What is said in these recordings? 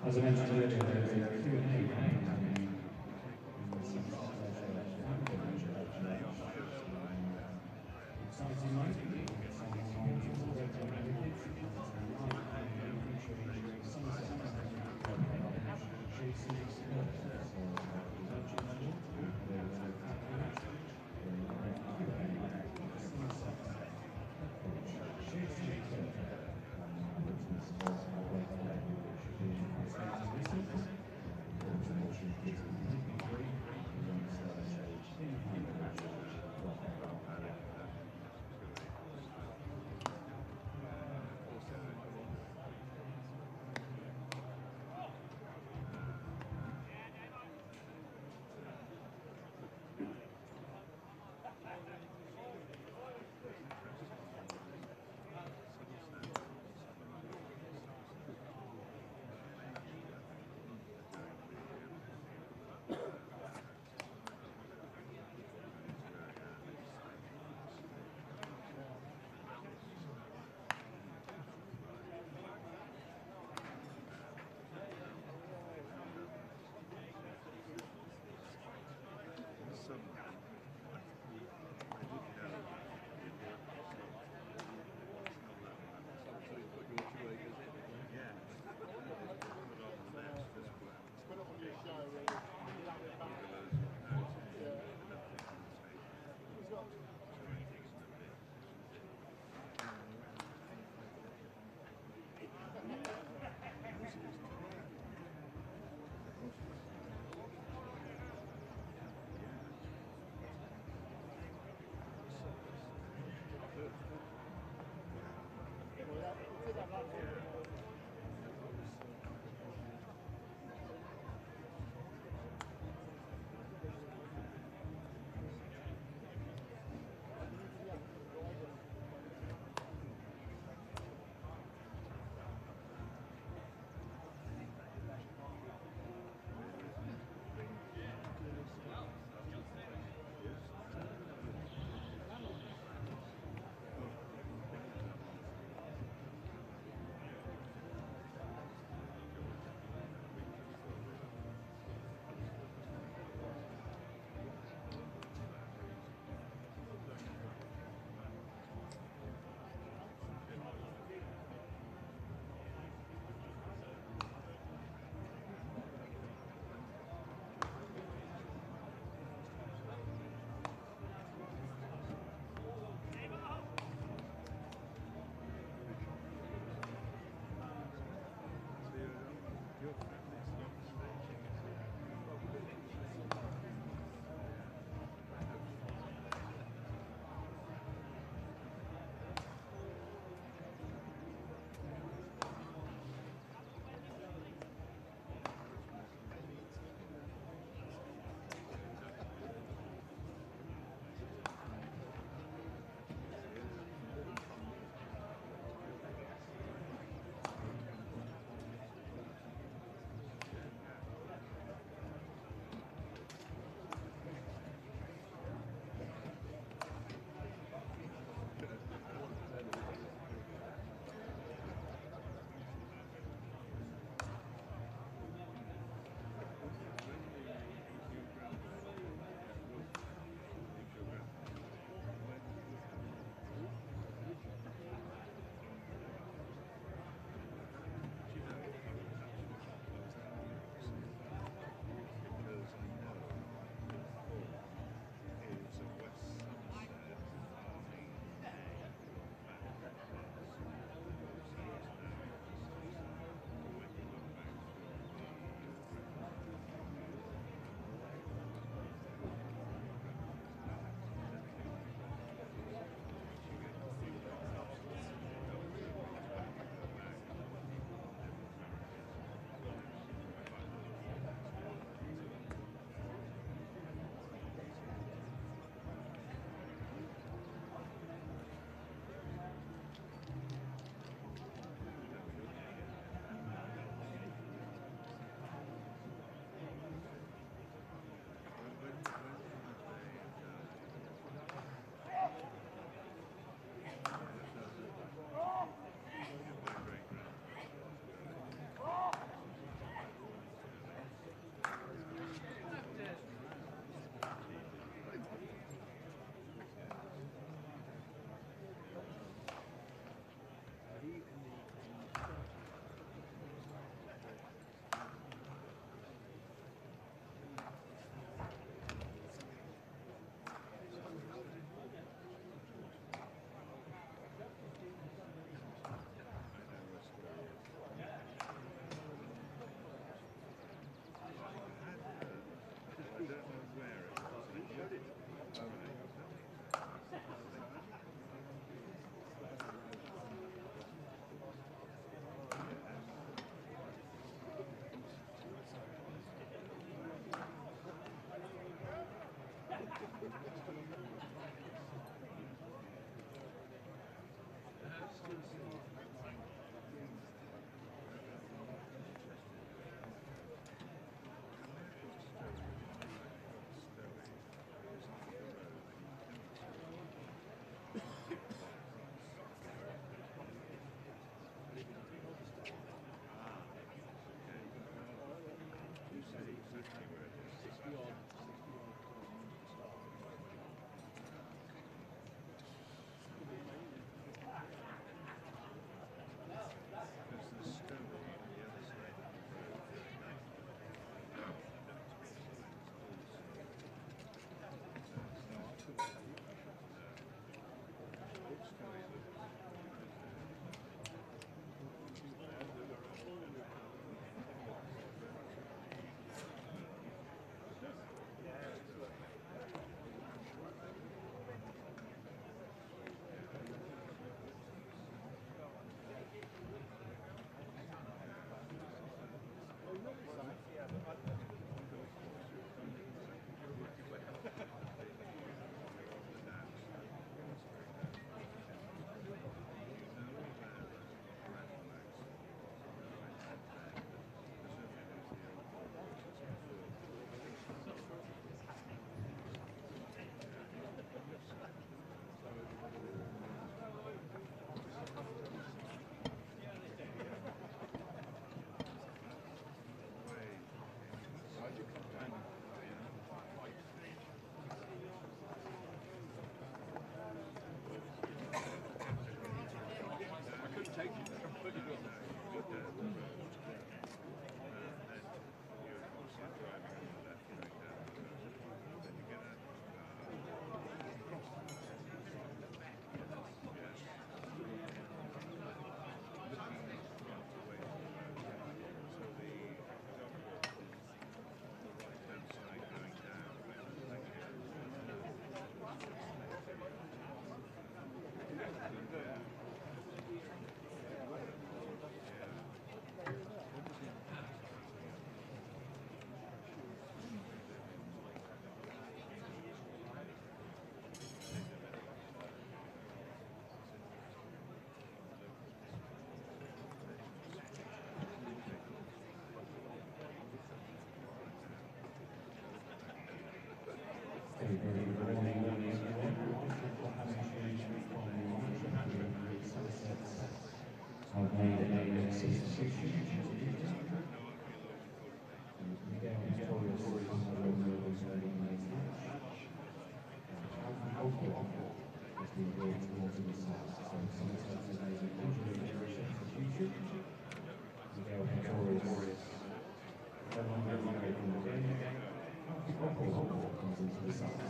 As I mentioned earlier, there's a Q&A. made a substitution. Miguel Victorious on the road was ready in the match. Alcohol has been brought towards the south, so Somerset has made an injury substitution. Miguel Victorious no longer in the game. Alcohol comes into the south.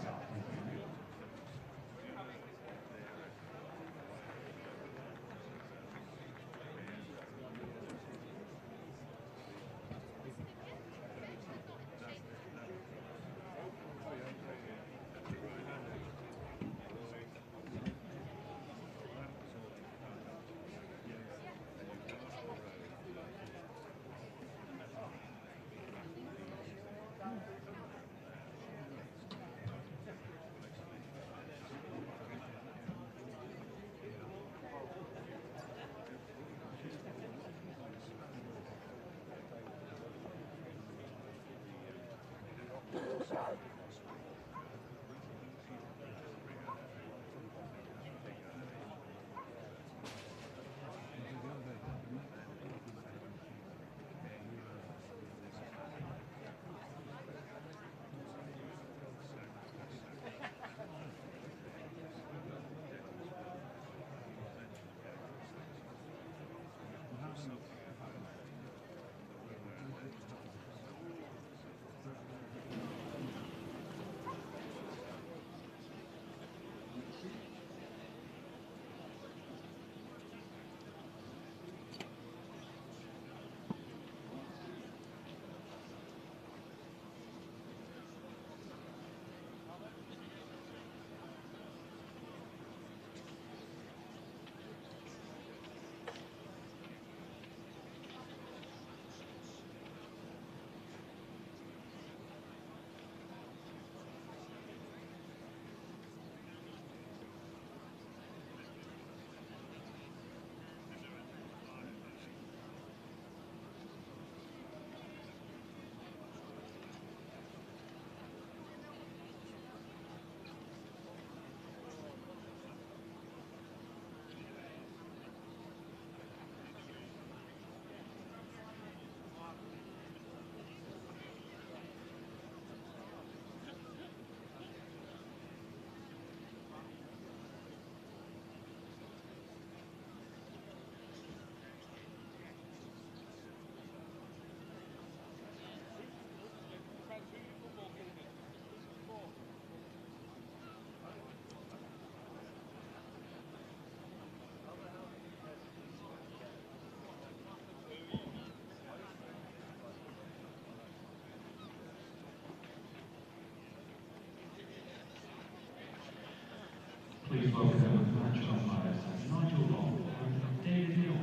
Please welcome match umpires Nigel Long and David Mills.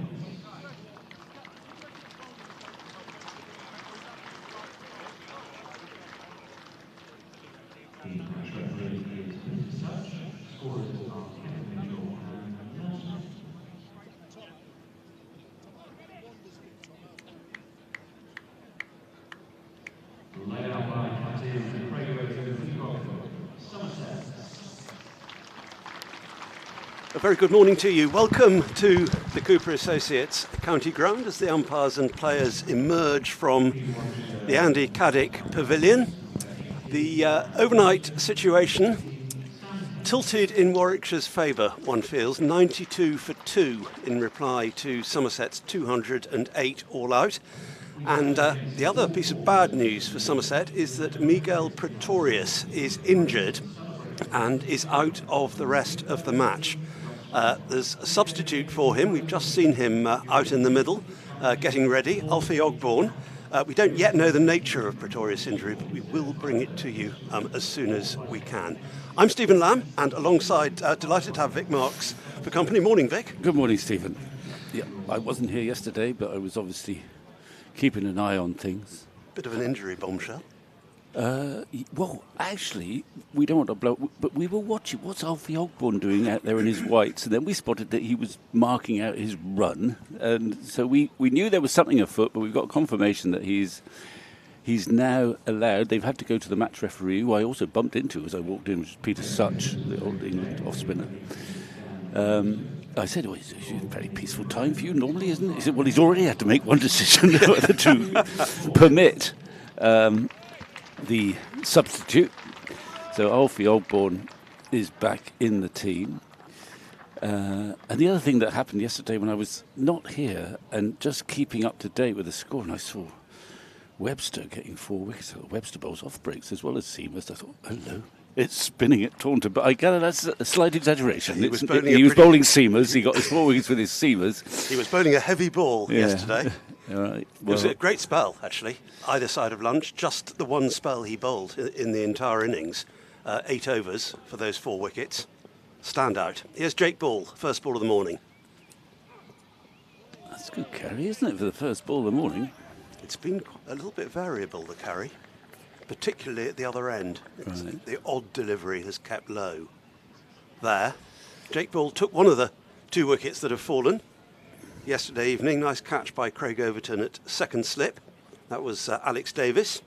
The match referee is Mr. Such, scorers are Kevin Mitchell and Nelson. Laid out by Captain Craig Rose, Somerset. A very good morning to you. Welcome to the Cooper Associates County Ground as the umpires and players emerge from the Andy Caddick Pavilion. The overnight situation tilted in Warwickshire's favour, one feels, 92 for 2 in reply to Somerset's 208 all out. And the other piece of bad news for Somerset is that Miguel Pretorius is injured and is out of the rest of the match. There's a substitute for him. We've just seen him out in the middle, getting ready, Alfie Ogborn. We don't yet know the nature of Pretorius' injury, but we will bring it to you as soon as we can. I'm Stephen Lamb, and alongside, delighted to have Vic Marks for company. Morning, Vic. Good morning, Stephen. Yeah, I wasn't here yesterday, but I was obviously keeping an eye on things. Bit of an injury bombshell. Well, actually, we don't want to blow, but we were watching. What's Alfie Ogborn doing out there in his whites? And then we spotted that he was marking out his run, and so we knew there was something afoot. But we've got confirmation that he's now allowed. They've had to go to the match referee, who I also bumped into as I walked in, which was Peter Such, the old England off spinner. I said, well, it's a very peaceful time for you normally, isn't it? He said, well, he's already had to make one decision whether to permit the substitute. So Alfie Ogborn is back in the team. And the other thing that happened yesterday when I was not here and just keeping up to date with the score, and I saw Webster getting 4 wickets. Webster bowls off breaks as well as seamers. I thought, hello. It's spinning at Taunton, but I gather that's a slight exaggeration. He was bowling seamers. He got his 4 wickets with his seamers. He was bowling a heavy ball yesterday. Right. It was a great spell, actually, either side of lunch. Just the one spell he bowled in the entire innings. 8 overs for those 4 wickets. Standout. Here's Jake Ball, first ball of the morning. That's a good carry, isn't it, for the first ball of the morning? It's been a little bit variable, the carry, particularly at the other end. Right. The odd delivery has kept low. There. Jake Ball took one of the 2 wickets that have fallen yesterday evening. Nice catch by Craig Overton at second slip. That was Alex Davis.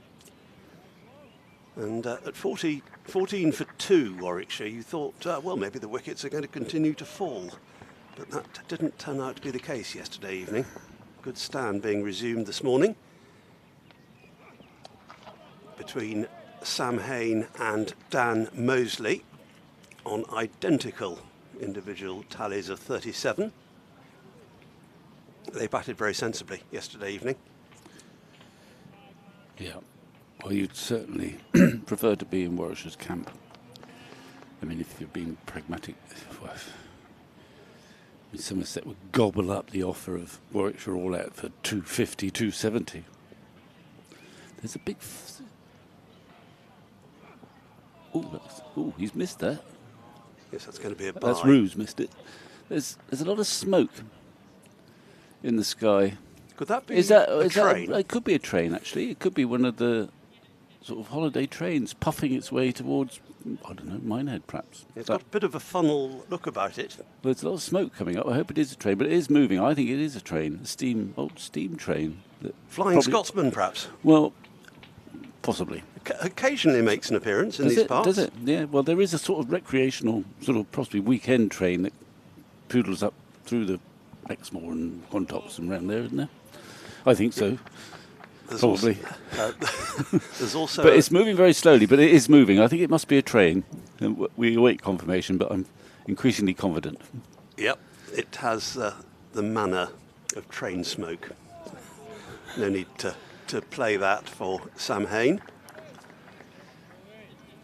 And at 14 for 2, Warwickshire, you thought, well, maybe the wickets are going to continue to fall. But that didn't turn out to be the case yesterday evening. Good stand being resumed this morning between Sam Hain and Dan Mosley on identical individual tallies of 37. They batted very sensibly yesterday evening. Yeah. Well, you'd certainly prefer to be in Warwickshire's camp. I mean, if you're being pragmatic, Somerset would gobble up the offer of Warwickshire all out for 250, 270. There's a big... Oh, he's missed that. Yes, that's going to be a bye. That's Ruse missed it. There's a lot of smoke in the sky. Could that be a train? It could be a train, actually. It could be one of the sort of holiday trains puffing its way towards, I don't know, Minehead, perhaps. It's got a bit of a funnel look about it. Well, there's a lot of smoke coming up. I hope it is a train, but it is moving. I think it is a train, old steam train. Flying Scotsman, perhaps? Well, possibly. Occasionally makes an appearance in these parts. Does it? Yeah, well, there is a sort of recreational, sort of possibly weekend train that poodles up through the Exmoor and Quantox and round there, isn't there? I think so. Probably. There's also... But it's moving very slowly, but it is moving. I think it must be a train. And we await confirmation, but I'm increasingly confident. Yep, it has the manner of train smoke. No need to play that for Sam Hain.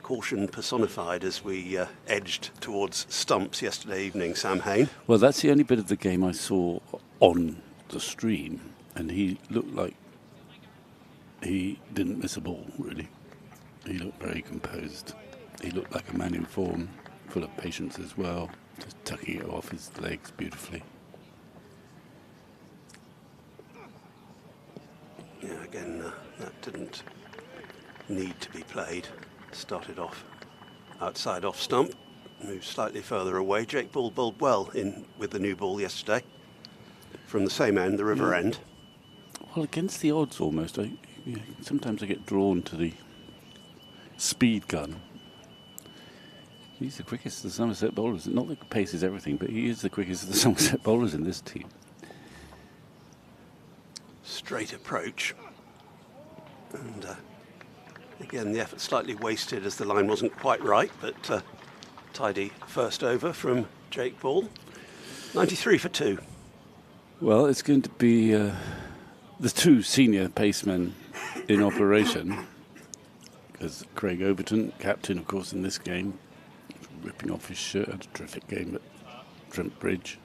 Caution personified as we edged towards stumps yesterday evening, Sam Hain. Well, that's the only bit of the game I saw on the stream, and he looked like he didn't miss a ball, really. He looked very composed. He looked like a man in form, full of patience as well, just tucking it off his legs beautifully. Yeah, again, that didn't need to be played. Started off outside off stump, moved slightly further away. Jake Ball bowled well in with the new ball yesterday from the same end, the river end. Well, against the odds almost. Sometimes I get drawn to the speed gun. He's the quickest of the Somerset bowlers. Not that pace is everything, but he is the quickest of the Somerset bowlers in this team. Straight approach. And again, the effort slightly wasted as the line wasn't quite right, but tidy first over from Jake Ball. 93 for 2. Well, it's going to be the 2 senior pacemen in operation, because Craig Overton, captain, of course, in this game, ripping off his shirt, had a terrific game at Trent Bridge.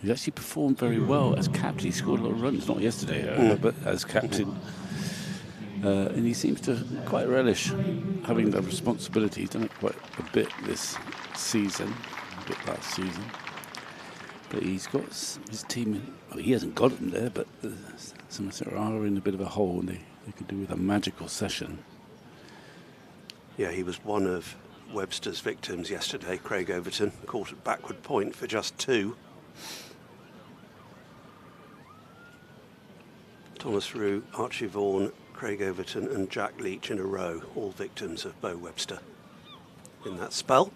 He's actually performed very well as captain. He scored a lot of runs, not yesterday, but as captain. And he seems to quite relish having that responsibility. He's done it quite a bit this season, a bit last season. But he's got his team, well, he hasn't got them there, but Somerset are in a bit of a hole, and they could do with a magical session. Yeah, he was one of Webster's victims yesterday, Craig Overton, caught at backward point for just 2. Thomas Rue, Archie Vaughan, Craig Overton and Jack Leach in a row, all victims of Beau Webster in that spell.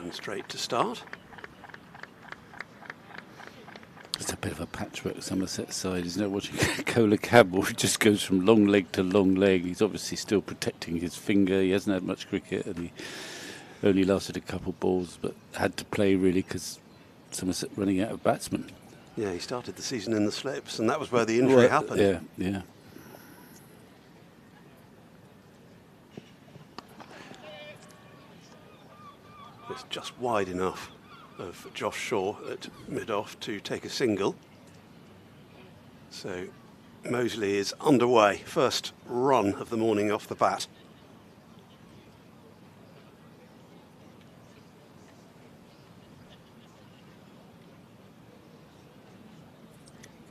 turn straight to start. It's a bit of a patchwork Somerset side, isn't it? Watching Cola Campbell, he just goes from long leg to long leg. He's obviously still protecting his finger. He hasn't had much cricket, and he only lasted a couple balls, but had to play really because Somerset running out of batsmen. Yeah, he started the season in the slips, and that was where the injury happened. Yeah, yeah. It's just wide enough of Josh Shaw at mid-off to take a single. So Moseley is underway. First run of the morning off the bat.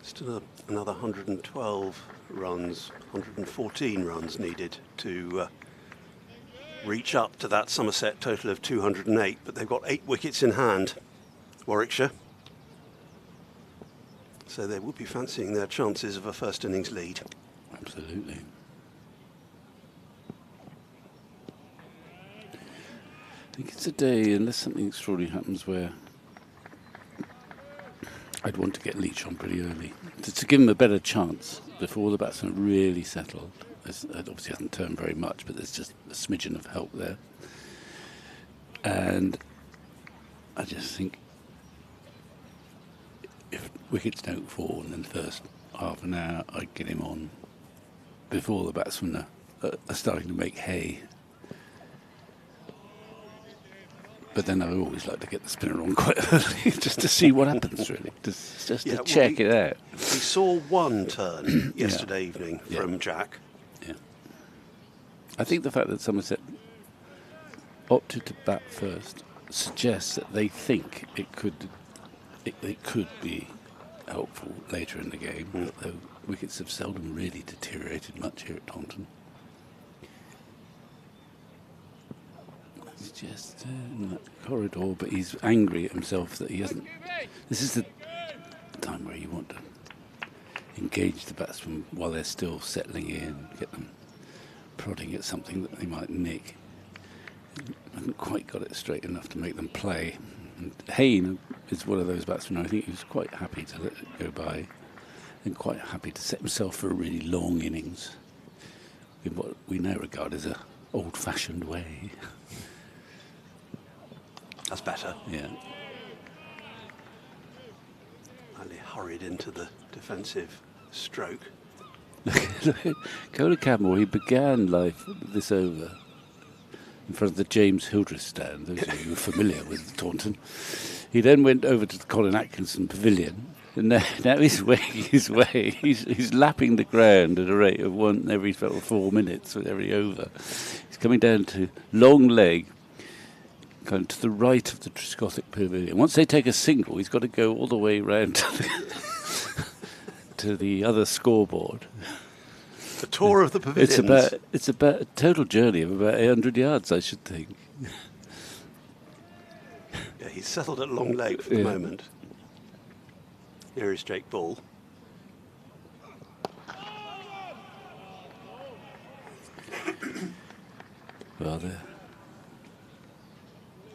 Still another 112 runs, 114 runs needed to reach up to that Somerset total of 208, but they've got 8 wickets in hand, Warwickshire. So they would be fancying their chances of a first innings lead. Absolutely. I think it's a day, unless something extraordinary happens, where I'd want to get Leach on pretty early to give him a better chance before the batsman really settled. It obviously hasn't turned very much, but there's just a smidgen of help there. And I just think if wickets don't fall in the first half an hour, I'd get him on before the batsmen are starting to make hay. But then I always like to get the spinner on quite early just to see what happens, really. Just to check it out. We saw one turn yesterday evening from Jack. Yeah. I think the fact that Somerset opted to bat first suggests that they think it could be helpful later in the game, although wickets have seldom really deteriorated much here at Taunton. He's just in that corridor, but he's angry at himself that he hasn't. This is the time where you want to engage the batsmen while they're still settling in, get them prodding at something that they might nick. He hasn't quite got it straight enough to make them play. And Hayne is one of those batsmen I think he was quite happy to let it go by and quite happy to set himself for a really long innings in what we now regard as a old-fashioned way. That's better. Yeah. And he hurried into the defensive stroke. Cola Campbell, he began life this over in front of the James Hildreth stand, those of you who are familiar with Taunton. He then went over to the Colin Atkinson Pavilion, and now he's working his way. He's lapping the ground at a rate of one every 4 minutes with every over. He's coming down to long leg, kind of to the right of the Triscothic Pavilion. Once they take a single, he's got to go all the way round to the other scoreboard. The tour of the pavilions. It's about a total journey of about 800 yards, I should think. Yeah, he's settled at long leg for the moment. Here is Jake Ball. Well,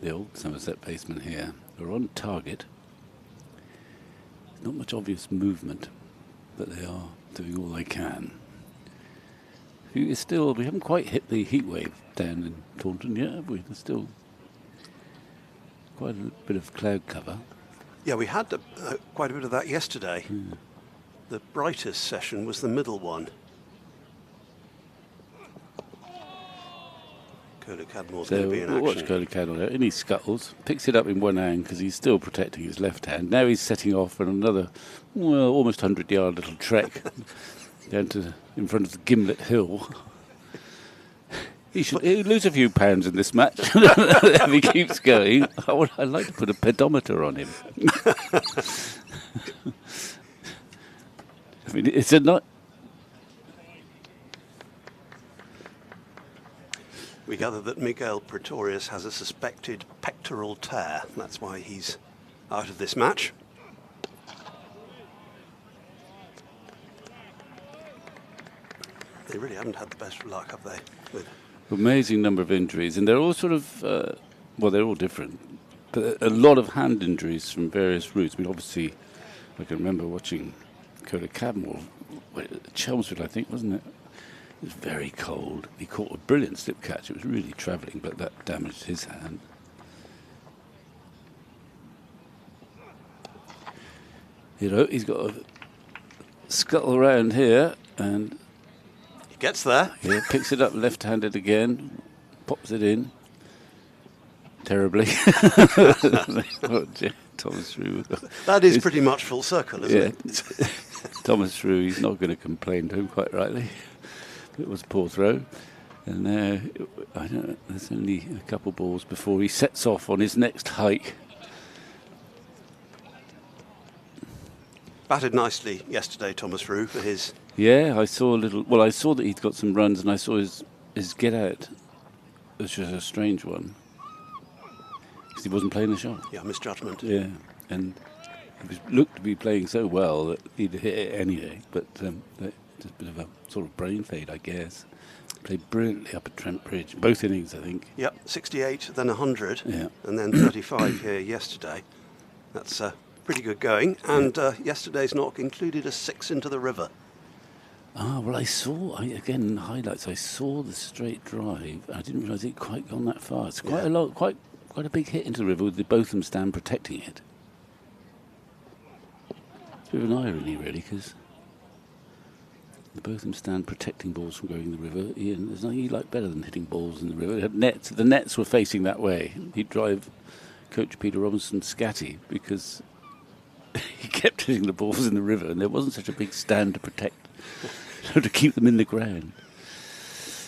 the old Somerset basemen here are on target. Not much obvious movement, but they are doing all they can. We haven't quite hit the heat wave down in Taunton yet, have we? There's still quite a bit of cloud cover. Yeah, we had quite a bit of that yesterday. The brightest session was the middle one. Cola Cadmore's going to be in action. Watch Cola Cadmore, and he scuttles, picks it up in one hand because he's still protecting his left hand. Now he's setting off on another, almost 100-yard little trek down to in front of the Gimlet Hill. He'll lose a few pounds in this match if he keeps going. I'd like to put a pedometer on him. I mean, it's a not. We gather that Miguel Pretorius has a suspected pectoral tear. That's why he's out of this match. They really haven't had the best of luck, have they? With amazing number of injuries, and they're all sort of, they're all different. But a lot of hand injuries from various routes. I mean, obviously, I can remember watching Coda Cadmore, Chelmsford, I think, wasn't it? It was very cold. He caught a brilliant slip catch. It was really travelling, but that damaged his hand. You know, he's got a scuttle around here, and He gets there. yeah, picks it up left-handed again, pops it in. Terribly. Thomas Shrew. That is pretty much full circle, isn't it? Thomas Shrew, he's not going to complain to him, quite rightly. It was a poor throw. And now, I don't know, there's only a couple balls before he sets off on his next hike. Batted nicely yesterday, Thomas Rue, for his... Yeah, I saw a little... Well, I saw that he'd got some runs, and I saw his get out, which was a strange one. Because he wasn't playing the shot. Yeah, misjudgment. Yeah, and he looked to be playing so well that he'd hit it anyway. But just a bit of a sort of brain fade, I guess. Played brilliantly up at Trent Bridge, both innings, I think. Yep, 68, then 100, Yeah. and then 35 here yesterday. That's pretty good going. And yesterday's knock included a 6 into the river. Ah, well, again, in the highlights, I saw the straight drive. I didn't realise it quite gone that far. It's quite a lot, quite a big hit into the river with the Botham stand protecting it. It's a bit of an irony, really, because the Botham stand protecting balls from going in the river. Ian, there's nothing you like better than hitting balls in the river. It had nets. The nets were facing that way. He'd drive Coach Peter Robinson scatty because he kept hitting the balls in the river, and there wasn't such a big stand to protect, to keep them in the ground.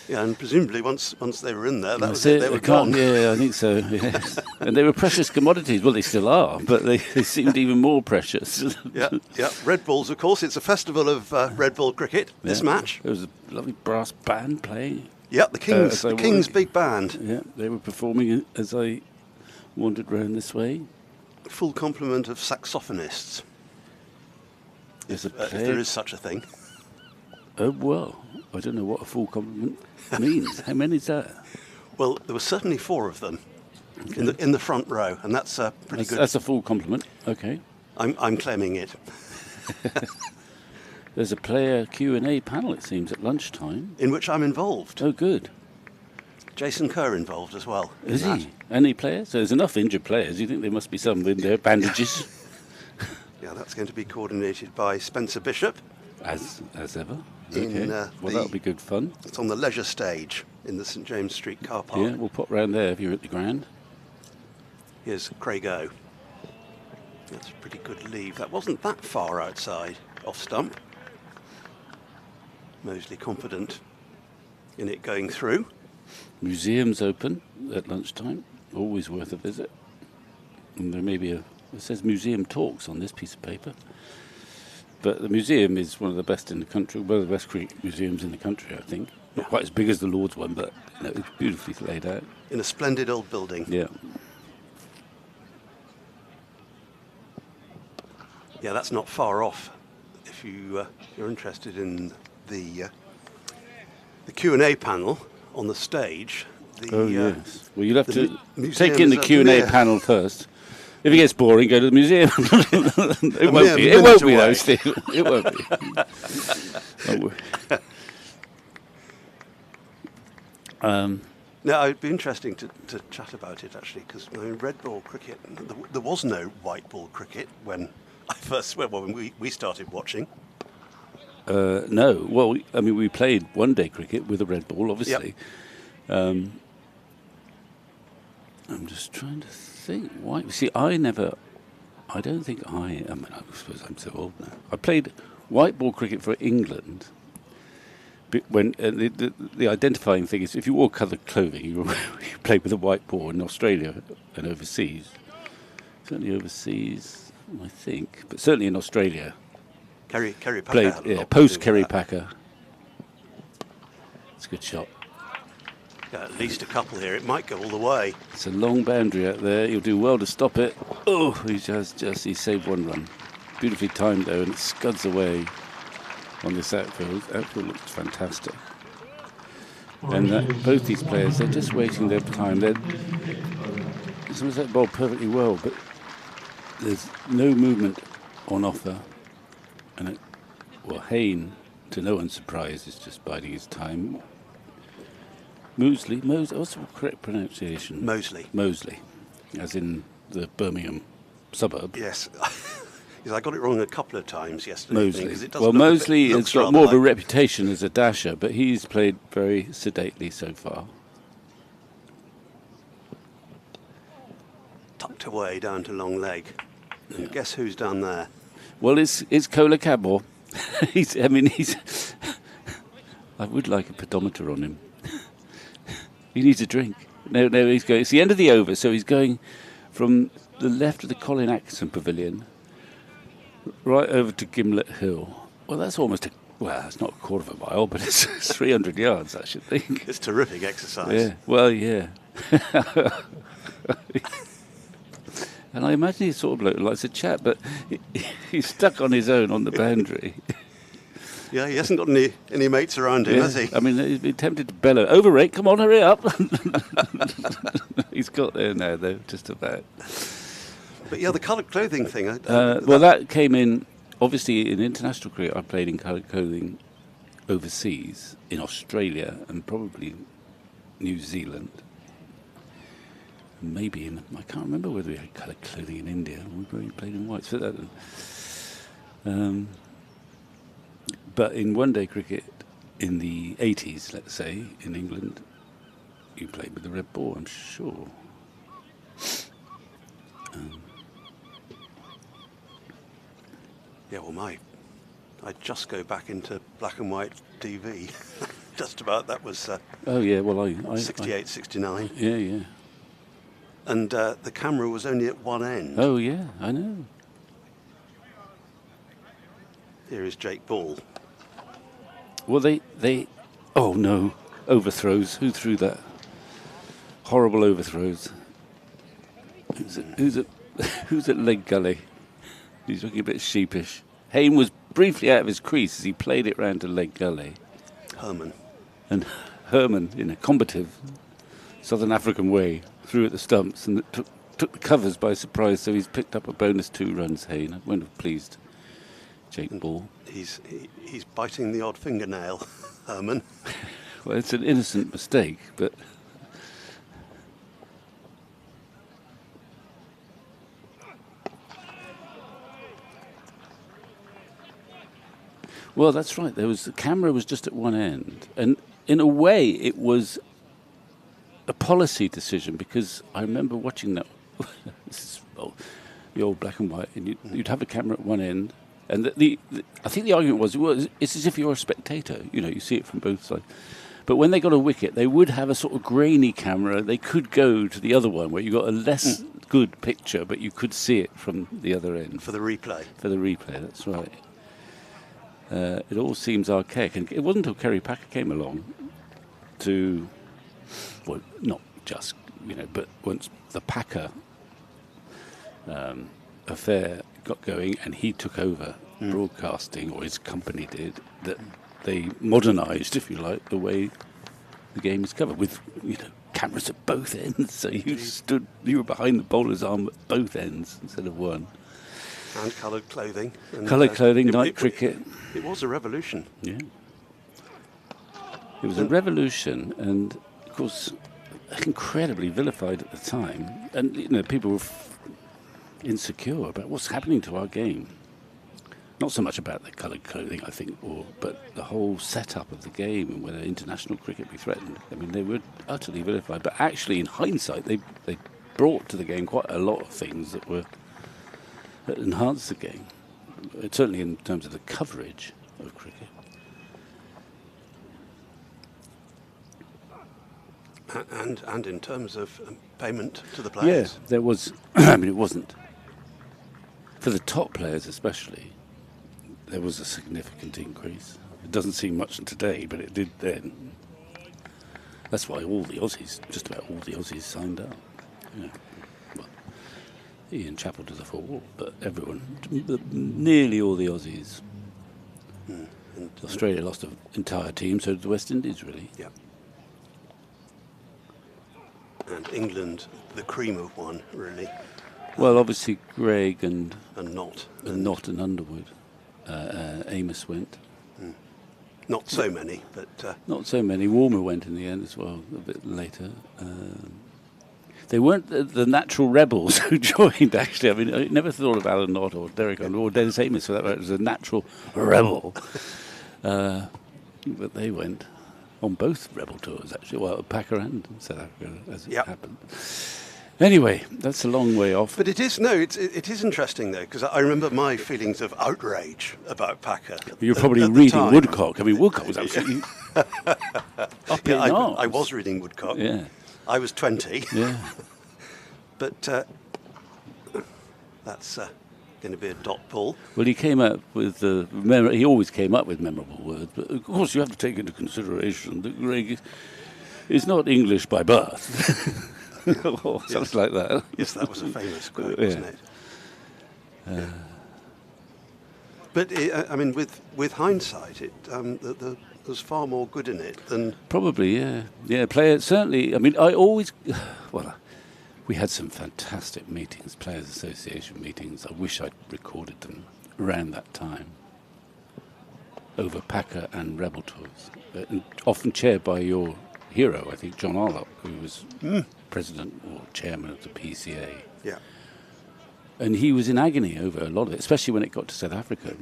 Yeah, and presumably once they were in there, that was it. They were gone. Yeah, I think so. Yes. And they were precious commodities. Well, they still are, but they seemed even more precious. Yeah. Red Balls, of course. It's a festival of Red Ball cricket. This match. There was a lovely brass band playing. Yep, the King's big band. Yeah, they were performing as I wandered round this way. Full complement of saxophonists. If there is such a thing. Oh, well, I don't know what a full complement means. How many is that? Well, there were certainly 4 of them in the front row, and that's pretty good. That's a full complement. Okay. I'm claiming it. There's a player Q&A panel, it seems, at lunchtime. In which I'm involved. Oh, good. Jason Kerr involved as well. Is he? Any players? So there's enough injured players. You think there must be some with their bandages? Yeah, that's going to be coordinated by Spencer Bishop. As ever. Okay. Well, that'll be good fun. It's on the leisure stage in the St James Street car park. Yeah, we'll pop round there if you're at the Grand. Here's Craig O. That's a pretty good leave. That wasn't that far outside off stump. Mosley confident in it going through. Museum's open at lunchtime. Always worth a visit. And there may be it says museum talks on this piece of paper. But the museum is one of the best in the country, one of the best cricket museums in the country, I think. Not quite as big as the Lord's one, but it's beautifully laid out. In a splendid old building. Yeah. Yeah, that's not far off. If you're interested in the Q&A panel on the stage. Yes. Well, you'll have to museum take in the Q&A panel first. If it gets boring, go to the museum. It won't be. It won't be, though, Steve. It won't be. No, it'd be interesting to chat about it, actually, because red ball cricket, there was no white ball cricket when we started watching. No. Well, we played one-day cricket with a red ball, obviously. Yep. I'm just trying to think. Why? See, I suppose I'm so old now. I played white ball cricket for England. When the identifying thing is, if you wore coloured clothing, you played with a white ball in Australia and overseas. Certainly overseas, I think, but certainly in Australia. Kerry Packer. Post Kerry Packer. It's a good shot. Yeah, at least a couple here. It might go all the way. It's a long boundary out there. You'll do well to stop it. Oh, he saved one run. Beautifully timed though, and it scuds away on this outfield. Outfield looks fantastic. And both these players, they're just waiting their time. Somerset bowled perfectly well, but there's no movement on offer. And Hayne, to no one's surprise, is just biding his time. What's the correct pronunciation? Moseley, as in the Birmingham suburb. Yes. Because I got it wrong a couple of times yesterday. Moseley. Well, Moseley has got more of a reputation as a dasher, but he's played very sedately so far. Tucked away down to long leg. And guess who's down there? Well, it's Kola Cabor. I would like a pedometer on him. He needs a drink. No, he's going. It's the end of the over, so he's going from the left of the Colin Atkinson Pavilion right over to Gimlet Hill. Well, that's it's not a quarter of a mile, but it's 300 yards, I should think. It's terrific exercise. Yeah. Well, yeah. And I imagine he's sort of bloke who likes to chat, but he's stuck on his own on the boundary. Yeah, he hasn't got any mates around him, has he? I mean, he's been tempted to bellow, "Overrate, come on, hurry up." He's got there now, though, just about. But yeah, the coloured clothing thing. That came in, obviously, in international cricket. I played in coloured clothing overseas, in Australia and probably New Zealand. Maybe I can't remember whether we had coloured clothing in India. We probably played in white. But in one-day cricket in the 80s, let's say, in England, you played with the red ball, I'm sure. Yeah, well, I just go back into black and white TV. Just about, that was 68, 69. Yeah. And the camera was only at one end. Oh, yeah, I know. Here is Jake Ball. Well, oh no, overthrows. Who threw that? Horrible overthrows. Who's at leg gully? He's looking a bit sheepish. Hayne was briefly out of his crease as he played it round to leg gully. Herman. And Herman, in a combative Southern African way, threw at the stumps and took the covers by surprise, so he's picked up a bonus 2 runs, Hayne. I wouldn't have pleased Jake Ball. He's biting the odd fingernail, Herman. Well, it's an innocent mistake, but... Well, that's right. The camera was just at one end. And in a way, it was a policy decision, because I remember watching that. This is the old black and white, and you'd have a camera at one end. And I think the argument was it's as if you're a spectator. You know, you see it from both sides. But when they got a wicket, they would have a sort of grainy camera. They could go to the other one where you got a less good picture, but you could see it from the other end. For the replay. For the replay, that's right. It all seems archaic. And it wasn't until Kerry Packer came along well, not just, but once the Packer affair got going and he took over broadcasting, or his company did, that they modernised, if you like, the way the game is covered with, cameras at both ends. So you were behind the bowler's arm at both ends instead of one. And coloured clothing. Coloured clothing, night cricket. It was a revolution. Yeah. It was a revolution, and of course, incredibly vilified at the time. And people were insecure about what's happening to our game. Not so much about the coloured clothing, I think, but the whole setup of the game and whether international cricket be threatened. I mean, they were utterly vilified. But actually, in hindsight, they brought to the game quite a lot of things that enhanced the game. Certainly in terms of the coverage of cricket. And in terms of payment to the players. Yeah, there was. I mean, it wasn't for the top players, especially. There was a significant increase. It doesn't seem much today, but it did then. That's why just about all the Aussies, signed up. Well, Ian Chappell to the fore, but nearly all the Aussies. And Australia lost an entire team, so did the West Indies, really. Yeah. And England, the cream of one, really, Well, obviously Gregg and Not. Knott and Underwood. Amos went. Not so many, but Not so many. Warmer went in the end as well, a bit later. They weren't the natural rebels who joined, actually. I mean, I never thought of Alan Knott or Derek Underwood or Dennis Amos for that matter as a natural rebel. But they went on both rebel tours, actually. Well, Packer and South Africa, as it happened. Anyway, that's a long way off. But it is interesting though, because I remember my feelings of outrage about Packer. You're probably at the reading time. Woodcock. I mean, Woodcock was absolutely up in arms. I was reading Woodcock. Yeah. I was 20. Yeah. But that's going to be a dot pull. Well, he came up with he always came up with memorable words, but of course you have to take into consideration that Gregg is not English by birth. Or something like that. Yes, that was a famous quote, wasn't it? But I mean, with hindsight, there's far more good in it than Probably, yeah. Players certainly. I mean, we had some fantastic meetings, Players Association meetings. I wish I'd recorded them around that time. Over Packer and Rebel tours, and often chaired by your hero, I think, John Arlott, who was president or chairman of the PCA. Yeah. And he was in agony over a lot of it, especially when it got to South Africa.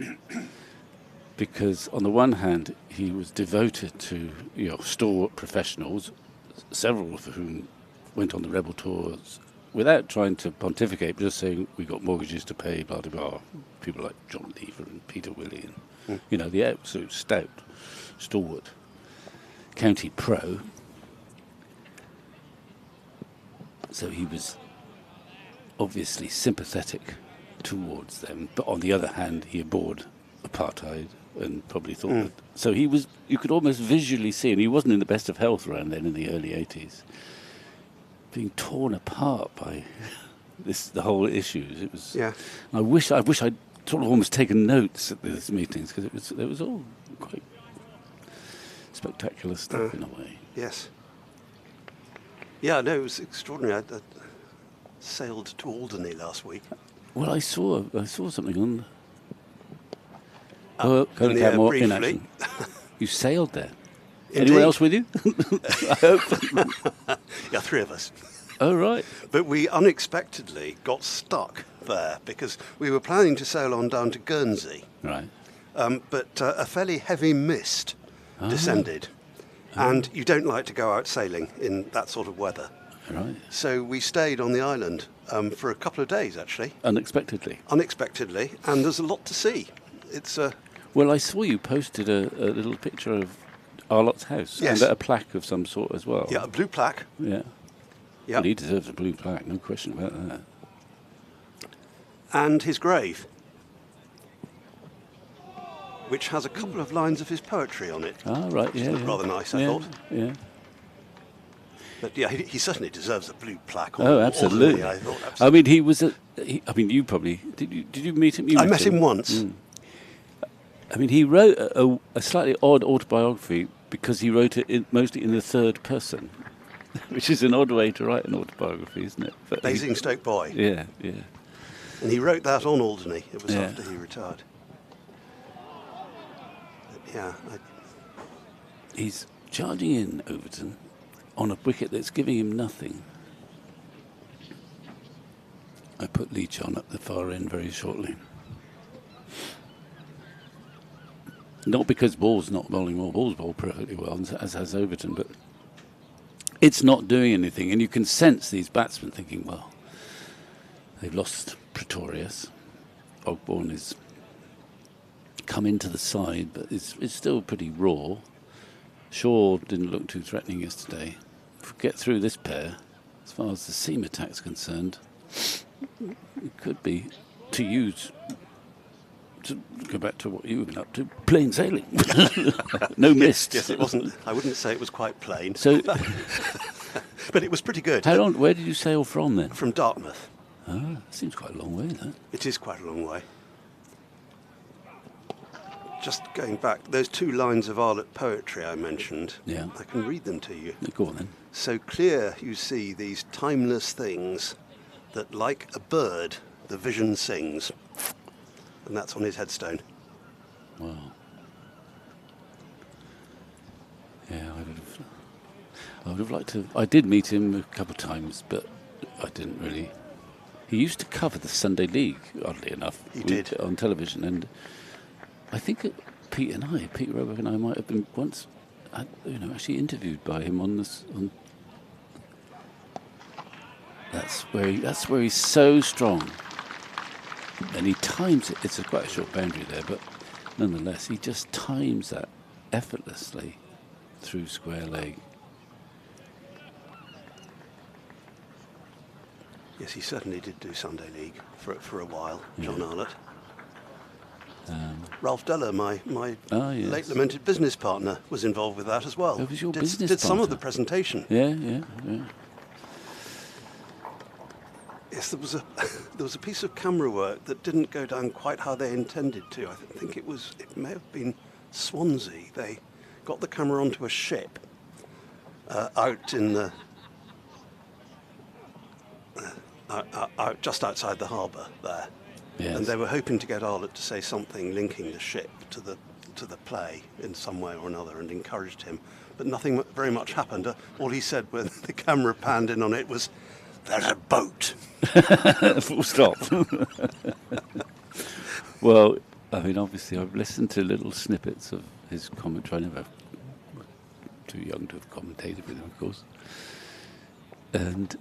Because on the one hand, he was devoted to stalwart professionals, several of whom went on the rebel tours without trying to pontificate, but just saying, we got mortgages to pay, blah, blah, blah. People like John Lever and Peter Willey, and, the absolute stalwart county pro. So he was obviously sympathetic towards them, but on the other hand, he abhorred apartheid and probably thought that. So he was, you could almost visually see, and he wasn't in the best of health around then in the early 80s, being torn apart by the whole issues. It was. Yeah. I wish I'd sort of almost taken notes at these meetings, because it was all quite spectacular stuff in a way. Yes. Yeah, no, it was extraordinary. I sailed to Alderney last week. Well, I saw something on. in the air more briefly. in action. You sailed there. Indeed. Anyone else with you? I hope. Yeah, 3 of us. Oh, right. But we unexpectedly got stuck there because we were planning to sail on down to Guernsey. Right. But a fairly heavy mist descended. And you don't like to go out sailing in that sort of weather. Right. So we stayed on the island for a couple of days, actually. Unexpectedly. And there's a lot to see. It's Well, I saw you posted a little picture of Arlott's house. Yes. And a plaque of some sort as well. a blue plaque. Yeah. Yeah. Well, he deserves a blue plaque, no question about that. And his grave, which has a couple of lines of his poetry on it. Ah, right, Which yeah. was yeah. rather nice, I Yeah, thought. Yeah. But yeah, he certainly deserves a blue plaque. Oh, absolutely. I thought, I mean, he was you probably did you meet him? You I met him once. I mean, he wrote a slightly odd autobiography because he wrote it mostly in the third person, which is an odd way to write an autobiography, isn't it? But Basingstoke boy. Yeah. And he wrote that on Alderney. It was Yeah. after he retired. But yeah. He's charging in Overton on a wicket that's giving him nothing. I put Leach on at the far end very shortly. Not because Ball's not bowling well, Ball's bowled perfectly well, as has Overton, but it's not doing anything. And you can sense these batsmen thinking, well, they've lost Pretorius. Ogborne has come into the side, but it's still pretty raw. Shaw didn't look too threatening yesterday. If we get through this pair, as far as the seam attack's concerned, it could be to use, to go back to what you've been up to, plain sailing. No mist. Yes, it wasn't. I wouldn't say it was quite plain. So, but it was pretty good. where did you sail from then? From Dartmouth. Ah, seems quite a long way, that. It is quite a long way. just going back, those 2 lines of Arlott poetry I mentioned, Yeah. I can read them to you. Go on then. So clear you see these timeless things that like a bird the vision sings. And that's on his headstone. Wow. Yeah, I would have liked to. I did meet him a couple of times, but I didn't really. He used to cover the Sunday League, oddly enough. He did. On television, and I think Pete Roebuck and I might have been once, actually interviewed by him on this. That's where he's so strong, and he times it. It's quite a short boundary there, but nonetheless, he just times that effortlessly through square leg. Yes, he certainly did do Sunday League for a while, John Arlott. Ralph Deller, my yes. late lamented business partner, was involved with that as well. It was your business did some of partner? the presentation. Yeah. Yes, there was a piece of camera work that didn't go down quite how they intended to. I think it may have been Swansea. They got the camera onto a ship out in the out just outside the harbour there, Yes. and they were hoping to get Arlott to say something linking the ship to the play in some way or another, and encouraged him. But nothing very much happened. All he said when the camera panned in on it was, "There's a boat." Full stop. Well, I mean, obviously, I've listened to little snippets of his commentary. I never too young to have commentated with him, of course. And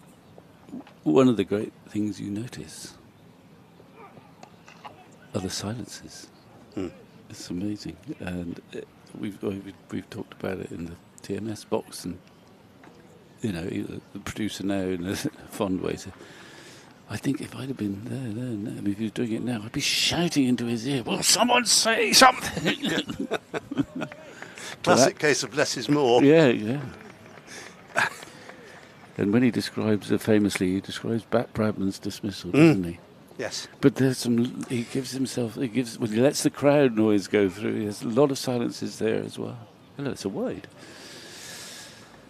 one of the great things you notice are the silences. It's amazing, and we've talked about it in the TMS box, and the producer now in a fond way said, I think if I'd have been there, if he was doing it now, I'd be shouting into his ear, "Will someone say something?" Classic case of less is more. Yeah. And when he describes he describes Bat Bradman's dismissal, doesn't he? Yes. But there's he lets the crowd noise go through. There's a lot of silences there as well. Hello, it's a wide.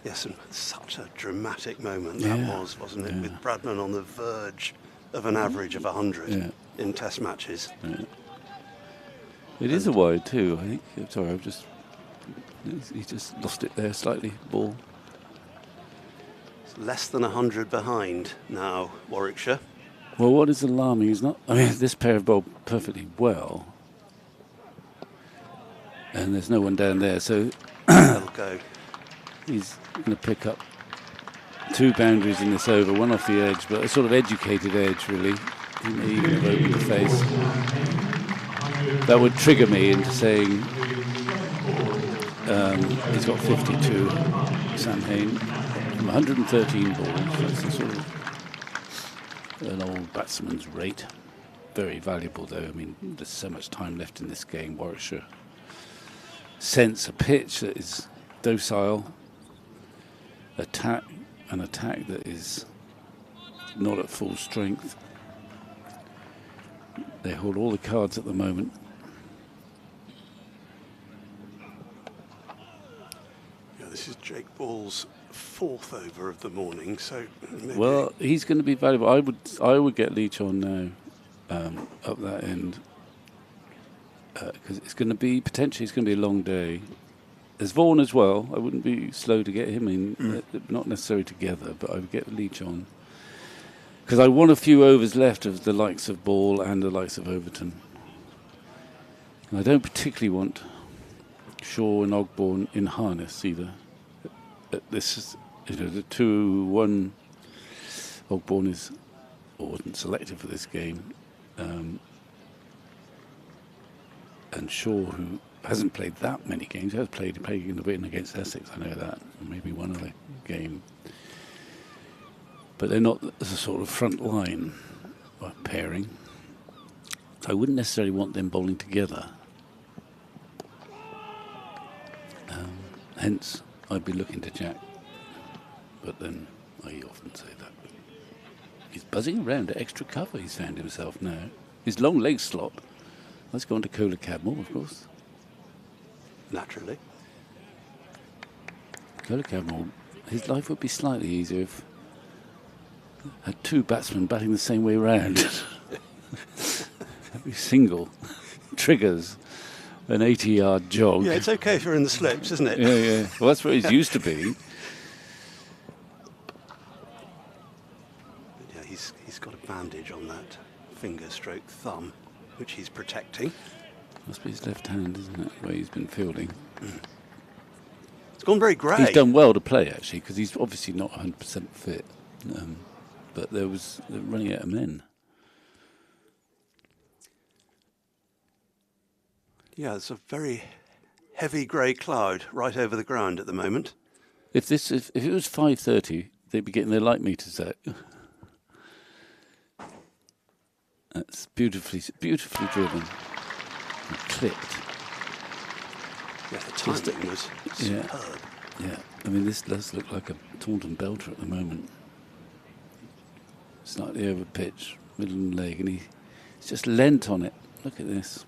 Yes, and such a dramatic moment Yeah. that was, wasn't it? With Bradman on the verge of an average of 100 in Test matches. Yeah. It is a wide too, I think. Sorry, he just lost it there slightly. Ball. It's less than 100 behind now, Warwickshire. Well, what is alarming is not. I mean, this pair have bowled perfectly well, and there's no one down there, so They'll go. he's going to pick up 2 boundaries in this over, one off the edge, but a sort of educated edge, really. He may even have opened the face. That would trigger me into saying he's got 52, Sam Hain, from 113 balls. That's a sort of an old batsman's rate. Very valuable, though. I mean, there's so much time left in this game. Warwickshire sense a pitch that is docile, an attack that is not at full strength. They hold all the cards at the moment. Yeah, this is Jake Ball's 4th over of the morning, so maybe. Well, he's going to be valuable. I would get Leach on now up that end because it's going to be a long day. There's Vaughan as well. I wouldn't be slow to get him in, not necessarily together, but I would get Leach on because I want a few overs left of the likes of Ball and the likes of Overton. And I don't particularly want Shaw and Ogborne in harness either. This is, the 2-1. Ogborne wasn't selected for this game, and Shaw, who hasn't played that many games, has played in a bit against Essex. I know that, maybe one other game, but they're not the sort of front line pairing. So I wouldn't necessarily want them bowling together. Hence, I'd be looking to Jack. But then I often say that. He's buzzing around at extra cover, he's found himself now. His long leg slot. Let's go on to Cola Cadmore, of course. Naturally. Look how more. His life would be slightly easier if had two batsmen batting the same way round. Every single triggers an 80-yard jog. Yeah, it's okay if you're in the slips, isn't it? Yeah. Well, that's what he's used to be. Yeah, he's got a bandage on that finger stroke thumb, which he's protecting. Must be his left hand, isn't it, where he's been fielding. It's gone very grey. He's done well to play, actually, because he's obviously not 100% fit. But they're running out of men. Yeah, there's a very heavy grey cloud right over the ground at the moment. If it was 5:30, they'd be getting their light meters out. That's beautifully driven and clipped. Yeah, the timing was superb. Yeah, I mean, this does look like a Taunton belter at the moment. Slightly over pitch, middle leg, and he's just leant on it. Look at this.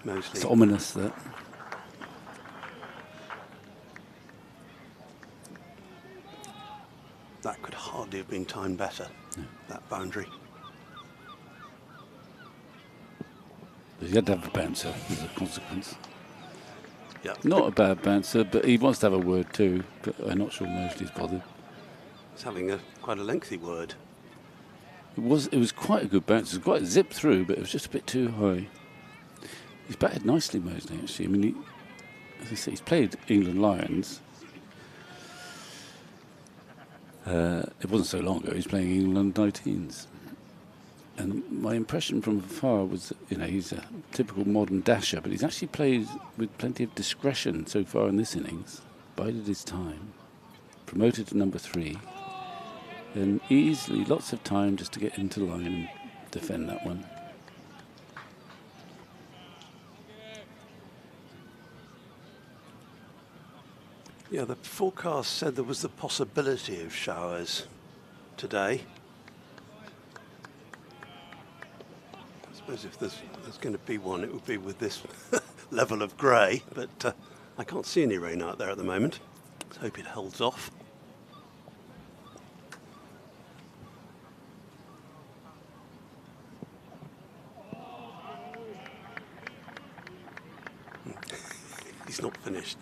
Mosley. It's ominous, that. That could hardly have been timed better, that boundary. But he had to have a bouncer as a consequence. Yep. Not a bad bouncer, but he wants to have a word too. But I'm not sure Mosley's bothered. He's having quite a lengthy word. It was quite a good bounce. It was quite zipped through, but it was just a bit too high. He's batted nicely, Mosley, actually. I mean, as I say, he's played England Lions. It wasn't so long ago. He was playing England 19s. And my impression from afar was that, he's a typical modern dasher, but he's actually played with plenty of discretion so far in this innings. Bided his time. Promoted to number 3. And easily, lots of time just to get into line and defend that one. Yeah, the forecast said there was the possibility of showers today. I suppose if there's going to be one, it would be with this level of grey, but I can't see any rain out there at the moment. Let's hope it holds off. He's not finished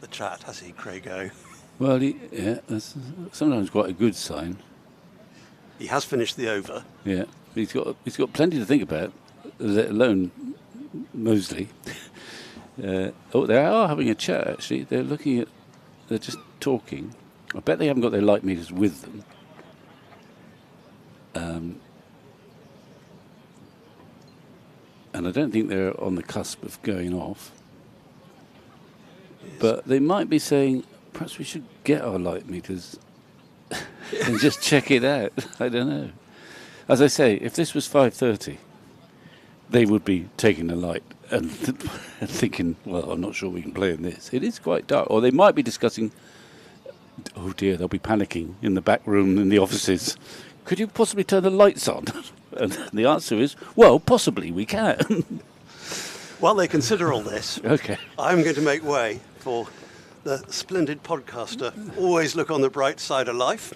the chat, has he, Craigo? Well, that's sometimes quite a good sign. He has finished the over. Yeah, he's got plenty to think about, let alone Mosley. They are having a chat, actually. They're just talking. I bet they haven't got their light meters with them. And I don't think they're on the cusp of going off. But they might be saying, perhaps we should get our light meters and just check it out. I don't know. As I say, if this was 5:30, they would be taking the light and thinking, well, I'm not sure we can play in this. It is quite dark. Or they might be discussing, oh dear, they'll be panicking in the back room in the offices. Could you possibly turn the lights on? And the answer is, well, possibly we can. While they consider all this, Okay. I'm going to make way for the splendid podcaster, always look on the bright side of life,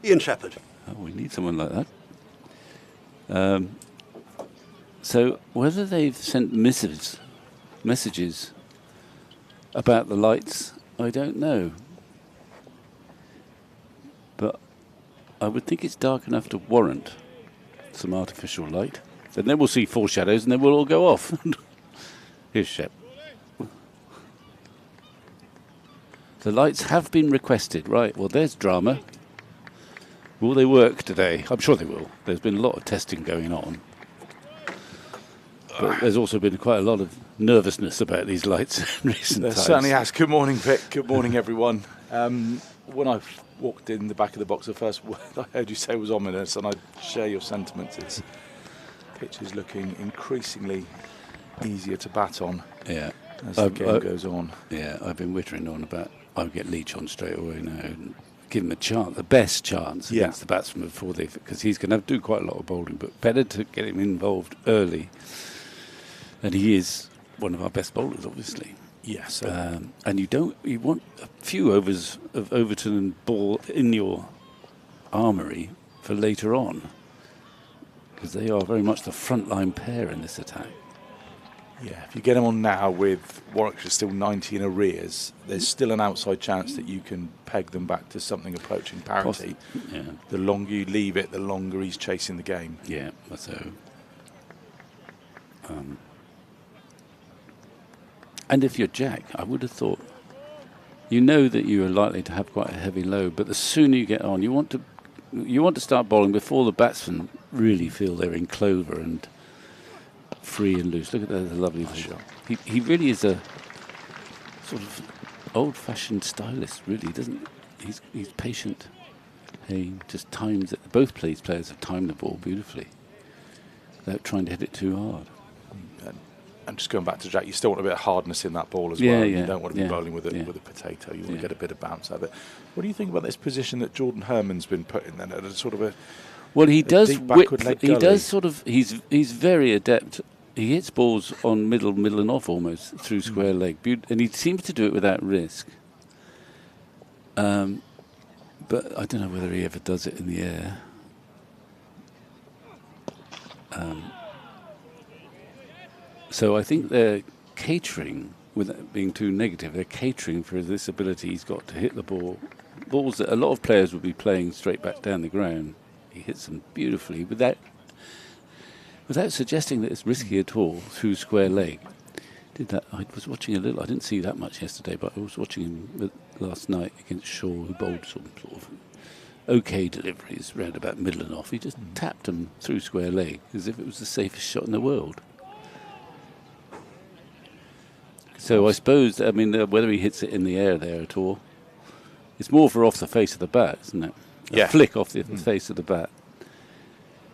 Ian Shepherd. Oh, we need someone like that. So whether they've sent messages about the lights, I don't know. But I would think it's dark enough to warrant some artificial light. And then we'll see foreshadows and then we'll all go off. Here's Shep. The lights have been requested. Right, well, there's drama. Will they work today? I'm sure they will. There's been a lot of testing going on. But there's also been quite a lot of nervousness about these lights in recent times. There certainly has. Good morning, Vic. Good morning, everyone. When I walked in the back of the box, the first word I heard you say was ominous, and I share your sentiments. It's pitch is looking increasingly easier to bat on as the game goes on. Yeah, I've been wittering on about I'll get Leach on straight away now and give him a chance, the best chance against the batsman because he's going to do quite a lot of bowling, but better to get him involved early And he is one of our best bowlers, obviously. Yes. And you want a few overs of Overton and Ball in your armoury for later on, because they are very much the frontline pair in this attack. Yeah, if you get them on now with Warwickshire still 90 in arrears, there's still an outside chance that you can peg them back to something approaching parity. Yeah. The longer you leave it, the longer he's chasing the game. Yeah, so. And if you're Jack, I would have thought, you know that you are likely to have quite a heavy load, but the sooner you get on, you want to start bowling before the batsmen really feel they're in clover and free and loose. Look at that, the lovely shot. He really is a sort of old-fashioned stylist, really, doesn't he? He's patient. He just times it. Both players have timed the ball beautifully without trying to hit it too hard. And just going back to Jack, you still want a bit of hardness in that ball as Yeah, well. yeah, You don't want to be yeah, bowling with a potato. You want to get a bit of bounce out of it. What do you think about this position that Jordan Herman's been put in then? At a sort of a well, he does deep whip. backward leg He gully? does sort of. He's very adept. He hits balls on middle and off almost through square leg, and he seems to do it without risk. But I don't know whether he ever does it in the air. So I think they're catering, without being too negative, they're catering for this ability he's got to hit the balls that a lot of players would be playing straight back down the ground. He hits them beautifully without suggesting that it's risky at all through square leg. I was watching a little. I didn't see that much yesterday, but I was watching him last night against Shaw, who bowled some sort of okay deliveries round about middle and off. He just tapped them through square leg as if it was the safest shot in the world. So I suppose, whether he hits it in the air there at all, it's more for off the face of the bat, isn't it? A flick off the face of the bat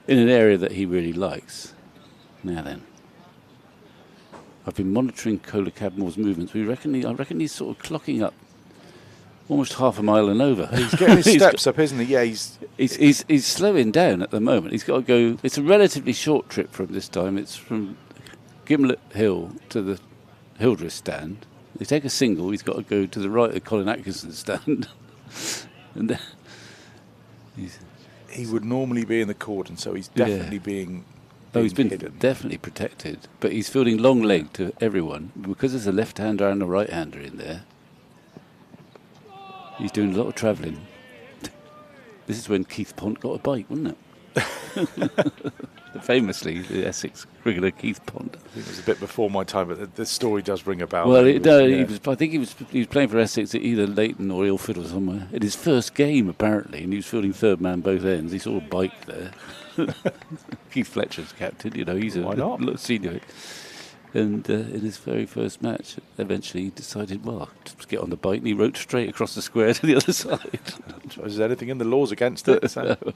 in an area that he really likes. Now then, I've been monitoring Kola Cadmore's movements. I reckon he's sort of clocking up almost half a mile and over. He's getting his steps up, isn't he? Yeah, he's slowing down at the moment. He's got to go. It's a relatively short trip from this time. It's from Gimlet Hill to the Hildreth stand. They take a single. He's got to go to the right of Colin Atkinson's stand, and then he would normally be in the cordon, so he's definitely being he's been hidden. Definitely protected, but he's fielding long leg to everyone because there's a left-hander and a right-hander in there. He's doing a lot of travelling. This is when Keith Pont got a bike, wasn't it? Famously, the Essex cricketer Keith Pont. I think it was a bit before my time, but the story does ring a bell. Well, I think he was playing for Essex at either Leighton or Ilford or somewhere. In his first game, apparently, and he was fielding third man both ends. He saw a bike there. Keith Fletcher's captain, he's a senior. And in his very first match, eventually he decided, just get on the bike, and he rode straight across the square to the other side. Is there anything in the laws against it? So? No.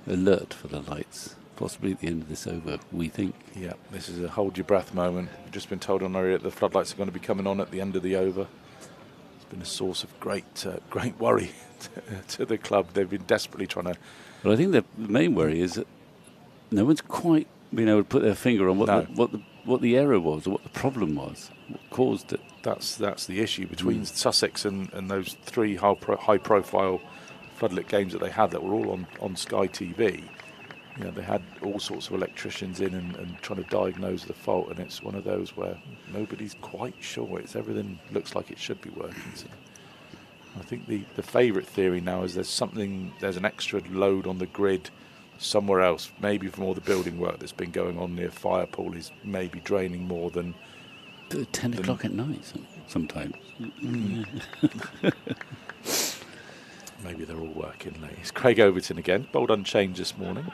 Alert for the lights, possibly at the end of this over, we think. Yeah, this is a hold your breath moment. We've just been told on our ear that the floodlights are going to be coming on at the end of the over. It's been a source of great worry to the club. They've been desperately trying to... Well, I think the main worry is that no one's quite been able to put their finger on what the error was or what the problem was, what caused it. That's the issue between Sussex and those three high-profile floodlit games that they had that were all on Sky TV. They had all sorts of electricians in and trying to diagnose the fault, and it's one of those where nobody's quite sure. Everything looks like it should be working. So I think the favourite theory now is there's an extra load on the grid somewhere else, maybe from all the building work that's been going on near Firepool is maybe draining more than 10 o'clock at night sometimes. Maybe they're all working late. It's Craig Overton again, bowled unchanged this morning.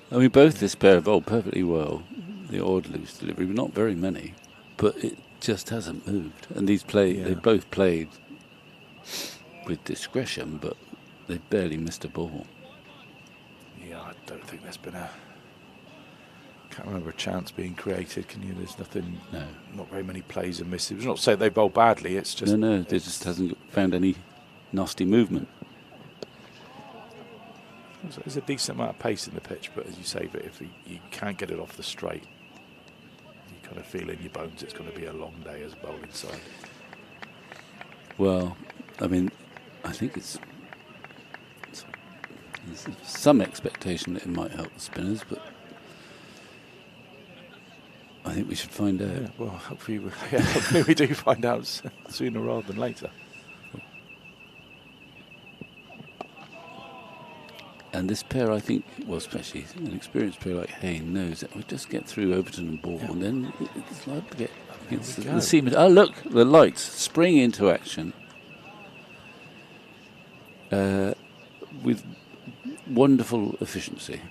Both this pair have bowled perfectly well. The odd loose delivery, but not very many. But it just hasn't moved. And they both played with discretion, but they barely missed a ball. Yeah, I don't think there's been a Can't remember a chance being created, can you? There's nothing, No. not very many plays are missed. It's not to say they bowl badly, it's just... No, they just hasn't found any nasty movement. There's a decent amount of pace in the pitch, but as you say, but if you can't get it off the straight, you kind of feel in your bones it's going to be a long day as a bowling side. Well, I mean, I think there's some expectation that it might help the spinners, but I think we should find out. Yeah, well, hopefully we do find out sooner rather than later. And this pair, I think, well, especially an experienced player like Hayne knows that we just get through Overton and Ball, and then it's like to get against the seamers. Oh, look, the lights spring into action with wonderful efficiency.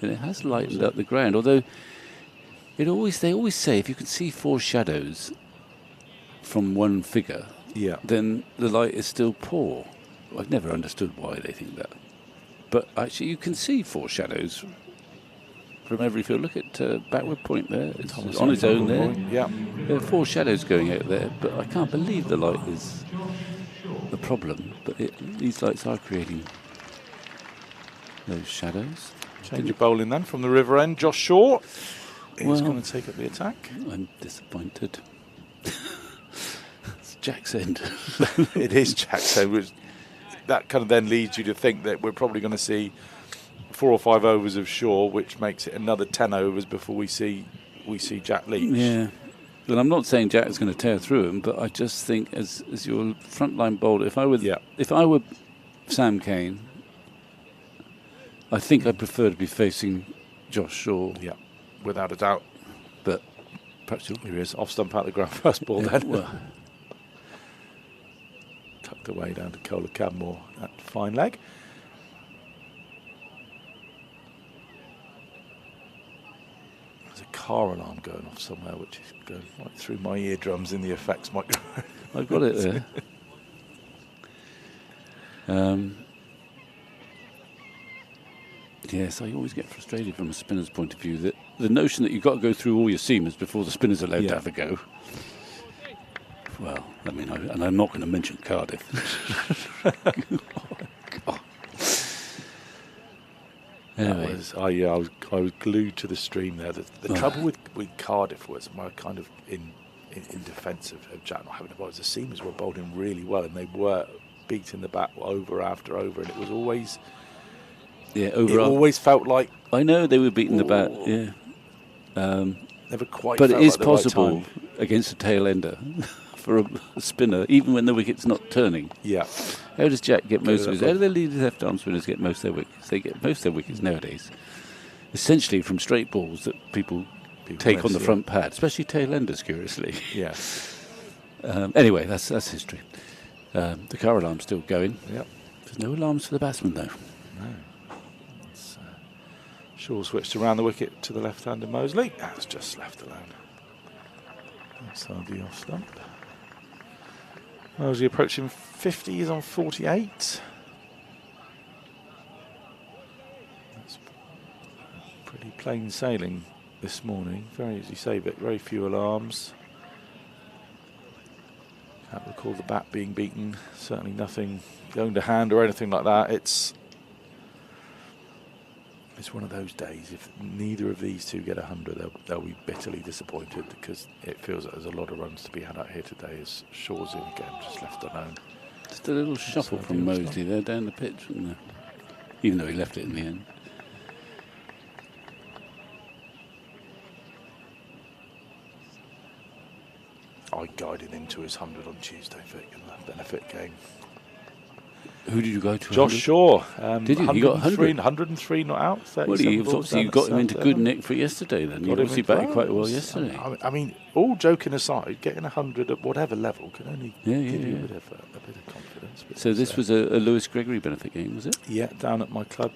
And it has lightened up the ground, although they always say if you can see 4 shadows from one figure, then the light is still poor. I've never understood why they think that. But actually you can see 4 shadows from every field. Look at backward point there. It's on its own there. Yeah. There are 4 shadows going out there, but I can't believe the light is the problem. But these lights are creating those shadows. Change of bowling then from the river end. Josh Shaw is going to take up the attack. I'm disappointed. It's Jack's end. It is Jack's end, which that kind of then leads you to think that we're probably going to see 4 or 5 overs of Shaw, which makes it another 10 overs before we see Jack Leach. Yeah. Well, I'm not saying Jack is going to tear through him, but I just think as your frontline bowler, if I were Sam Cane, I think I'd prefer to be facing Josh Shaw. Yeah, without a doubt. But perhaps here he is, off stump out the ground first ball then. Well, tucked away down to Cola Cadmore at fine leg. There's a car alarm going off somewhere, which is going right through my eardrums in the effects microphone. I've got it there. Yes, I always get frustrated from a spinner's point of view that the notion that you've got to go through all your seamers before the spinner's allowed to have a go. Well, I mean, and I'm not going to mention Cardiff. Oh, anyway. I was glued to the stream there. The trouble with Cardiff was my kind of in defence of Jack not having the bowlers. The seamers were bowling really well, and they were beating the bat over after over, and it was always. Yeah, it always felt like... I know they were beating the bat, yeah. Never quite but felt it is like possible right against a tail ender for a spinner, even when the wicket's not turning. Yeah. How does Jack get most of his... How do the lead left arm spinners get most of their wickets? They get most of their wickets nowadays essentially from straight balls that people take miss, on the front pad, especially tail enders, curiously. Yeah. Anyway, that's history. The car alarm's still going. Yep. There's no alarms for the batsman, though. No. Shaw switched around the wicket to the left-hander Mosley. That's just left alone. Outside the off stump. Mosley approaching 50, he's on 48. That's pretty plain sailing this morning. Very, as you say, but very few alarms. Can't recall the bat being beaten. Certainly nothing going to hand or anything like that. It's one of those days. If neither of these two get 100, they'll be bitterly disappointed, because it feels like there's a lot of runs to be had out here today as Shaw's in again, just left alone. Just a little shuffle from Mosley there down the pitch, even though he left it in the end. I guided him to his 100 on Tuesday, Vic, in the benefit game. Who did you go to? Josh Shaw. Did you? He got 100? 103 not out. Well, obviously you got him into good nick for yesterday then. You obviously batted quite well yesterday. I mean, all joking aside, getting 100 at whatever level can only give you a bit of confidence. So this was a Lewis Gregory benefit game, was it? Yeah, down at my club,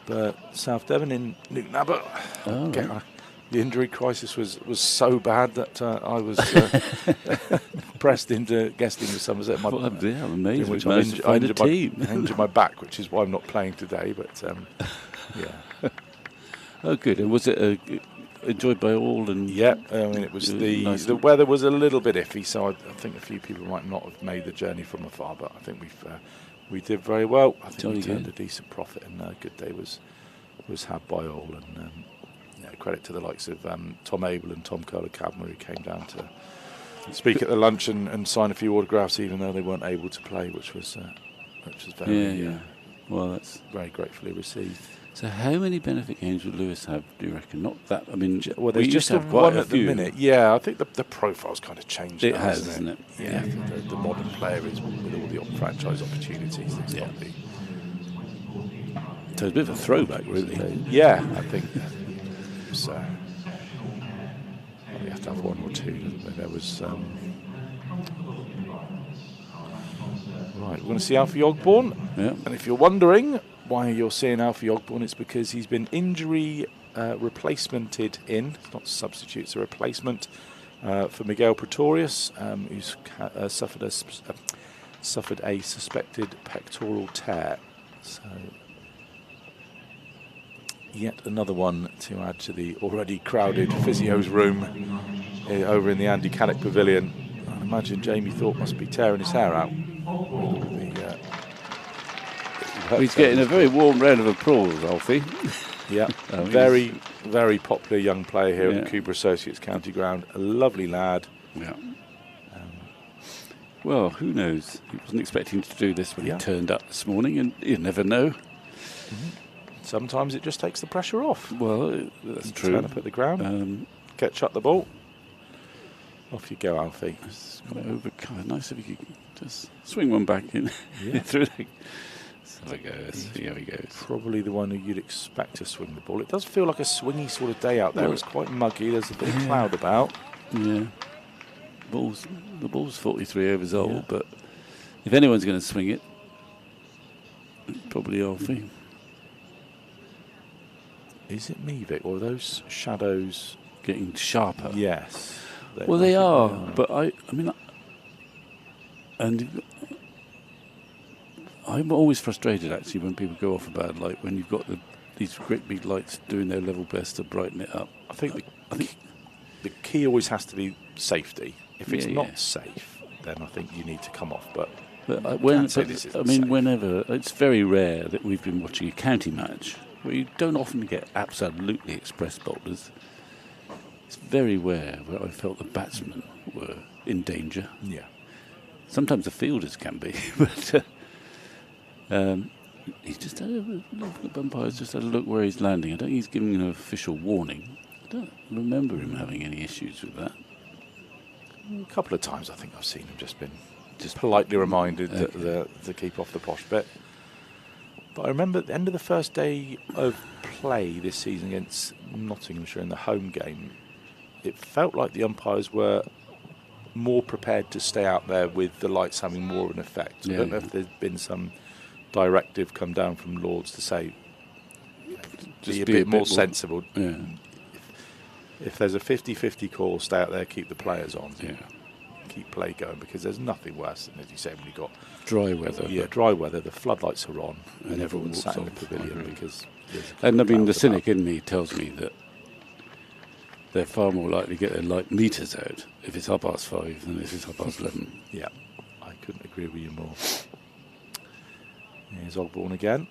South Devon in Newton Abbot. Oh, right. The injury crisis was so bad that I was pressed into guesting with Somerset. I'm amazed. Which I injured my back, which is why I'm not playing today. But yeah, Oh, good. And was it enjoyed by all? And Yeah, I mean, it was nice the weather was a little bit iffy, so I think a few people might not have made the journey from afar, but I think we did very well. I think Jolly we turned good. a decent profit, and a good day was had by all. And credit to the likes of Tom Abel and Tom Kohler-Cadmer, who came down to speak at the lunch and sign a few autographs, even though they weren't able to play, which was very Well, that's very gratefully received. so. How many benefit games would Lewis have? Do you reckon? Not that. I mean, Well, we there's used just to have one quite a at the few. minute. Yeah, I think the profile's kind of changed. It now, has, hasn't hasn't it? Yeah, I think the modern player is with all the franchise opportunities. It's Yeah. got to be. So it's a bit of a throwback, really. Yeah, I think it's, you have to have one or two. Doesn't there? There was. Right, we're going to see Alfie Ogborn. Yeah. And if you're wondering why you're seeing Alfie Ogborn, it's because he's been injury replacemented in. It's not a substitute, it's a replacement for Miguel Pretorius, who's suffered a suspected pectoral tear. So yet another one to add to the already crowded physio's room over in the Andy Caddick Pavilion. I imagine Jamie Thorpe must be tearing his hair out. He's getting a very warm round of applause, Alfie. Yeah, Oh, very, very popular young player here Yeah. at Cooper Associates County Ground. A lovely lad. Yeah. Well, who knows? He wasn't expecting to do this when Yeah. he turned up this morning, and you never know. Sometimes it just takes the pressure off. Well, that's true. Turn up at the ground, shut the ball. Off you go, Alfie. It's quite overcome. Nice if you could just swing one back in Yeah. through the. Let's have a go. Let's see how he goes. Probably the one who you'd expect to swing the ball. It does feel like a swingy sort of day out there. Well, It's quite muggy. There's a bit of cloud about. Yeah. The ball's 43 overs old, Yeah. but if anyone's going to swing it, probably Alfie. Is it me, Vic, or are those shadows? Getting sharper. Yes. Well, they are, but I mean, and I'm always frustrated actually when people go off a bad light, when you've got these great big lights doing their level best to brighten it up. I think the key always has to be safety. If it's Yeah, not yeah. safe, then I think you need to come off. But But say this isn't I mean, safe. whenever it's very rare that we've been watching a county match where you don't often get absolutely express bowlers. It's very rare where I felt the batsmen were in danger. yeah, Sometimes the fielders can be, but he's just had a look. The umpire's just had a look where he's landing. I don't think he's giving an official warning. I don't remember him having any issues with that. a couple of times I think I've seen him just politely reminded to keep off the posh bit. But I remember at the end of the first day of play this season against Nottinghamshire in the home game, it felt like the umpires were more prepared to stay out there with the lights having more of an effect. I don't know if there's been some directive come down from Lords to say, just be a bit more sensible. Yeah. If there's a 50-50 call, stay out there, keep the players on. Yeah. Keep play going, because there's nothing worse than, as you say, when you've got Dry weather. dry weather, the floodlights are on, and And everyone's sat in the walks off. pavilion I agree. because. And I mean, the clouds cynic in me tells me that they're far more likely to get their light meters out if it's 5:30 than if it's 11:30. Yeah, I couldn't agree with you more. Here's Ogborn again,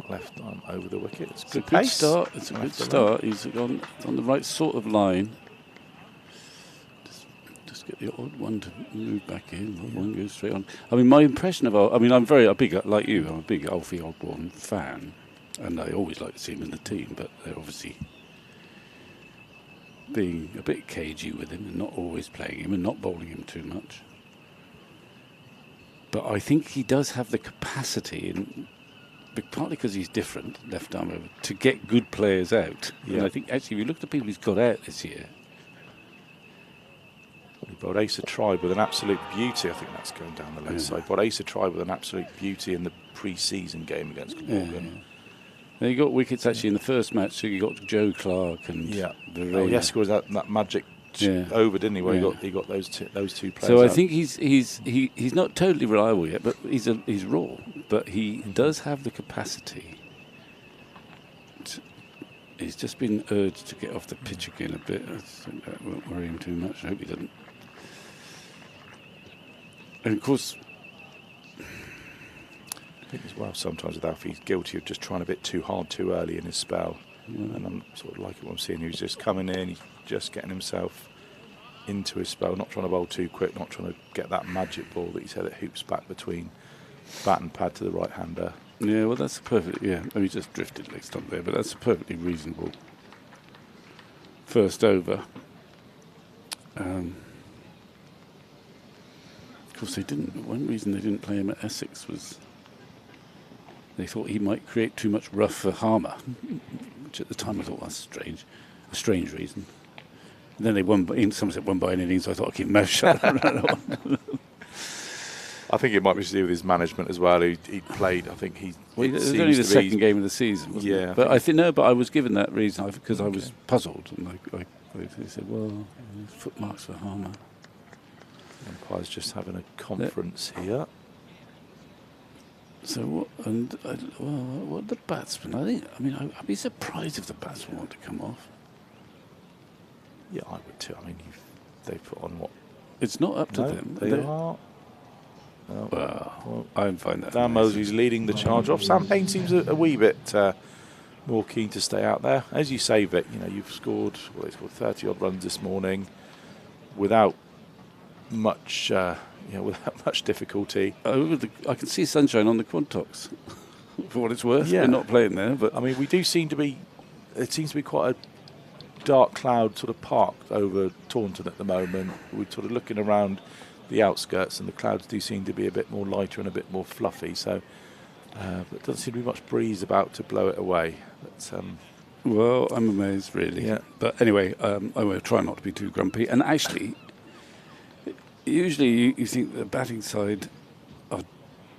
left arm over the wicket. It's It's a good good pace. start. It's a good Left start. He's on the right sort of line. Just get the odd one to move back in. Odd one goes straight on. I mean, my impression of I'm a big, like you, I'm a big Alfie Ogborn fan, and I always like to see him in the team, but they're obviously being a bit cagey with him and not always playing him and not bowling him too much. But I think he does have the capacity, partly because he's different, left arm over, to get good players out. Yeah. And I think actually, if you look at the people he's got out this year, He bowled Asa Tribe with an absolute beauty. I think that's going down the left side. But Asa Tribe with an absolute beauty in the pre-season game against Glamorgan. Now you got wickets actually in the first match. So you got Joe Clark and Verena. Oh, yes, was that magic over, didn't he? Where he got those two players. So I out. think he's not totally reliable yet, but he's raw. But he does have the capacity. he's just been urged to get off the pitch again a bit. I think that won't worry him too much. I hope he doesn't. And of course, I think as well sometimes with Alfie, he's guilty of just trying a bit too hard too early in his spell. And I'm sort of liking what I'm seeing. He's just coming in, he's just getting himself into his spell, not trying to bowl too quick, not trying to get that magic ball that he said that hoops back between bat and pad to the right hander. yeah, well, that's perfect. Yeah, he just drifted leg stump there, but that's a perfectly reasonable first over. Of course, they didn't. One reason they didn't play him at Essex was they thought he might create too much rough for Harmer, which at the time I thought was strange, a strange reason. And then they won. Somerset won by an innings, so I thought I'd keep my mouth shut. I think it might be to do with his management as well. He played. I think he. Well, it was only the second game of the season, wasn't it? But I think no. But I was given that reason because I was puzzled, and they said, "Well, footmarks for Harmer." Umpire's just having a conference here. So what? And what the batsmen? I'd be surprised if the batsmen want to come off. Yeah, I would too. I mean, they put on what? It's not up to No, them. they are. Well, I find that. Dan Mosley's leading the charge off. Sam Payne seems a wee bit more keen to stay out there. As you say, Vic, you've scored 30 odd runs this morning without much without much difficulty. I can see sunshine on the Quantox. For what it's worth, Yeah. we're not playing there, but I mean, we do seem to be. It seems to be quite a dark cloud sort of parked over Taunton at the moment. We're sort of looking around the outskirts, and the clouds do seem to be a bit more lighter and a bit more fluffy. So, but there doesn't seem to be much breeze about to blow it away. But, well, I'm amazed, really. Yeah. But anyway, I will try not to be too grumpy. And actually, usually you think the batting side are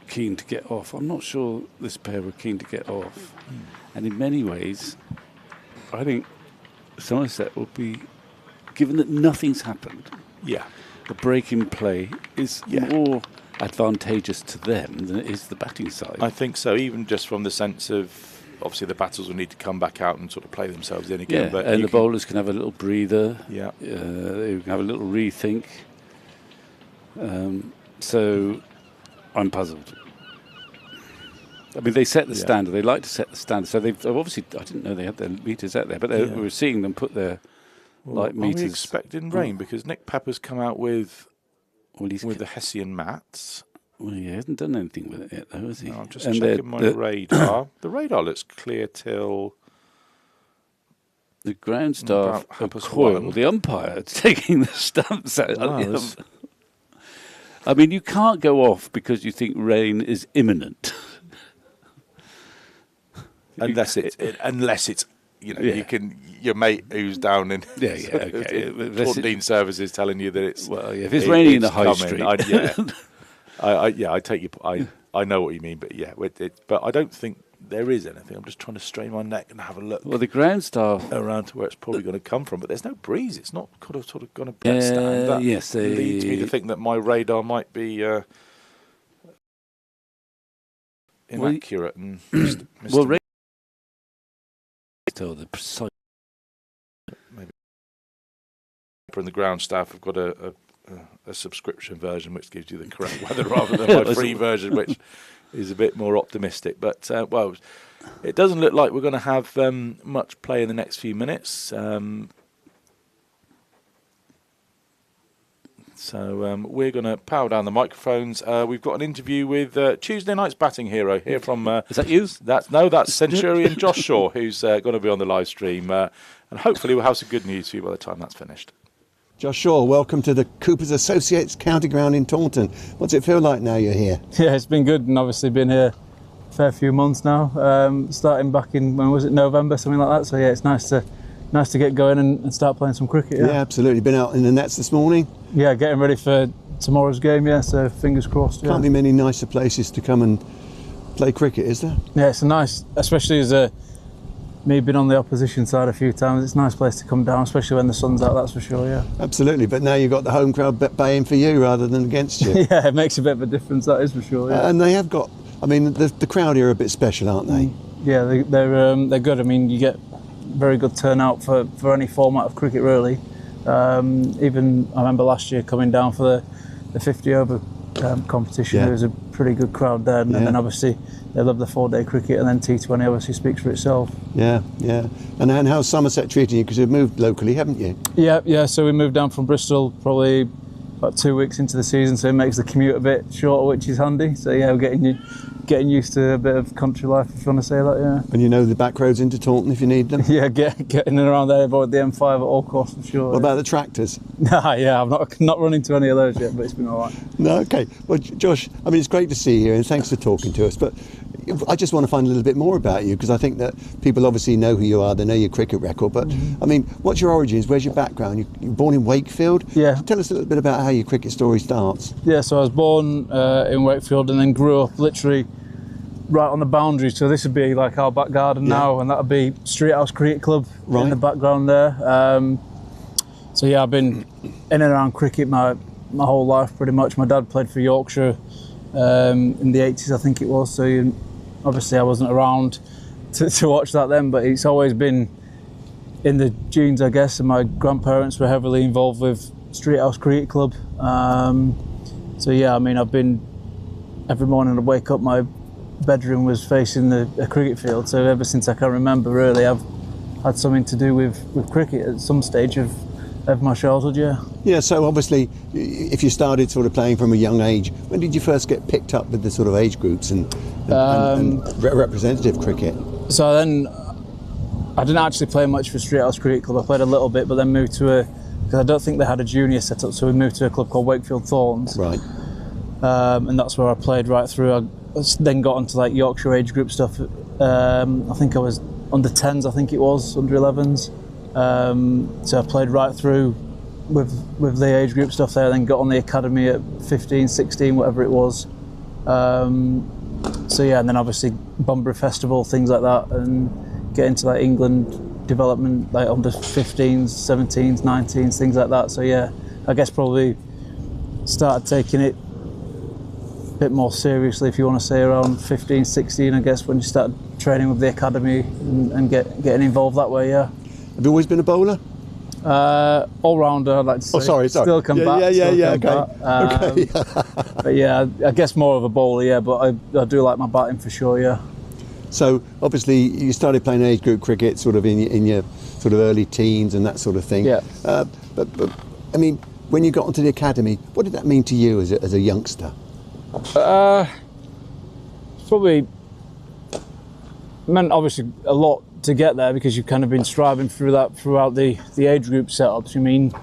keen to get off. I'm not sure this pair were keen to get off. And in many ways, I think Somerset will be, given that nothing's happened, yeah, the break in play is more advantageous to them than it is the batting side. I think so. Even just from the sense of obviously the batters will need to come back out and sort of play themselves in again. Yeah, but and the bowlers can have a little breather. Yeah, they can have a little rethink. So I'm puzzled. I mean, they set the standard. They like to set the standard. So they've obviously, I didn't know they had their meters out there, but we were seeing them put their light meters. Are we expecting rain? Because Nick Pepper's come out with the the Hessian mats. Well, he hasn't done anything with it yet, though, has he? No, I'm just checking my radar. The radar looks clear till the ground staff about coil. The umpire is taking the stumps out. Wow, I mean, you can't go off because you think rain is imminent. unless it's you can your mate who's down in Taunton services telling you that it's if it's raining in the high street. I take you. I know what you mean, but but I don't think there is anything. I'm just trying to strain my neck and have a look. Well, the ground staff around to where it's probably going to come from, but there's no breeze. It's not sort of going to get stand. That yes, leads me to think that my radar might be inaccurate and well, tell the precise. Maybe. And the ground staff have got a subscription version which gives you the correct weather rather than my free version, which is a bit more optimistic. But it doesn't look like we're going to have much play in the next few minutes. So we're going to power down the microphones. We've got an interview with Tuesday night's batting hero here from. Is that you? That's Centurion Josh Shaw, who's going to be on the live stream, and hopefully we'll have some good news for you by the time that's finished. Josh Shaw, welcome to the Coopers Associates County Ground in Taunton. What's it feel like now you're here? Yeah, it's been good, and obviously been here a fair few months now. Starting back in, when was it, November, something like that. So yeah, it's nice to get going and start playing some cricket. Yeah, absolutely. Been out in the nets this morning? Yeah, getting ready for tomorrow's game. Yeah, so fingers crossed. Can't be many nicer places to come and play cricket, is there? Yeah, it's a nice, especially as me being on the opposition side a few times. It's a nice place to come down, especially when the sun's out. That's for sure. Yeah. Absolutely. But now you've got the home crowd baying for you rather than against you. Yeah, it makes a bit of a difference. That is for sure. Yeah. And they have got. I mean, the crowd here are a bit special, aren't they? Yeah, they're good. I mean, you get very good turnout for any format of cricket really. Even I remember last year coming down for the 50 over competition. Yeah. There was a pretty good crowd there, and then obviously they love the 4-day cricket, and then T20 obviously speaks for itself. Yeah. And how's Somerset treating you? Because you've moved locally, haven't you? Yeah. So we moved down from Bristol probably about 2 weeks into the season, so it makes the commute a bit shorter, which is handy. So yeah, we're getting used to a bit of country life, if you want to say that. Yeah. And you know the back roads into Taunton if you need them. Yeah, getting in and around there, avoid the M5 at all costs for sure. What about the tractors? Yeah, I'm not running to any of those yet, but it's been all right. No, okay. Well, Josh, I mean, it's great to see you here, and thanks for talking to us. But I just want to find a little bit more about you, because I think that people obviously know who you are, they know your cricket record. But I mean, what's your origins? Where's your background? You're born in Wakefield. Yeah. Tell us a little bit about how your cricket story starts. Yeah, so I was born in Wakefield and then grew up literally right on the boundary. So this would be like our back garden now, and that would be Street House Cricket Club in the background there. So yeah, I've been in and around cricket my whole life pretty much. My dad played for Yorkshire in the 80s, I think it was. So obviously I wasn't around to watch that then, but it's always been in the genes, I guess. And my grandparents were heavily involved with Street House Cricket Club. So yeah, I mean, I've been every morning I'd wake up, my bedroom was facing a cricket field. So ever since I can remember, really, I've had something to do with cricket at some stage of my childhood. Yeah, so obviously if you started sort of playing from a young age, when did you first get picked up with the sort of age groups and representative cricket? So then I didn't actually play much for Street House Cricket Club. I played a little bit, but then moved to because I don't think they had a junior set up, so we moved to a club called Wakefield Thorns. Right. And that's where I played right through. I then got into like Yorkshire age group stuff. I think I was under 10s, I think it was, under 11s. So I played right through with the age group stuff there, then got on the academy at 15, 16, whatever it was. So yeah, and then obviously Bunbury Festival, things like that, and get into like England development, like under 15s, 17s, 19s, things like that. So yeah, I guess probably started taking it a bit more seriously, if you want to say, around 15, 16, I guess, when you started training with the academy and getting involved that way. Yeah. Have you always been a bowler? All-rounder, I'd like to say. Oh, sorry. Still come back. Okay. But yeah, I guess more of a bowler, yeah, but I do like my batting for sure, yeah. So obviously you started playing age group cricket sort of in your sort of early teens and that sort of thing. Yeah. But I mean, when you got onto the academy, what did that mean to you as a youngster? Probably meant obviously a lot to get there, because you've kind of been striving through that throughout the age group setups. I mean,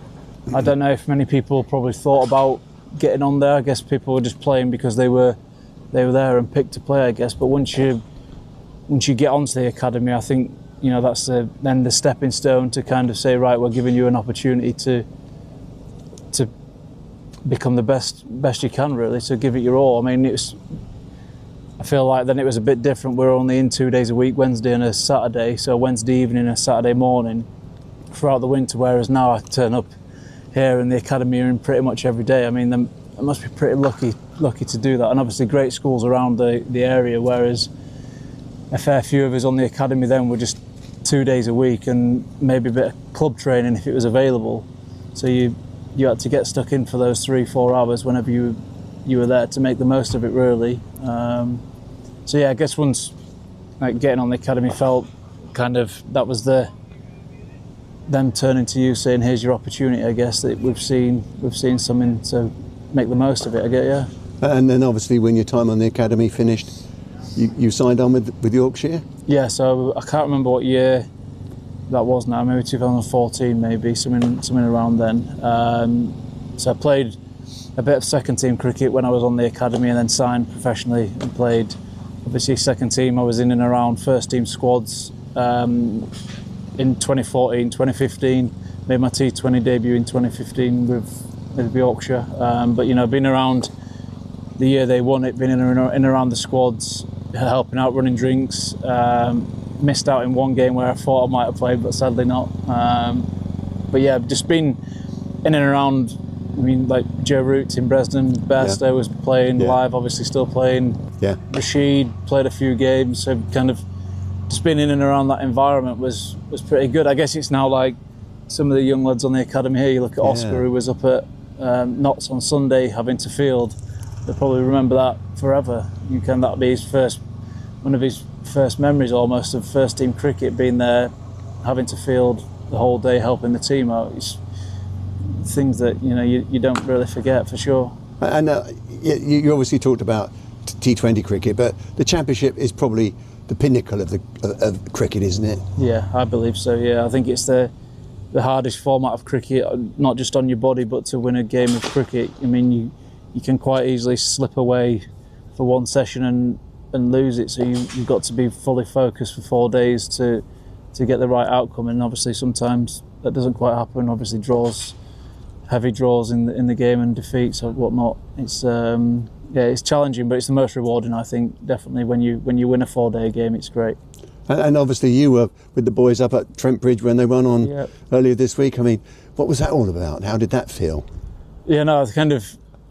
I don't know if many people probably thought about getting on there. I guess people were just playing because they were there and picked to play, I guess. But once you get onto the academy, I think, you know, that's then the stepping stone to kind of say, right, we're giving you an opportunity to become the best you can, really, to give it your all. I mean, I feel like then it was a bit different. We're only in 2 days a week, Wednesday and a Saturday, so Wednesday evening and a Saturday morning throughout the winter, whereas now I turn up here in the academy in pretty much every day. I mean, I must be pretty lucky to do that, and obviously great schools around the area, whereas a fair few of us on the academy then were just 2 days a week and maybe a bit of club training if it was available. So you had to get stuck in for those 3-4 hours whenever you were there to make the most of it, really. So yeah, I guess once like getting on the academy felt kind of, that was them turning to you saying, here's your opportunity, I guess, that we've seen something to make the most of it, I get, yeah. And then obviously when your time on the academy finished, you signed on with Yorkshire? Yeah, so I can't remember what year that was now, maybe 2014, maybe, something around then. So I played a bit of second team cricket when I was on the academy, and then signed professionally and played, obviously, second team. I was in and around first team squads in 2014, 2015, made my T20 debut in 2015 with Yorkshire. But, you know, been around the year they won it, been in and around the squads, helping out, running drinks. Missed out in one game where I thought I might have played, but sadly not. But yeah, just been in and around. I mean, like Joe Root in Bresden, Bairstow was playing live, obviously still playing. Yeah. Rashid played a few games, so kind of just being in and around that environment was pretty good. I guess it's now like some of the young lads on the academy here. You look at Oscar, who was up at Notts on Sunday having to field. They'll probably remember that forever. That'll be one of his first memories almost of first team cricket, being there, having to field the whole day, helping the team out. It's things that you don't really forget, for sure. And you obviously talked about T20 cricket, but the Championship is probably the pinnacle of cricket, isn't it? Yeah, I believe so. Yeah, I think it's the hardest format of cricket, not just on your body, but to win a game of cricket. I mean, you can quite easily slip away for one session and lose it. So you've got to be fully focused for 4 days to get the right outcome. And obviously sometimes that doesn't quite happen. Obviously heavy draws in the game and defeats or whatnot. It's challenging, but it's the most rewarding, I think, definitely when you win a 4-day game. It's great. And obviously you were with the boys up at Trent Bridge when they won on earlier this week. I mean, what was that all about? How did that feel? Yeah, no,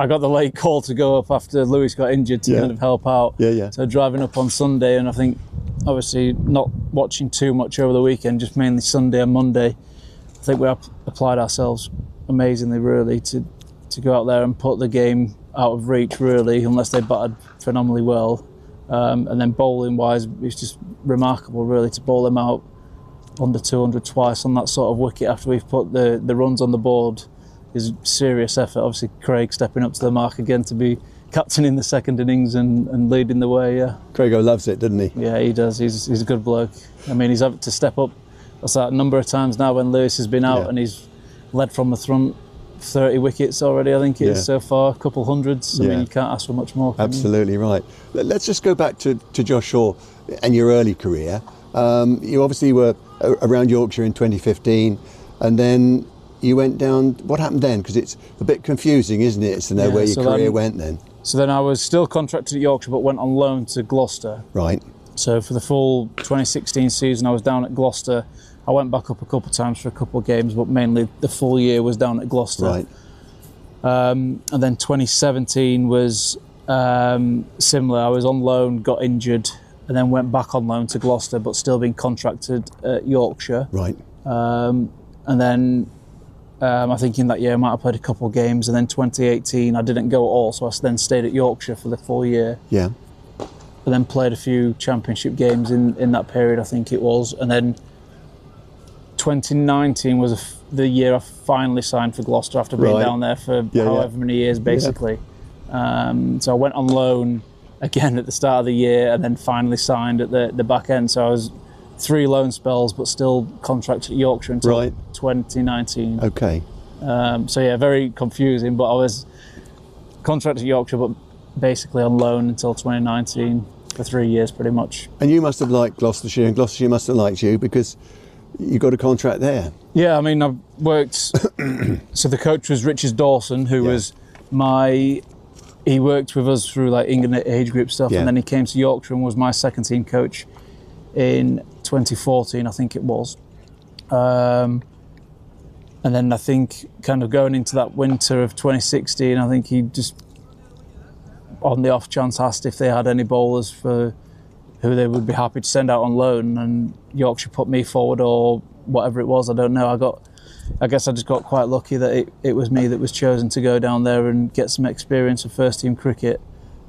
I got the late call to go up after Lewis got injured to kind of help out. Yeah. So driving up on Sunday, and I think obviously not watching too much over the weekend, just mainly Sunday and Monday. I think we applied ourselves amazingly, really, to go out there and put the game out of reach, really, unless they batted phenomenally well. And then bowling wise, it's just remarkable, really, to bowl them out under 200 twice on that sort of wicket after we've put the runs on the board is serious effort. Obviously Craig stepping up to the mark again to be captain in the second innings and leading the way. Yeah, Craigo loves it, doesn't he? Yeah, he does. He's a good bloke. I mean, he's had to step up. That's that number of times now when Lewis has been out, and he's led from the front 30 wickets already, I think it is so far, a couple hundreds. I mean, you can't ask for much more. Absolutely right. Let's just go back to Josh Shaw and your early career. You obviously were around Yorkshire in 2015, and then you went down. What happened then? Because it's a bit confusing, isn't it, to know where your career went then? So then I was still contracted at Yorkshire, but went on loan to Gloucester. Right. So for the full 2016 season, I was down at Gloucester. I went back up a couple of times for a couple of games, but mainly the full year was down at Gloucester. Right. And then 2017 was similar. I was on loan, got injured, and then went back on loan to Gloucester, but still being contracted at Yorkshire. Right. And then I think in that year I might have played a couple of games, and then 2018 I didn't go at all, so I then stayed at Yorkshire for the full year. Yeah. And then played a few championship games in that period, I think it was. And then 2019 was the year I finally signed for Gloucester after being down there for however many years, basically. So I went on loan again at the start of the year and then finally signed at the back end. So I was 3 loan spells, but still contracted at Yorkshire until 2019. Okay. So yeah, very confusing, but I was contracted at Yorkshire, but basically on loan until 2019 for 3 years pretty much. And you must have liked Gloucestershire, and Gloucestershire must have liked you because you got a contract there. Yeah, I mean, I've worked. So the coach was Richard Dawson, who was he worked with us through like England age group stuff, and then he came to Yorkshire and was my second team coach in 2014, I think it was. And then I think kind of going into that winter of 2016, I think he just, on the off chance, asked if they had any bowlers for who they would be happy to send out on loan, and Yorkshire put me forward or whatever it was, I don't know. I guess I just got quite lucky that it was me that was chosen to go down there and get some experience of first team cricket.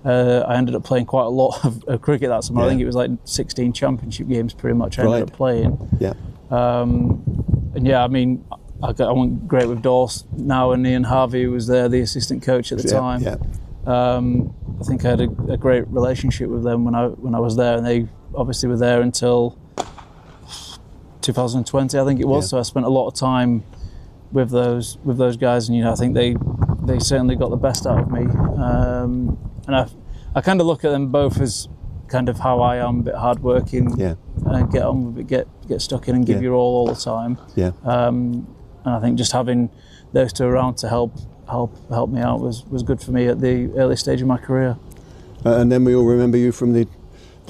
I ended up playing quite a lot of cricket that summer. I think it was like 16 championship games pretty much I ended up playing. Yeah. And yeah, I mean, I went great with Dawes now, and Ian Harvey, who was there, the assistant coach at the time. Yeah. I think I had a great relationship with them when I was there, and they obviously were there until 2020, I think it was. So I spent a lot of time with those guys, and I think they certainly got the best out of me. And I kind of look at them both as kind of how I am, a bit hardworking, get on with it, get stuck in and give your all the time. Yeah. And I think just having those two around to help me out was good for me at the early stage of my career. And then we all remember you from the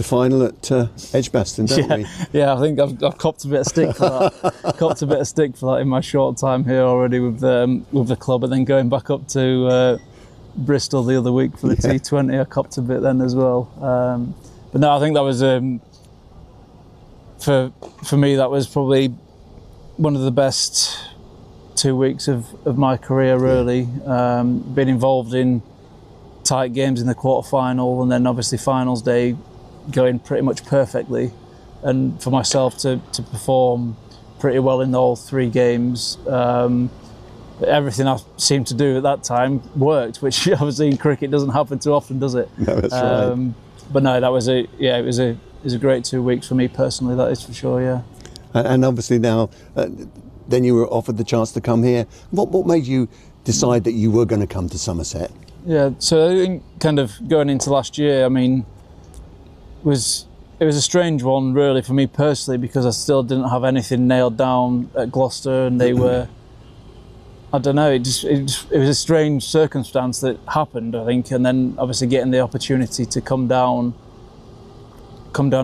final at Edgbaston, don't we? Yeah, I think I've copped a bit of stick for that. Copped a bit of stick for that in my short time here already with the club, and then going back up to Bristol the other week for the T20, I copped a bit then as well. But no, I think that was for me, that was probably one of the best 2 weeks of my career, really. Been involved in tight games in the quarter-final, and then obviously finals day going pretty much perfectly. And for myself to perform pretty well in all 3 games, everything I seemed to do at that time worked, which obviously in cricket doesn't happen too often, does it? No, that's right. But no, that was it was a great 2 weeks for me personally, that is for sure, yeah. And obviously now, then you were offered the chance to come here. What made you decide that you were going to come to Somerset? Yeah, so I think kind of going into last year, I mean, it was a strange one really for me personally, because I still didn't have anything nailed down at Gloucester, and they were, I don't know, it was a strange circumstance that happened, I think, and then obviously getting the opportunity to come down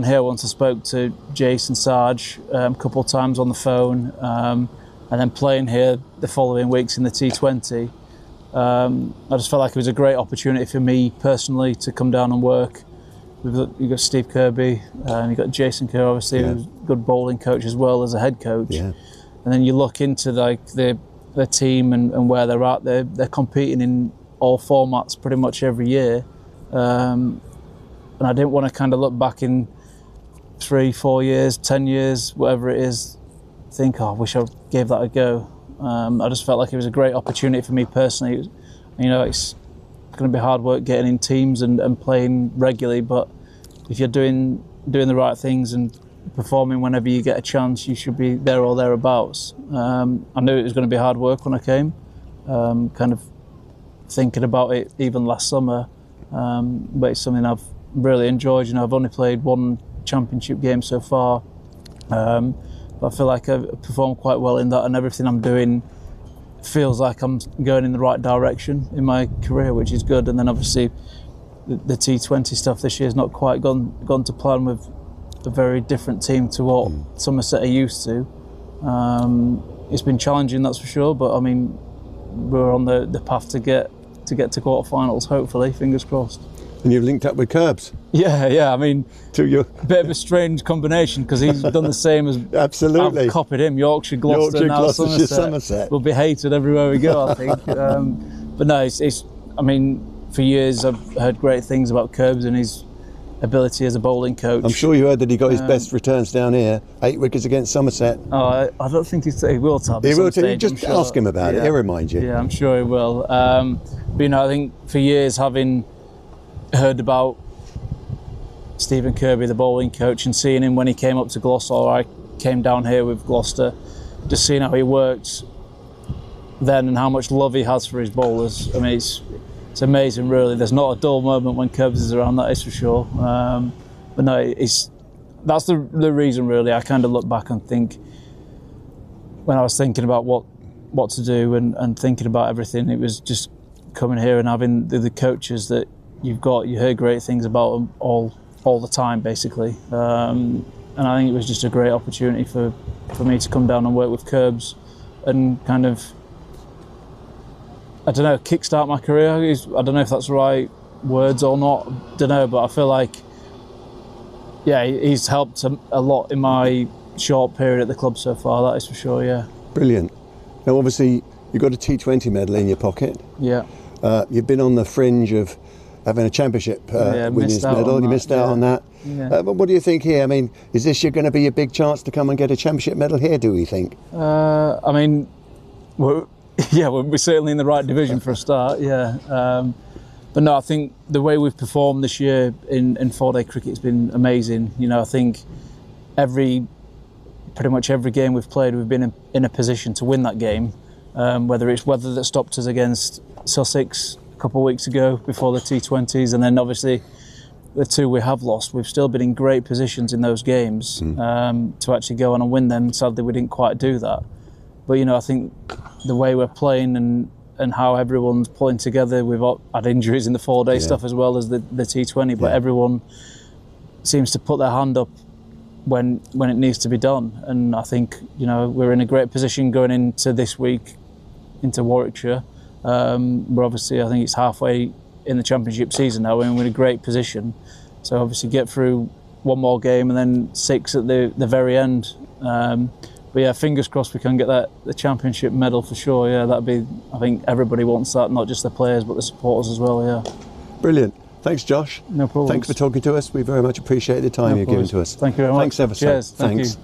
here once I spoke to Jason Sarge a couple of times on the phone, and then playing here the following weeks in the T20. I just felt like it was a great opportunity for me personally to come down and work. You've got Steve Kirby, and you've got Jason Kerr, obviously, who's a good bowling coach as well as a head coach. Yeah. And then you look into like the team and where they're at. They're competing in all formats pretty much every year. And I didn't want to kind of look back in 3, 4 years, 10 years, whatever it is, think, oh, I wish I gave that a go. I just felt like it was a great opportunity for me personally. It's going to be hard work getting in teams and playing regularly, but if you're doing the right things and performing whenever you get a chance, you should be there or thereabouts. I knew it was going to be hard work when I came, kind of thinking about it even last summer, but it's something I've really enjoyed. I've only played 1 championship game so far, but I feel like I've performed quite well in that, and everything I'm doing feels like I'm going in the right direction in my career, which is good. And then obviously the T20 stuff this year has not quite gone to plan with a very different team to what Somerset are used to. It's been challenging, that's for sure, but I mean, we're on the path to get to quarterfinals, hopefully, fingers crossed. And you've linked up with Curbs. Yeah. I mean, a bit of a strange combination, because he's done the same as absolutely. I've copied him. Yorkshire, Gloucester, now Somerset. We'll be hated everywhere we go, I think. But no, it's. I mean, for years I've heard great things about Curbs and his ability as a bowling coach. I'm sure you heard that he got his best returns down here, 8 wickets against Somerset. Oh, I don't think he will, Tom. He will. Just ask him about it. He'll remind you. Yeah, I'm sure he will. But I think for years, having heard about Stephen Kirby, the bowling coach, and seeing him when he came up to Gloucester, or I came down here with Gloucester, just seeing how he worked then and how much love he has for his bowlers. I mean, it's amazing, really. There's not a dull moment when Curbs is around, that is for sure. But no, that's the reason, really. I kind of look back and think, when I was thinking about what to do and thinking about everything, it was just coming here and having the coaches that you heard great things about them all the time, basically. And I think it was just a great opportunity for me to come down and work with Curbs and kind of, I don't know, kickstart my career. I don't know if that's the right words or not, I don't know, but I feel like, he's helped a lot in my short period at the club so far, that is for sure, yeah. Brilliant. Now, obviously, you've got a T20 medal in your pocket. Yeah. You've been on the fringe of having a championship winners medal. You missed out on that. Yeah. But what do you think here? I mean, is this going to be a big chance to come and get a championship medal here, do we think? I mean, we're certainly in the right division for a start, yeah. But no, I think the way we've performed this year in 4-day cricket has been amazing. I think pretty much every game we've played, we've been in a position to win that game. Whether it's weather that stopped us against Sussex a couple of weeks ago before the T20s, and then obviously the 2 we have lost, we've still been in great positions in those games to actually go on and win them. Sadly, we didn't quite do that. But I think the way we're playing and how everyone's pulling together, we've had injuries in the 4-day stuff as well as the T20, but everyone seems to put their hand up when it needs to be done. And I think we're in a great position going into this week into Warwickshire. We're obviously, I think it's halfway in the championship season now, and we're in a great position. So obviously get through one more game and then 6 at the very end. But yeah, fingers crossed we can get the championship medal for sure. Yeah, that'd be. I think everybody wants that, not just the players but the supporters as well. Yeah. Brilliant. Thanks, Josh. No problem. Thanks for talking to us. We very much appreciate the time you've given to us. Thank you very much. Thanks ever so. Cheers. Thank Thanks. you.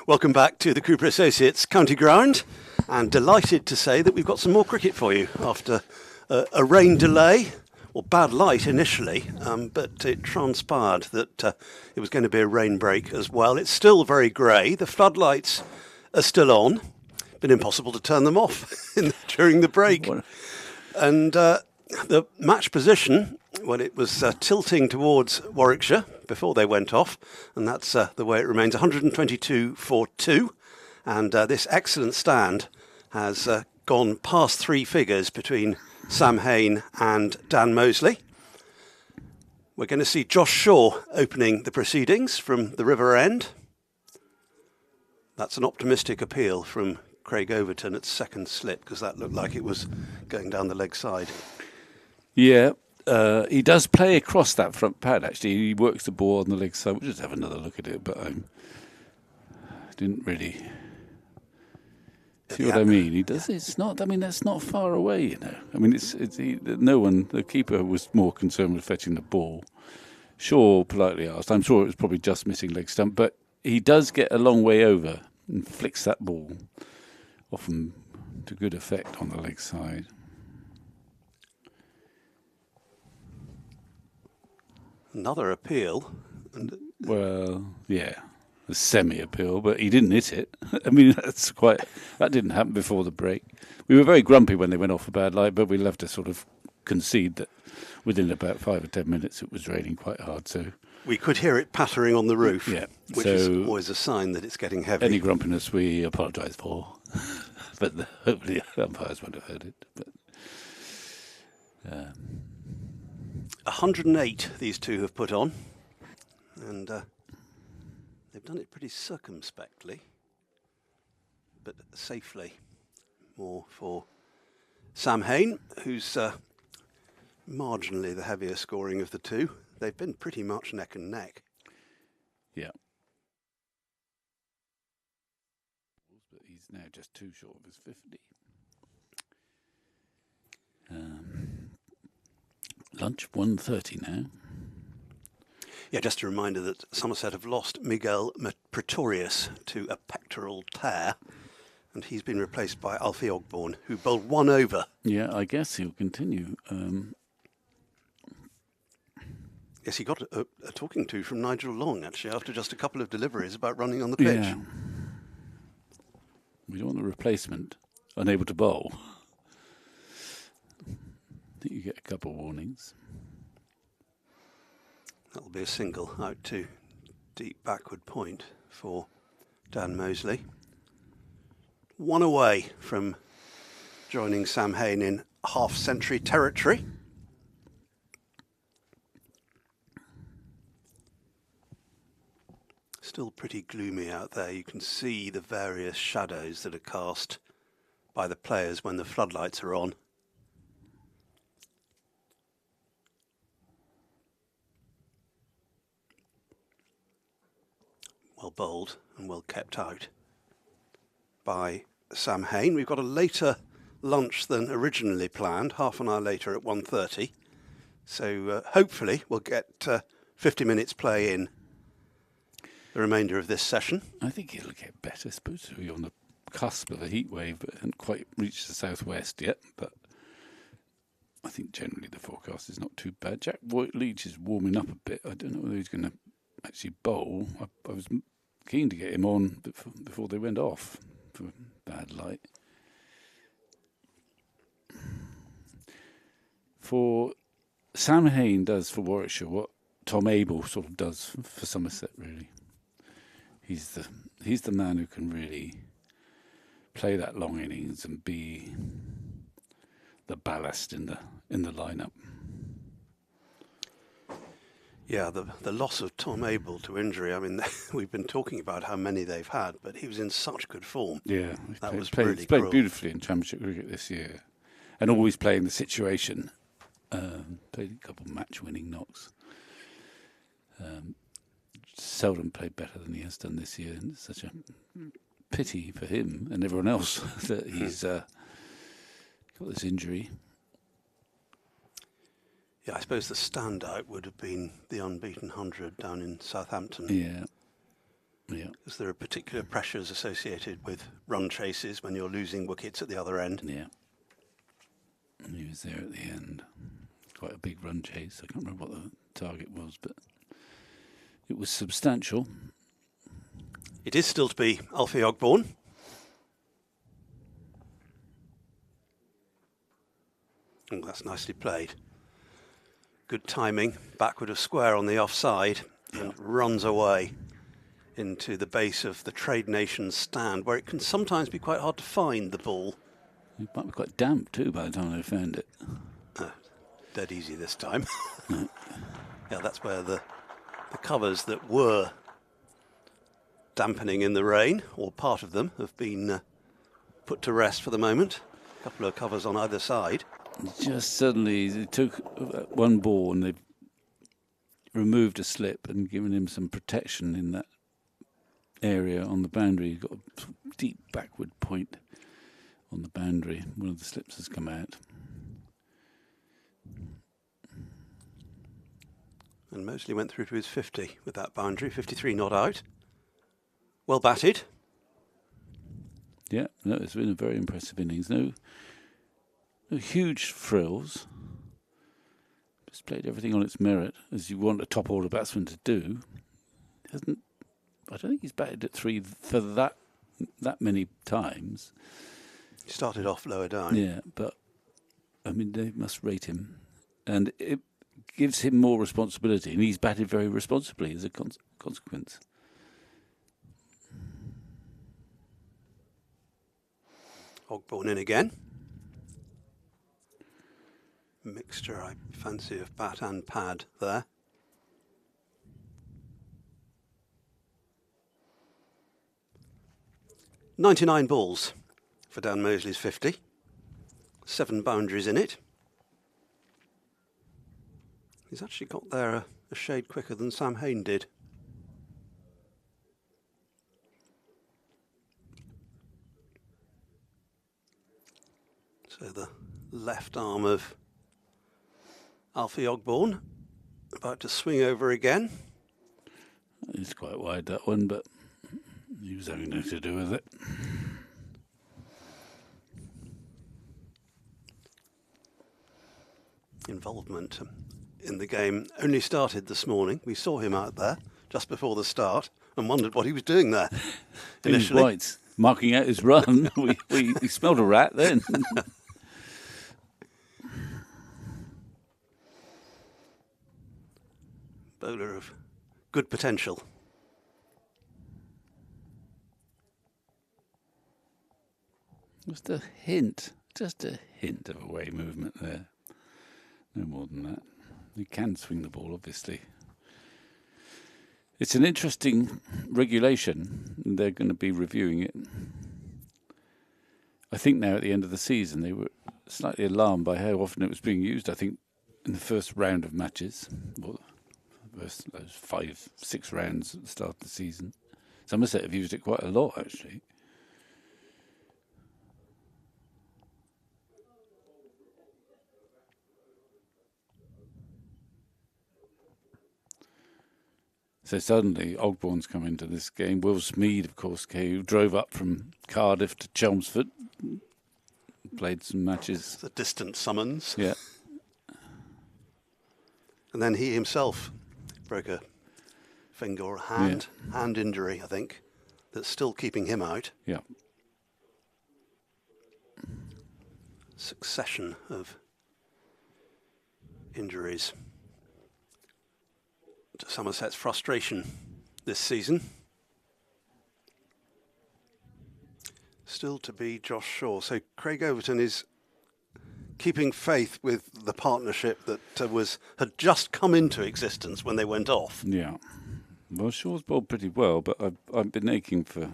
Welcome back to the Cooper Associates County Ground, and delighted to say that we've got some more cricket for you after a rain delay, or bad light initially, but it transpired that it was going to be a rain break as well. It's still very grey. The floodlights are still on. Been impossible to turn them off during the break. And the match position, well, it was tilting towards Warwickshire before they went off, and that's the way it remains, 122 for 2. And this excellent stand has gone past 3 figures between Sam Hain and Dan Mosley. We're going to see Josh Shaw opening the proceedings from the River End. That's an optimistic appeal from Craig Overton at second slip, because that looked like it was going down the leg side. Yeah, he does play across that front pad, actually. He works the ball on the leg side. We'll just have another look at it, but I didn't really see what I mean. He does. It's not. I mean, that's not far away, you know. I mean, no one. The keeper was more concerned with fetching the ball. Shaw politely asked. I'm sure it was probably just missing leg stump, but he does get a long way over and flicks that ball, often to good effect on the leg side. Another appeal. Well, yeah, a semi-appeal, but he didn't hit it. I mean, that didn't happen before the break. We were very grumpy when they went off a bad light, but we love to sort of concede that within about 5 or 10 minutes it was raining quite hard. So we could hear it pattering on the roof, yeah, which is always a sign that it's getting heavy. Any grumpiness we apologise for, but hopefully the umpires won't have heard it. But 108 these two have put on, and they've done it pretty circumspectly, but safely. More for Sam Hain, who's marginally the heavier scoring of the two. They've been pretty much neck and neck. Yeah. But he's now just 2 short of his 50. Lunch 1:30 now. Yeah, just a reminder that Somerset have lost Miguel Pretorius to a pectoral tear, and he's been replaced by Alfie Ogborn, who bowled 1 over. Yeah, I guess he'll continue. Yes, he got a talking to from Nigel Long, actually, after just a couple of deliveries about running on the pitch. Yeah. We don't want the replacement unable to bowl. I think you get a couple of warnings. That'll be a single out to deep backward point for Dan Mosley. 1 away from joining Sam Hain in half-century territory. Still pretty gloomy out there. You can see the various shadows that are cast by the players when the floodlights are on. Well bowled and well kept out by Sam Hain. We've got a later lunch than originally planned, half an hour later at 1:30. So hopefully we'll get 50 minutes play in the remainder of this session. I think it'll get better. I suppose we're on the cusp of a heat wave, but haven't quite reached the southwest yet. But I think generally the forecast is not too bad. Jack Leach is warming up a bit. I don't know whether he's going to actually bowl. I was keen to get him on before they went off for bad light. For Sam Hain does for Warwickshire what Tom Abel sort of does for Somerset, really. He's the man who can really play that long innings and be the ballast in the lineup. Yeah, the loss of Tom Abel to injury, I mean, we've been talking about how many they've had, but he was in such good form. Yeah, he's played beautifully in Championship cricket this year, and always playing the situation. Played a couple of match-winning knocks. Seldom played better than he has done this year, and it's such a pity for him and everyone else that he's got this injury. Yeah, I suppose the standout would have been the unbeaten 100 down in Southampton. Yeah. Because there are particular pressures associated with run chases when you're losing wickets at the other end. Yeah. And he was there at the end. Quite a big run chase. I can't remember what the target was, but it was substantial. It is still to be Alfie Ogborn. Oh, that's nicely played. Good timing, backward of square on the offside, and runs away into the base of the Trade Nations stand, where it can sometimes be quite hard to find the ball. It might be quite damp too by the time they found it. Dead easy this time. Yeah, that's where the covers that were dampening in the rain, or part of them, have been put to rest for the moment. A couple of covers on either side. Just suddenly, they took one ball and they removed a slip and given him some protection in that area on the boundary. You've got a deep backward point on the boundary. One of the slips has come out. And Mosley went through to his 50 with that boundary, 53 not out. Well batted. Yeah, no, it's been a very impressive innings. No huge frills. Just played everything on its merit, as you want a top order batsman to do. I don't think he's batted at 3 for that many times. He started off lower down. Yeah, but I mean they must rate him, and it gives him more responsibility, and he's batted very responsibly as a consequence. Ogborn in again. Mixture, I fancy, of bat and pad there. "99 balls for Dan Mosley's 50. 7 boundaries in it. He's actually got there a shade quicker than Sam Hain did. So the left arm of Alfie Ogborn about to swing over again. It's quite wide, that one, but he was having nothing to do with it. Involvement in the game only started this morning. We saw him out there just before the start and wondered what he was doing there initially. Right, marking out his run. we smelled a rat then. Bowler of good potential. Just a hint of away movement there. No more than that. He can swing the ball, obviously. It's an interesting regulation. They're going to be reviewing it. I think now at the end of the season they were slightly alarmed by how often it was being used. I think in the first round of matches, well, those 5-6 rounds at the start of the season. Somerset have used it quite a lot, actually. So suddenly, Ogborn's come into this game. Will Smead, of course, who drove up from Cardiff to Chelmsford, played some matches. The distant summons. Yeah. And then he himself broke a finger or hand injury, I think, that's still keeping him out. Yeah. Succession of injuries to Somerset's frustration this season. Still to be Josh Shaw. So Craig Overton is keeping faith with the partnership that had just come into existence when they went off. Yeah. Well, Shaw's bowled pretty well, but I've been aching for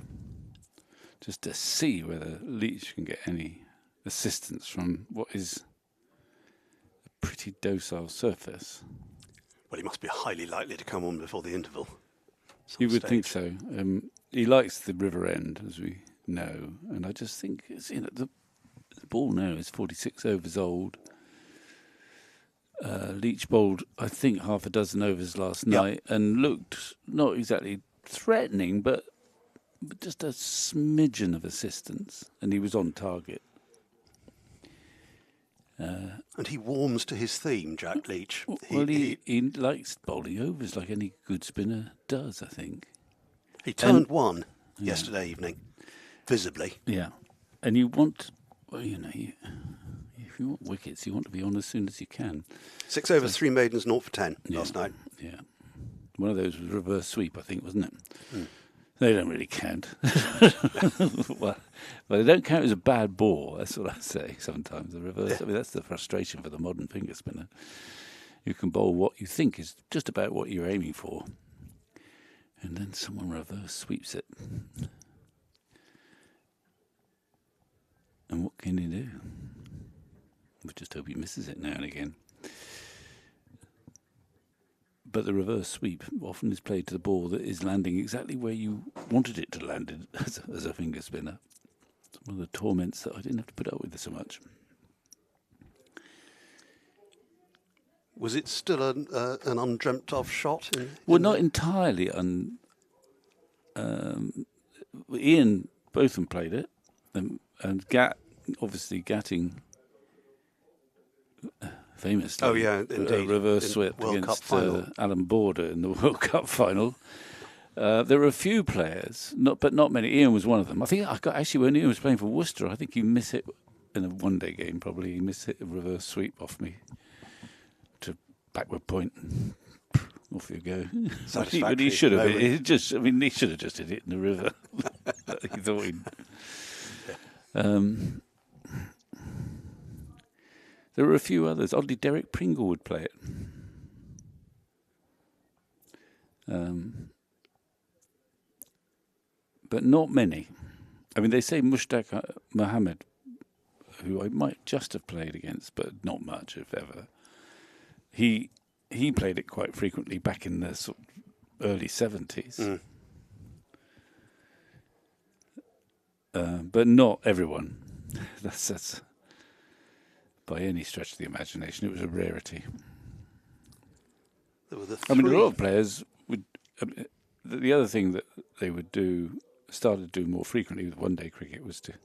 just to see whether Leach can get any assistance from what is a pretty docile surface. Well, he must be highly likely to come on before the interval. You would think so. He likes the river end, as we know, and I just think the ball now is 46 overs old. Leach bowled, I think, half a dozen overs last night and looked not exactly threatening, but just a smidgen of assistance, and he was on target. And he warms to his theme, Jack Leach. He likes bowling overs like any good spinner does, I think. He turned one yesterday evening, visibly. Yeah, and you want, if you want wickets, you want to be on as soon as you can. 6 overs, 3 maidens, 0 for 10 last night. Yeah, one of those was reverse sweep, I think, wasn't it? They don't really count. well, they don't count as a bad ball. That's what I say sometimes. The reverse. I mean, that's the frustration for the modern finger spinner. You can bowl what you think is just about what you're aiming for, and then someone reverse sweeps it. And what can you do? We just hope he misses it now and again. But the reverse sweep often is played to the ball that is landing exactly where you wanted it to land as a finger spinner. It's one of the torments that I didn't have to put up with so much. Was it still an undreamt of shot? Not entirely. Ian Botham played it, and Gatting famously, indeed, reverse sweep against Alan Border in the World Cup final. There were a few players, but not many. Ian was one of them. I think when Ian was playing for Worcester, I think he mishit in a one-day game. Probably he mishit a reverse sweep off me to backward point. Off you go. But he should have. He should have just hit it in the river. He thought he'd. There were a few others. Oddly, Derek Pringle would play it. But not many. I mean, they say Mushtaq Mohammed, who I might just have played against, but not much, if ever. He played it quite frequently back in the sort of early 70s. But not everyone. That's by any stretch of the imagination. It was a rarity. There were the a lot of players would. The other thing that they would started to do more frequently with one-day cricket was to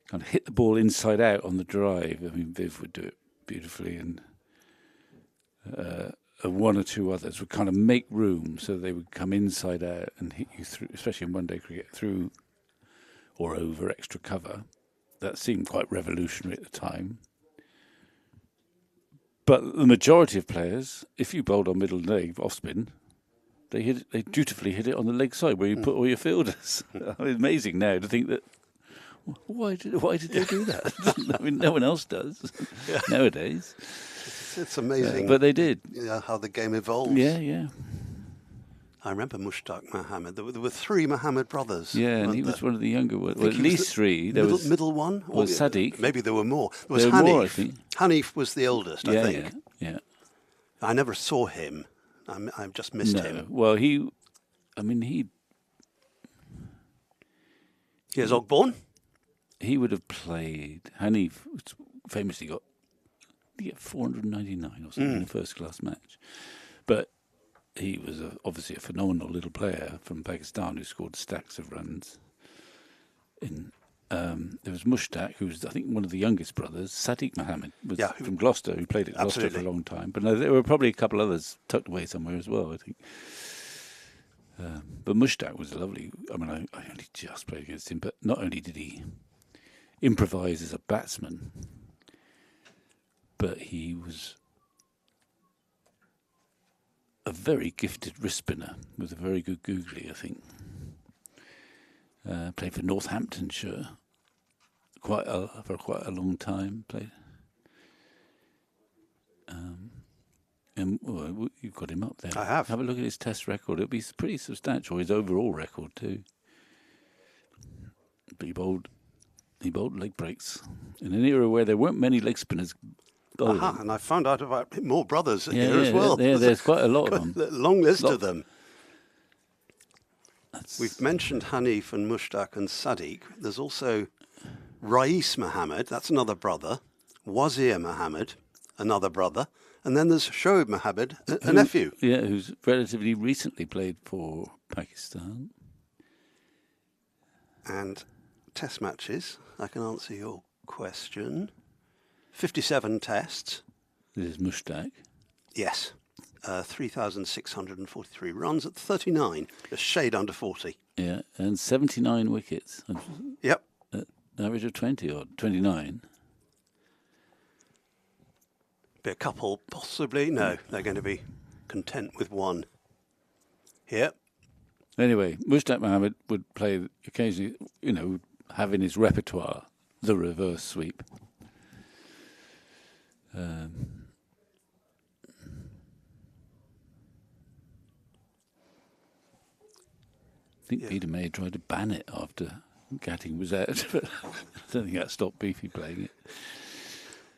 kind of hit the ball inside out on the drive. I mean, Viv would do it beautifully, and one or two others would kind of make room so they would come inside out and hit you through, especially in one-day cricket, through or over extra cover. That seemed quite revolutionary at the time. But the majority of players, if you bowled on middle leg off spin, they dutifully hit it on the leg side where you put all your fielders. I mean, amazing now to think that. Why did they do that? I mean, no one else does nowadays. It's amazing. But they did. How the game evolves. Yeah. I remember Mushtaq Mohammed. There were 3 Mohammed brothers. Yeah, and he was one of the younger ones. Well, at least 3. There was middle one? Was Sadiq. Maybe there were more. There was Hanif. Hanif. More, I think. Hanif was the oldest, I think. Yeah. I never saw him. I just missed him. Well, he Here's Ogborn. He would have played. Hanif famously got 499 or something in a first-class match. But he was obviously a phenomenal little player from Pakistan who scored stacks of runs. There was Mushtaq, who was, I think, one of the youngest brothers. Sadiq Mohammed was from Gloucester, who played at Gloucester for a long time. But no, there were probably a couple others tucked away somewhere as well, I think. But Mushtaq was lovely. I mean, I only just played against him, but not only did he improvise as a batsman, but he was a very gifted wrist spinner with a very good googly, I think. Played for Northamptonshire for quite a long time. Played, and you've got him up there. I have. Have a look at his Test record. It'll be pretty substantial. His overall record too. But he bowled leg breaks in an era where there weren't many leg spinners. And I found out about more brothers here as well. There's quite a lot of them. A long list of them. We've mentioned Hanif and Mushtaq and Sadiq. There's also Rais Mohammed, that's another brother. Wazir Mohammed, another brother. And then there's Shoaib Mohammed, a nephew. Yeah, who's relatively recently played for Pakistan. And test matches, I can answer your question. 57 tests. This is Mushtaq. Yes. 3,643 runs at 39, a shade under 40. Yeah, and 79 wickets. Yep. An average of 20 or 29. Be a couple, possibly. No, they're going to be content with one here. Anyway, Mushtaq Mohammed would play occasionally, have in his repertoire the reverse sweep. I think Peter May tried to ban it after Gatting was out, but I don't think that stopped Beefy playing it.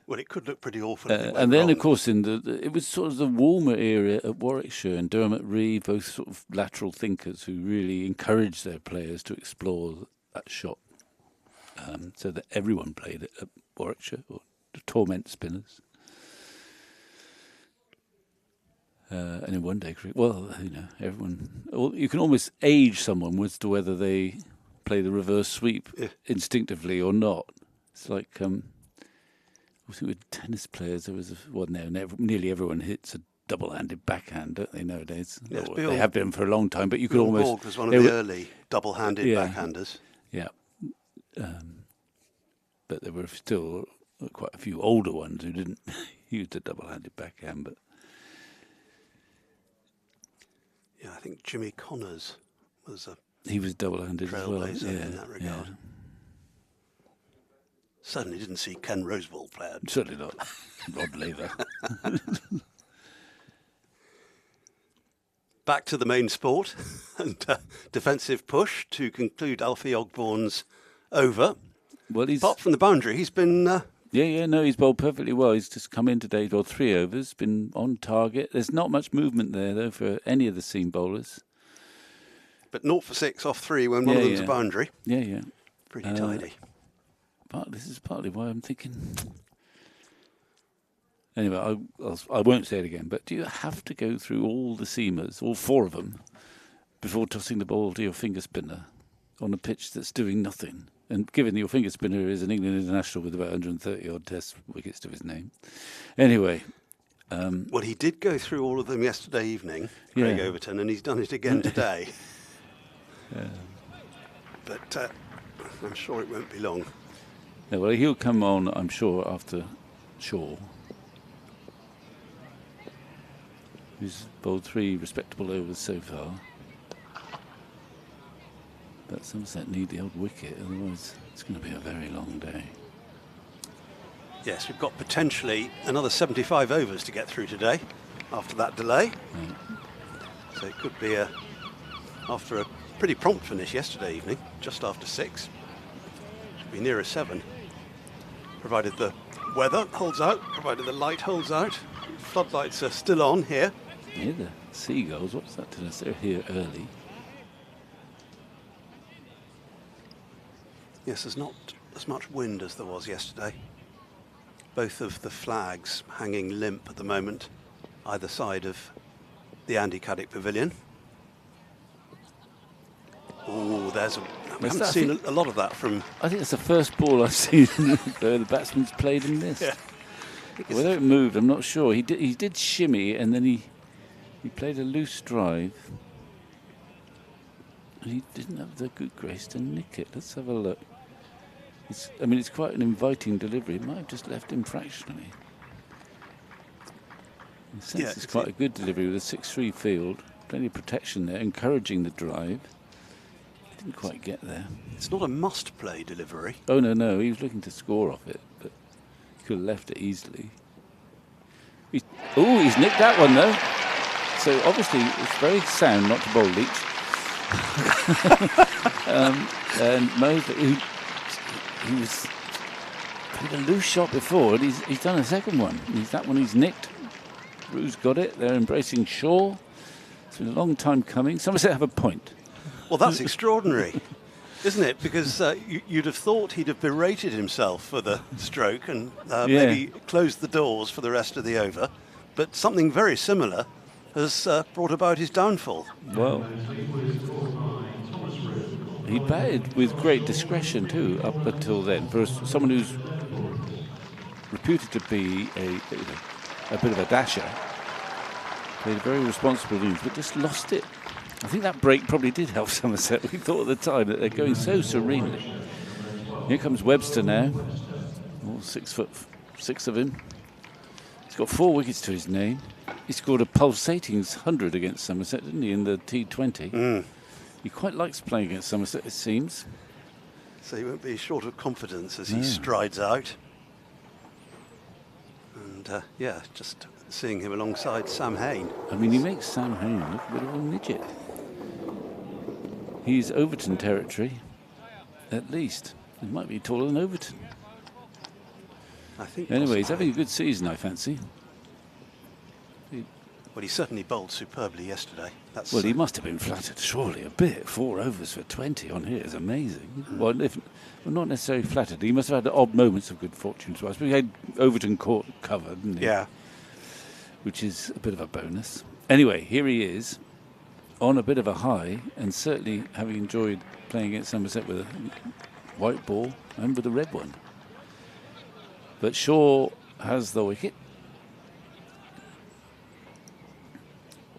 Well, it could look pretty awful. If it went And then, wrong. of course, it was sort of the warmer era at Warwickshire and Dermot Reeve, both sort of lateral thinkers who really encouraged their players to explore that shot, so that everyone played it at Warwickshire, or to torment spinners. And in one-day cricket, everyone. You can almost age someone as to whether they play the reverse sweep instinctively or not. It's like, I think with tennis players, there was nearly everyone hits a double-handed backhand, don't they, nowadays? Yes, They have been for a long time, but you could Bill almost... Borg was one of the early double-handed backhanders. Yeah. But there were still quite a few older ones who didn't use the double-handed backhand, but... Yeah, I think Jimmy Connors was a He was double-handed as well. trailblazer in that regard. Yeah. Certainly didn't see Ken Rosewall play it. Certainly not. Rod Laver. Back to the main sport and defensive push to conclude Alfie Ogborn's over. Well, Apart from the boundary, he's been... he's bowled perfectly well. He's just come in today, bowled 3 overs, been on target. There's not much movement there, though, for any of the seam bowlers. But 0 for 6 off 3 when one of them's a boundary. Yeah. Pretty tidy. But this is partly why I'm thinking... Anyway, I won't say it again, but do you have to go through all the seamers, all 4 of them, before tossing the ball to your finger spinner on a pitch that's doing nothing? And given your finger spinner is an England international with about 130-odd test wickets to his name. Anyway... well, he did go through all of them yesterday evening, Craig Overton, and he's done it again today. But I'm sure it won't be long. Yeah, well, he'll come on, I'm sure, after Shaw, who's bowled 3 respectable overs so far. But Somerset need the old wicket, otherwise it's going to be a very long day. Yes, we've got potentially another 75 overs to get through today after that delay. So it could be after a pretty prompt finish yesterday evening, just after 6. Should be nearer 7, provided the weather holds out, provided the light holds out. Floodlights are still on here. Yeah, the seagulls, what's that to us? They're here early. Yes, there's not as much wind as there was yesterday. Both of the flags hanging limp at the moment, either side of the Andy Caddick Pavilion. Oh, we haven't seen a lot of that from... I think it's the first ball I've seen where the batsman's played and missed. Yeah. Whether it moved, I'm not sure. He did shimmy and then he played a loose drive. And he didn't have the good grace to nick it. Let's have a look. It's quite an inviting delivery. It might have just left him fractionally. In a sense, it's quite a good delivery with a 6-3 field. Plenty of protection there, encouraging the drive. Didn't quite get there. It's not a must-play delivery. Oh, no. He was looking to score off it, but he could have left it easily. He's nicked that one, though. So, obviously, it's very sound not to bowl Leach. And Mosley, he was played a loose shot before, and he's done a second one. That one he's nicked. Rue's got it. They're embracing Shaw. It's been a long time coming. Somerset have a point. Well, that's extraordinary, isn't it? Because you'd have thought he'd have berated himself for the stroke and maybe closed the doors for the rest of the over. But something very similar has brought about his downfall. Well, he batted with great discretion too up until then. For someone who's reputed to be a bit of a dasher, played a very responsible innings, but just lost it. I think that break probably did help Somerset. We thought at the time that they're going so serenely. Here comes Webster now. Oh, 6'6" of him. He's got 4 wickets to his name. He scored a pulsating 100 against Somerset, didn't he, in the T20? He quite likes playing against Somerset, it seems. So he won't be short of confidence as he strides out. And just seeing him alongside Sam Hain. I mean, he makes Sam Hain look a bit of a midget. He's Overton territory, at least. He might be taller than Overton. I think. Anyway, he's having a good season, I fancy. Well, he certainly bowled superbly yesterday. Well, he must have been flattered, surely, a bit. 4 overs for 20 on here is amazing. Well, not necessarily flattered. He must have had odd moments of good fortune to us. But he had Overton caught covered, didn't he? Yeah. Which is a bit of a bonus. Anyway, here he is, on a bit of a high, and certainly having enjoyed playing against Somerset with a white ball and with a red one. But Shaw has the wicket.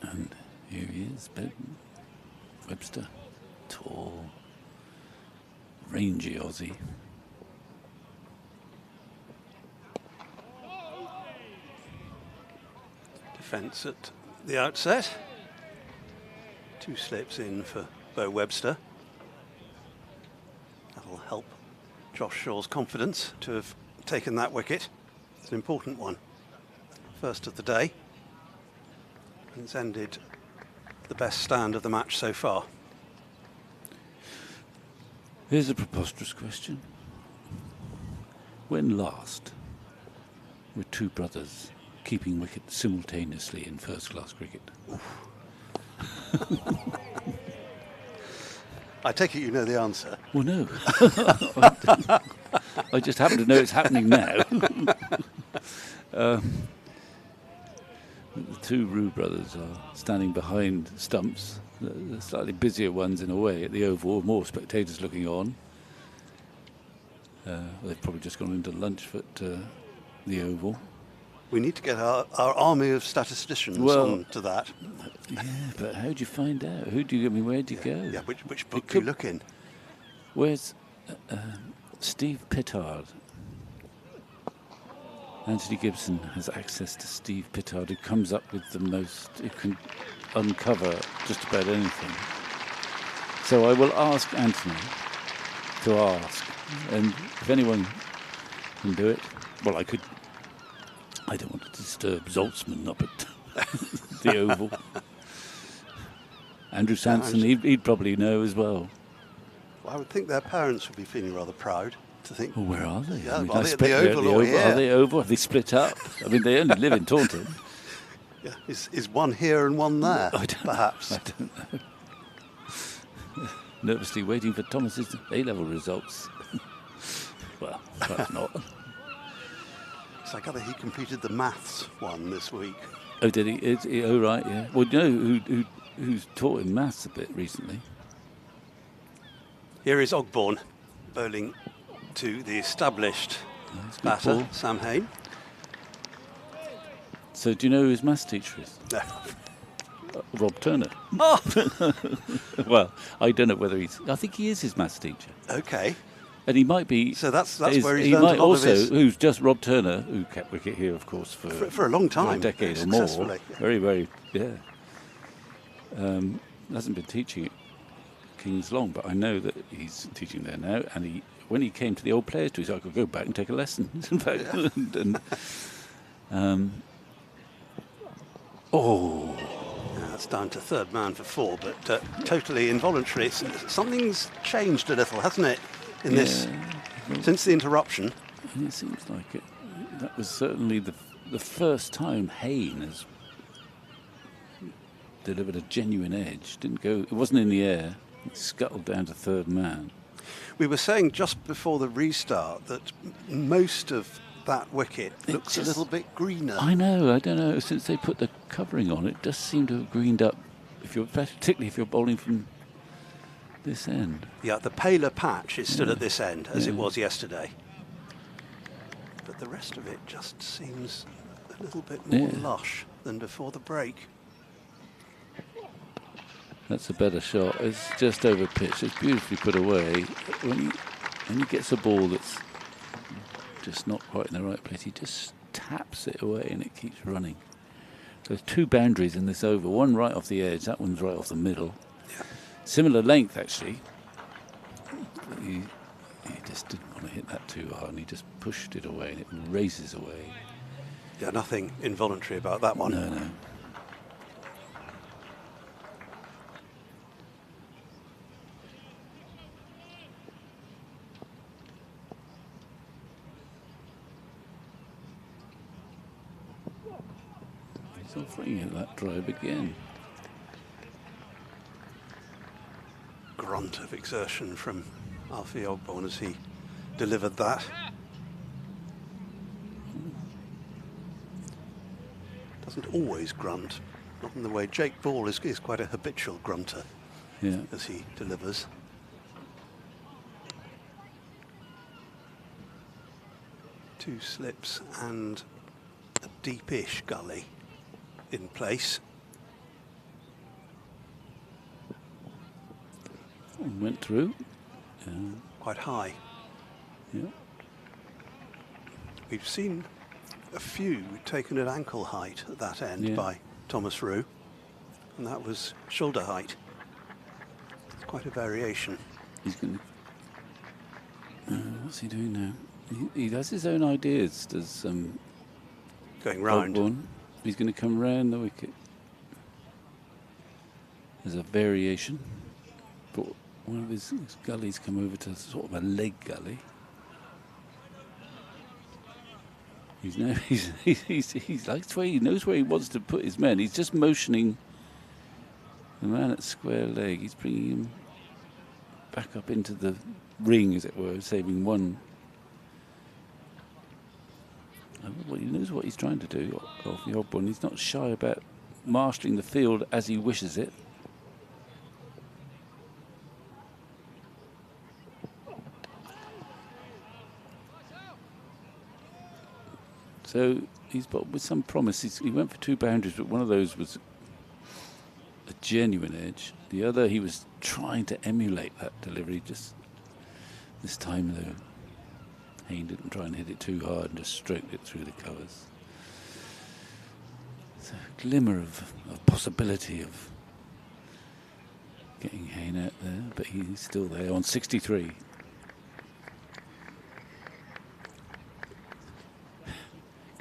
And here he is, Webster. Tall, rangy Aussie. Defence at the outset. 2 slips in for Beau Webster. That'll help Josh Shaw's confidence to have taken that wicket. It's an important one. First of the day. And it's ended the best stand of the match so far. Here's a preposterous question. When last were 2 brothers keeping wicket simultaneously in first-class cricket? I take it you know the answer. Well, no. I just happen to know it's happening now. The 2 Roux brothers are standing behind stumps, the slightly busier ones in a way at the Oval, more spectators looking on. They've probably just gone into lunch at the Oval. We need to get our army of statisticians on to that. Yeah, but how do you find out? Where do you go? Yeah, which book do you look in? Where's Steve Pittard? Anthony Gibson has access to Steve Pittard, who comes up with the most, who can uncover just about anything. So I will ask Anthony to ask, and if anyone can do it, well, I could. I don't want to disturb Zoltzman up at the Oval. Andrew Sanson, he'd probably know as well. Well, I would think their parents would be feeling rather proud to think. Well, where are they? Yeah, I mean, are they at the Oval or here? Are they Oval? Have they split up? I mean, they only live in Taunton. Yeah, is one here and one there? Perhaps. I don't know. Nervously waiting for Thomas's A-level results. Well, perhaps not. So I gather he completed the maths one this week. Oh, did he? Oh, right, yeah. Well, you know who's taught him maths a bit recently? Here is Ogbourne bowling to the established batter, ball. Sam Hain. So do you know who his maths teacher is? No. Rob Turner. Oh! Well, I don't know whether I think he is his maths teacher. Okay. And he might be. So that's where he's he learned might a lot also, of his... who's just Rob Turner, who kept wicket here, of course, for a long time. For a decade or more. Yeah. Very, very, yeah. Hasn't been teaching at King's long, but I know that he's teaching there now. And when he came to the old players, he said, I could go back and take a lesson. In fact, That's down to third man for 4, but totally involuntary. Something's changed a little, hasn't it, in this since the interruption? And it seems like it. That was certainly the first time Hain has delivered a genuine edge. It wasn't in the air. It scuttled down to third man. We were saying just before the restart that most of that wicket looks a little bit greener. I know, I don't know. Since they put the covering on, it does seem to have greened up. Particularly if you're bowling from this end. Yeah, the paler patch is still at this end, as it was yesterday. But the rest of it just seems a little bit more lush than before the break. That's a better shot. It's just over pitch. It's beautifully put away. When he gets a ball that's just not quite in the right place, he just taps it away and it keeps running. So there's two boundaries in this over. One right off the edge, that one's right off the middle. Yeah. Similar length, actually. He just didn't want to hit that too hard, and he just pushed it away, and it races away. Yeah, nothing involuntary about that one. No. He's offering it that drive again. Grunt of exertion from Alfie Ogborn as he delivered that. Doesn't always grunt, not in the way Jake Ball is quite a habitual grunter as he delivers. Two slips and a deepish gully in place. Went through. Quite high. Yeah. We've seen a few taken at ankle height at that end by Thomas Roux, and that was shoulder height. It's quite a variation. He's going to... what's he doing now? He has his own ideas. Does going round. Ogborn. He's going to come round the wicket. There's a variation. But one of his gullies come over to sort of a leg gully. He's like the way he knows where he wants to put his men. He's just motioning the man at square leg. He's bringing him back up into the ring, as it were, saving one. He knows what he's trying to do, off the odd one. He's not shy about marshalling the field as he wishes it. So he's got with some promise. He went for two boundaries, but one of those was a genuine edge. The other, he was trying to emulate that delivery. Just this time, though, Hayne didn't try and hit it too hard and just stroked it through the covers. It's a glimmer of possibility of getting Hayne out there, but he's still there on 63.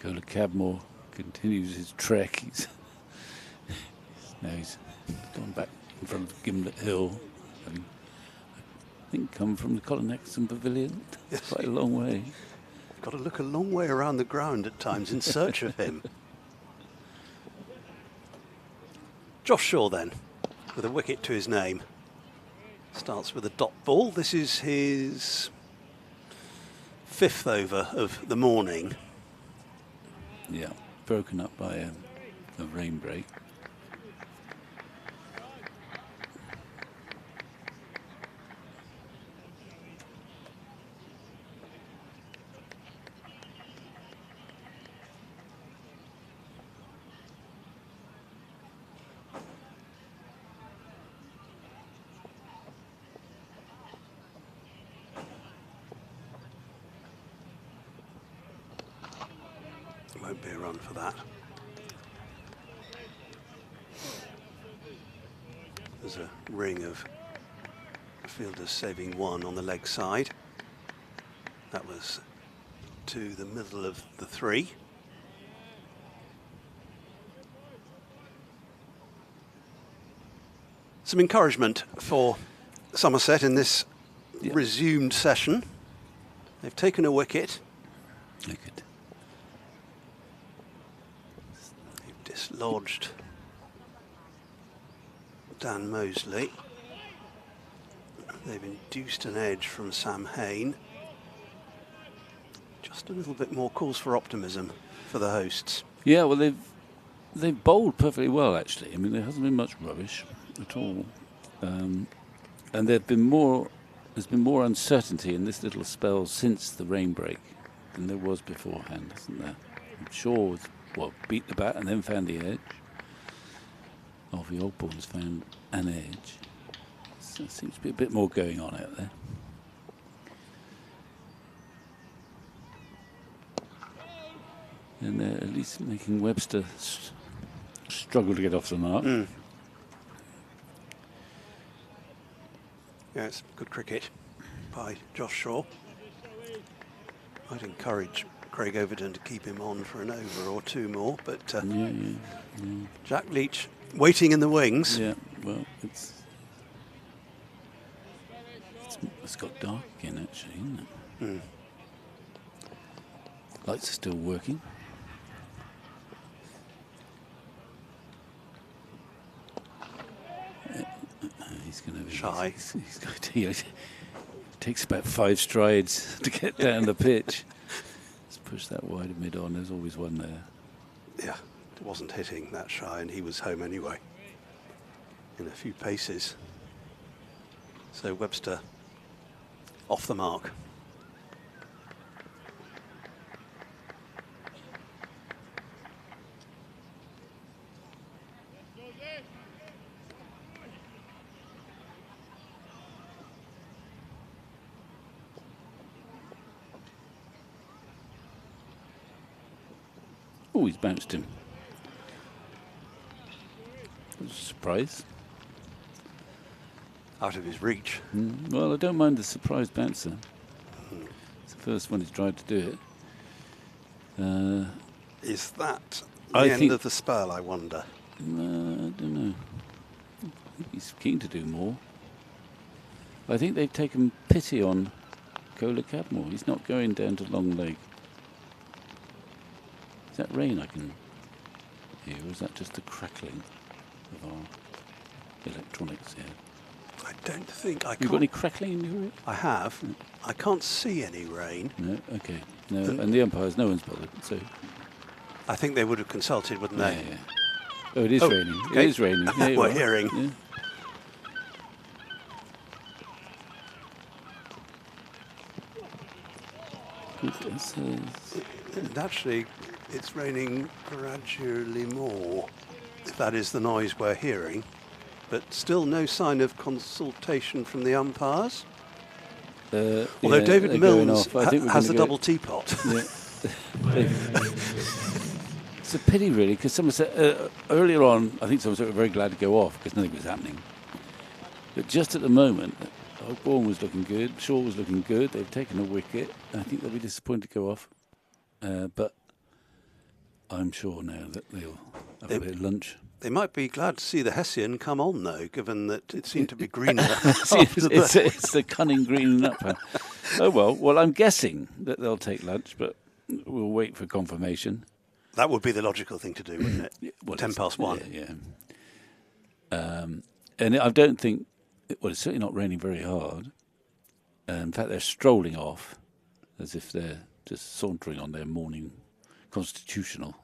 Gola Cabmore continues his trek. He's gone back in front of Gimlet Hill. I think come from the Colin Exton Pavilion. It's quite a long way. Got to look a long way around the ground at times in search of him. Josh Shaw then, with a wicket to his name. Starts with a dot ball. This is his 5th over of the morning. Yeah, broken up by a rain break. Won't be a run for that. There's a ring of fielders saving one on the leg side. That was to the middle of the 3. Some encouragement for Somerset in this resumed session. They've taken a wicket. Look at. They've dislodged Dan Mosley. They've induced an edge from Sam Hayne. Just a little bit more cause for optimism for the hosts. Yeah, well, they've bowled perfectly well, actually. I mean, there hasn't been much rubbish at all. And there's been more uncertainty in this little spell since the rain break than there was beforehand, isn't there? Shaw was, beat the bat and then found the edge. Alfie Ogborn's found an edge. So there seems to be a bit more going on out there. And they're at least making Webster struggle to get off the mark. Yeah, it's good cricket by Josh Shaw. I'd encourage Craig Overton to keep him on for an over or two more, but Jack Leach waiting in the wings. Yeah, well, it's got dark again, actually, isn't it? Lights are still working. He's going to be shy. He's going to, it takes about 5 strides to get down the pitch. Let's push that wide mid on. There's always one there. Yeah, it wasn't hitting that shy, and he was home anyway in a few paces. So Webster off the mark. Oh, he's bounced him. It was a surprise. Out of his reach. Well, I don't mind the surprise bouncer. It's the first one he's tried to do it. Is that I the end think- of the spell, I wonder? I don't know. I think he's keen to do more. I think they've taken pity on Kola Cadmore. He's not going down to long leg. Is that rain I can hear, or is that just the crackling of our electronics here? I don't think I You can't. got any crackling in your ear? I have. I can't see any rain. No? Okay. No, and the umpires, no one's bothered. So, I think they would have consulted, wouldn't yeah, they? yeah. Oh, it is raining. okay. It is raining. There you We're are. hearing. Yeah. Goodness, And actually, it's raining gradually more, if that is the noise we're hearing. But still no sign of consultation from the umpires. Although yeah, David they're going Milnes off. I think we're has gonna a go- double teapot. Yeah. It's a pity, really, because Somerset, earlier on, I think Somerset were very glad to go off because nothing was happening. But just at the moment, Ogborn was looking good, Shaw was looking good, they've taken a wicket. I think they'll be disappointed to go off. But I'm sure now that they'll have a bit of lunch. They might be glad to see the Hessian come on, though, given that it seemed to be greener. It's the cunning greening up. Oh, well, I'm guessing that they'll take lunch, but we'll wait for confirmation. That would be the logical thing to do, wouldn't it? Well, 10 past 1. Yeah. And I don't think, it's certainly not raining very hard. In fact, they're strolling off as if they're just sauntering on their morning constitutional.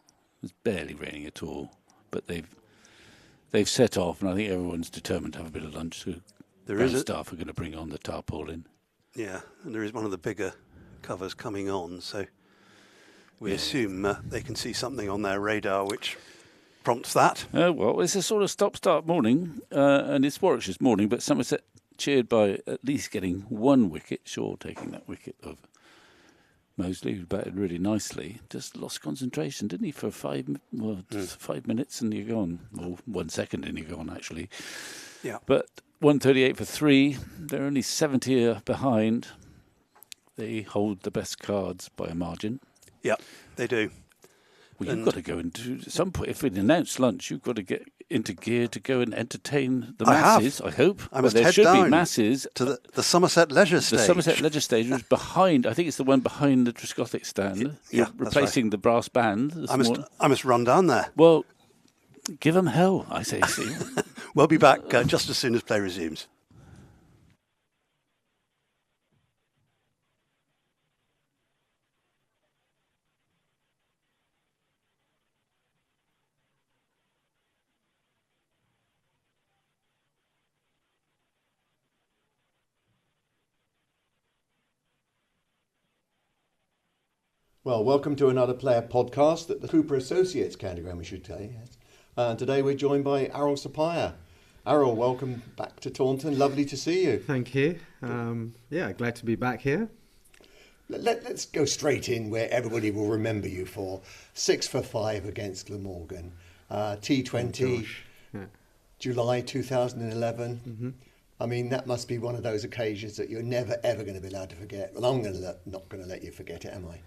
It's barely raining at all, but they've set off, and I think everyone's determined to have a bit of lunch. So There is staff are going to bring on the tarpaulin. Yeah, and there is one of the bigger covers coming on, so we assume they can see something on their radar which prompts that. Well, it's a sort of stop-start morning, and it's Warwickshire's morning, but Somerset cheered by at least getting 1 wicket, Shaw taking that wicket of Mosley, who batted really nicely. Just lost concentration, didn't he, for 5 minutes and you're gone. Well, 1 second and you're gone, actually. Yeah. But 138 for 3. They're only 70 behind. They hold the best cards by a margin. Yeah, they do. Well, you've got to go into some point. If we announce lunch, you've got to get into gear to go and entertain the masses. I hope. I must there head should down be masses to the Somerset Leisure Stage. The Somerset Leisure Stage was behind. I think it's the one behind the Triscothic stand. Yeah, You're that's replacing the brass band. this morning. I must run down there. Well, give them hell, I say. See. We'll be back just as soon as play resumes. Well, welcome to another player podcast at the Cooper Associates County Ground, we should say. Today we're joined by Errol Sapaya. Errol, welcome back to Taunton. Lovely to see you. Thank you. Glad to be back here. Let's go straight in where everybody will remember you for. 6 for 5 against Glamorgan. T20, July 2011. Mm-hmm. I mean, that must be one of those occasions that you're never, ever going to be allowed to forget. Well, I'm not going to let you forget it, am I?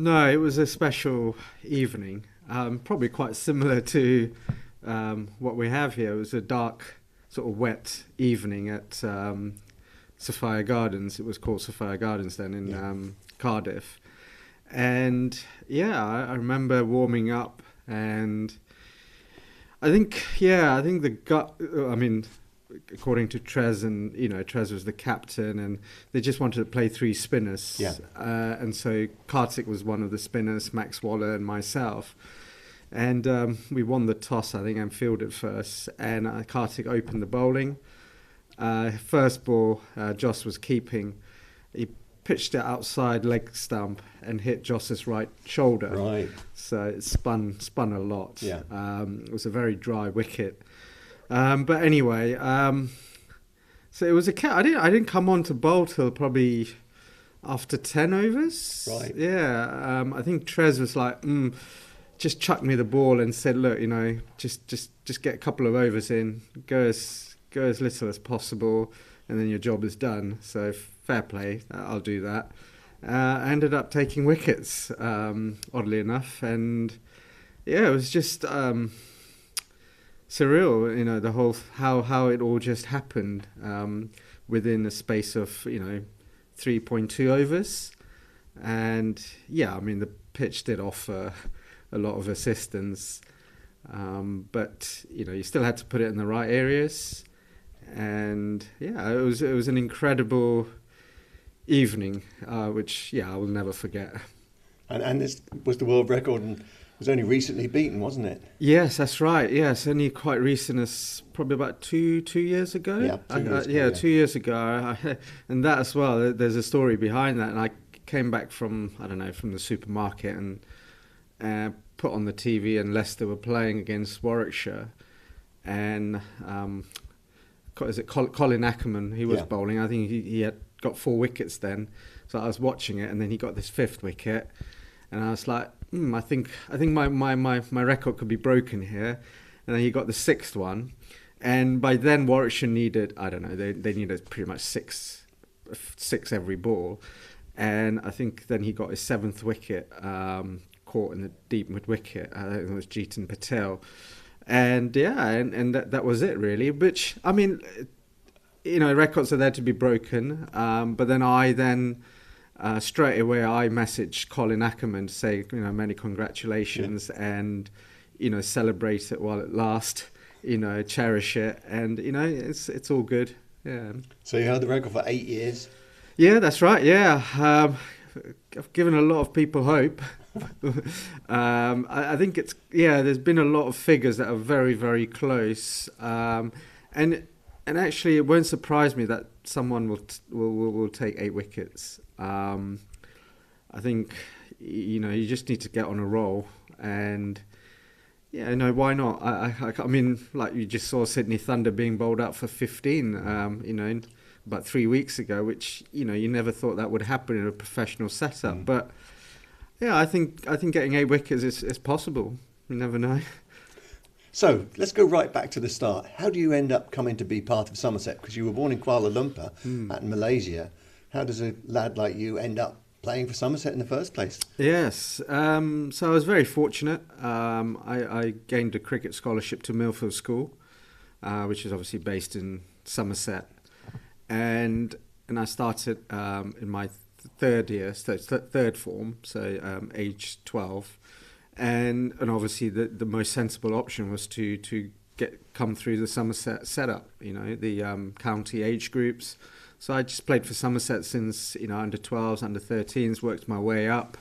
No, it was a special evening, probably quite similar to what we have here. It was a dark, sort of wet evening at Sophia Gardens. It was called Sophia Gardens then in Cardiff. And I remember warming up, and I think according to Trez, and Trez was the captain, and they just wanted to play 3 spinners. Yeah. And so Kartik was one of the spinners, Max Waller and myself. And we won the toss, I think, and fielded first. And Kartik opened the bowling. First ball, Joss was keeping. He pitched it outside leg stump and hit Joss's right shoulder. Right. So it spun a lot. Yeah. It was a very dry wicket. But anyway, so it was I didn't come on to bowl till probably after 10 overs. Right. Yeah. I think Trez was like, just chucked me the ball and said, look, just get a couple of overs in, go as little as possible, and then your job is done. So fair play, I'll do that. I ended up taking wickets, oddly enough, and it was just surreal, the whole how it all just happened within a space of 3.2 overs, and the pitch did offer a lot of assistance, but you still had to put it in the right areas, and it was an incredible evening, which I will never forget. And this was the world record, and was only recently beaten, wasn't it? Yes, that's right. Yes, only quite recent, as probably about two years ago. Yeah, 2 years ago. 2 years ago, and that as well. There's a story behind that, and I came back from the supermarket and put on the TV, and Leicester were playing against Warwickshire, and Colin Ackerman? He was bowling. I think he had got 4 wickets then. So I was watching it, and then he got this 5th wicket, and I was like, I think my record could be broken here. And then he got the 6th one, and by then Warwickshire needed, they needed pretty much six every ball, and I think then he got his 7th wicket, caught in the deep mid wicket. I think it was Jeetan Patel, and that was it really. Which records are there to be broken, but then straight away I messaged Colin Ackerman to say, many congratulations, and celebrate it while it lasts, cherish it, and it's all good. Yeah. So you held the record for 8 years. Yeah, that's right. Yeah, I've given a lot of people hope. I think there's been a lot of figures that are very, very close, and actually it won't surprise me that someone will take 8 wickets. I think you just need to get on a roll, and why not? I mean, like you just saw Sydney Thunder being bowled out for 15, about 3 weeks ago, which you never thought that would happen in a professional setup. But I think getting 8 wickets is possible. You never know. So let's go right back to the start. How do you end up coming to be part of Somerset? Because you were born in Kuala Lumpur, in Malaysia. How does a lad like you end up playing for Somerset in the first place? Yes, so I was very fortunate. I gained a cricket scholarship to Millfield School, which is obviously based in Somerset, and I started in my third form, so age 12, and obviously the most sensible option was to come through the Somerset setup, the county age groups. So I just played for Somerset since, under 12s, under 13s, worked my way up.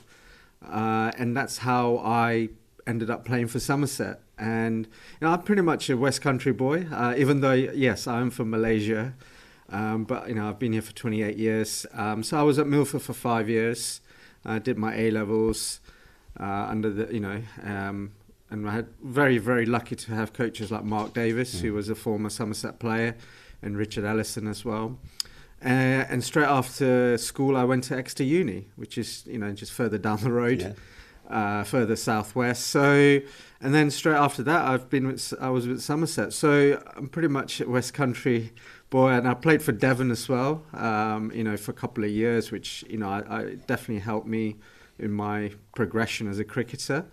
And that's how I ended up playing for Somerset. And I'm pretty much a West Country boy, even though, yes, I'm from Malaysia. But, I've been here for 28 years. So I was at Milford for 5 years. I did my A levels under the, and I had very lucky to have coaches like Mark Davis, who was a former Somerset player, and Richard Ellison as well. And straight after school, I went to Exeter Uni, which is just further down the road, further southwest. So, and then straight after that, I was with Somerset. So I'm pretty much a West Country boy, and I played for Devon as well. For a couple of years, which I definitely helped me in my progression as a cricketer.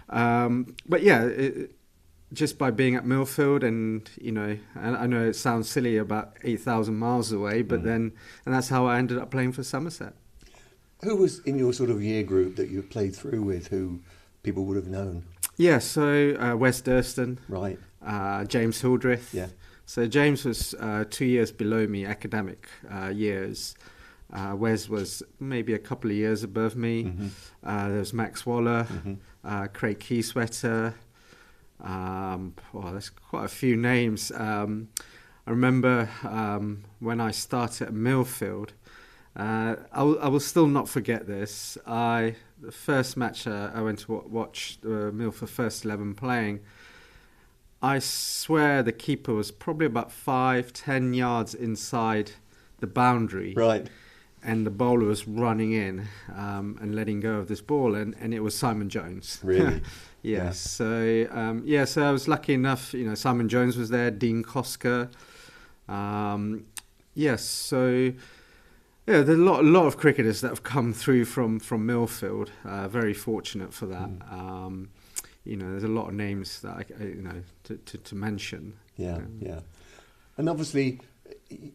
But yeah. Just by being at Millfield, and I know it sounds silly, about 8,000 miles away, but and that's how I ended up playing for Somerset. Who was in your sort of year group that you played through with, who people would have known? Yeah, so Wes Durston, right? James Hildreth. Yeah. So James was 2 years below me, academic years. Wes was maybe a couple of years above me. There was Max Waller, Craig Keyswetter. There's quite a few names. I remember when I started at Millfield, I will still not forget this. The first match I went to watch the Millfield first 11 playing, I swear the keeper was probably about 5-10 yards inside the boundary. Right. And the bowler was running in and letting go of this ball, and it was Simon Jones. Really? Yes. Yeah. So I was lucky enough. Simon Jones was there. Dean Kosker. Yes. So yeah, there's a lot of cricketers that have come through from Millfield. Very fortunate for that. There's a lot of names that to mention. Yeah. And obviously,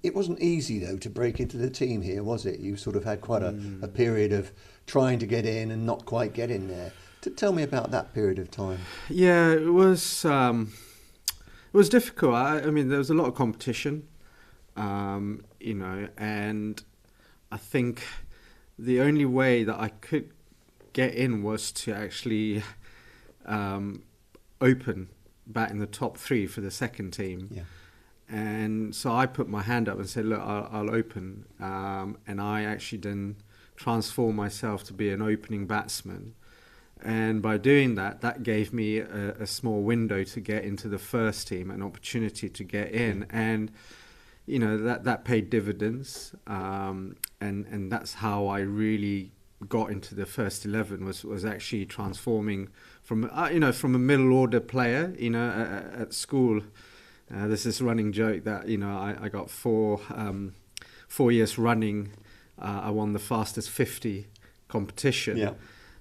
it wasn't easy though to break into the team here, was it? You sort of had quite a period of trying to get in and not quite get in there. Tell me about that period of time. Yeah, it was difficult. I mean, there was a lot of competition, and I think the only way that I could get in was to actually open bat in the top three for the second team. Yeah. And so I put my hand up and said, look, I'll open. And I actually then transformed myself to be an opening batsman. And by doing that, that gave me a small window to get into the first team, an opportunity to get in. And, that paid dividends. And that's how I really got into the first 11, was actually transforming from a middle order player, at school. There's this running joke that, I got 4 years running. I won the fastest 50 competition. Yeah.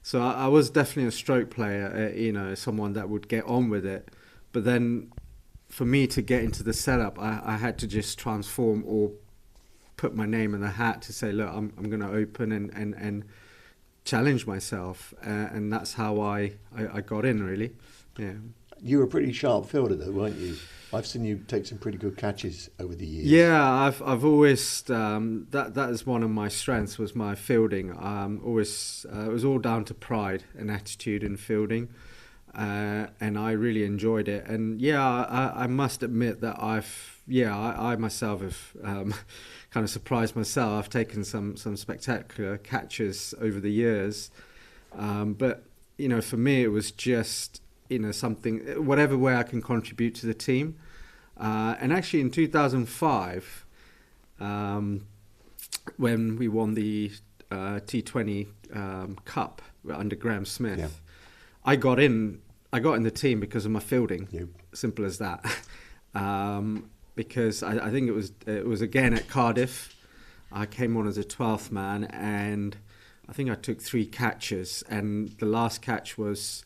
So I was definitely a stroke player, someone that would get on with it. But then for me to get into the setup, I had to just transform or put my name in the hat to say, look, I'm going to open and challenge myself. And that's how I got in, really. Yeah. You were a pretty sharp fielder though, weren't you? I've seen you take some pretty good catches over the years. Yeah, I've always that is one of my strengths, was my fielding. Always it was all down to pride and attitude in fielding, and I really enjoyed it. And I must admit that I myself have kind of surprised myself. I've taken some spectacular catches over the years, but for me it was just something, whatever way I can contribute to the team. And actually in 2005, when we won the T20 Cup under Graham Smith, I got in the team because of my fielding. Yep. Simple as that. Because I think it was again at Cardiff. I came on as a 12th man, and I think I took 3 catches, and the last catch was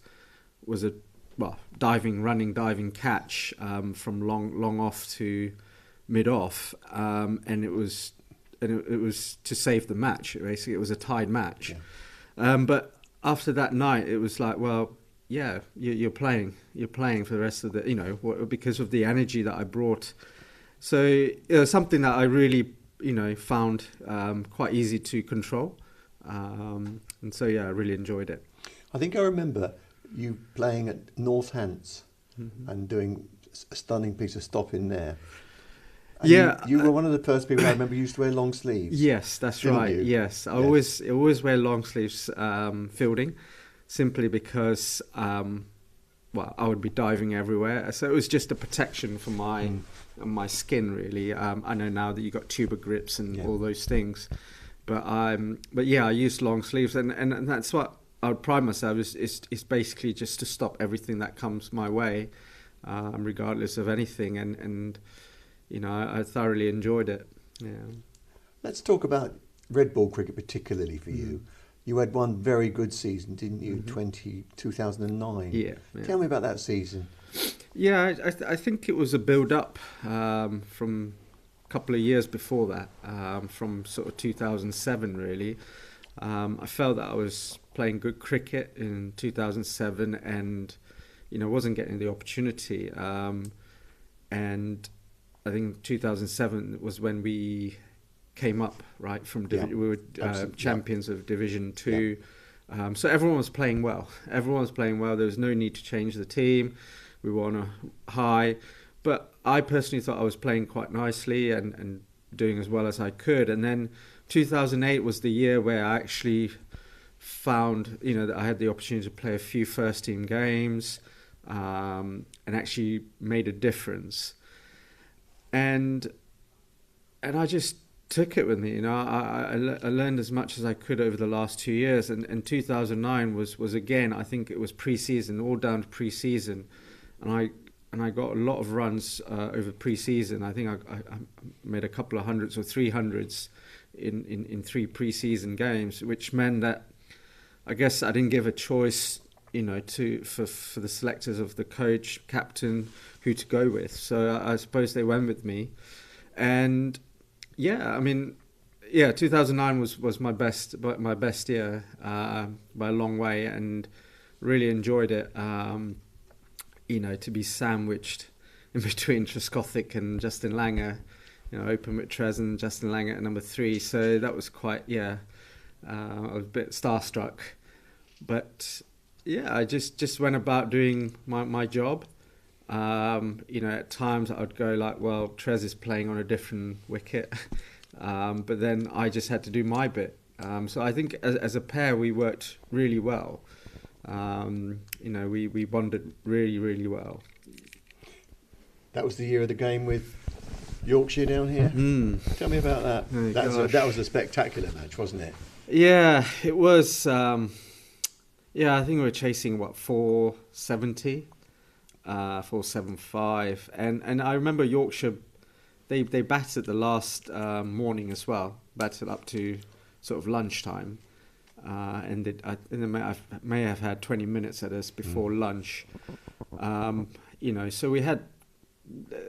a running diving catch from long off to mid off, and it was to save the match. Basically, it was a tied match. Yeah. But after that night, it was like, well, yeah, you're playing for the rest of the, because of the energy that I brought. So it was something that I really, found quite easy to control, and so I really enjoyed it. I think I remember you playing at Northants and doing a stunning piece of stopping there. And Yeah, you were one of the first people I remember used to wear long sleeves. Yes, that's Didn't right. you? Yes, I Yes. always wear long sleeves fielding, simply because well, I would be diving everywhere, so it was just a protection for my skin, really. I know now that you got tuber grips and Yeah. all those things, but yeah, I used long sleeves, and that's what I would pride myself is basically just to stop everything that comes my way, regardless of anything, and you know, I thoroughly enjoyed it. Yeah. Let's talk about red ball cricket particularly for you. You had one very good season, didn't you? 2009. Yeah, yeah. Tell me about that season. Yeah, I think it was a build-up from a couple of years before that, from sort of 2007 really. I felt that I was playing good cricket in 2007 and, you know, wasn't getting the opportunity. And I think 2007 was when we came up, right, from Yeah, we were absolutely, champions of Division 2. So everyone was playing well. Everyone was playing well. There was no need to change the team. We were on a high. But I personally thought I was playing quite nicely and doing as well as I could. And then 2008 was the year where I actually found, you know, that I had the opportunity to play a few first-team games and actually made a difference. And I just took it with me, you know. I learned as much as I could over the last 2 years, and 2009 was again, I think it was pre-season, all down to pre-season, and I got a lot of runs over pre-season. I think I made a couple of hundreds or 300s in 3 pre-season games, which meant that I guess I didn't give a choice, you know, for the selectors of the coach, captain, who to go with. So I suppose they went with me, and yeah, I mean, yeah, 2009 was my best year by a long way, and really enjoyed it. You know, to be sandwiched in between Trescothick and Justin Langer, you know, open with Trez and Justin Langer at number 3. So that was quite, yeah, I was a bit starstruck, but yeah, I just went about doing my job. You know, at times I would go like, well, Trez is playing on a different wicket, but then I just had to do my bit. So I think as a pair we worked really well. You know, we bonded really, really well. That was the year of the game with Yorkshire down here. Tell me about that. Oh, That was a spectacular match, wasn't it? Yeah, it was. Yeah, I think we were chasing 470. 475, and I remember Yorkshire, they batted the last morning as well, batted up to sort of lunchtime, and they may have had 20 minutes at us before lunch. You know, so we had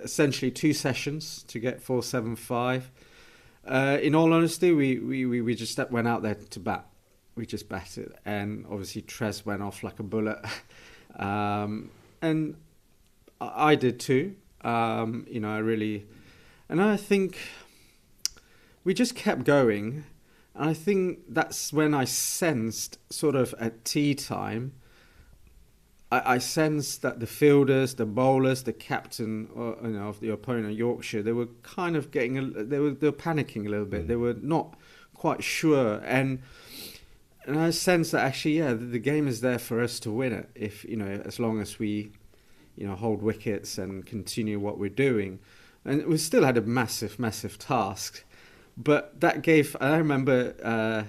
essentially 2 sessions to get 475. In all honesty, we just went out there to bat. We just batted, and obviously Trez went off like a bullet. And I did too. You know, and I think we just kept going. And I think that's when I sensed, sort of at tea time, I sensed that the fielders, the bowlers, the captain, you know, of the opponent, Yorkshire, they were kind of they were panicking a little bit. They were not quite sure, and I sensed that actually, yeah, the game is there for us to win it, if, you know, as long as we, you know, hold wickets and continue what we're doing. And we still had a massive task, but that gave. I remember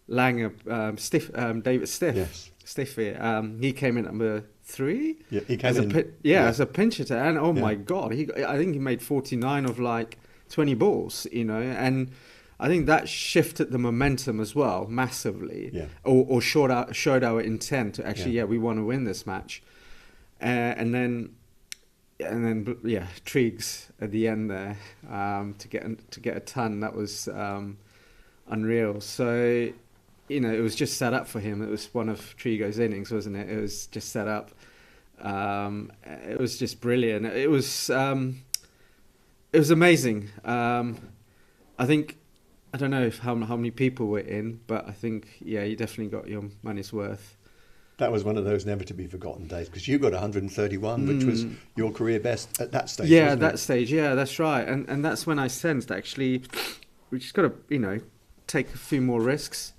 Langer, David Stiff. Yes. Stiffy, he came in at number 3. Yeah, he came as a pinch hitter, and oh Yeah. my God, I think he made 49 of like 20 balls, you know, and I think that shifted the momentum as well massively, Yeah. or showed our intent to actually, we want to win this match, and then Triggs at the end there to get a ton, that was unreal. So, you know, it was just set up for him. It was one of Trigo's innings, wasn't it? It was just set up. It was just brilliant. It was amazing. I think, I don't know how many people were in, but I think, yeah, you definitely got your money's worth. That was one of those never to be forgotten days, because you got 131, which was your career best at that stage. Yeah, wasn't that it? stage. Yeah, that's right. And that's when I sensed actually we just got to take a few more risks,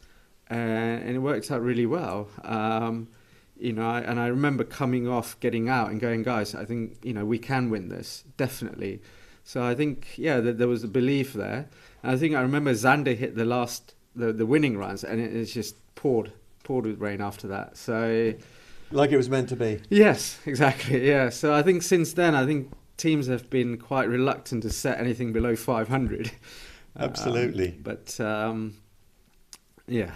and it worked out really well. I remember coming off, getting out, and going, guys, I think we can win this, definitely. So I think there was a belief there. And I remember Xander hit the winning runs, and it just poured with rain after that. So Like it was meant to be. yes, exactly. Yeah. So I think since then, I think teams have been quite reluctant to set anything below 500. Absolutely. Yeah,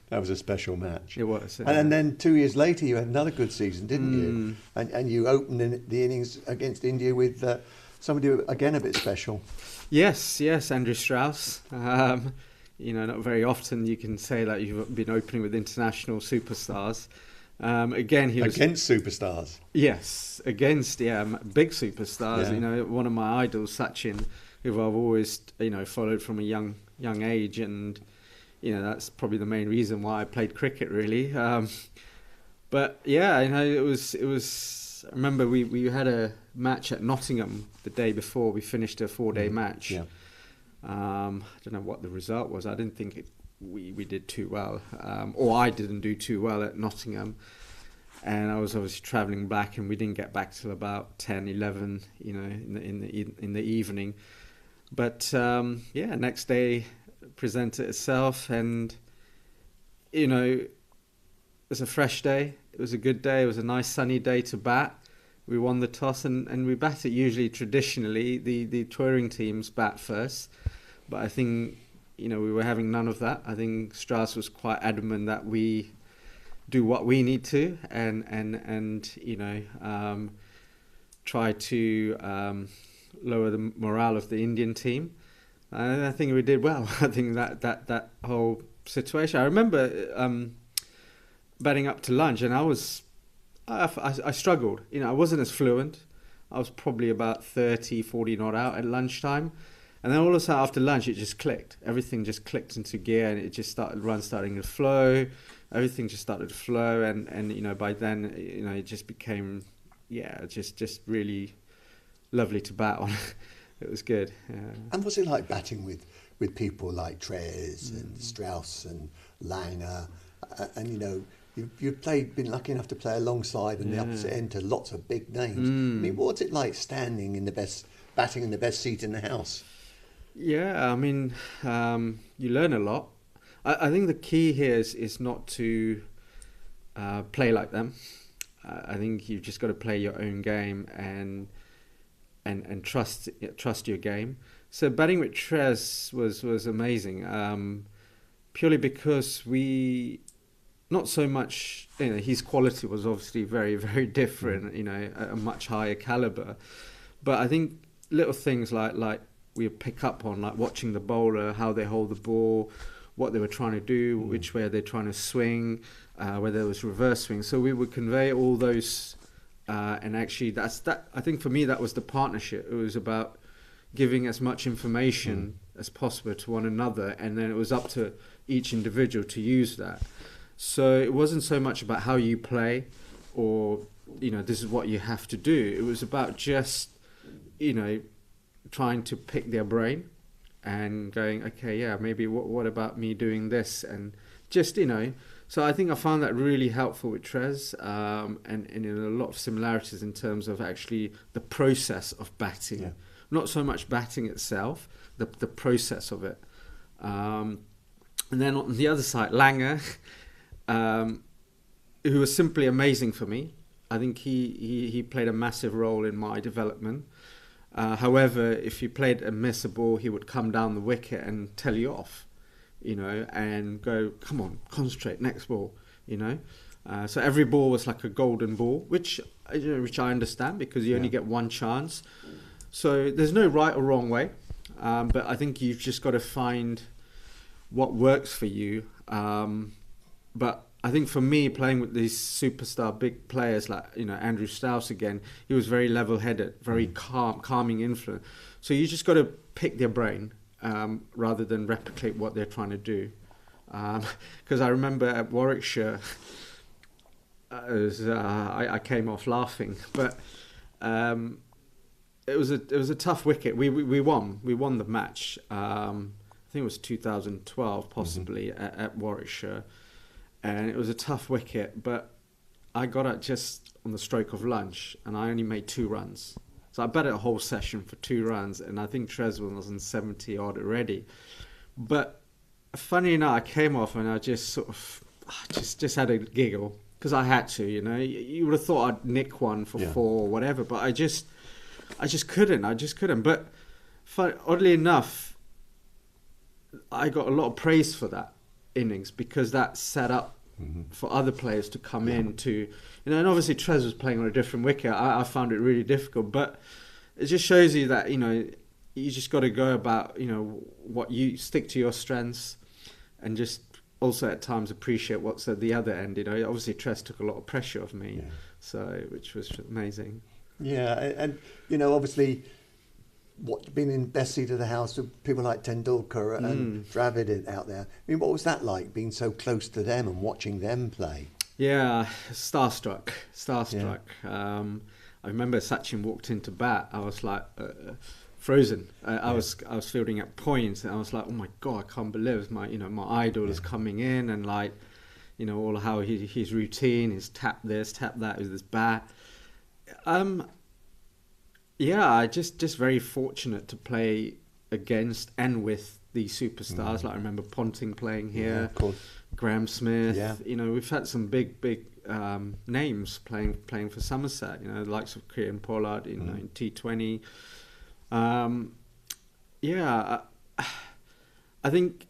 That was a special match. it was. And then 2 years later, you had another good season, didn't you? And you opened the innings against India with somebody, again, a bit special. Yes, Andrew Strauss. Not very often you can say that you've been opening with international superstars. Again, he was Against superstars. Yes, against big superstars. Yeah. One of my idols, Sachin, who I've always followed from a young age, and that's probably the main reason why I played cricket, really. But yeah, it was. I remember we had a match at Nottingham the day before. We finished a 4-day match. Yeah. I don't know what the result was. I didn't think we did too well, or I didn't do too well at Nottingham. And I was obviously travelling back, and we didn't get back till about 10, 11, in the evening. But next day presented itself, and it was a fresh day. It was a good day. It was a nice sunny day to bat. We won the toss, and we batted. Usually, traditionally, the touring teams bat first, but I think we were having none of that. I think Strauss was quite adamant that we do what we need to, and try to lower the morale of the Indian team. And I think we did well. I think that whole situation. I remember batting up to lunch, and I struggled. I wasn't as fluent. I was probably about 30, 40 not out at lunchtime. And then all of a sudden after lunch, it just clicked. Everything just clicked into gear, and it just starting to flow. Everything just started to flow. And by then, it just became, just really lovely to bat on. It was good. Yeah. And what's it like batting with people like Trez and Strauss and Langer? And you've been lucky enough to play alongside on the opposite end to lots of big names. I mean, what's it like batting in the best seat in the house? Yeah, I mean, you learn a lot. I think the key here is not to play like them. I think you've just got to play your own game and trust your game. So batting with Trez was amazing, purely because not so much, his quality was obviously very, very different, a much higher caliber. But I think little things like we pick up on, like watching the bowler, how they hold the ball, what they were trying to do, which way they're trying to swing, whether it was reverse swing. So we would convey all those, and actually I think for me that was the partnership. It was about giving as much information as possible to one another, and then it was up to each individual to use that. So it wasn't so much about how you play or, this is what you have to do. It was about just, trying to pick their brain and going, okay, yeah, maybe what about me doing this? And just, so I think I found that really helpful with Trez, and in a lot of similarities in terms of actually the process of batting. Yeah. Not so much batting itself, the process of it. And then on the other side, Langer, who was simply amazing for me. I think he played a massive role in my development. However, if you played a miss a ball, he would come down the wicket and tell you off, and go, come on, concentrate, next ball, So every ball was like a golden ball, which I understand because you only get one chance. So there's no right or wrong way, but I think you've just got to find what works for you. But I think for me, playing with these superstar big players like Andrew Strauss again, he was very level-headed, very calming influence. So you just got to pick their brain rather than replicate what they're trying to do. Because I remember at Warwickshire, I came off laughing, but it was a tough wicket. We won the match. I think it was 2012 possibly at Warwickshire, and it was a tough wicket. But I got it just on the stroke of lunch, and I only made 2 runs. So I batted a whole session for 2 runs, and I think Treswell was on 70 odd already. But funny enough, I came off and I just sort of just had a giggle because I had to. You would have thought I'd nick one for 4 or whatever, but I just couldn't. But oddly enough, I got a lot of praise for that innings because that set up for other players to come in to, and obviously Trez was playing on a different wicket. I found it really difficult, but it just shows you that, you just got to go about, what you stick to your strengths and just also at times appreciate what's at the other end. Obviously Trez took a lot of pressure off me, which was amazing. Yeah, and obviously, being in best seat of the house with people like Tendulkar and Dravid out there. I mean, what was that like, being so close to them and watching them play? Yeah, starstruck. I remember Sachin walked into bat. I was like frozen. I was fielding at points, and I was like, oh my god, I can't believe it. My idol is coming in, and all how his routine, his tap this, tap that with his bat. Just very fortunate to play against and with these superstars. Like I remember Ponting playing here, of course. Graham Smith. Yeah. We've had some big names playing for Somerset. The likes of Kieran Pollard in T20. I think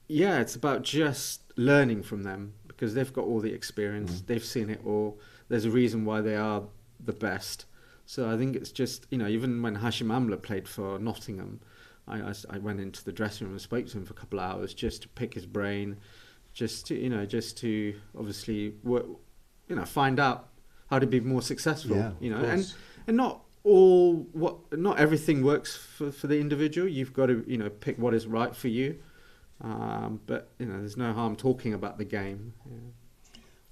it's about just learning from them because they've got all the experience. They've seen it all. There's a reason why they are the best. So I think it's just, even when Hashim Amla played for Nottingham, I went into the dressing room and spoke to him for a couple of hours just to pick his brain, just to obviously work, find out how to be more successful. And not everything works for the individual. You've got to pick what is right for you. But there's no harm talking about the game. Yeah.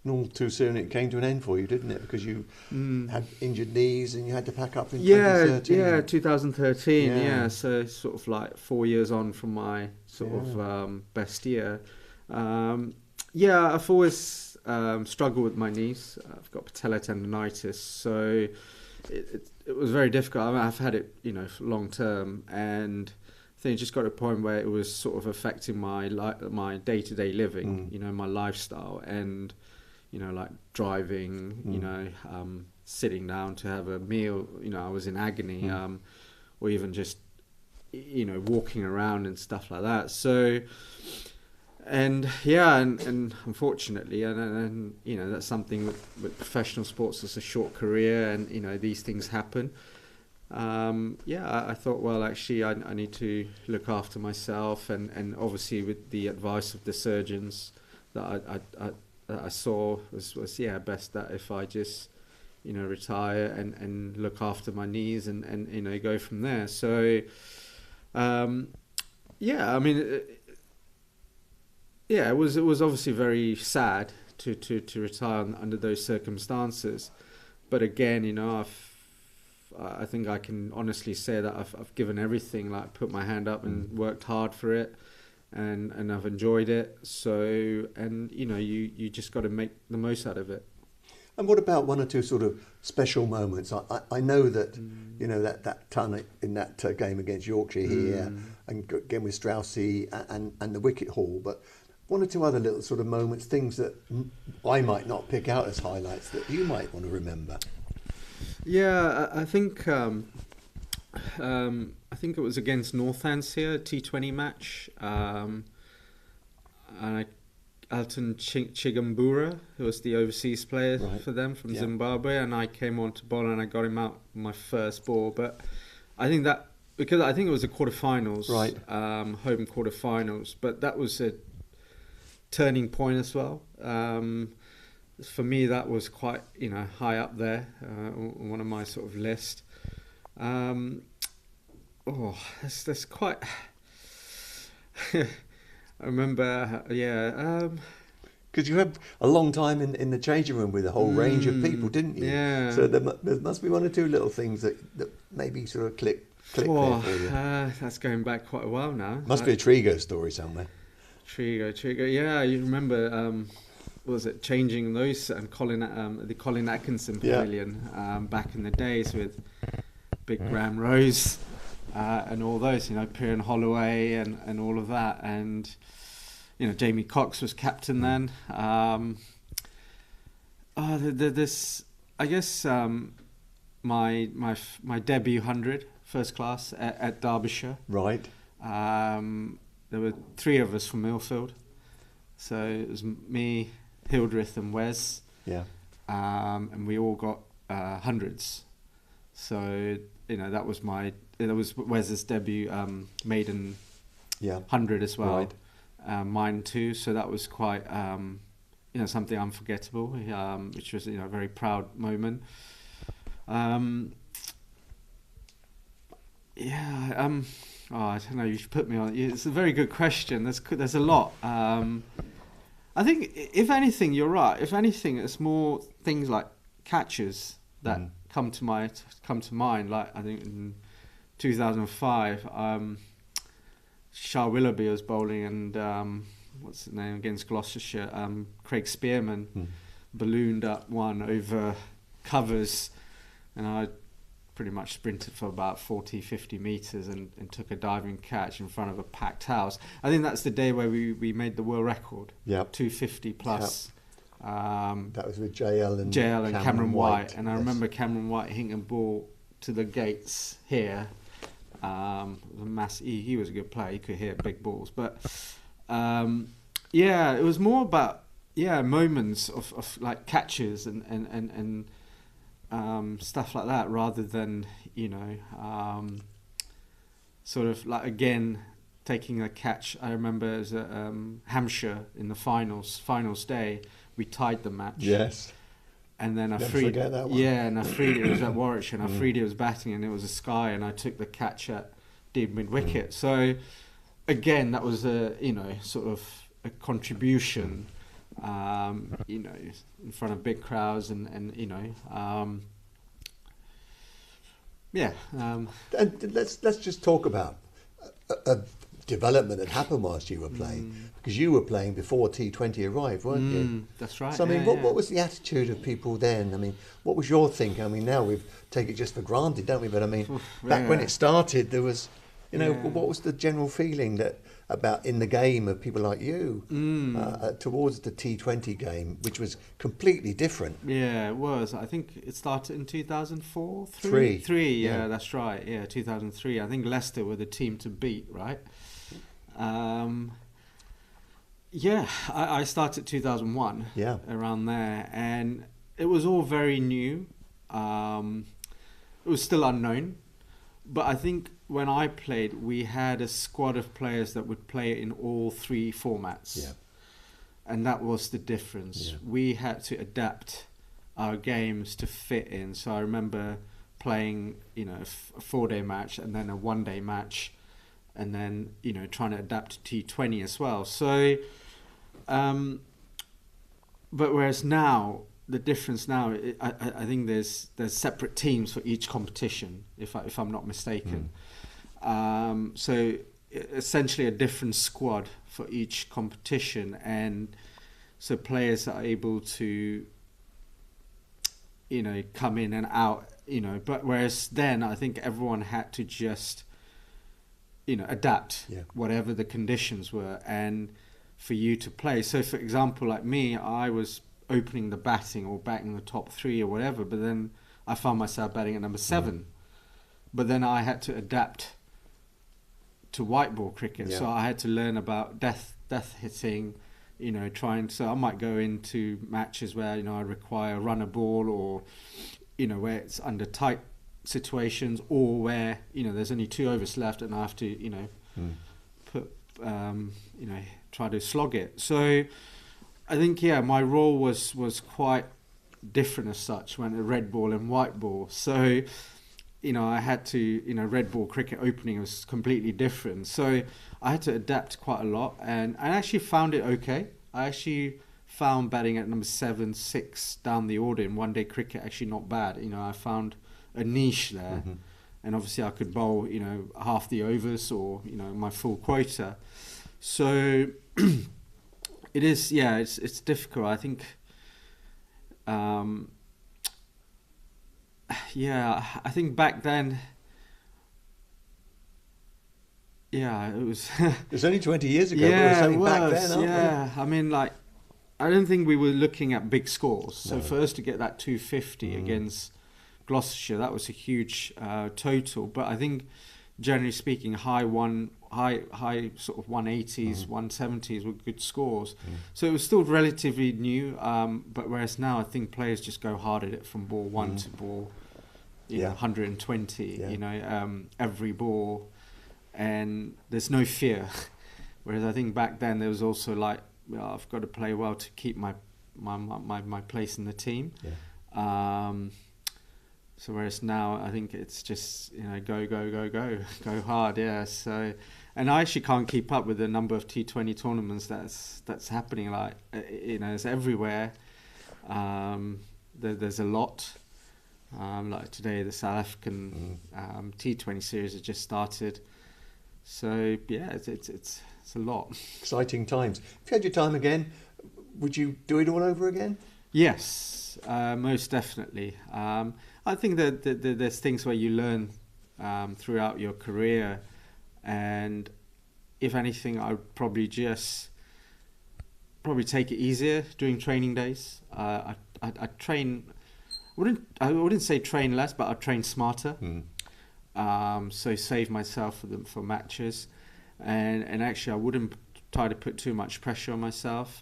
And all too soon it came to an end for you, didn't it? Because you had injured knees and you had to pack up in 2013. Yeah, 2013. Yeah, so sort of like 4 years on from my sort of best year. I've always struggled with my knees. I've got patellar tendonitis, so it was very difficult. I mean, I've had it, long term, and I think it just got to a point where it was sort of affecting my day-to-day living, my lifestyle, and like driving, sitting down to have a meal, I was in agony, or even just, walking around and stuff like that. So, and unfortunately, and that's something with professional sports. It's a short career, and these things happen. I thought, well, actually, I need to look after myself, and obviously with the advice of the surgeons that I saw was best that if I just retire and look after my knees and go from there. So it was obviously very sad to retire under those circumstances, but again, I think I can honestly say that I've given everything, like put my hand up and worked hard for it. And I've enjoyed it. So, and you just got to make the most out of it. And what about one or two sort of special moments? I know that that ton in that game against Yorkshire here, and again with Straussy and the wicket haul, but one or two other little sort of moments, things that I might not pick out as highlights that you might want to remember. Yeah, I think it was against Northants here, T20 match. And Alton Chigambura, who was the overseas player for them from Zimbabwe, and I came on to bowl and I got him out my first ball. But I think that, because I think it was the quarterfinals, home quarterfinals, but that was a turning point as well. For me, that was quite high up there on one of my sort of list. That's quite. I remember, Because you had a long time in the changing room with a whole range of people, didn't you? Yeah. So there must be one or two little things that maybe sort of click there for you. That's going back quite a while now. Must be a Trigo story somewhere. Trigo. Yeah, you remember, what was it, changing those and the Colin Atkinson Pavilion back in the days with Big Graham Rose and all those, Piran Holloway and all of that. And, Jamie Cox was captain then. This, I guess, my debut 100, first class at Derbyshire. Right. There were 3 of us from Millfield. So it was me, Hildreth and Wes. Yeah. And we all got hundreds. So, that was Wes's debut maiden 100 as well. Right. Mine too. So that was quite, something unforgettable, which was, a very proud moment. I don't know. You should put me on. It's a very good question. There's a lot. I think, if anything, you're right. If anything, it's more things like catches that come to mind. Like I think in 2005, Shah Willoughby was bowling, and what's his name against Gloucestershire? Craig Spearman ballooned up one over covers, and I pretty much sprinted for about 40-50 metres and took a diving catch in front of a packed house. I think that's the day where we made the world record. Yep. 250 plus. Yep. That was with JL and Cameron White. And I yes. remember Cameron White hitting a ball to the gates here. He was a good player. He could hit big balls. But it was more about moments of like catches and stuff like that, rather than sort of like again taking a catch. I remember as a Hampshire in the finals day, we tied the match. Yes. And then forget that one. Yeah, and Afridi, it was at Warwickshire, and Afridi was batting, and it was a sky, and I took the catch at deep mid wicket. So again, that was sort of a contribution. In front of big crowds and And let's just talk about a development that happened whilst you were playing, because you were playing before T20 arrived, weren't you? That's right. So I mean, what was the attitude of people then? I mean, what was your thinking? I mean, now we take it just for granted, don't we? But I mean, back when it started, there was, what was the general feeling about in the game of people like you towards the T20 game, which was completely different? Yeah, it was. I think it started in 2004, Three. Yeah, that's right. Yeah, 2003. I think Leicester were the team to beat, right? I started 2001. Yeah, around there, and it was all very new. It was still unknown, but I think when I played, we had a squad of players that would play in all 3 formats. Yeah. And that was the difference. Yeah. We had to adapt our games to fit in. So I remember playing, a 4-day match and then a 1-day match, and then, trying to adapt to T20 as well. So, but whereas now, the difference now, I think there's separate teams for each competition, if I'm not mistaken. So essentially a different squad for each competition, and so players are able to come in and out, but whereas then I think everyone had to just adapt whatever the conditions were and for you to play. So for example, like me, I was opening the batting or batting the top 3 or whatever, but then I found myself batting at number 7. But then I had to adapt to white ball cricket, so I had to learn about death hitting, so I might go into matches where I require run a ball, or where it's under tight situations, or where there's only 2 overs left and I have to put try to slog it. So I think my role was quite different as such when a red ball and white ball. So I had to red ball cricket opening was completely different. So I had to adapt quite a lot, and I actually found it okay. I actually found batting at number 7, 6 down the order in one day cricket actually not bad. You know, I found a niche there, and obviously I could bowl, you know, half the overs or, you know, my full quota. So it is, yeah, it's difficult. I think, yeah, I think back then, yeah, it was. It's only 20 years ago, Yeah, but we're saying it back was, then, aren't yeah. I mean, like, I don't think we were looking at big scores. So No. for us to get that 250 against Gloucestershire, that was a huge total. But I think, generally speaking, high sort of 180s, 170s were good scores. So it was still relatively new. But whereas now, I think players just go hard at it from ball 1 to ball, you know, 120. Yeah. You know, every ball, and there's no fear. Whereas I think back then there was also like, well, I've got to play well to keep my place in the team. Yeah. So whereas now I think it's just, you know, go hard, yeah. So, and I actually can't keep up with the number of T20 tournaments that's happening. Like, you know, it's everywhere. There's a lot. Like today, the South African T20 series has just started. So yeah, it's a lot. Exciting times. If you had your time again, would you do it all over again? Yes, most definitely. I think that there's things where you learn throughout your career, and if anything, I would probably take it easier during training days. I train. I wouldn't say train less, but I train smarter. So save myself for matches, and actually I wouldn't try to put too much pressure on myself.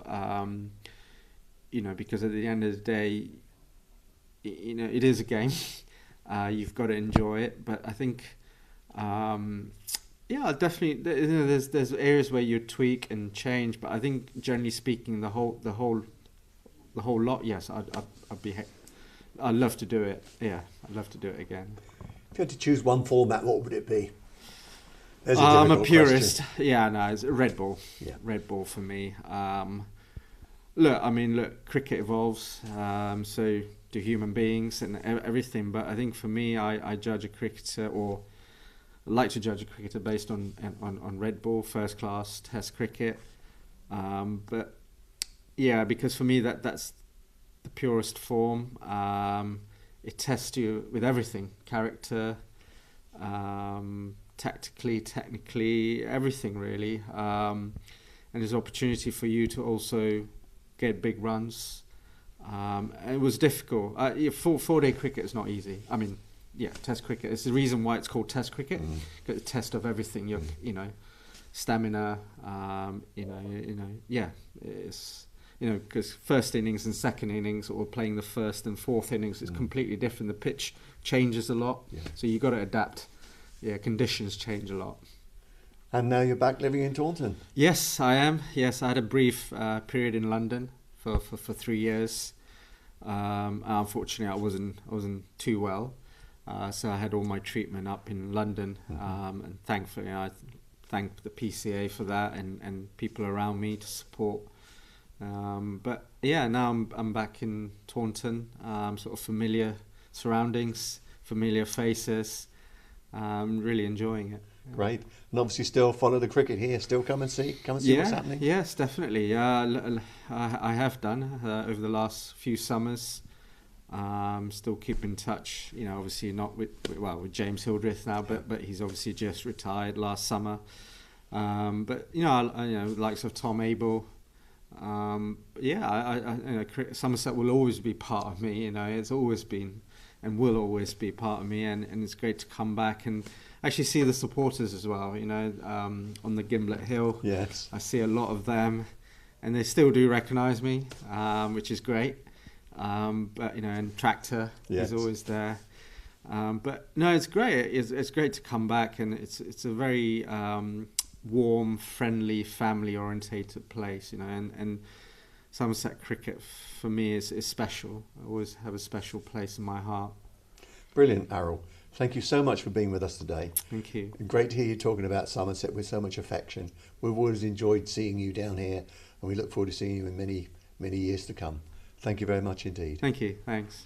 You know, because at the end of the day, you know, it is a game. You've got to enjoy it. But I think, yeah, definitely. You know, there's areas where you tweak and change. But I think, generally speaking, the whole lot. Yes, I'd love to do it. Yeah, I'd love to do it again. If you had to choose one format, what would it be? There's I'm a difficult purist. question. Yeah, no, it's red ball. Yeah. Red ball for me. Look, cricket evolves. So do human beings and everything. But I think for me, I judge a cricketer, or like to judge a cricketer based on red ball, first class Test cricket. But yeah, because for me that's the purest form. It tests you with everything: character, tactically, technically, everything really. And there's opportunity for you to also get big runs. And it was difficult. 4-day cricket is not easy. I mean, yeah, Test cricket. It's the reason why it's called Test cricket. Got the test of everything. Your, you know, stamina. Yeah, it's. You know, because first innings and second innings, or playing the first and fourth innings, is completely different. The pitch changes a lot, so you got to adapt. Yeah, conditions change a lot. And now you're back living in Taunton. Yes, I am. Yes, I had a brief period in London for 3 years. Unfortunately, I wasn't too well, so I had all my treatment up in London, and thankfully, I thank the PCA for that, and people around me to support. But yeah, now I'm back in Taunton, sort of familiar surroundings, familiar faces. Really enjoying it. Great. And obviously still follow the cricket here, still come and see what's happening. Yes, definitely. I have done over the last few summers. Still keep in touch, you know, obviously not with James Hildreth now, but he's obviously just retired last summer. But you know, likes of Tom Abel. Somerset will always be part of me. You know, it's always been and will always be part of me, and it's great to come back and actually see the supporters as well. You know, on the Gimlet Hill. Yes, I see a lot of them, and they still do recognise me, which is great. But you know, and Tractor is always there. But no, it's great. It's great to come back, and it's a very warm, friendly, family-orientated place, you know, and Somerset cricket for me is special. I always have a special place in my heart. Brilliant, Errol. Thank you so much for being with us today. Thank you. Great to hear you talking about Somerset with so much affection. We've always enjoyed seeing you down here, and we look forward to seeing you in many, many years to come. Thank you very much indeed. Thank you. Thanks.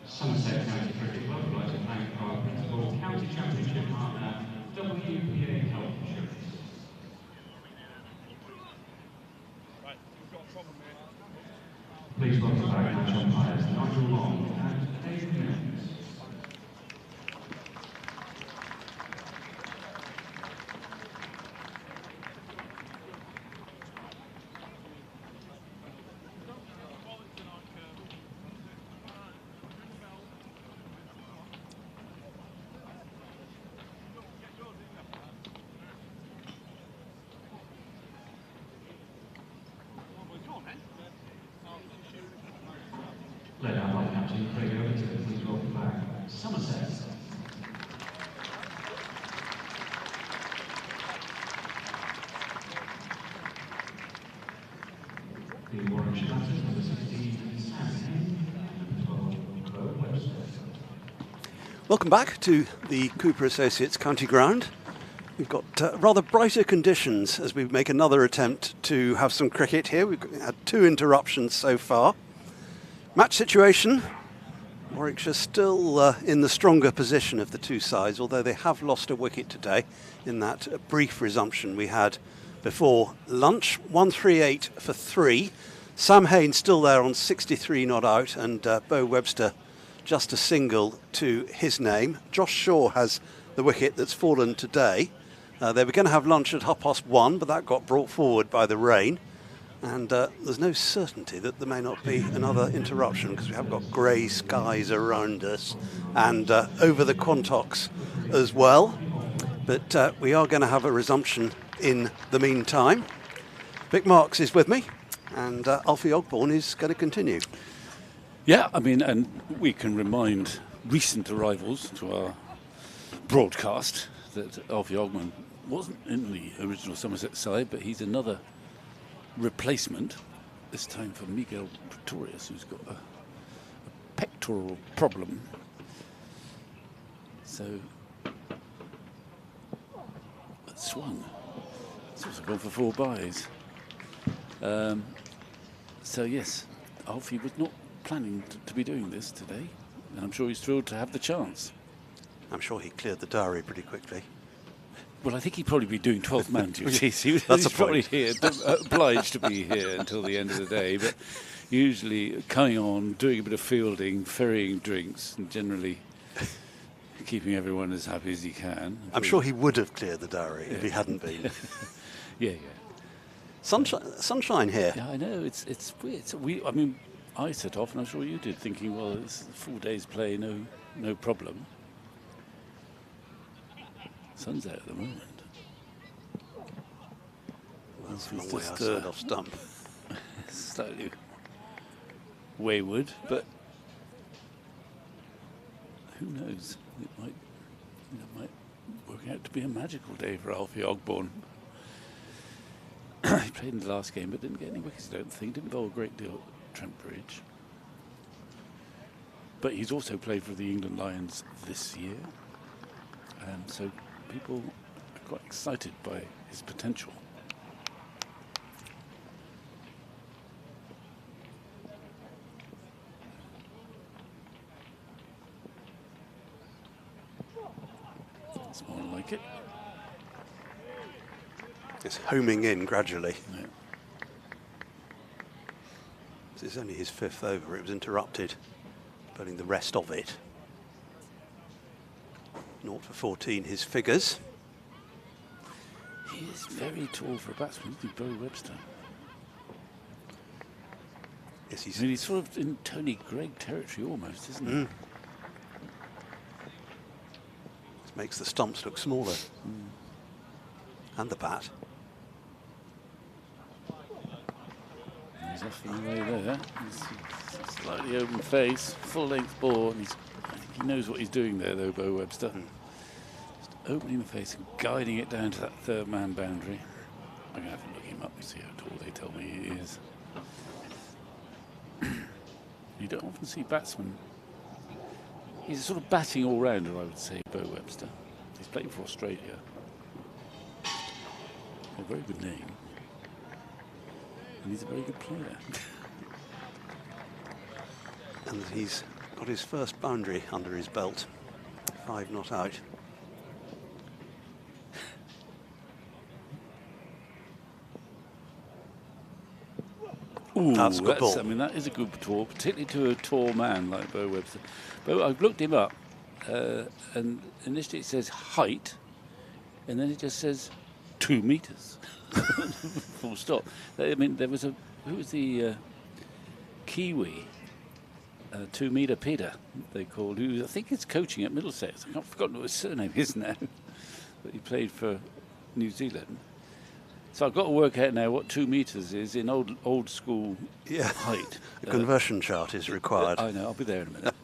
Somerset County Cricket Club would like to thank our principal county championship partner, WPA Health Insurance. Please welcome back match umpires Nigel Long and David Mills. Led out by Captain Craig Overton, please welcome back Somerset. The Warwickshire batters, number 16, Sam Hain, and number 12, Webster. Welcome back to the Cooper Associates County Ground. We've got rather brighter conditions as we make another attempt to have some cricket here. We've had 2 interruptions so far. Match situation, Warwickshire still in the stronger position of the two sides, although they have lost a wicket today in that brief resumption we had before lunch. 138 for 3. Sam Hain still there on 63 not out, and Bo Webster just a single to his name. Josh Shaw has the wicket that's fallen today. They were going to have lunch at 1:30, but that got brought forward by the rain. And there's no certainty that there may not be another interruption because we have got grey skies around us and over the Quantocks as well. But we are going to have a resumption in the meantime. Vic Marks is with me and Alfie Ogborn is going to continue. Yeah, I mean, and we can remind recent arrivals to our broadcast that Alfie Ogborn wasn't in the original Somerset side, but he's another replacement, this time for Miguel Pretorius, who's got a pectoral problem. So it swung. It's also gone for 4 byes. So yes, Alfie was not planning to be doing this today, and I'm sure he's thrilled to have the chance. I'm sure he cleared the diary pretty quickly. Well, I think he'd probably be doing 12th man duties. That's He's probably here, obliged to be here until the end of the day, but usually coming on, doing a bit of fielding, ferrying drinks, and generally keeping everyone as happy as he can. I'm sure he would have cleared the diary if he hadn't been. Yeah. Sunshine here. Yeah, I know, it's weird. I mean, I set off, and I'm sure you did, thinking, well, it's a full day's play, no problem. Sun's out at the moment. That's a long way outside off stump. Slightly wayward, but who knows? It might work out to be a magical day for Alfie Ogborn. He played in the last game, but didn't get any wickets, I don't think. Didn't bowl a great deal at Trent Bridge. But he's also played for the England Lions this year. So people are quite excited by his potential. wicket. It's homing in gradually. Yeah. This is only his 5th over. It was interrupted, bowling the rest of it. 0 for 14, his figures. He is very tall for a batsman, isn't he, Bo Webster? Yes, I mean, he's sort of in Tony Greig territory almost, isn't he? This makes the stumps look smaller. And the bat. He's off in the way there. He's slightly open face, full-length ball. And I think he knows what he's doing there, though, Bo Webster. Just opening the face and guiding it down to that 3rd-man boundary. I'm going to have to look him up and see how tall they tell me he is. You don't often see batsmen. He's a sort of batting all-rounder, I would say, Bo Webster. He's playing for Australia. A very good name. And he's a very good player. And he's got his first boundary under his belt. 5 not out. Ooh, That's a good ball. I mean, that is a good ball, particularly to a tall man like Bo Webster. Bo, I've looked him up, and initially it says height, and then it just says 2 meters. Full stop. I mean, there was who was the Kiwi, 2 meter Peter, they called, who I think is coaching at Middlesex. I've forgotten what his surname is now, but he played for New Zealand. So I've got to work out now what 2 meters is in old school height. A conversion chart is required. I know, I'll be there in a minute.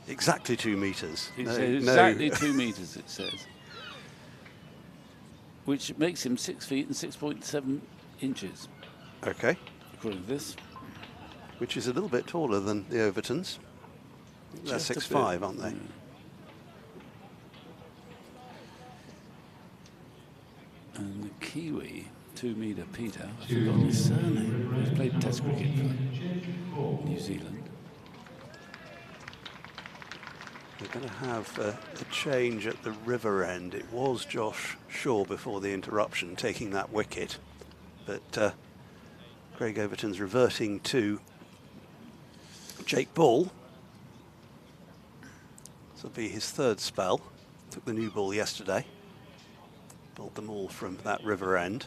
Exactly 2 meters. It says exactly 2 meters, it says. Which makes him 6 feet and 6.7 inches. Okay. According to this. Which is a little bit taller than the Overtons. They're Just a 6'5", bit, aren't they? yeah. And the Kiwi, 2 meter Peter, I've forgotten his surname. He's played Test cricket for New Zealand. We're going to have a change at the river end. It was Josh Shaw before the interruption taking that wicket, but Craig Overton's reverting to Jake Ball. This will be his 3rd spell. Took the new ball yesterday. Bowled them all from that river end.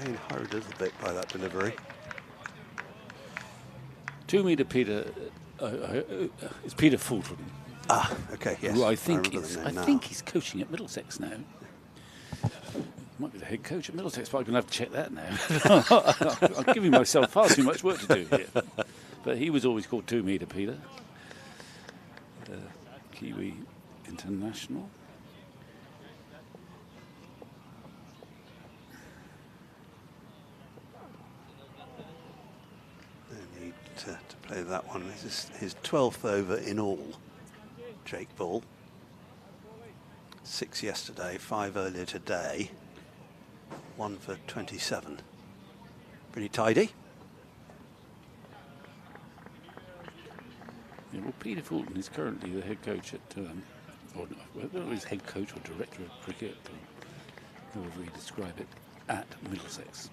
Again, hurried a little bit by that delivery. 2 meter Peter, it's Peter Fulton. Ah, okay, yes. Who I think remember the name now. think he's coaching at Middlesex now. Might be the head coach at Middlesex, but I'm going to have to check that now. I'm giving myself far too much work to do here. But he was always called 2 meter Peter. Kiwi international. No need to play that one. This is his 12th over in all. Jake Ball. 6 yesterday, 5 earlier today. 1 for 27. Pretty tidy. Yeah, well, Peter Fulton is currently the head coach at, or whether he's head coach or director of cricket, or however you describe it, at Middlesex.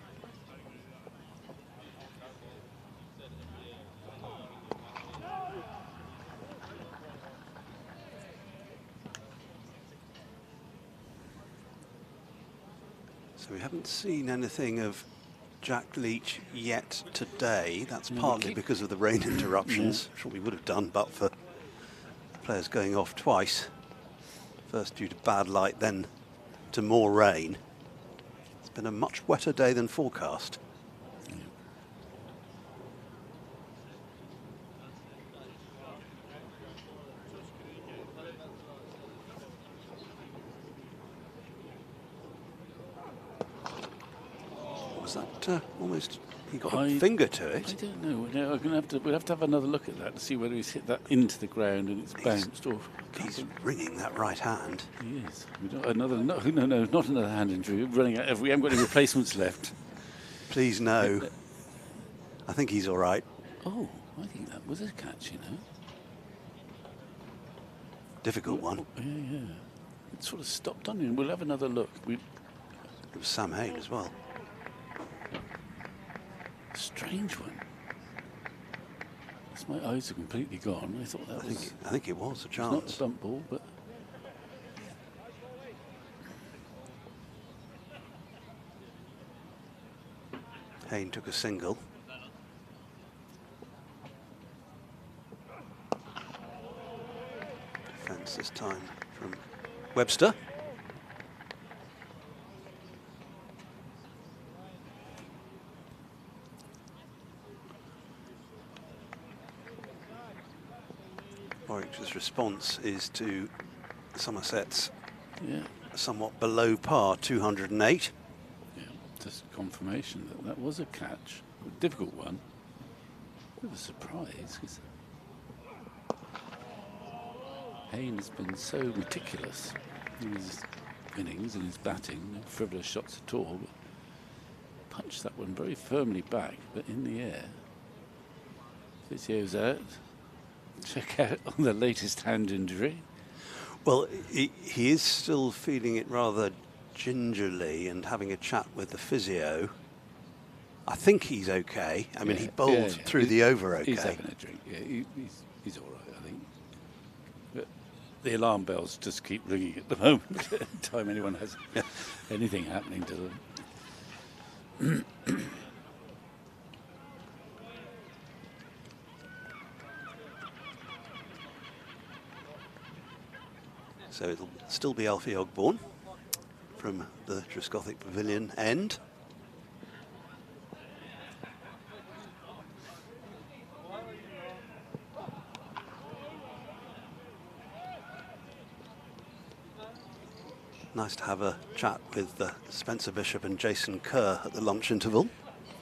So we haven't seen anything of Jack Leach yet today. That's partly because of the rain interruptions. Sure we would have done, but for players going off twice. First due to bad light, then to more rain. It's been a much wetter day than forecast. Was that almost... He got a finger to I it. don't know. No, we'll have to have another look at that to see whether he's hit that into the ground and it's bounced or. He's wringing that right hand. He is. We don't, no, not another hand injury. We're running out. We haven't got any replacements left. Please no. I think he's all right. Oh, I think that was a catch, you know. Difficult one. Yeah. It sort of stopped on him. We'll have another look. It was Sam Hain as well. Strange one. My eyes are completely gone. I thought that was... I think it was a It's chance. not a bump ball, but... Hain took a single. Defence this time from Webster. Warwickshire's response is to Somerset's somewhat below par 208. Yeah, just confirmation that that was a catch. A difficult one. Bit of a surprise, because Hain has been so meticulous in his innings and his batting, no frivolous shots at all. But punched that one very firmly back, but in the air. Physio's out. Check out on the latest hand injury. Well, he is still feeling it rather gingerly and having a chat with the physio. I think he's okay. I mean, he bowled through the over okay. He's having a drink. Yeah, he's all right, I think. But the alarm bells just keep ringing at the moment. Every time anyone has anything happening to them. So it'll still be Alfie Ogborne from the Trescothick Pavilion end. Nice to have a chat with Spencer Bishop and Jason Kerr at the lunch interval.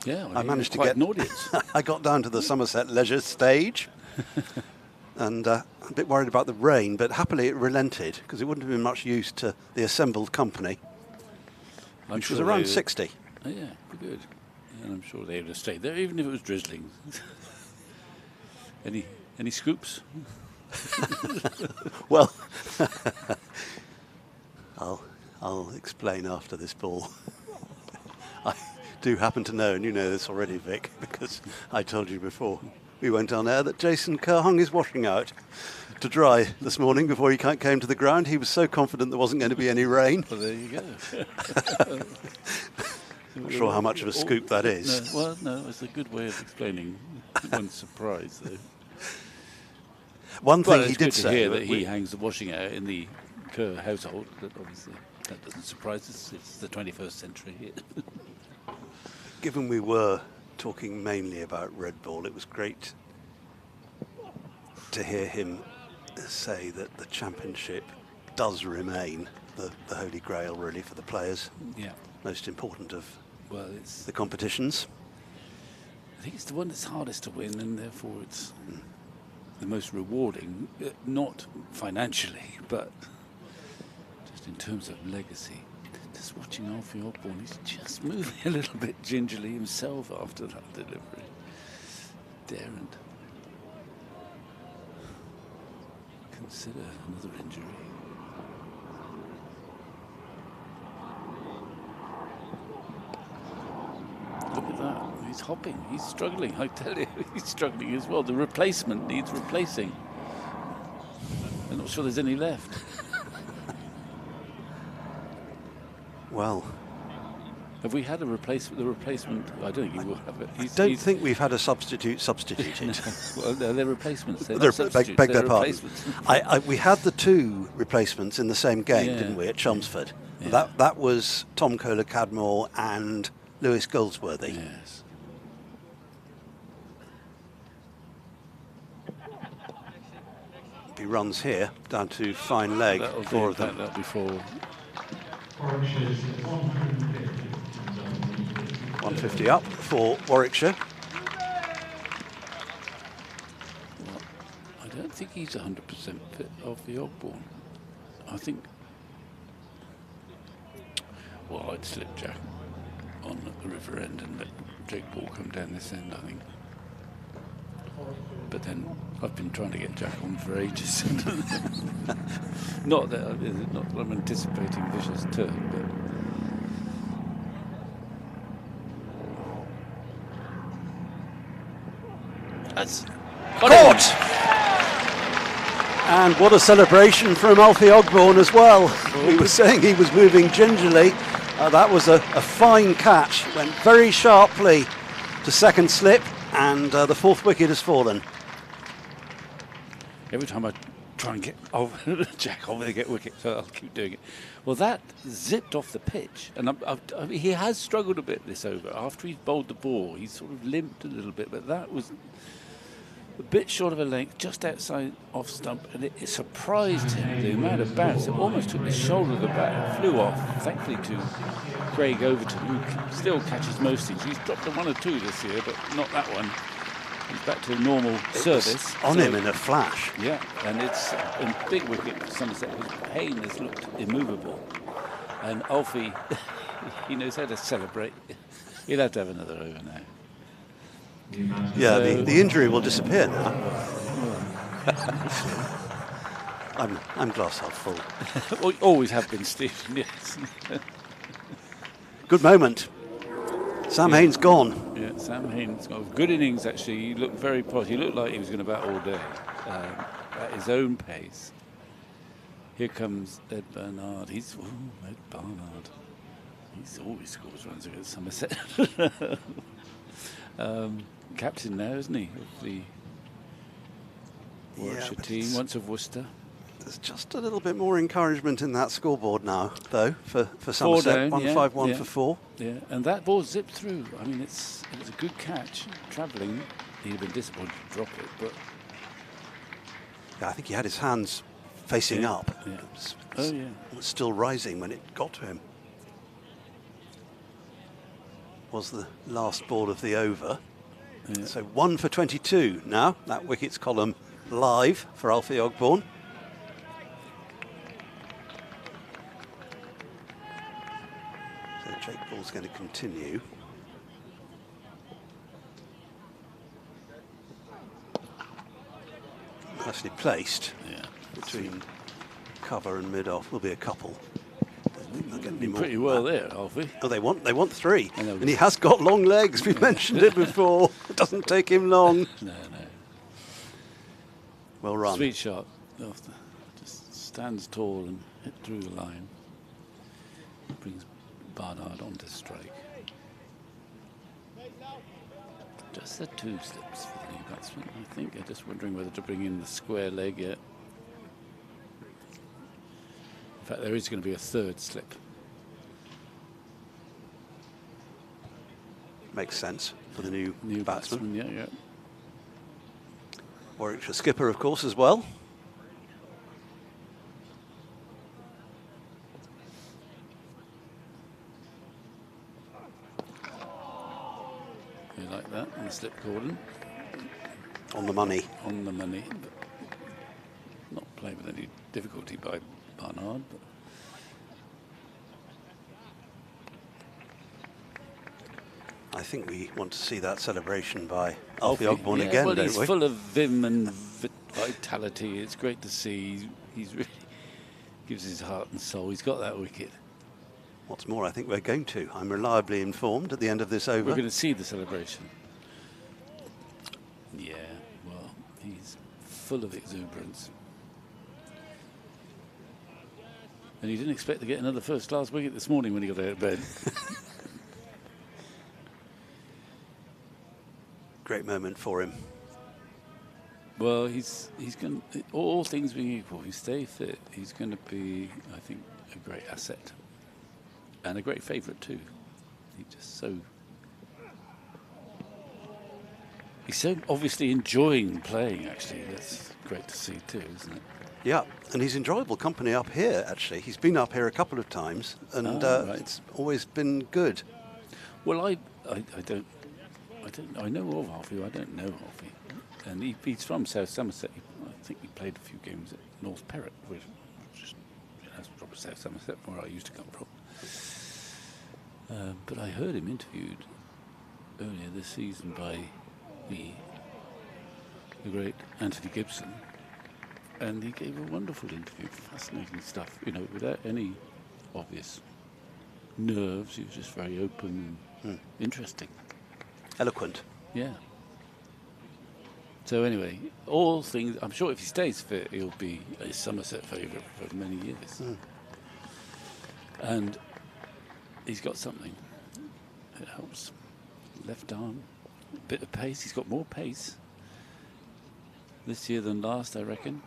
Yeah, well, I managed to quite get an audience. I got down to the Somerset Leisure stage. And a bit worried about the rain, but happily it relented because it wouldn't have been much use to the assembled company, which was around 60. Oh, yeah, good. And I'm sure they would have stayed there, even if it was drizzling. Any scoops? Well, I'll explain after this ball. I do happen to know, and you know this already, Vic, because I told you before we went on air, that Jason Kerr hung his washing out to dry this morning before he came to the ground. He was so confident there wasn't going to be any rain. Well, there you go. Not sure how much of a scoop that is. No, it's a good way of explaining one's surprise, though. One thing he did say say that he hangs the washing out in the Kerr household, but obviously that doesn't surprise us. It's the 21st century here. Given we were talking mainly about red ball, it was great to hear him say that the championship does remain the holy grail, really, for the players. Yeah. Most important of it's the competitions. I think it's the one that's hardest to win, and therefore it's the most rewarding, not financially, but just in terms of legacy. Just watching Alfie Ogborne, he's just moving a little bit gingerly himself after that delivery. Daren't consider another injury. Look at that, he's hopping, he's struggling, I tell you, he's struggling as well. The replacement needs replacing. I'm not sure there's any left. Well, have we had a replacement? The replacement, I don't think you will have it. I don't think we've had a substitute substituted. Well, no, they're replacements. They're beg their pardon. We had the two replacements in the same game, didn't we, at Chelmsford? Yeah. That was Tom Kohler-Cadmore and Lewis Goldsworthy. Yes. He runs here down to fine leg. Four of them. That'll be four. 150 up for Warwickshire. Well, I don't think he's 100% fit of the Ogborne. I think. Well, I'd slip Jack on the river end and let Jake Ball come down this end, I think. but then I've been trying to get Jack on for ages. Not that I'm anticipating vicious turn, but that's Caught! And what a celebration from Alfie Ogborn as well. We were saying he was moving gingerly. That was a fine catch. Went very sharply to second slip, and the fourth wicket has fallen. Every time I try and get Jack over to get wicket, so I'll keep doing it. Well, that zipped off the pitch, and he has struggled a bit this over. After he's bowled the ball, he's sort of limped a little bit, but that was a bit short of a length, just outside off stump, and it surprised him, the amount of bounce. It almost took the shoulder of the bat, flew off, thankfully to Craig Overton, who still catches most things. He's dropped a 1 or 2 this year, but not that one. He's back to normal service. On him in a flash. Yeah, and it's a big wicket for Somerset, whose Payne has looked immovable. And Alfie, he knows how to celebrate. He'll have to have another over now. Yeah, the injury will disappear now. I'm glass half full. Always have been, Stephen, yes. Good moment. Sam Hain's gone. Yeah, Sam Hain's got a good innings, actually. He looked very positive. He looked like he was going to bat all day at his own pace. Here comes Ed Bernard. Ed Barnard. He's always scores runs against Somerset. Captain now, isn't he, of the Warwickshire team, once of Worcester. There's just a little bit more encouragement in that scoreboard now, though, for Somerset. 151 for 4. Yeah, and that ball zipped through. I mean, it was a good catch. Travelling, he'd have been disappointed to drop it, but yeah, I think he had his hands facing up. Yeah. It was still rising when it got to him. Was the last ball of the over. Yeah. So 1 for 22 now. That wickets column live for Alfie Ogborn. So Jake Ball's going to continue. Nicely placed between cover and mid-off. Will be a couple. Pretty well there, Alfie. Oh, they want 3, and he has got long legs. We've mentioned it before. It doesn't take him long. No. Well run. Sweet shot. Just stands tall and hit through the line. Brings Barnard onto strike. Just the 2 slips for the new batsman. I think they're just wondering whether to bring in the square leg yet. In fact, there is going to be a 3rd slip. Makes sense for the new batsman. Yeah. Warwickshire skipper, of course, as well. You like that on the slip, Gordon? On the money. On the money. But not played with any difficulty by Barnard. But I think we want to see that celebration by Alfie Ogborn again, well, don't he's we? full of vim and vitality. It's great to see. He's really gives his heart and soul. He's got that wicket. What's more, I think we're going to. I'm reliably informed at the end of this over. We're going to see the celebration. Yeah, well, he's full of exuberance. And he didn't expect to get another first-class wicket this morning when he got out of bed. Great moment for him. Well, he's going to, all things being equal, if he stay fit, he's going to be, I think, a great asset. And a great favourite too. He's so obviously enjoying playing, actually. That's great to see too, isn't it? Yeah, and he's enjoyable company up here, actually. He's been up here a couple of times, and right. It's always been good. Well, I know of Alfie. I don't know Alfie. And he's from South Somerset. I think he played a few games at North Perrott, which is from South Somerset, where I used to come from. But I heard him interviewed earlier this season by the the great Anthony Gibson, and he gave a wonderful interview, fascinating stuff, you know, without any obvious nerves. He was just very open and interesting. Eloquent. Yeah. So anyway, all things, I'm sure if he stays fit, he'll be a Somerset favourite for many years. And he's got something. It helps. Left arm, bit of pace. He's got more pace this year than last, I reckon.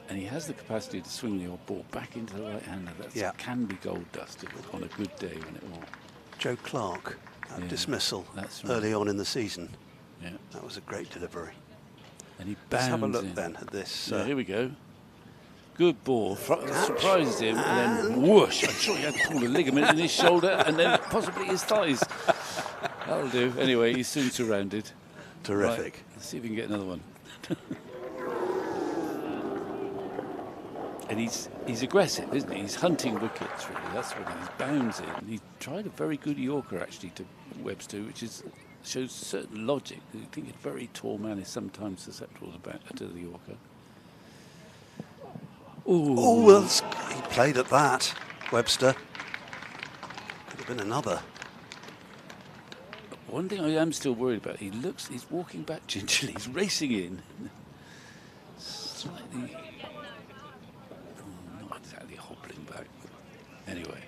And he has the capacity to swing the odd ball back into the right hander. That can be gold dust on a good day when it will. Joe Clark, that dismissal that's right. early on in the season. Yeah. That was a great delivery. And he Let's have a bounds look in. then at this. Yeah, here we go. Good ball. Surprised him, and then whoosh. I'm sure he had to pull a ligament in his shoulder and then possibly his thighs. That'll do. Anyway, he's soon surrounded. Terrific. Right, let's see if we can get another one. And he's aggressive, isn't he? He's hunting wickets, really. That's what he's bounds in. He tried a very good Yorker, actually, to Webster, which shows certain logic. I think a very tall man is sometimes susceptible to the Yorker. Oh, well, he played at that, Webster. Could have been another. One thing I am still worried about, he's walking back gingerly, he's racing in. Slightly, not exactly hobbling back, but anyway,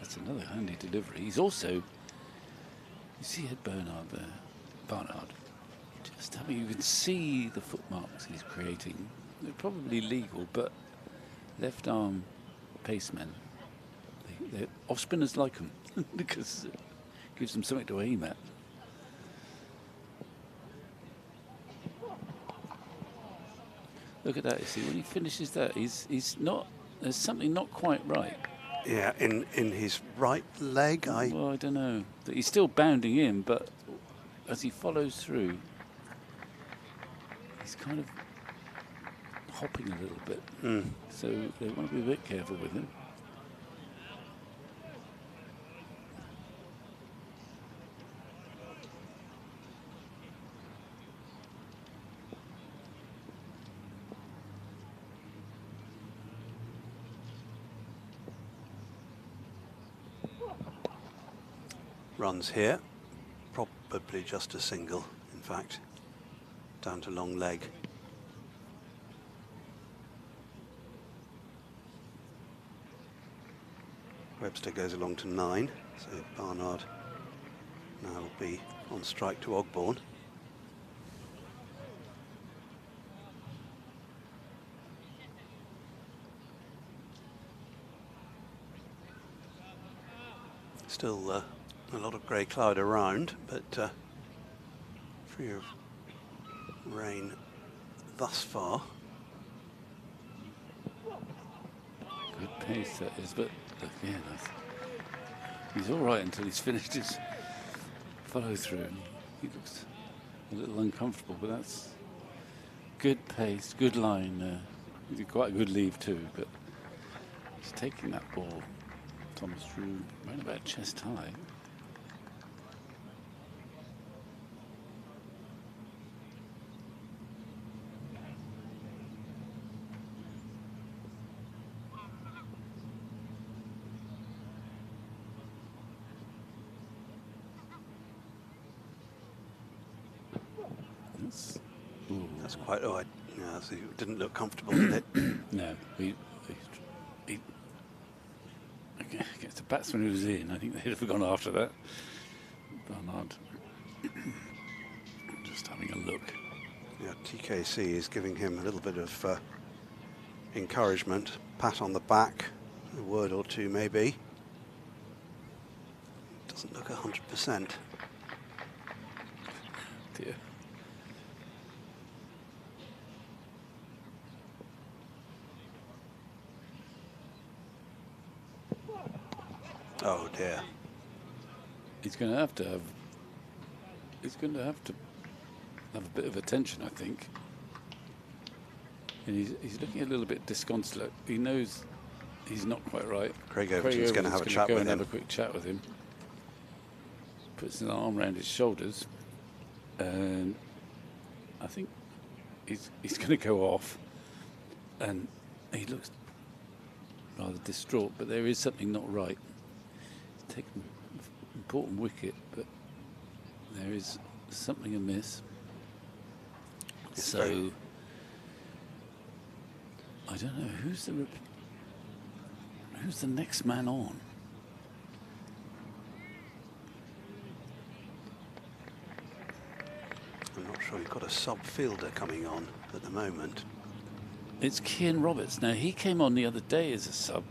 that's another handy delivery. He's also, you see Ed Barnard there, just having, you can see the footmarks he's creating. They're probably legal, but left arm pacemen, off spinners like them because it gives them something to aim at. Look at that, you see, when he finishes that, he's not, there's something not quite right. Yeah, in his right leg, Well, I don't know. He's still bounding in, but as he follows through, he's kind of hopping a little bit. So they want to be a bit careful with him. runs here, probably just a single, in fact, down to long leg. Webster goes along to 9, so Barnard now will be on strike to Ogbourne. Still a lot of grey cloud around, but free of rain thus far. Good pace that is, but again, he's all right until he's finished his follow through. He looks a little uncomfortable, but that's good pace, good line. He did quite a good leave too, but he's taking that ball, Thomas, through right about chest high. That's quite, yeah, so it didn't look comfortable, did it? No, he against the batsman who was in, I think they'd have gone after that. Barnard just having a look. Yeah, TKC is giving him a little bit of encouragement, pat on the back, a word or two maybe. Doesn't look 100%. Dear. Oh dear. He's going to have to have. He's going to have a bit of attention, I think. And he's looking a little bit disconsolate. He knows he's not quite right. Craig Overton's going to have a chat with him. Have a quick chat with him. Puts an arm around his shoulders, and I think he's going to go off, and he looks rather distraught. But there is something not right. He's taken an important wicket, but there is something amiss. So I don't know who's the next man on. I'm not sure. We've got a sub-fielder coming on at the moment. It's Kian Roberts. Now, he came on the other day as a sub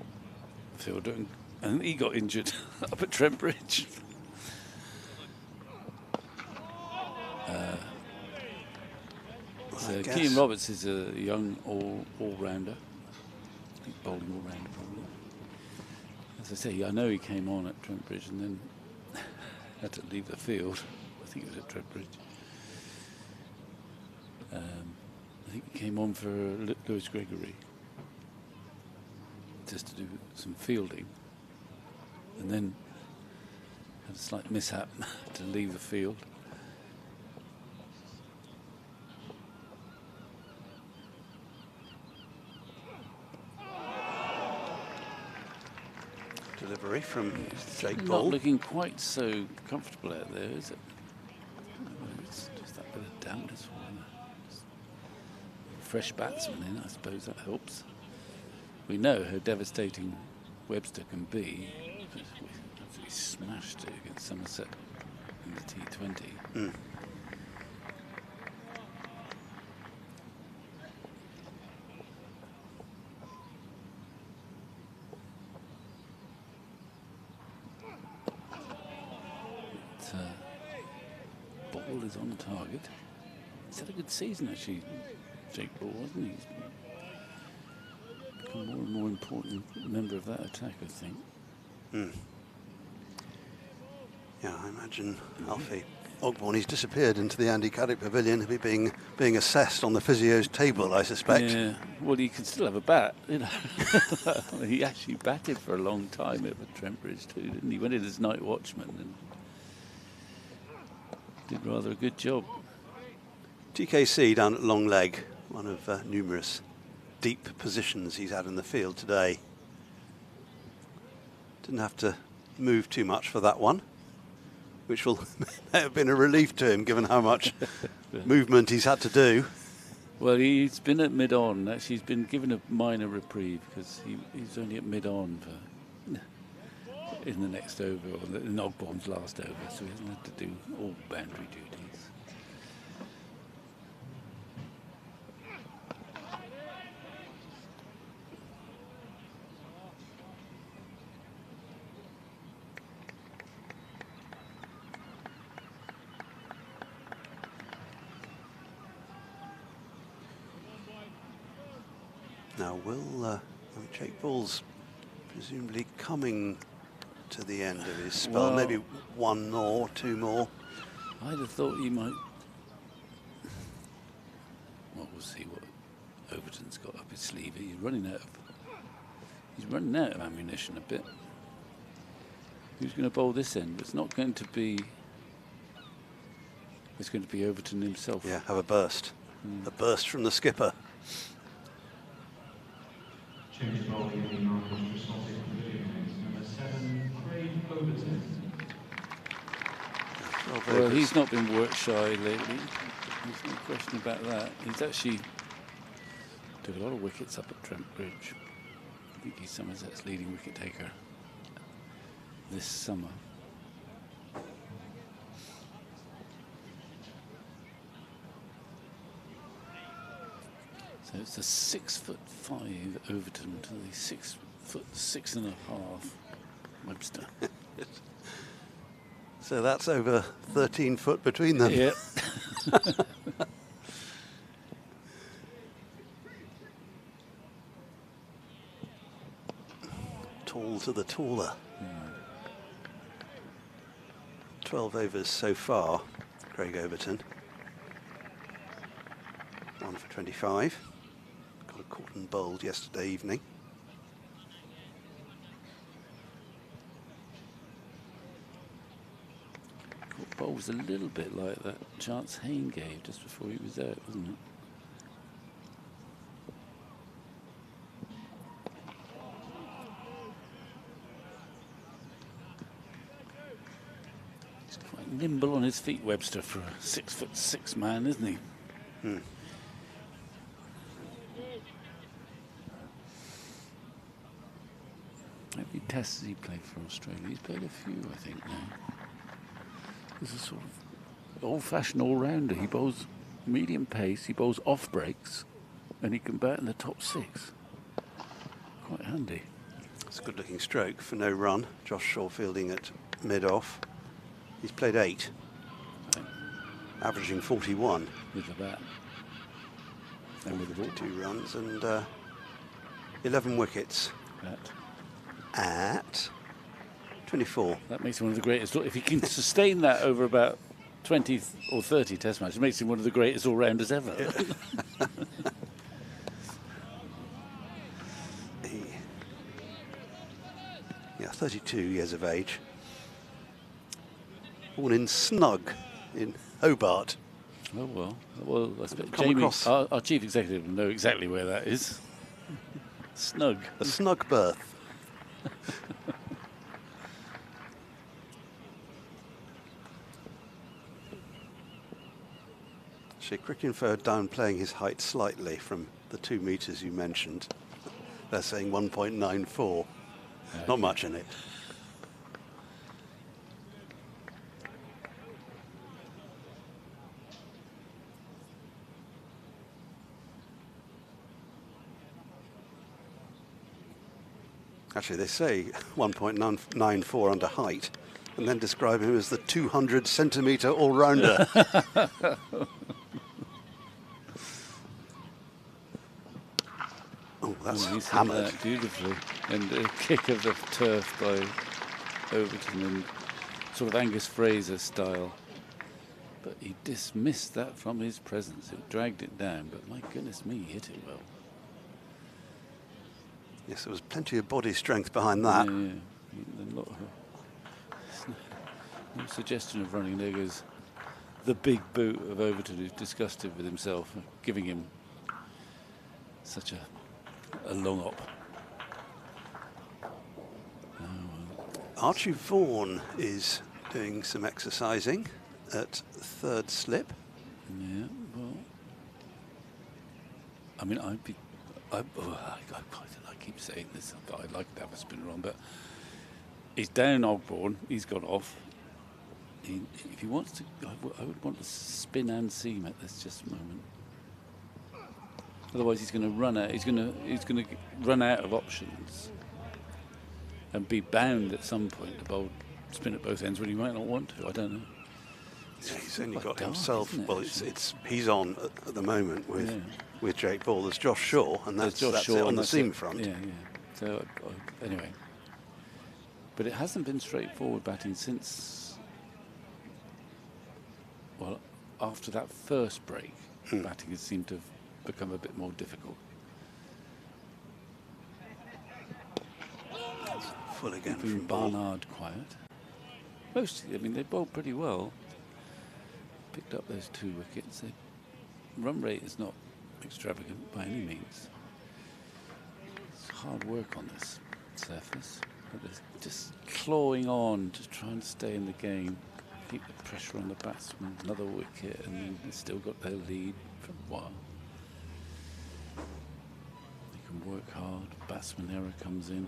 fielder, and he got injured up at Trent Bridge. So Kian Roberts is a young all-rounder. He's bowling all-rounder, probably. As I say, I know he came on at Trent Bridge and then had to leave the field. I think it was at Trent Bridge. I think he came on for Lewis Gregory just to do some fielding, and then had a slight mishap to leave the field. Delivery from Jake Not Ball. looking quite so comfortable out there, is it? It's just that bit of dampness. Fresh batsman in, I suppose that helps. We know how devastating Webster can be. He smashed it against Somerset in the T20. Ball is on target. He's had a good season, actually, Jake Ball, wasn't he? He's become more and more important member of that attack, I think. Yeah, I imagine Alfie Ogborn, he's disappeared into the Andy Caddick Pavilion. He'll be being assessed on the physio's table, I suspect. Yeah, well, he can still have a bat, you know. He actually batted for a long time at Trent Bridge too, didn't he? Went in as night watchman and did rather a good job. TKC down at long leg, one of numerous deep positions he's had in the field today. Didn't have to move too much for that one, which will have been a relief to him given how much movement he's had to do. Well, he's been at mid-on. Actually, he's been given a minor reprieve because he's only at mid-on in the next over, or in Ogborn's last over, so he hasn't had to do all boundary duties. Now, Jake Ball's presumably coming to the end of his spell, Well, maybe one more, two more. I'd have thought he might. Well, we'll see what Overton's got up his sleeve. He's running out of ammunition a bit. Who's going to bowl this end? It's not going to be. It's going to be Overton himself. Yeah, have a burst. A burst from the skipper. Change bowling in the Warwickshire Pavilion is number 7, Craig Overton. Well, he's not been work shy lately. There's no question about that. He's actually took a lot of wickets up at Trent Bridge. I think he's Somerset's leading wicket taker this summer. So it's a 6'5" Overton to the 6'6.5" Webster. So that's over 13 foot between them. Yep. Tall to the taller. 12 overs so far, Craig Overton. 1 for 25. Got a caught and bowled yesterday evening. Bowl was a little bit like that chance Hayne gave just before he was out, wasn't it? nimble on his feet, Webster, for a 6'6" man, isn't he? Hmm. How many tests has he played for Australia? He's played a few, I think, now. He's a sort of old-fashioned all-rounder. He bowls medium pace, he bowls off breaks, and he can bat in the top 6. Quite handy. It's a good-looking stroke for no run. Josh Shaw fielding at mid-off. He's played 8, averaging 41 with the bat. And with the ball. 2 runs and 11 wickets Bat. at 24. That makes him one of the greatest. If he can sustain that over about 20 or 30 test matches, it makes him one of the greatest all-rounders ever. Yeah. Yeah, 32 years of age. Born in Snug in Hobart. Oh, well, that's Come Jamie, across- our chief executive, will know exactly where that is. Snug. A snug berth. Actually, Cricinfo downplaying his height slightly from the 2 metres you mentioned. They're saying 1.94. Not much in it. Actually, they say 1.94 under height, and then describe him as the 200-centimetre all-rounder. Oh, that's He's hit hammered. that beautifully. And a kick of the turf by Overton in sort of Angus Fraser style. But he dismissed that from his presence. It dragged it down, but my goodness me, he hit it well. Yes, there was plenty of body strength behind that. Yeah. No suggestion of running. There goes the big boot of Overton, who's disgusted with himself, giving him such a long op. Archie Vaughan is doing some exercising at 3rd slip. Yeah, well, I mean, I keep saying this, I'd like to have a spinner on, but he's down Ogbourne, he's gone off. If he wants to, I would want to spin and seam at this just moment. Otherwise, he's going to run out. He's going to run out of options and be bound at some point to bowl spin at both ends when he might not want to. I don't know. Yeah, he's only quite got dark, himself. isn't it, Well, actually? he's on at the moment with Jake Ball. There's Josh Shaw, and There's that's it on the seam front. Yeah. So anyway, but it hasn't been straightforward batting since. Well, after that first break, batting has seemed to have become a bit more difficult. Full again Keeping from Ball. Barnard quiet. Mostly, I mean, they bowled pretty well. Picked up those 2 wickets. Their run rate is not extravagant by any means. It's hard work on this surface. But they're just clawing on to try and stay in the game. Keep the pressure on the batsman. Another wicket, and they've still got their lead for a while. They can work hard. Batsman error comes in.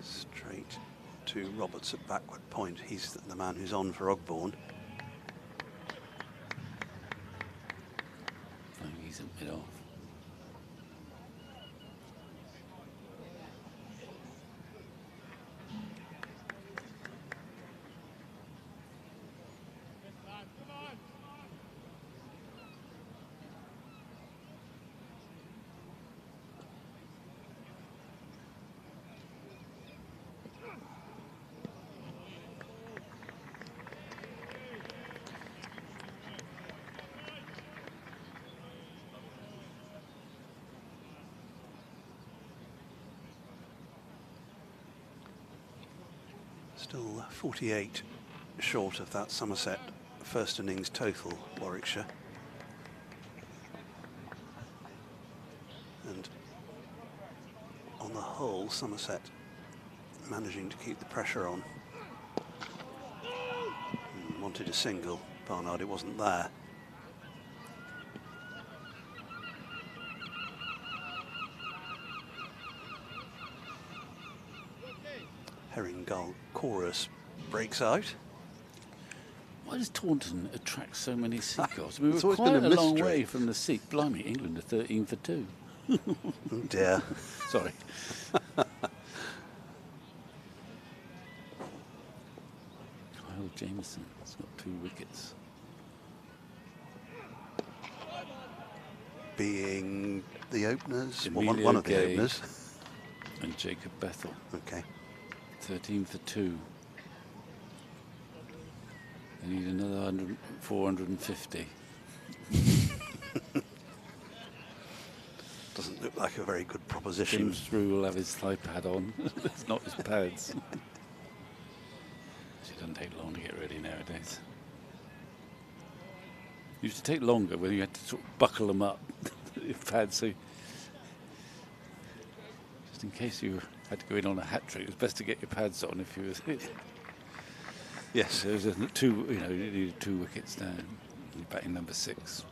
Straight to Roberts at backward point. He's the man who's on for Ogbourne. I think he's at mid-off. Still 48 short of that Somerset first innings total, Warwickshire. And on the whole, pull. Somerset managing to keep the pressure on. Wanted a single. Barnard, it wasn't there. Herring Gull chorus breaks out. Why does Taunton attract so many seagulls? I mean, It's we're always quite been a a long mystery. way from the sea. Blimey, England are 13 for 2. Oh dear. Sorry. Kyle Jameson's got 2 wickets. Being the openers, well, Emilio one of the Gay. openers. And Jacob Bethel, Okay. 13 for 2. They need another 450. Doesn't look like a very good proposition. James Threw will have his thigh pad on. It's not his pads. It doesn't take long to get ready nowadays. Used to take longer when you had to sort of buckle them up, your pads, so just in case you had to go in on a hat trick, it was best to get your pads on if you was hit. Yes. So there's two, you needed 2 wickets down. You're batting number 6.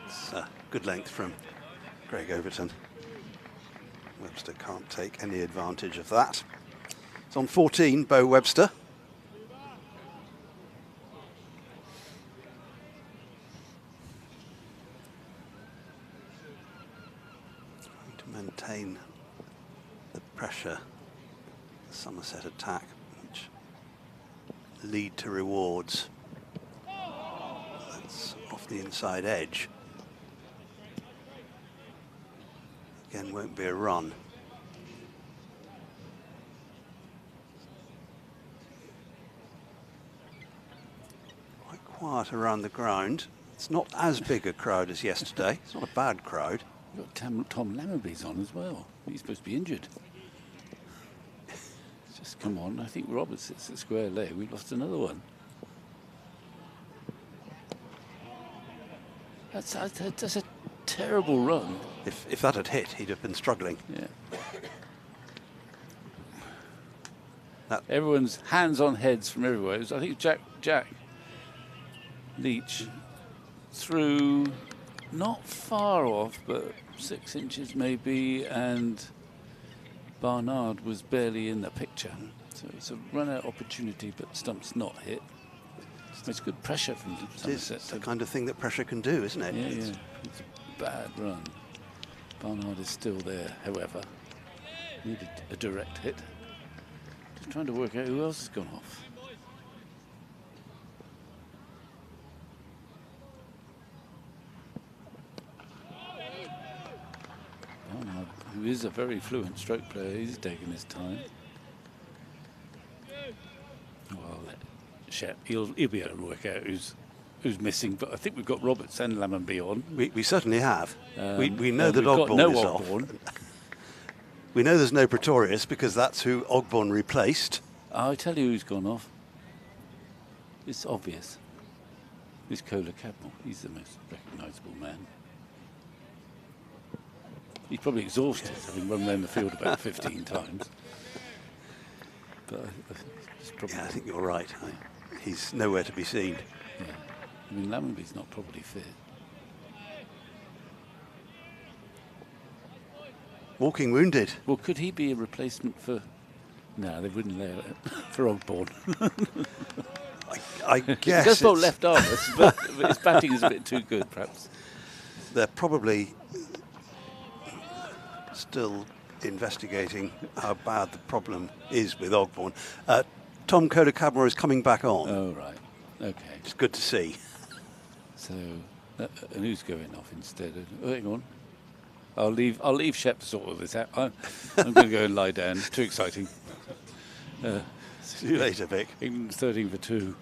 It's good length from Greg Overton. Webster can't take any advantage of that. It's on 14, Bo Webster. Trying to maintain the pressure, the Somerset attack, which lead to rewards. That's off the inside edge. Again, won't be a run. Quite quiet around the ground. It's not as big a crowd as yesterday. It's not a bad crowd. You've got Tom Lammerby's on as well. He's supposed to be injured. Just come on. I think Roberts sits at square leg. We've lost another one. That's a terrible run. If that had hit, he'd have been struggling. Yeah. That- Everyone's hands on heads from everywhere. It was, I think Jack Leach threw not far off, but 6 inches maybe, and Barnard was barely in the picture. So it's a run-out opportunity, but stump's not hit. It's good pressure from It is Somerset. the kind of thing that pressure can do, isn't it? Yeah, yeah. It's a bad run. Barnard is still there, however. Needed a direct hit. Just trying to work out who else has gone off. Barnard, who is a very fluent stroke player, he's taking his time. Well, I'll let Shep, he'll be able to work out who's missing, but I think we've got Roberts and Lammonby on. We certainly have. We know that we've got Ogborn no is off. Ogborn. We know there's no Pretorius because that's who Ogborn replaced. I'll tell you who's gone off. It's obvious. It's Kola Cadmore. He's the most recognisable man. He's probably exhausted, having run around the field about 15 times. But it's probably... Yeah, I think you're right. He's nowhere to be seen. Yeah. I mean, Lammonby's not probably fit. Walking wounded. Well, could he be a replacement for... No, they wouldn't allow it for Ogborn. I guess He does bowl it's- left armers, but his batting is a bit too good, perhaps. They're probably still investigating how bad the problem is with Ogborn. Tom Kola Cadmore is coming back on. Oh, right. Okay. It's good to see. So, and who's going off instead? Oh, hang on. I'll leave Shep to sort all this out. I'm going to go and lie down. Too exciting. See you later, Vic. England 13 for 2.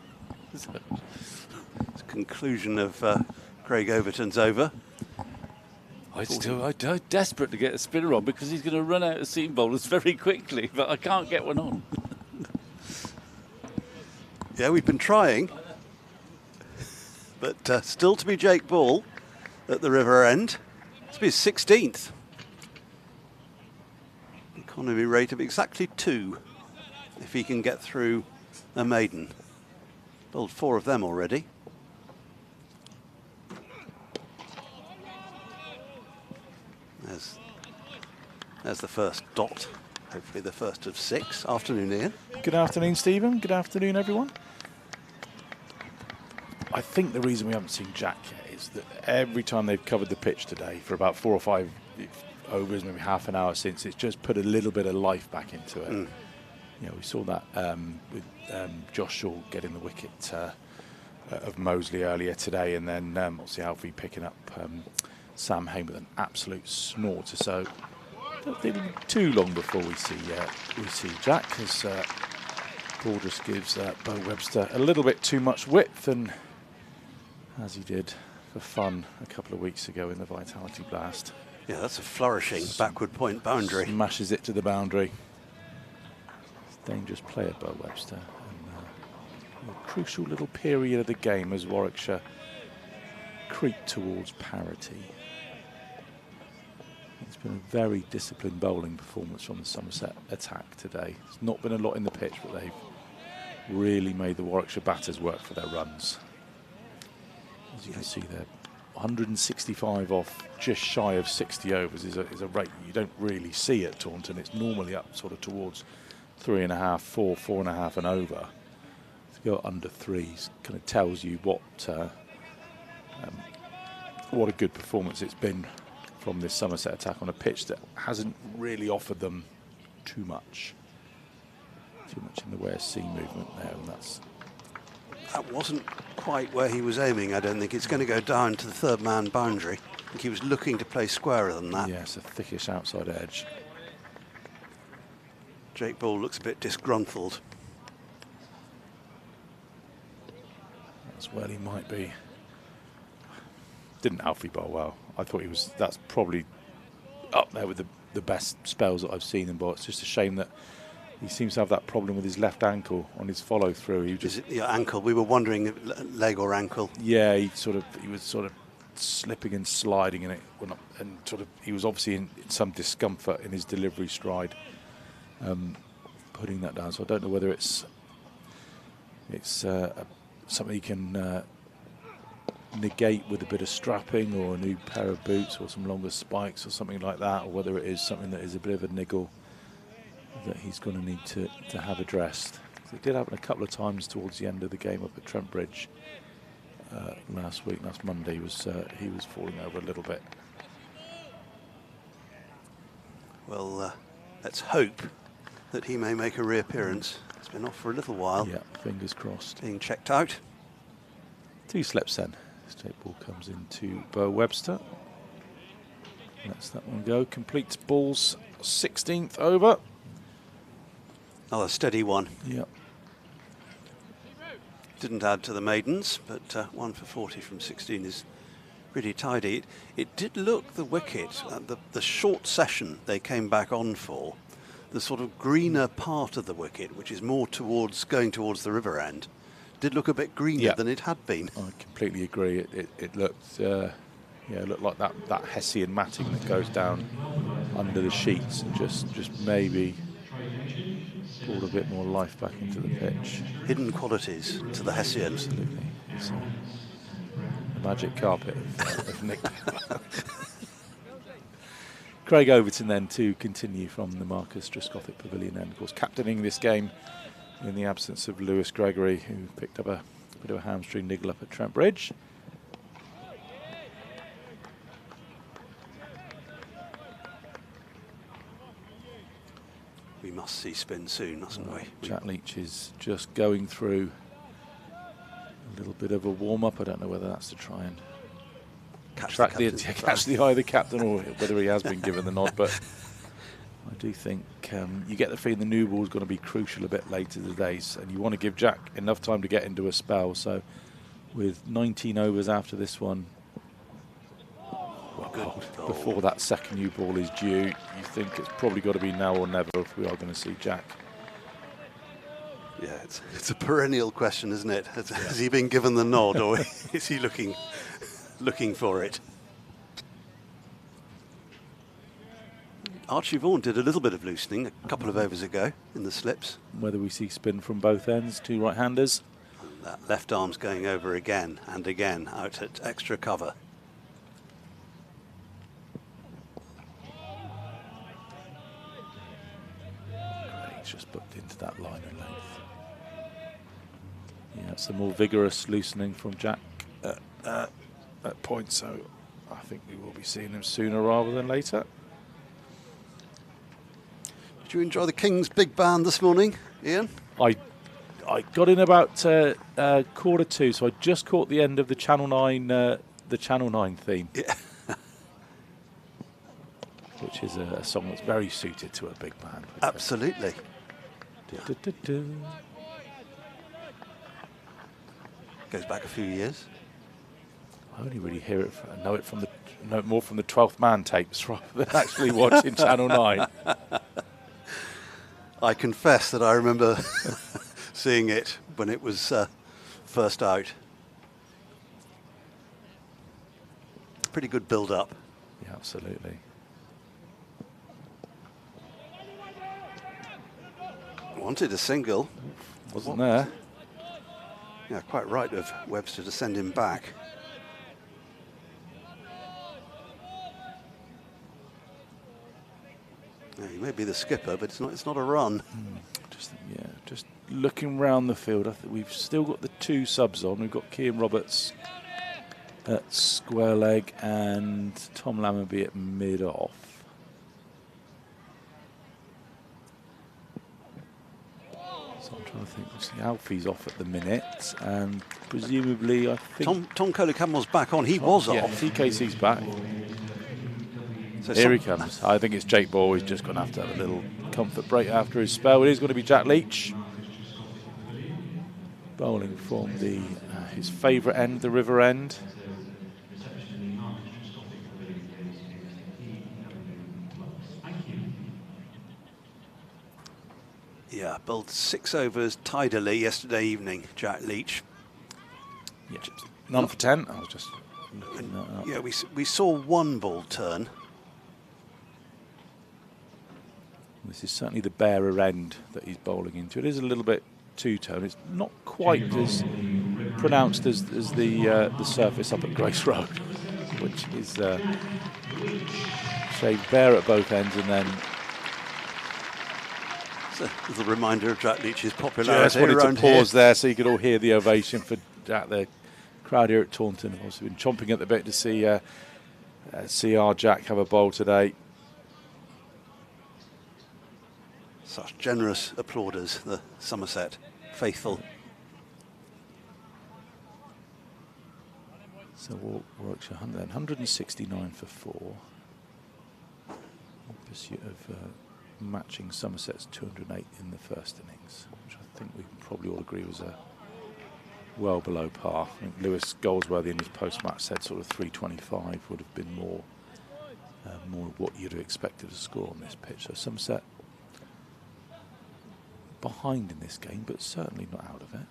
So, Conclusion of Craig Overton's over. I'm desperate to get a spinner on because he's going to run out of seam bowlers very quickly, but I can't get one on. Yeah, we've been trying. But still to be Jake Ball. at the river end. It's his 16th. Economy rate of exactly 2 if he can get through a maiden. Bowled 4 of them already. There's the first dot. Hopefully the first of 6. Afternoon, Ian. Good afternoon, Stephen. Good afternoon, everyone. I think the reason we haven't seen Jack yet is that every time they've covered the pitch today for about 4 or 5 overs, maybe half an hour since, it's just put a little bit of life back into it. You know, we saw that with Josh Shaw getting the wicket of Mosley earlier today, and then obviously Alfie picking up Sam Hain with an absolute snorter. So I don't think it'll be too long before we see Jack, as ball just gives Bo Webster a little bit too much width, and as he did for fun a couple of weeks ago in the Vitality Blast. Yeah, that's a flourishing backward point boundary. Smashes it to the boundary. Dangerous player, Bo Webster. And a crucial little period of the game as Warwickshire creep towards parity. It's been a very disciplined bowling performance from the Somerset attack today. There's not been a lot in the pitch, but they've really made the Warwickshire batters work for their runs. As you can see there, 165 off just shy of 60 overs is a rate you don't really see at Taunton. It's normally up sort of towards 3.5, 4, 4.5 and over. To go under 3s kind of tells you what a good performance it's been from this Somerset attack on a pitch that hasn't really offered them too much in the way of seam movement there, and that wasn't quite where he was aiming. I don't think it's going to go down to the third man boundary. I think he was looking to play squarer than that. Yeah, it's a thickish outside edge. Jake Ball looks a bit disgruntled. That's where he might be. Didn't Alfie bowl well? I thought he was. That's probably up there with the best spells that I've seen him bowl. It's just a shame that he seems to have that problem with his left ankle on his follow through. Is it your ankle? We were wondering leg or ankle. Yeah, he was sort of slipping and sliding in it, and sort of he was obviously in some discomfort in his delivery stride, putting that down. So I don't know whether it's something he can negate with a bit of strapping or a new pair of boots or some longer spikes or something like that, or whether it is something that is a bit of a niggle that he's going to need to have addressed. It did happen a couple of times towards the end of the game up at Trent Bridge last Monday. He was falling over a little bit. Well, let's hope that he may make a reappearance. It's been off for a little while. Yeah, fingers crossed. Being checked out. 2 slips then. Straight ball comes into Bo Webster. Lets that one go. Completes Ball's 16th over. Another steady one. Yep. Didn't add to the maidens, but 1 for 40 from 16 is pretty tidy. It did look, the wicket, the short session they came back on for, the sort of greener part of the wicket, which is more going towards the river end, did look a bit greener than it had been. I completely agree. It looked, it looked like that Hessian matting that goes down under the sheets and just maybe brought a bit more life back into the pitch. Hidden qualities to the Hessian. Absolutely. It's the magic carpet of Nick. Craig Overton then to continue from the Marcus Trescothick Pavilion, and of course captaining this game in the absence of Lewis Gregory, who picked up a bit of a hamstring niggle up at Trent Bridge. We must see spin soon, mustn't we? Jack Leach is just going through a little bit of a warm-up. I don't know whether that's to try and catch the eye of the captain, or whether he has been given the nod, but I do think you get the feeling the new ball is going to be crucial a bit later today, and you want to give Jack enough time to get into a spell. So with 19 overs after this one, before that second new ball is due, you think it's probably got to be now or never if we are going to see Jack. Yeah, it's a perennial question, isn't it? Has he been given the nod, or is he looking for it? Archie Vaughan did a little bit of loosening a couple of overs ago in the slips. Whether we see spin from both ends, two right-handers. That left arm's going over again and again, out at extra cover. He's just booked into that line of length. Yeah, it's a more vigorous loosening from Jack at that point, so I think we will be seeing him sooner rather than later. Did you enjoy the King's big band this morning, Ian? I got in about 1:45, so I just caught the end of the Channel 9 theme. Yeah. Which is a song that's very suited to a big band. Absolutely. Goes back a few years. I only really know it more from the 12th Man tapes rather than actually watching Channel 9. I confess that I remember seeing it when it was first out. Pretty good build-up. Yeah, absolutely. Wanted a single. Wasn't there? Yeah, quite right of Webster to send him back. Yeah, he may be the skipper, but it's not a run. Just looking round the field, I think we've still got the two subs on. We've got Kean Roberts at square leg and Tom Lammerby at mid-off. So I'm trying to think. Obviously, Alfie's off at the minute, and presumably, I think Tom Kohler-Campbell's back on. He was yeah, off. TKC's back. So Here he comes. I think it's Jake Ball. He's just going to have a little comfort break after his spell. It is going to be Jack Leach bowling from his favourite end, the river end. Yeah, bowled 6 overs tidily yesterday evening, Jack Leach. Yeah, none for 10. I was just looking that up. Yeah, we saw one ball turn. This is certainly the barer end that he's bowling into. It is a little bit two-tone. It's not quite as pronounced as the surface up at Grace Road, which is shaved bare at both ends, and then It's a little reminder of Jack Leach's just popularity wanted around to pause here. there so you could all hear the ovation for Jack. The crowd here at Taunton have also been chomping at the bit to see our Jack have a bowl today. Such generous applauders, the Somerset faithful. So Warwickshire 169 for 4. In pursuit of matching Somerset's 208 in the first innings, which I think we can probably all agree was well below par. I think Lewis Goldsworthy in his post-match said sort of 325 would have been more what you'd have expected to score on this pitch. So Somerset behind in this game, but certainly not out of it.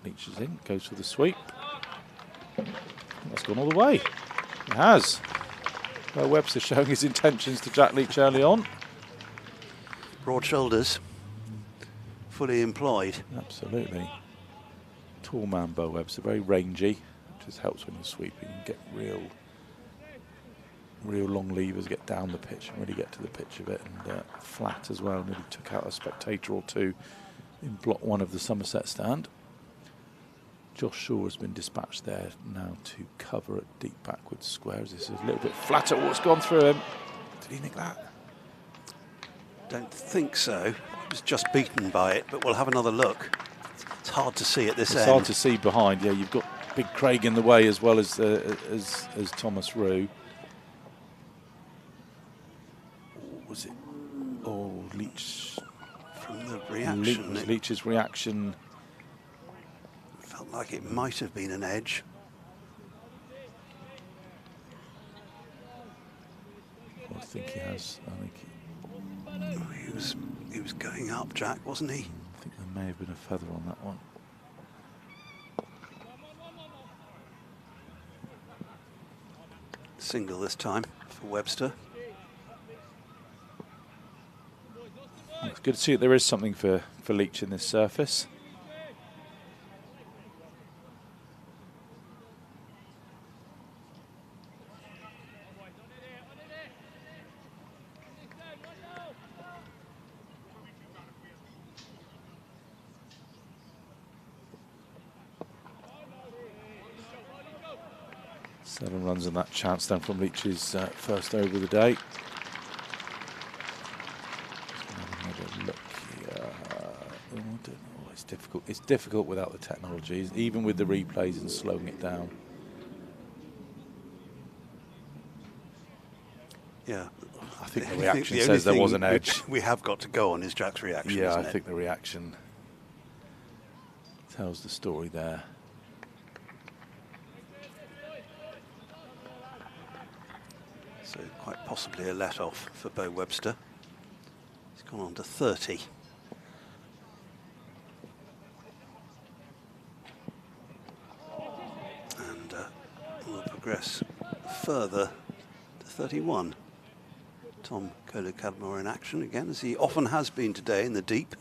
Leach is in, goes for the sweep. That's gone all the way. It has. Webster showing his intentions to Jack Leach early on. Broad shoulders, fully employed. Absolutely. Tall man, Bo Webster, very rangy. Just helps when you're sweeping. You get real long levers, get down the pitch and really get to the pitch of it, and flat as well. Nearly took out a spectator or two in block 1 of the Somerset stand. Josh Shaw has been dispatched there now to cover at deep backwards squares. This is a little bit flatter what's gone through him. Did he nick that? Don't think so. He was just beaten by it, but we'll have another look. It's hard to see at this end. It's hard to see behind. Yeah, you've got Big Craig in the way as well as Thomas Rue. Was it? Oh, Leach. From the reaction, Leach's reaction. Felt like it might have been an edge. I think he has. I think He was going up, Jack, wasn't he? I think there may have been a feather on that one. Single this time for Webster. good to see that there is something for Leach in this surface. Seven runs and that chance then from Leach's first over of the day. Look here. I don't know. It's difficult. It's difficult without the technology, even with the replays and slowing it down. Yeah. I think the reaction says there was an edge. We have got to go on is Jack's reaction. Yeah, isn't I think the reaction tells the story there. So quite possibly a let-off for Bo Webster. He's gone on to 30. And will progress further to 31. Tom Kohler-Cadmore in action again, as he often has been today in the deep.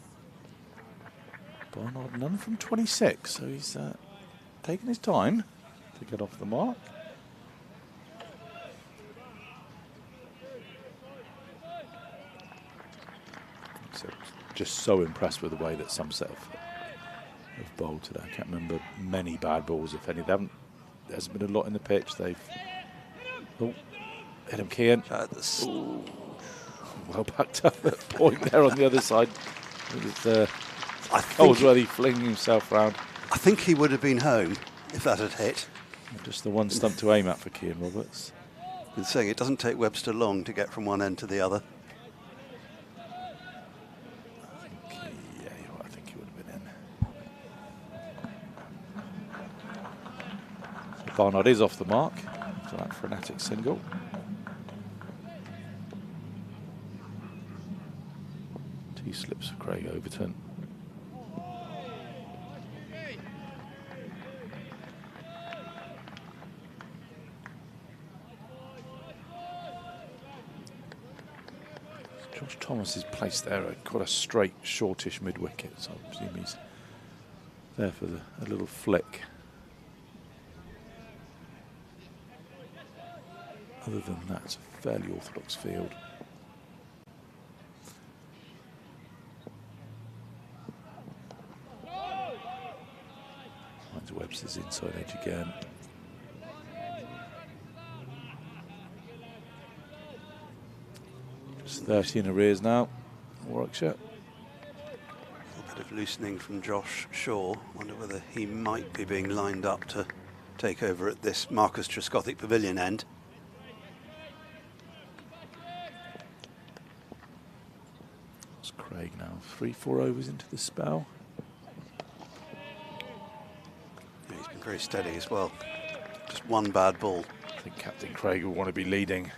Barnard none from 26, so he's taking his time to get off the mark. So just so impressed with the way that Somerset have bowled today. I can't remember many bad balls, if any. There hasn't been a lot in the pitch. They've hit him, Kean. Well backed up at point there on the other side. Holsworthy flinging himself round. I think he would have been home if that had hit. Just the one stump to aim at for Kean Roberts. Been saying it doesn't take Webster long to get from one end to the other. I think he would have been in. So Barnard is off the mark after that frenetic single. Two slips for Craig Overton. Josh Thomas is placed there at quite a straight, shortish mid-wicket, so I presume he's there for a little flick. Other than that, it's a fairly orthodox field. Finds Webster's inside edge again. Just 30 in arrears now, Warwickshire. A little bit of loosening from Josh Shaw. Wonder whether he might be being lined up to take over at this Marcus Trescothick Pavilion end. It's Craig now, 3-4 overs into the spell. Yeah, he's been very steady as well. Just one bad ball. I think Captain Craig will want to be leading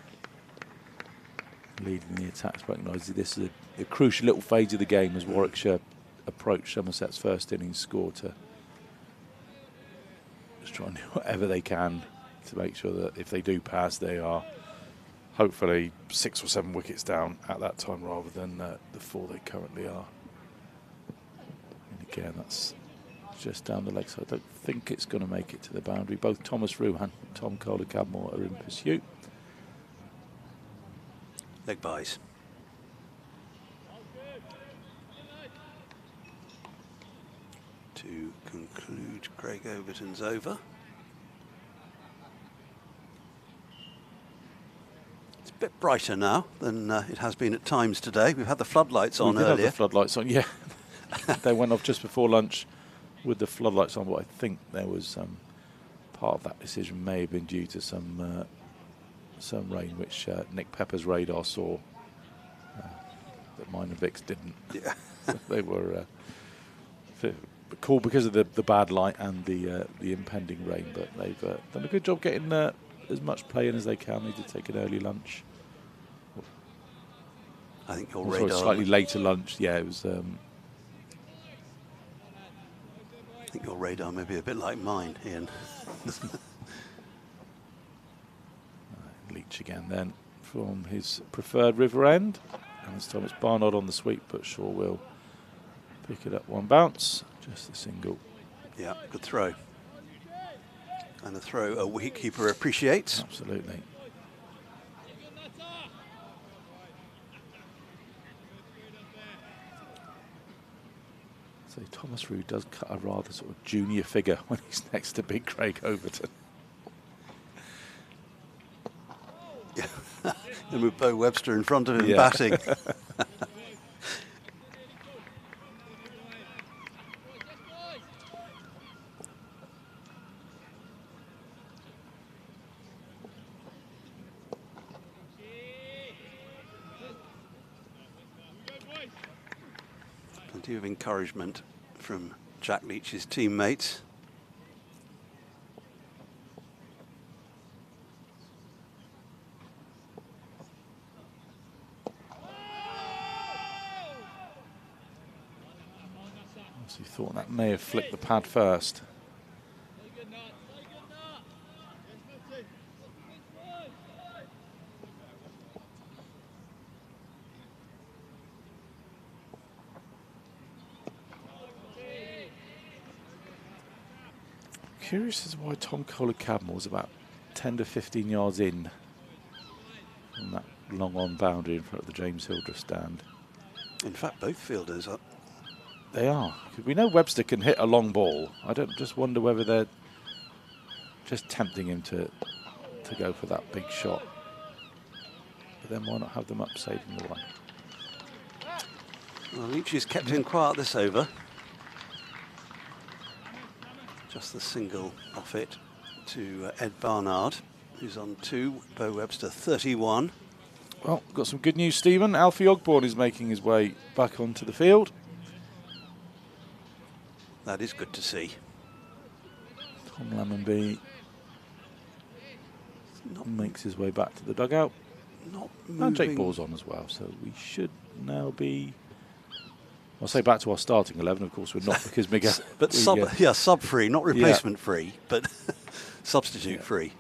the attacks, recognising this is a crucial little phase of the game as Warwickshire approach Somerset's first innings score to just try and do whatever they can to make sure that if they do pass, they are hopefully 6 or 7 wickets down at that time rather than the 4 they currently are. And again, that's just down the leg, so I don't think it's going to make it to the boundary. Both Thomas Rue and Tom Kohler-Cadmore are in pursuit. Leg byes. To conclude Craig Overton's over. It's a bit brighter now than it has been at times today. We've had the floodlights on earlier. We did have the floodlights on, yeah. They went off just before lunch with the floodlights on, but I think there was part of that decision may have been due to some rain, which Nick Pepper's radar saw that mine and Vic's didn't. Yeah. So they were cool because of the bad light and the impending rain, but they've done a good job getting as much play in as they can. They did take an early lunch. I think your Also radar. a slightly later lunch. Yeah, it was. I think your radar may be a bit like mine, Ian. Leach again then from his preferred river end, And this time it's Barnard on the sweep, but Shaw will pick it up one bounce. Just a single. Yeah, good throw. And a throw a wicketkeeper appreciates. Absolutely. So Thomas Rew does cut a rather sort of junior figure when he's next to big Craig Overton. Yeah. And with Bo Webster in front of him Yeah. batting. Plenty of encouragement from Jack Leach's teammates. So he thought that may have flicked the pad first. Curious as to why Tom Kohler-Cadmore was about 10 to 15 yards in from that long on boundary in front of the James Hildreth stand. In fact, both fielders are. They are. 'Cause we know Webster can hit a long ball. I don't just wonder whether they're just tempting him to go for that big shot. But then why not have them up saving the one? Well, Leach has kept him quiet this over. Just the single off it to Ed Barnard, who's on 2. Bo Webster 31. Well, got some good news, Stephen. Alfie Ogborn is making his way back onto the field. That is good to see. Tom Lammonby makes his way back to the dugout. Not And Jake moving. Ball's on as well, so we should now be... I'll say back to our starting 11, of course we're not, because Miguel... But sub free, not replacement free, but substitute Yeah. free.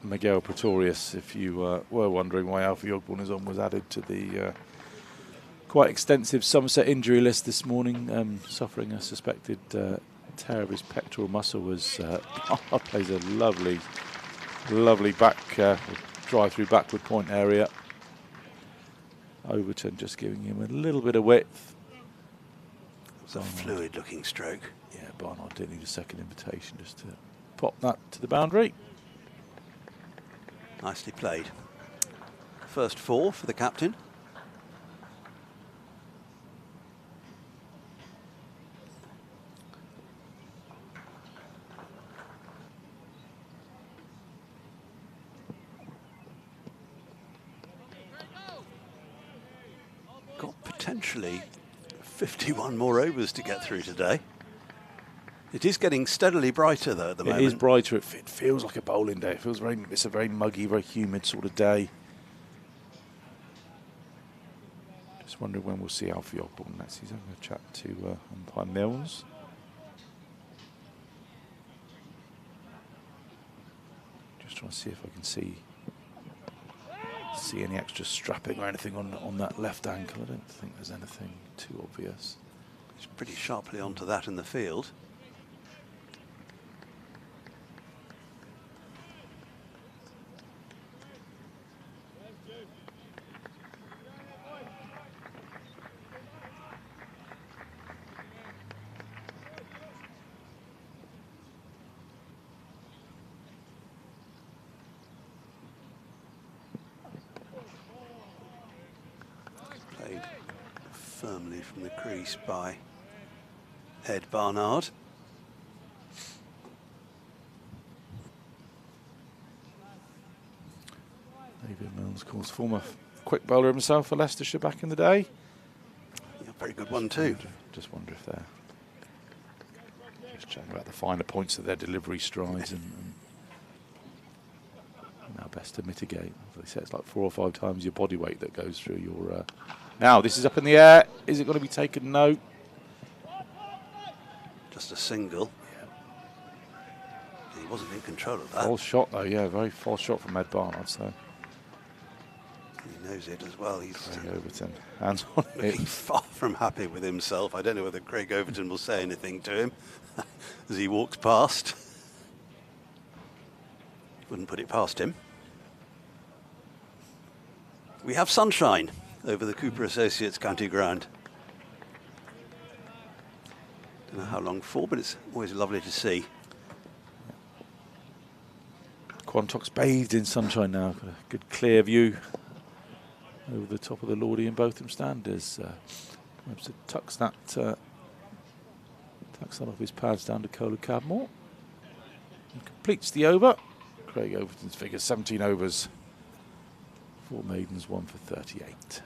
Miguel Pretorius, if you were wondering why Alfie Ogborn is on, was added to the quite extensive Somerset injury list this morning, suffering a suspected tear of his pectoral muscle. Was plays a lovely back drive through backward point area. Overton just giving him a little bit of width. It's a fluid looking stroke. Yeah, Barnard did need a second invitation just to pop that to the boundary. Nicely played. First 4 for the captain. Got potentially 51 more overs to get through today. It is getting steadily brighter though at the moment. It is brighter. It feels like a bowling day. It feels it's a very muggy, very humid sort of day. Just wondering when we'll see Alfie Ogborn next. He's having a chat to umpire Mills. Just trying to see if I can see any extra strapping or anything on that left ankle. I don't think there's anything too obvious. He's pretty sharply onto that in the field. Played firmly from the crease by Ed Barnard. David Mills, of course, former quick bowler himself for Leicestershire back in the day. Yeah, very good one too. Just wonder if they're just chatting about the finer points of their delivery strides and how best to mitigate. As they say, it's like 4 or 5 times your body weight that goes through your... Now, this is up in the air. Is it going to be taken? No. Just a single. He wasn't in control of that. False shot, though, yeah. Very false shot from Ed Barnard, so... He knows it as well. He's Craig Overton, hands on looking it. far from happy with himself. I don't know whether Craig Overton will say anything to him as he walks past. Wouldn't put it past him. We have sunshine over the Cooper Associates County Ground. Don't know how long for, but it's always lovely to see. Quantock's bathed in sunshine now. Got a good clear view over the top of the Lordy and Botham stand as Webster tucks that off his pads down to Cola Cadmore. And completes the over. Craig Overton's figure 17 overs. 4 maidens, 1 for 38.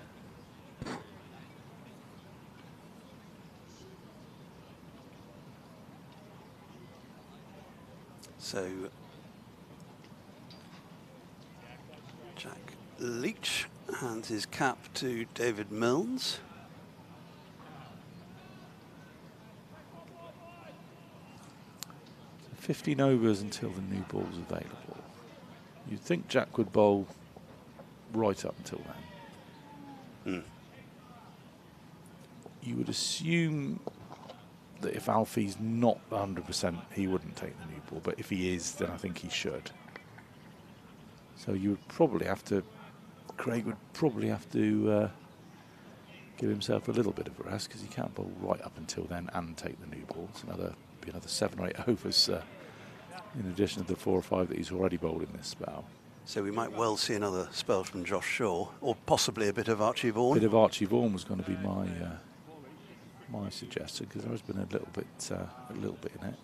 So Jack Leach hands his cap to David Milnes. So 15 overs until the new ball's available. You'd think Jack would bowl right up until then. You would assume that if Alfie's not 100%, he wouldn't take the new ball, but if he is, then I think he should. So you would probably have to, Craig would probably have to give himself a little bit of a rest, because he can't bowl right up until then and take the new ball. It's another 7 or 8 overs in addition to the 4 or 5 that he's already bowled in this spell. So we might well see another spell from Josh Shaw, or possibly a bit of Archie Vaughan. A bit of Archie Vaughan was going to be my my suggestion, because there has been a little bit in it.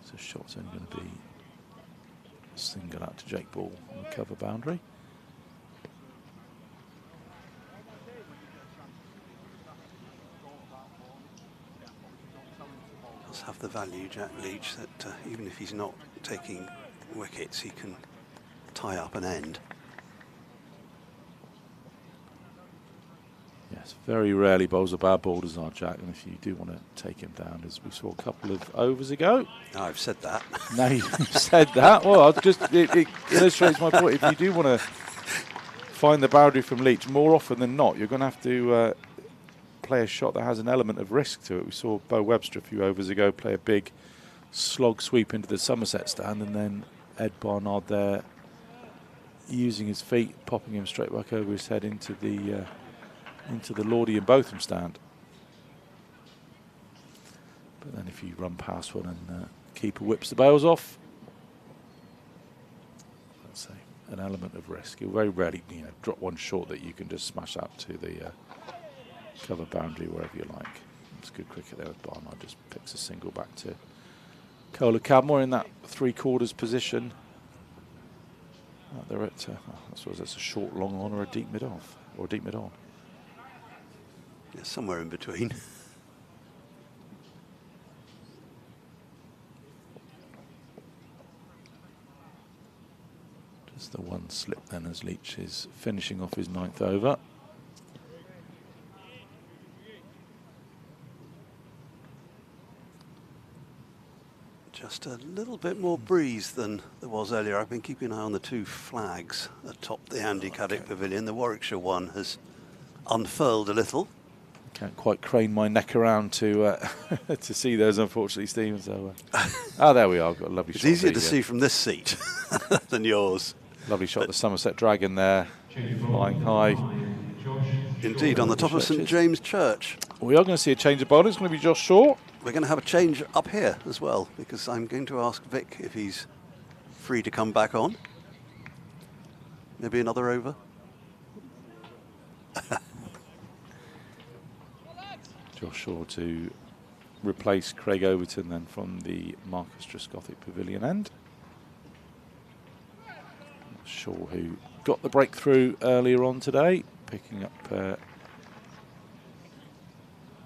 So shot's only going to be a single out to Jake Ball on the cover boundary. Does have the value, Jack Leach, that even if he's not taking wickets, he can tie up an end. Yes, very rarely bowls a bad ball does our Jack, and if you do want to take him down, as we saw a couple of overs ago. No, I've said that. Now you've said that. Well, it illustrates my point. If you do want to find the boundary from Leach, more often than not, you're going to have to play a shot that has an element of risk to it. We saw Bo Webster a few overs ago play a big slog sweep into the Somerset stand, and then Ed Barnard there using his feet, popping him straight back over his head into the Lordy and Botham stand. But then if you run past one and keeper whips the bails off, let's say an element of risk. You'll very rarely drop one short that you can just smash out to the cover boundary wherever you like. It's good cricket there with Barnard. Just picks a single back to Cola Cadmore in that 3/4 position. They're at, I suppose that's a short long on or a deep mid off, or a deep mid on. Yeah, somewhere in between. Just the one slip then as Leach is finishing off his 9th over. Just a little bit more breeze than there was earlier. I've been keeping an eye on the 2 flags atop the Andy Caddick Pavilion. The Warwickshire one has unfurled a little. Can't quite crane my neck around to to see those, unfortunately, Stephen. So, there we are. Got a lovely shot. It's easier to see from this seat than yours. Lovely shot. The Somerset Dragon there, flying high. Indeed, on the top of St James Church. We are going to see a change of bowling. It's going to be Josh Shaw. We're going to have a change up here as well, because I'm going to ask Vic if he's free to come back on. Maybe another over. Josh Shaw to replace Craig Overton then from the Marcus Trescothick Pavilion end. Shaw, who got the breakthrough earlier on today, picking up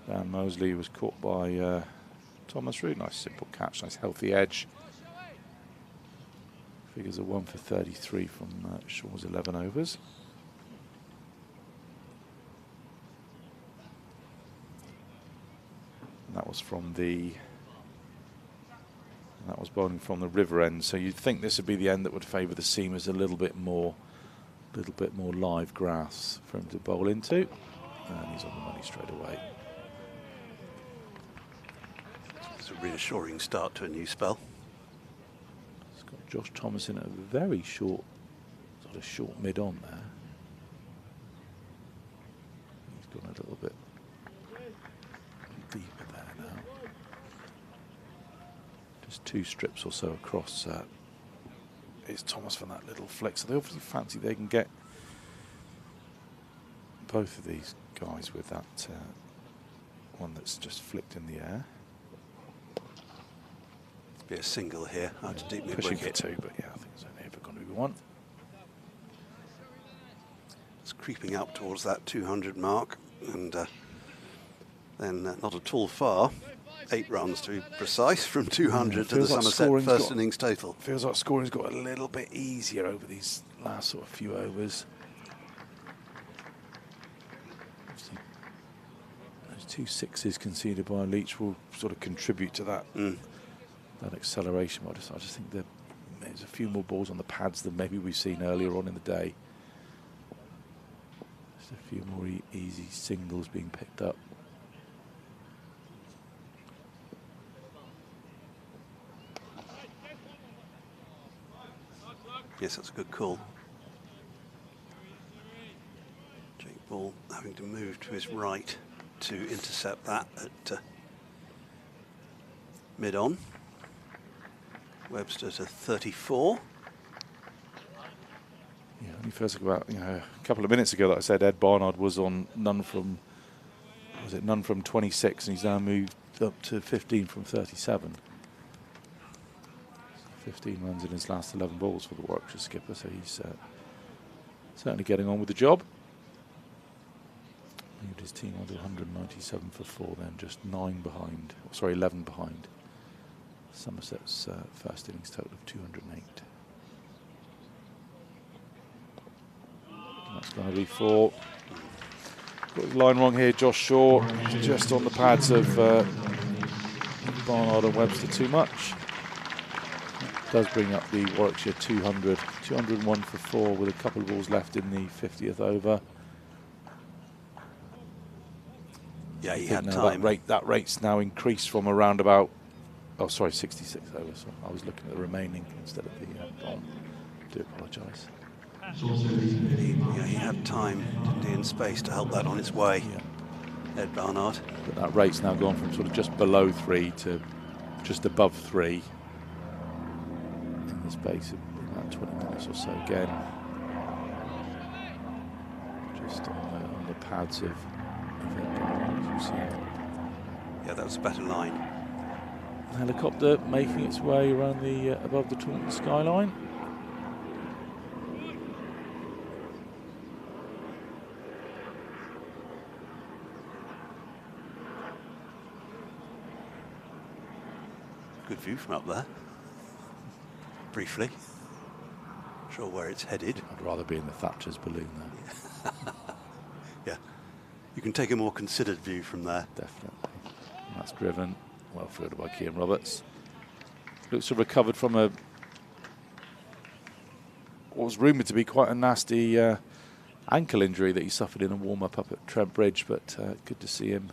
Dan Mosley, was caught by Thomas Root. Nice simple catch, nice healthy edge. Figures are 1 for 33 from Shaw's 11 overs. And that was from the That was bowling from the river end, so you'd think this would be the end that would favour the seamers a little bit more live grass for him to bowl into, and he's on the money straight away. It's a reassuring start to a new spell. It's got Josh Thomas in at a very short, sort of short mid on there. He's gone a little bit deeper there now. Just 2 strips or so across. Is Thomas for that little flick, so they obviously fancy they can get both of these guys with that one that's just flicked in the air. Be a single here out to deep mid Pushing for wicket. 2, but yeah, I think it's only ever going to be 1. It's creeping up towards that 200 mark, and then not at all far. 8 runs to be precise from 200 to the feels like Somerset scoring's first got- innings total. Feels like scoring's got a little bit easier over these last sort of few overs. Obviously, those 2 sixes conceded by Leach will sort of contribute to that that acceleration. I just think there's a few more balls on the pads than maybe we've seen earlier on in the day. Just a few more easy singles being picked up. Yes, that's a good call. Jake Ball having to move to his right to intercept that at mid-on. Webster to 34. Yeah, only first about a couple of minutes ago that I said Ed Barnard was on none from 26, and he's now moved up to 15 from 37. 15 runs in his last 11 balls for the Warwickshire skipper, so he's certainly getting on with the job. Moved his team on to 197 for 4, then just 11 behind Somerset's first innings total of 208. And that's going to be 4. Got his line wrong here, Josh Shaw, just on the pads of Barnard and Webster too much. Does bring up the Warwickshire 200, 201 for 4 with a couple of balls left in the 50th over. Yeah, he had now time. That rate's now increased from around about, 66 over. So I was looking at the remaining instead of the on. I do apologise. He had time, didn't he, in space to help that on its way. Yeah. Ed Barnard. But that rate's now gone from sort of just below 3 to just above 3 in the space of about 20 minutes or so again. Just on the pads of Ed Barnard, as you see. Yeah, that was a better line. Helicopter making its way around the above the Taunton skyline. Good view from up there. Briefly. Not sure where it's headed. I'd rather be in the Thatcher's balloon though. Yeah. You can take a more considered view from there. Definitely. And that's driven. Well fielded by Kean Roberts. Looks to have recovered from what was rumoured to be quite a nasty ankle injury that he suffered in a warm-up up at Trent Bridge, but good to see him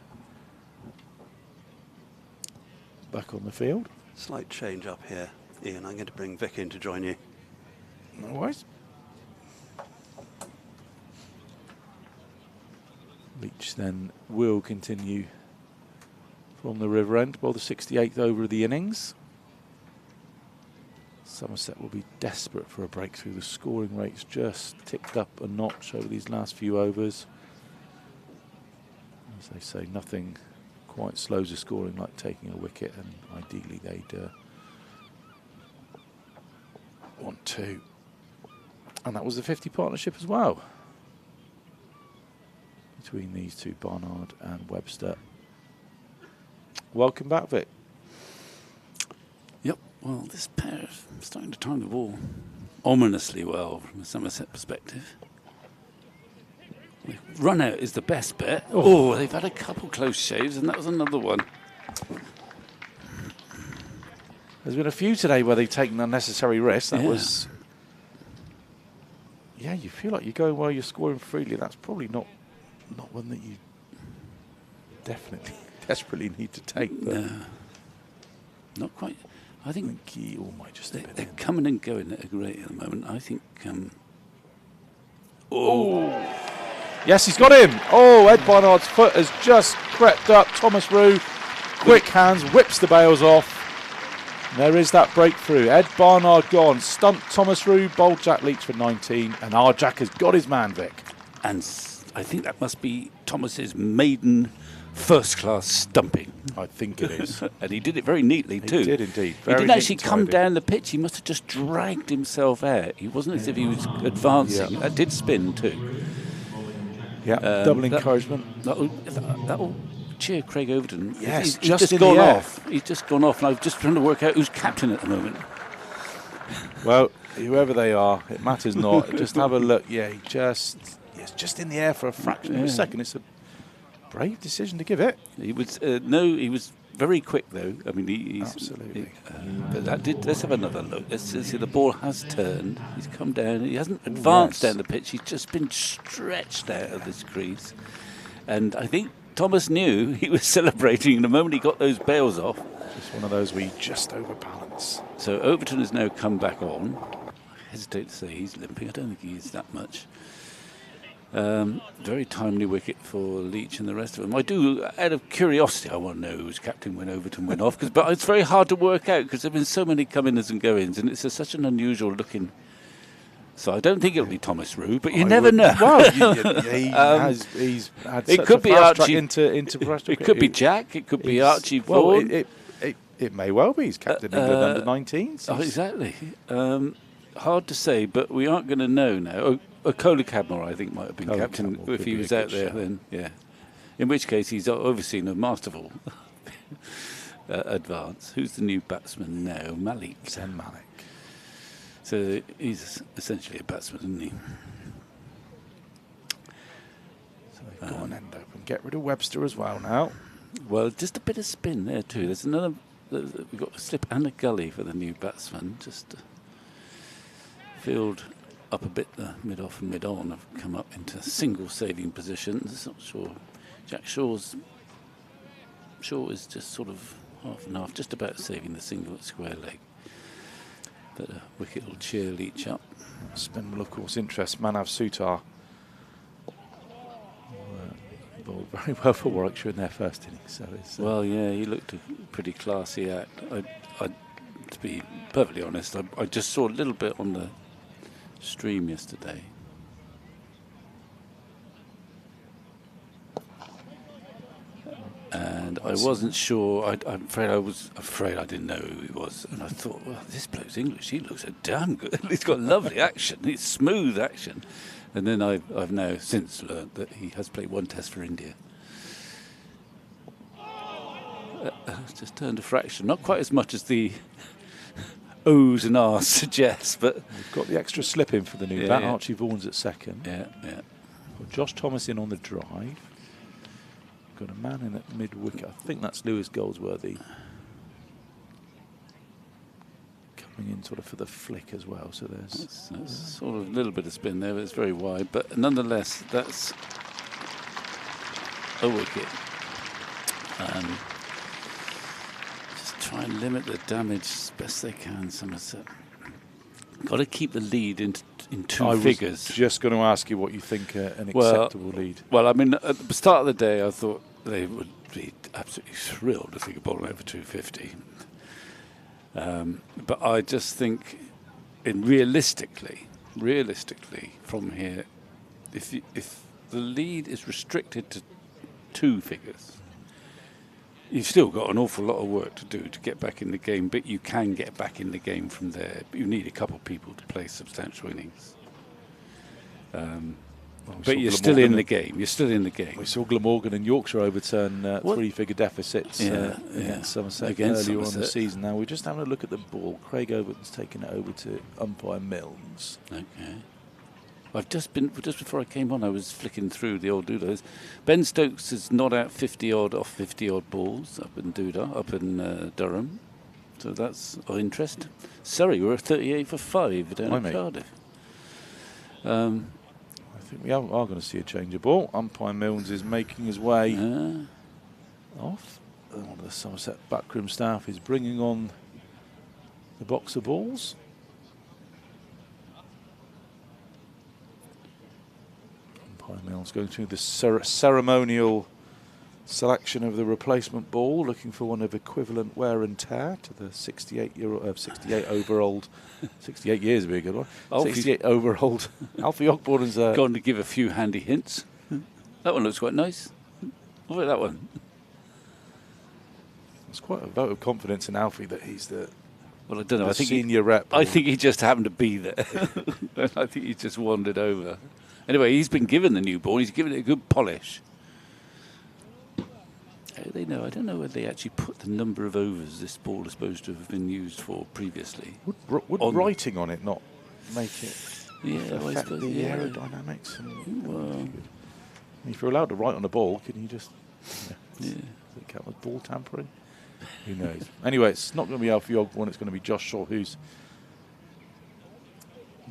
back on the field. Slight change up here, Ian. I'm going to bring Vic in to join you. No worries. Leach then will continue from the river end, well, the 68th over of the innings. Somerset will be desperate for a breakthrough. The scoring rate's just ticked up a notch over these last few overs. As they say, nothing quite slows the scoring like taking a wicket, and ideally they'd want to. And that was the 50 partnership as well between these two, Barnard and Webster. Welcome back, Vic. Yep, well, this pair is starting to time the ball ominously well from a Somerset perspective. The run out is the best bit. Oh, they've had a couple close shaves, and that was another one. There's been a few today where they've taken unnecessary risks. That was... Yeah, you feel like you're going well, you're scoring freely. That's probably not one that you definitely, desperately need to take. No. Not quite. I think he all might just... They're coming and going at a rate at the moment. I think... Yes, he's got him. Oh, Ed Barnard's foot has just crept up. Thomas Rue, quick hands, whips the bails off. And there is that breakthrough. Ed Barnard gone. Stumped Thomas Rue, bowled Jack Leach for 19. And our Jack has got his man, Vic. And I think that must be Thomas's maiden first-class stumping. I think it is. And he did it very neatly too. He did indeed. He didn't actually come down the pitch. He must have just dragged himself out. He wasn't as if he was advancing. Yeah. That did spin too. Yeah, double encouragement. That'll cheer Craig Overton. Yes, he's just gone off. He's just gone off, and I'm just trying to work out who's captain at the moment. Well, whoever they are, it matters not. Just have a look. Yeah, it's just in the air for a fraction of a second. It's a brave decision to give it. He was he was very quick though. I mean, he's absolutely. But let's have another look. Let's see. The ball has turned. He's come down. He hasn't advanced down the pitch. He's just been stretched out of this crease. And I think Thomas knew he was celebrating the moment he got those bails off. Just one of those where you just overbalance. So Overton has now come back on. I hesitate to say he's limping. I don't think he is that much. Very timely wicket for Leach and the rest of them. I do, out of curiosity, I want to know who's captain when Overton went off. But it's very hard to work out because there have been so many come-ins and go-ins, and it's such an unusual looking. So I don't think it'll be Thomas Rue, but you never know. Well, he's had it could be Archie into it could be Jack. It could be Archie Vaughan. Well, it may well be. He's captain England under 19s. Oh, exactly. Hard to say, but we aren't going to know now. Kohli Cadmore, I think, might have been captain if he was out there then. Yeah. In which case, he's overseen a masterful advance. Who's the new batsman now? Malik. Zen Malik. So he's essentially a batsman, isn't he? So they've got an end open. Get rid of Webster as well now. Well, just a bit of spin there too. There's another. We've got a slip and a gully for the new batsman. Just field up a bit. The mid-off and mid-on have come up into single saving positions. Not sure. Jack Shaw is just sort of half and half, just about saving the single at square leg. But a wicket will cheer Leach up. Spin will, of course, interest Manav Sutar. Bowled very well for Warwickshire in their first innings. So it's, well, yeah, he looked a pretty classy act. To be perfectly honest, I just saw a little bit on the stream yesterday. And I wasn't sure. I'm afraid I didn't know who he was. And I thought, well, this bloke's English. He looks a damn good. He's got lovely action. It's smooth action. And then I've now since learnt that he has played one test for India. Just turned a fraction. Not quite as much as the O's and R's suggest, but we've got the extra slip in for the new bat. Archie Vaughan's at second. Yeah. Got Josh Thomas in on the drive. Got a man in at mid-wicket. I think that's Lewis Goldsworthy. Coming in sort of for the flick as well. So there's that's sort of a little bit of spin there, but it's very wide. But nonetheless, that's a wicket. Just try and limit the damage as best they can, Somerset. Got to keep the lead in two figures. I was just going to ask you what you think an acceptable lead. Well, I mean, at the start of the day, I thought they would be absolutely thrilled if they could bowl over 250. But I just think, realistically, from here, if the lead is restricted to two figures, you've still got an awful lot of work to do to get back in the game, but you can get back in the game from there. You need a couple of people to play substantial innings. But you're still in the game. You're still in the game. We saw Glamorgan and Yorkshire overturn three-figure deficits against Somerset earlier on in the season. Now we're just having a look at the ball. Craig Overton's taken it over to umpire Milnes. Okay. Just before I came on, I was flicking through the old doodles. Ben Stokes is not out 50 odd balls up in Durham. So So that's of interest. Surrey were 38 for 5 down at Blimey. Cardiff. I think we are going to see a change of ball. Umpire Milnes is making his way off. The Somerset backroom staff is bringing on the box of balls. Umpire Milnes going through the ceremonial selection of the replacement ball, looking for one of equivalent wear and tear to the 68 years would be a good one. 68 over old Alfie Ogborn's Gone to give a few handy hints. That one looks quite nice. Look at that one. It's quite a vote of confidence in Alfie that he's the Well, I don't know. I think senior rep. I think he just happened to be there. I think he just wandered over. Anyway, he's been given the new ball. He's given it a good polish. They know. I don't know whether they actually put the number of overs this ball is supposed to have been used for previously. Would writing on it not make it I affect suppose, the aerodynamics? Well, if you're allowed to write on a ball, can you just yeah. does it count as ball tampering? Who knows? Anyway, it's not going to be Alfie Ogborn. It's going to be Josh Shaw, who's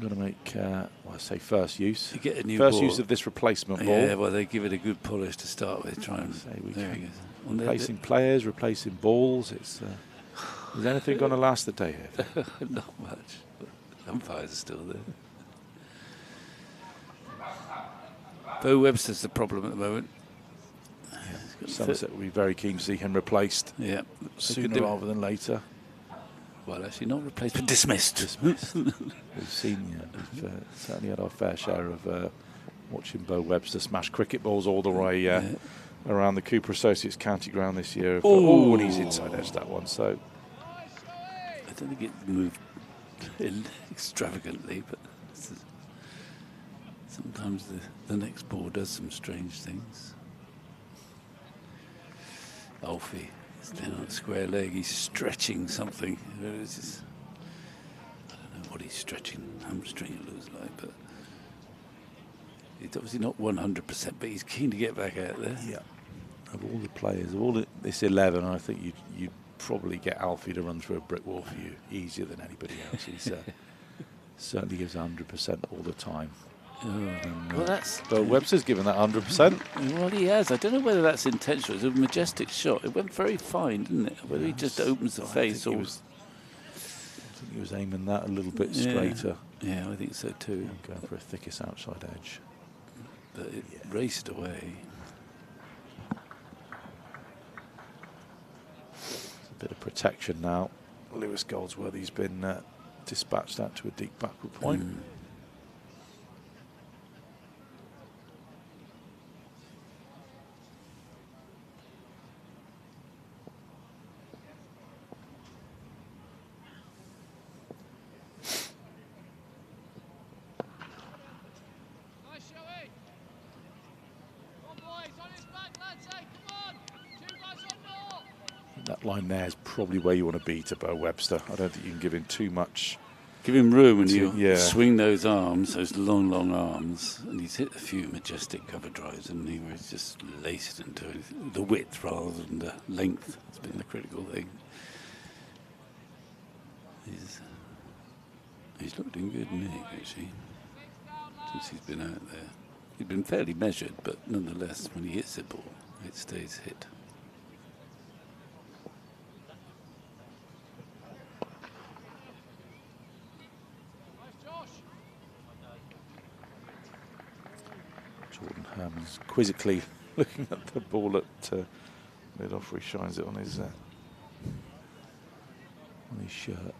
going to make, first use. You get a new first ball. use of this replacement ball. Yeah, well, they give it a good polish to start with. Try and there he goes. Well, Replacing players, replacing balls. It's is anything going to last the day here? Not much. Umpires are still there. Bo Webster's the problem at the moment. Somerset will be very keen to see him replaced sooner rather than later. Well, actually not replaced, but dismissed. We've seen, we've certainly had our fair share of watching Bo Webster smash cricket balls all the way around the Cooper Associates County Ground this year. And he's inside edge that one. So I don't think it moved extravagantly, but sometimes the next ball does some strange things. Alfie is down on square leg. He's stretching something. I don't know what he's stretching. Hamstring it looks like, but it's obviously not 100%. But he's keen to get back out there. yeah, of all the players, of all this 11, I think you'd probably get Alfie to run through a brick wall for you easier than anybody else. He's certainly gives 100% all the time. Well, that's. But Webster's given that 100%. Well, he has. I don't know whether that's intentional. It's a majestic shot. It went very fine, didn't it? Whether he just opens the face or. I think he was aiming that a little bit straighter. Yeah, I think so too. Going for a thickest outside edge. But it raced away. It's a bit of protection now. Lewis Goldsworthy's been dispatched out to a deep backward point. That line there is probably where you want to be to Bo Webster. I don't think you can give him too much. Give him room and you swing those arms, those long, long arms. And he's hit a few majestic cover drives and he was just laced into the width rather than the length. It's been the critical thing. He's looked in good nick, actually, since he's been out there. He's been fairly measured, but nonetheless, when he hits the ball, it stays hit. Jordan Herman's quizzically looking at the ball at mid-off, where he shines it on his shirt.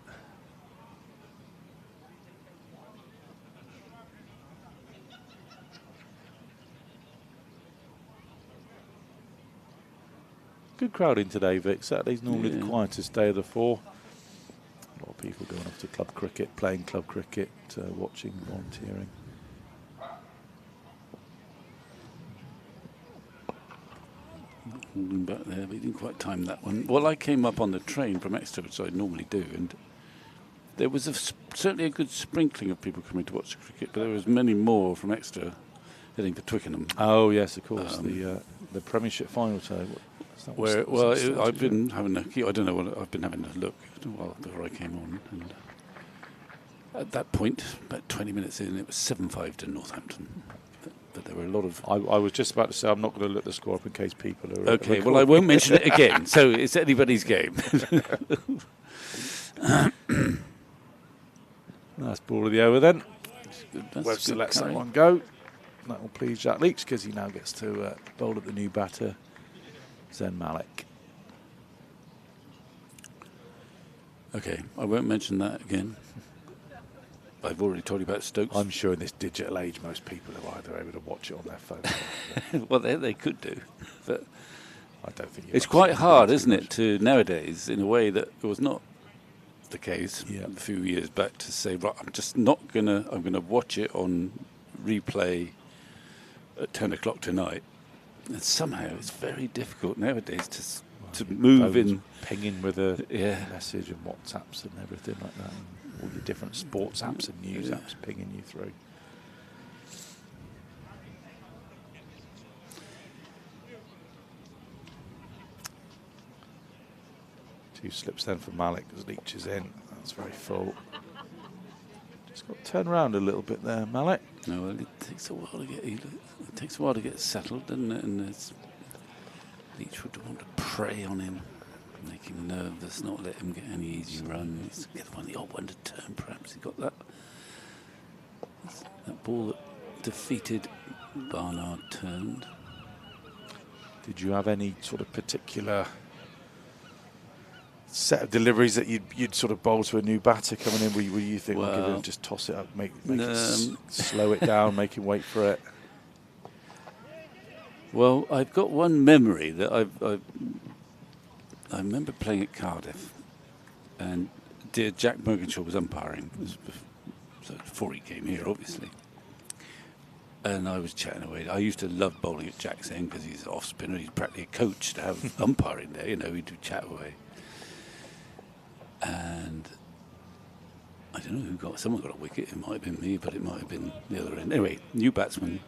Good crowd in today, Vic. Saturday's normally the quietest day of the 4. A lot of people going off to club cricket, playing club cricket, watching, volunteering. Holding back there, but he didn't quite time that one. Well, I came up on the train from Exeter, which I normally do, and there was certainly a good sprinkling of people coming to watch the cricket, but there was many more from Exeter heading for Twickenham. Oh yes, of course. The the Premiership final today. I've been having I don't know what I've been having a look before I came on, and at that point, about 20 minutes in, it was 7-5 to Northampton. But there were a lot of. I was just about to say I'm not going to look the score up in case people are. Okay, well I won't mention it again. So it's anybody's game. Nice ball of the over then. That's Webster good lets that carry. one go. That will please Jack Leach because he now gets to bowl at the new batter, Zen Malik. Okay, I won't mention that again. I've already told you about Stokes. I'm sure in this digital age, most people are either able to watch it on their phone. Well, they could do, but I don't think it's quite hard, isn't it, to nowadays, in a way that it was not the case a few years back, to say, right, I'm gonna watch it on replay at 10 o'clock tonight. And somehow it's very difficult nowadays to move in. Pinging with a message and WhatsApps and everything like that. And all your different sports apps and news apps pinging you through. Two slips then for Malik as Leach is in. That's very full. Just got to turn around a little bit there, Malik. No, well, it takes a while to get settled, doesn't it? And Leach would want to prey on him, make him nervous, not let him get any easy runs. Get him on the odd one to turn, perhaps. He got that ball that defeated Barnard turned. Did you have any sort of particular set of deliveries that you'd sort of bowl to a new batter coming in? Were you think, well, just toss it up, make it slow it down, make him wait for it? Well, I've got one memory that I remember playing at Cardiff, and dear Jack Mergenshaw was umpiring. It was before he came here, obviously. And I was chatting away. I used to love bowling at Jack's end because he's an off spinner. He's practically a coach to have umpiring there. We'd do chat away. And I don't know someone got a wicket. It might have been me, but it might have been the other end. Anyway, new batsman,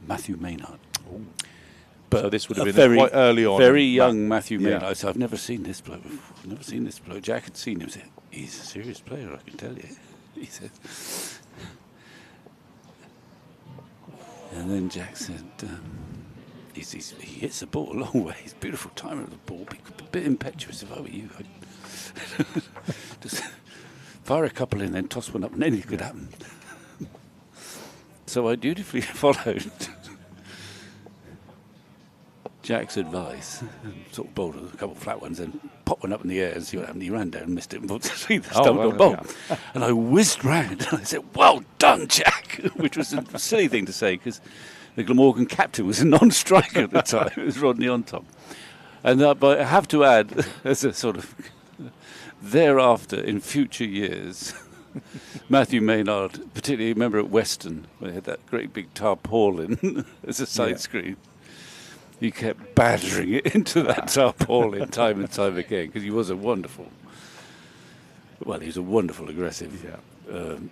Matthew Maynard. Ooh. But so this would have been quite early on. Very young Matthew Maynard. So I've never seen this bloke before. I've never seen this bloke. Jack had seen him. Said, he's a serious player, I can tell you. He said. And then Jack said, he hits the ball a long way. He's a beautiful timer of the ball. A bit impetuous. If I were you, I'd just fire a couple in, then toss one up, and anything could happen. So I dutifully followed Jack's advice, sort of bowled a couple of flat ones and popped one up in the air and see what happened. He ran down and missed it and see the stump on bowl. And I whizzed round and I said, "Well done, Jack," which was a silly thing to say because the Glamorgan captain was a non-striker at the time. It was Rodney on top. And but I have to add, as a sort of thereafter, in future years, Matthew Maynard, particularly remember at Weston, where they had that great big tarpaulin as a side screen. He kept battering it into that tarpaulin time and time again because he was a wonderful aggressive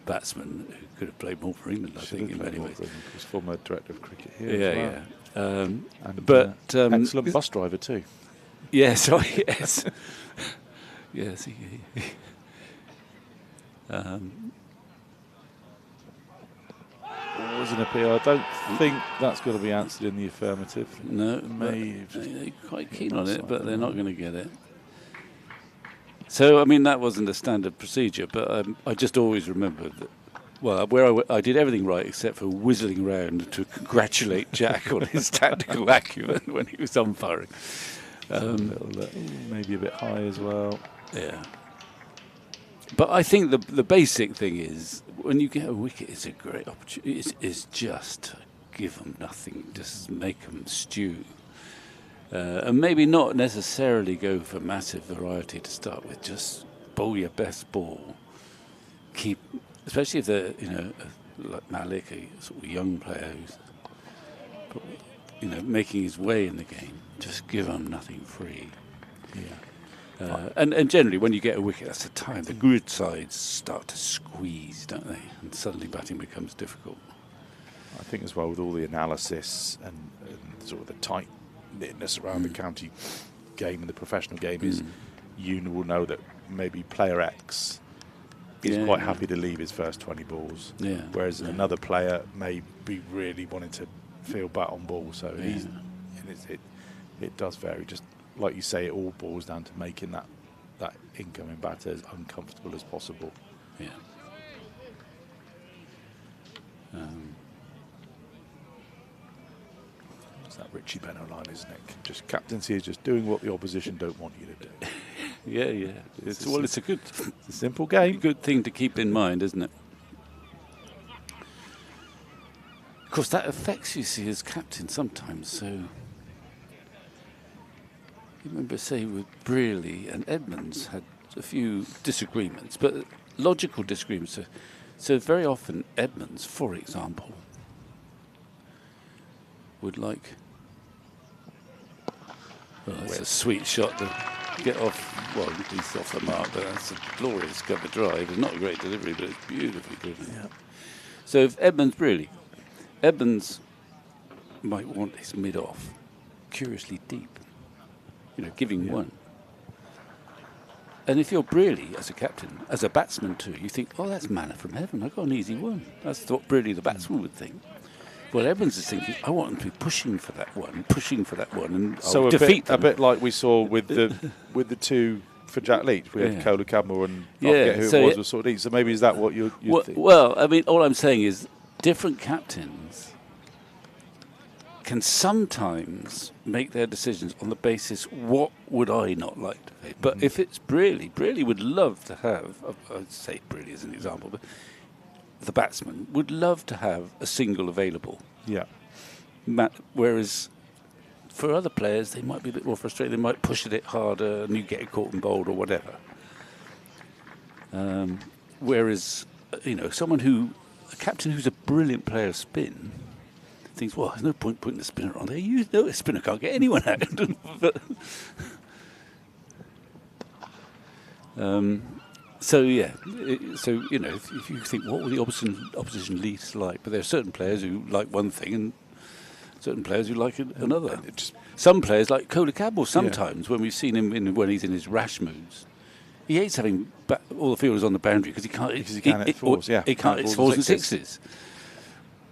batsman who could have played more for England, I think, in many ways. He was former director of cricket here as well. Excellent bus driver too. Yes, yes. Yes, was an appeal. I don't think that's got to be answered in the affirmative. No, they're quite keen on it, but they're not going to get it. So, I mean, that wasn't a standard procedure, but I just always remember that, well, where I did everything right except for whizzling around to congratulate Jack on his tactical acumen when he was umpiring. Maybe a bit high as well. Yeah. But I think the basic thing is, when you get a wicket, it's a great opportunity. It's just give them nothing, just make them stew. And maybe not necessarily go for massive variety to start with, just bowl your best ball. Keep, especially if they're, like Malik, a sort of young player who's, making his way in the game, just give them nothing free. Yeah. And generally, when you get a wicket, that's the time the good sides start to squeeze, don't they? And suddenly batting becomes difficult. I think as well with all the analysis and sort of the tight knitness around the county game and the professional game is you will know that maybe player X is quite happy to leave his first 20 balls, whereas another player may be really wanting to feel bat on ball. So it does vary. Just like you say, it all boils down to making that incoming batter as uncomfortable as possible. Yeah. It's that Richie Benno line, isn't it? Just captaincy is just doing what the opposition don't want you to do. Yeah. It's a good, it's a simple game. Good thing to keep in mind, isn't it? Of course, that affects you, see, as captain sometimes. So you remember, say, with Brearley and Edmonds had a few disagreements, but logical disagreements. So very often Edmonds, for example, would like. Well, that's a sweet shot to get off. Well, he's off the mark, but that's a glorious cover drive. It's not a great delivery, but it's beautifully driven. Yeah. So if Edmonds might want his mid-off curiously deep, giving one. And if you're Brearley as a captain, as a batsman too, you think, oh, that's manna from heaven. I got an easy one. That's what Brearley, the batsman, would think. Well, Evans is thinking, I want him to be pushing for that one, and so defeat them. A bit like we saw with the two for Jack Leach. We had Kohler Cadmore and I forget who it was sort of. So maybe is that what you think? Well, I mean, all I'm saying is different captains can sometimes make their decisions on the basis, what would I not like to play? But if it's Brearley would love to have, I'd say Brearley as an example, but the batsman would love to have a single available. Yeah. Whereas for other players, they might be a bit more frustrated. They might push it harder and you get caught and bowled or whatever. Whereas, a captain who's a brilliant player of spin thinks, well, there's no point putting the spinner on there. You know a spinner can't get anyone out. If you think, what will the opposition leads like? But there are certain players who like one thing and certain players who like another. Some players, like Kohler Cadmore, sometimes when we've seen him when he's in his rash moods, he hates having all the fielders on the boundary because he can't hit fours. He can't hit fours and sixes.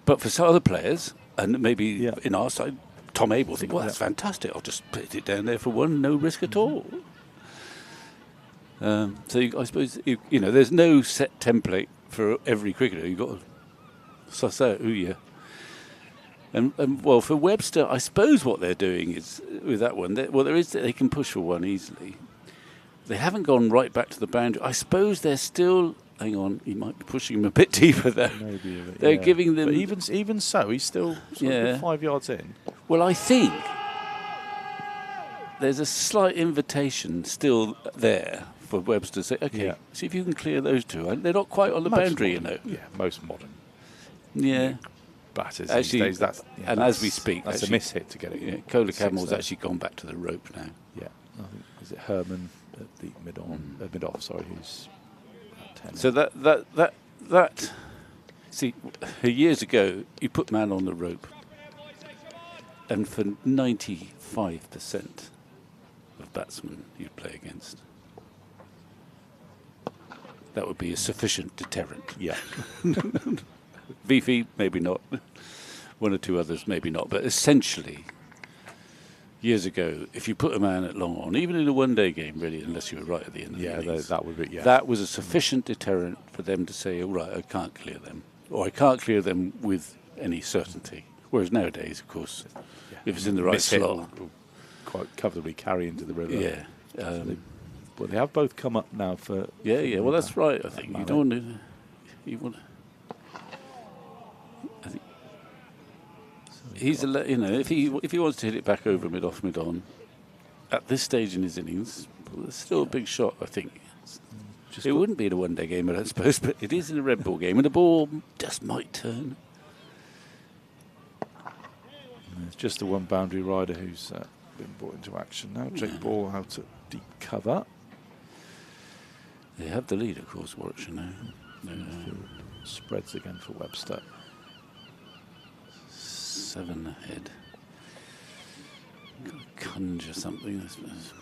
But for some other players, and maybe in our side, Tom Abe will think, well, that's fantastic. I'll just put it down there for one, no risk at all. I suppose there's no set template for every cricketer. You've got to suss out who you. And for Webster, I suppose what they're doing is with that one. They can push for one easily. They haven't gone right back to the boundary. I suppose they're still. Hang on, he might be pushing him a bit deeper there. Maybe a bit, they're giving them. But even so, he's still sort of 5 yards in. Well, I think there's a slight invitation still there for Webster to say, okay, see if you can clear those two. They're not quite on the boundary, modern, Yeah, most modern. Yeah. Batters actually, these days, as we speak, that's a miss-hit to get it. Yeah, Kohler Cadmore's actually gone back to the rope now. Yeah, I think, is it Herman at the mid-off? Sorry, who's 10. So that. See, years ago, you put man on the rope, and for 95% of batsmen you'd play against, that would be a sufficient deterrent. Yeah. Beefy, maybe not. One or two others, maybe not. But essentially, years ago, if you put a man at long on, even in a one-day game, really, unless you were right at the end of the innings, that would be. Yeah. That was a sufficient deterrent for them to say, "All right, I can't clear them," or "I can't clear them with any certainty." Whereas nowadays, of course, if it's in the right slot, will quite comfortably carry into the river. Yeah. But they have both come up now for. Yeah. Well, that's right. I think you don't want to. You want. I think he's if he wants to hit it back over mid off mid on, at this stage in his innings, it's still a big shot. I think. It wouldn't be in a one-day game, I don't suppose, but it is in a red ball game, and the ball just might turn. It's just the one boundary rider who's been brought into action now. Jake Ball out at deep cover. They have the lead, of course, Warwickshire now. Spreads again for Webster. 7 ahead. Got to conjure something, I suppose.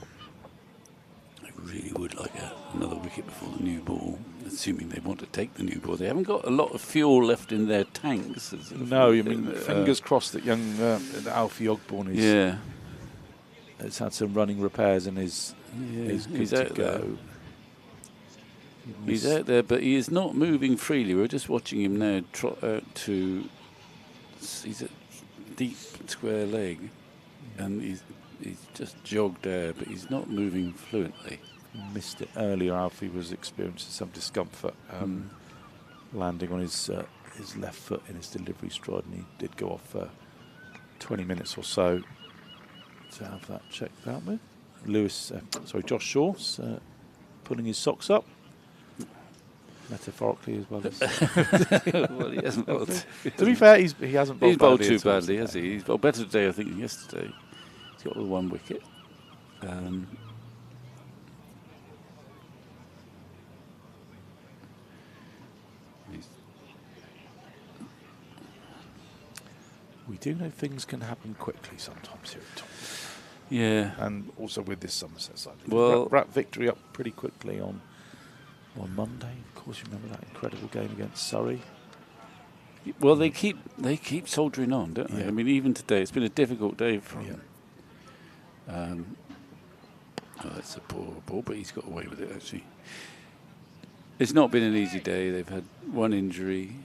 I really would like another wicket before the new ball, assuming they want to take the new ball. They haven't got a lot of fuel left in their tanks. No, I mean, fingers crossed that young Alfie Ogborn has had some running repairs and is good to go. He's out there, but he is not moving freely. We're just watching him now trot out to. He's a deep square leg, and he's just jogged there, but he's not moving fluently. Missed it earlier. Alfie was experiencing some discomfort landing on his left foot in his delivery stride, and he did go off for 20 minutes or so to have that checked out with. Josh Shaw's pulling his socks up. Metaphorically as well as. Well, he hasn't bowled. To be fair, he hasn't bowled, too badly, has he? He's bowled better today, I think, than yesterday. He's got the 1 wicket. We do know things can happen quickly sometimes here at Tom. Yeah. And also with this Somerset side. Well, wrap victory up pretty quickly on Monday. Of course, you remember that incredible game against Surrey. Well, they keep soldiering on, don't they? Yeah. I mean, even today, it's been a difficult day for him. That's a poor ball, but he's got away with it, actually. It's not been an easy day. They've had 1 injury.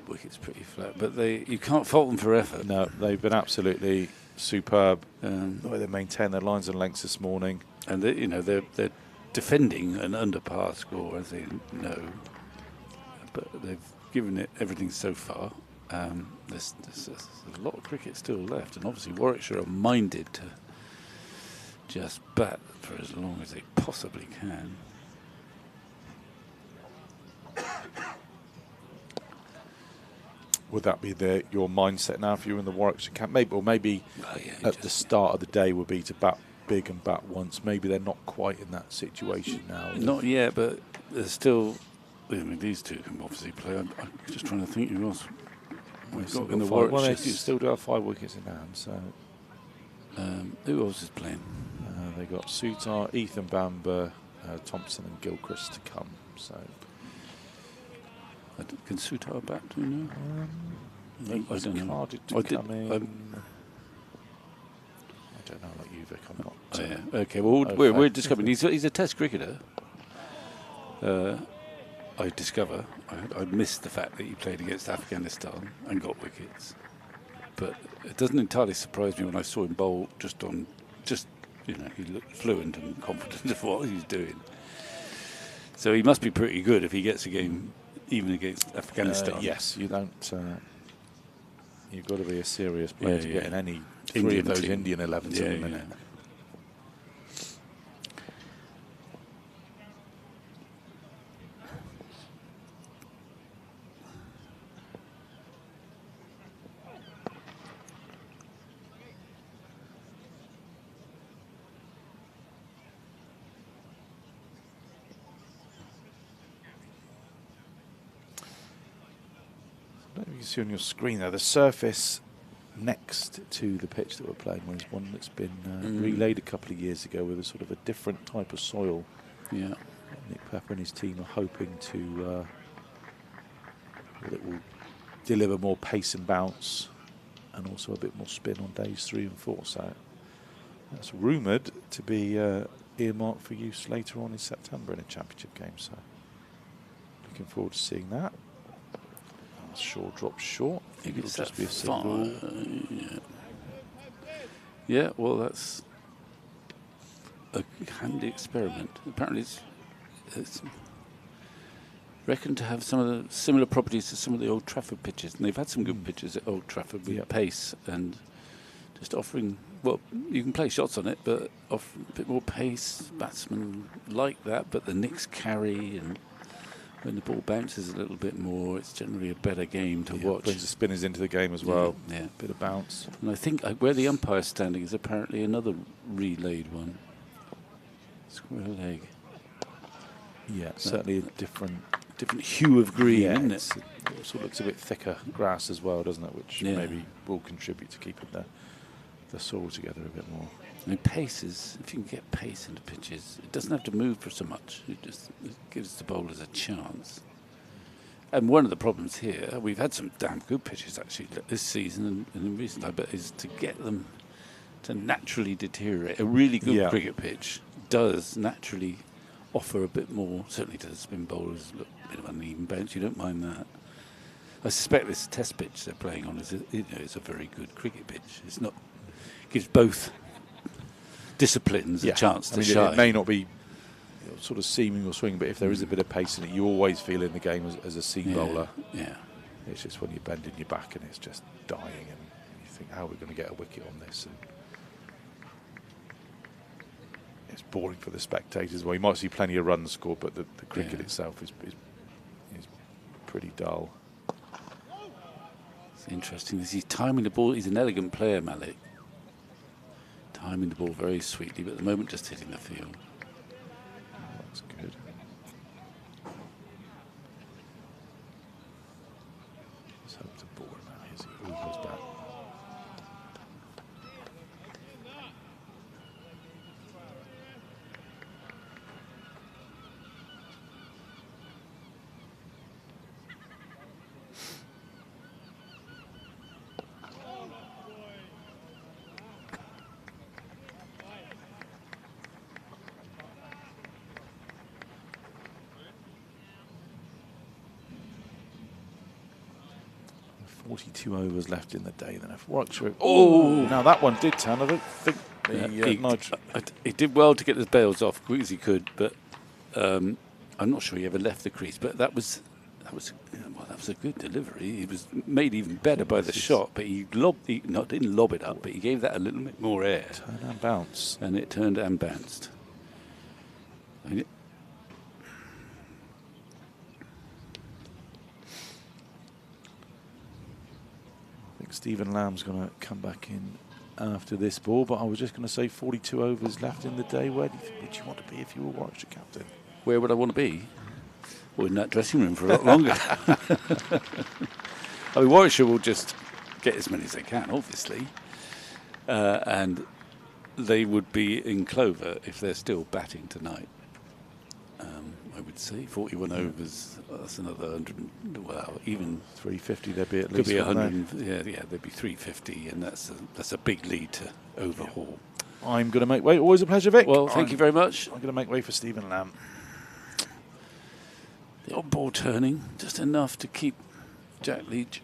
Wicket's pretty flat, but you can't fault them for effort. No, they've been absolutely superb. The way they maintained their lines and lengths this morning. And they're defending an under par score, as they know. But they've given it everything so far. There's a lot of cricket still left, and obviously Warwickshire are minded to just bat for as long as they possibly can. Would that be your mindset now if you're in the Warwickshire camp? Maybe at the start of the day would be to bat big and bat once. Maybe they're not quite in that situation now. Not yet, but there's still. I mean, these two can obviously play. I'm just trying to think who else we've got in the Warwickshire. Well, they still do have 5 wickets in hand. So who else is playing? They got Sutar, Ethan Bamber, Thompson, and Gilchrist to come. So. Can Sutar bat, do you know? I don't know. Carded to come in. I don't know, like you, Vic. I'm not. Yeah. Okay, well, we're discovering he's a Test cricketer. I discover I missed the fact that he played against Afghanistan and got wickets, but it doesn't entirely surprise me when I saw him bowl he looked fluent and confident of what he's doing. So he must be pretty good if he gets a game even against Afghanistan. Yes, you don't. You've got to be a serious player to get in any 3 Indian of those team. Indian 11s in a minute. You can see on your screen there the surface next to the pitch that we're playing on is one that's been relayed a couple of years ago with a sort of a different type of soil. Yeah. Nick Pepper and his team are hoping to that it will deliver more pace and bounce and also a bit more spin on days 3 and 4. So that's rumoured to be earmarked for use later on in September in a championship game. So looking forward to seeing that. Shaw drops short. I think it'll just be a single. Yeah, well, that's a handy experiment. Apparently, it's reckoned to have some of the similar properties to some of the Old Trafford pitches, and they've had some good pitches at Old Trafford with pace and just offering. Well, you can play shots on it, but off a bit more pace. Batsmen like that, but the Knicks carry and. When the ball bounces a little bit more, it's generally a better game to watch. Brings the spinners into the game as well. Yeah. Bit of bounce. And I think where the umpire's standing is apparently another relayed one. Square leg. Yeah, certainly a different hue of green, isn't it? It also looks a bit thicker grass as well, doesn't it? Which Yeah. maybe will contribute to keeping the soil together a bit more. I mean, pace is, if you can get pace into pitches, it doesn't have to move for so much. It gives the bowlers a chance. And one of the problems here, we've had some damn good pitches actually this season and in recent time, but is to get them to naturally deteriorate. A really good cricket pitch does naturally offer a bit more, certainly to the spin bowlers, a bit of uneven bounce. You don't mind that. I suspect this test pitch they're playing on is a very good cricket pitch. It's not, gives both disciplines a chance to shine. It may not be sort of seaming or swinging, but if there is a bit of pace in it, you always feel in the game as a seam bowler. Yeah. It's just when you're bending your back and it's just dying, and you think, how are we going to get a wicket on this? And it's boring for the spectators. Well, you might see plenty of runs scored, but the cricket itself is pretty dull. It's interesting. He's timing the ball. He's an elegant player, Malik. Timing the ball very sweetly, but at the moment just hitting the field. That's good. Let's hope to bore him out as he all goes back. Two overs left in the day. Then if Warwickshire, now that one did turn. I don't think he did well to get the bails off quick as he could, but I'm not sure he ever left the crease. But that was a good delivery. He was made even better by the shot, but he didn't lob it up, but he gave that a little bit more air. Turn and bounce, and it turned and bounced. Stephen Lamb's going to come back in after this ball, but I was just going to say 42 overs left in the day. Where would you want to be if you were Warwickshire captain? Where would I want to be? Well, in that dressing room for a lot longer. I mean, Warwickshire will just get as many as they can, obviously, and they would be in clover if they're still batting tonight. I would say 41 overs. That's another 100. Well, even 350. There'd be at could least be 100. Yeah, there'd be 350, and that's a big lead to overhaul. I'm going to make way. Always a pleasure, Vic. Well, thank you very much. I'm going to make way for Stephen Lamb. The odd ball turning, just enough to keep Jack Leach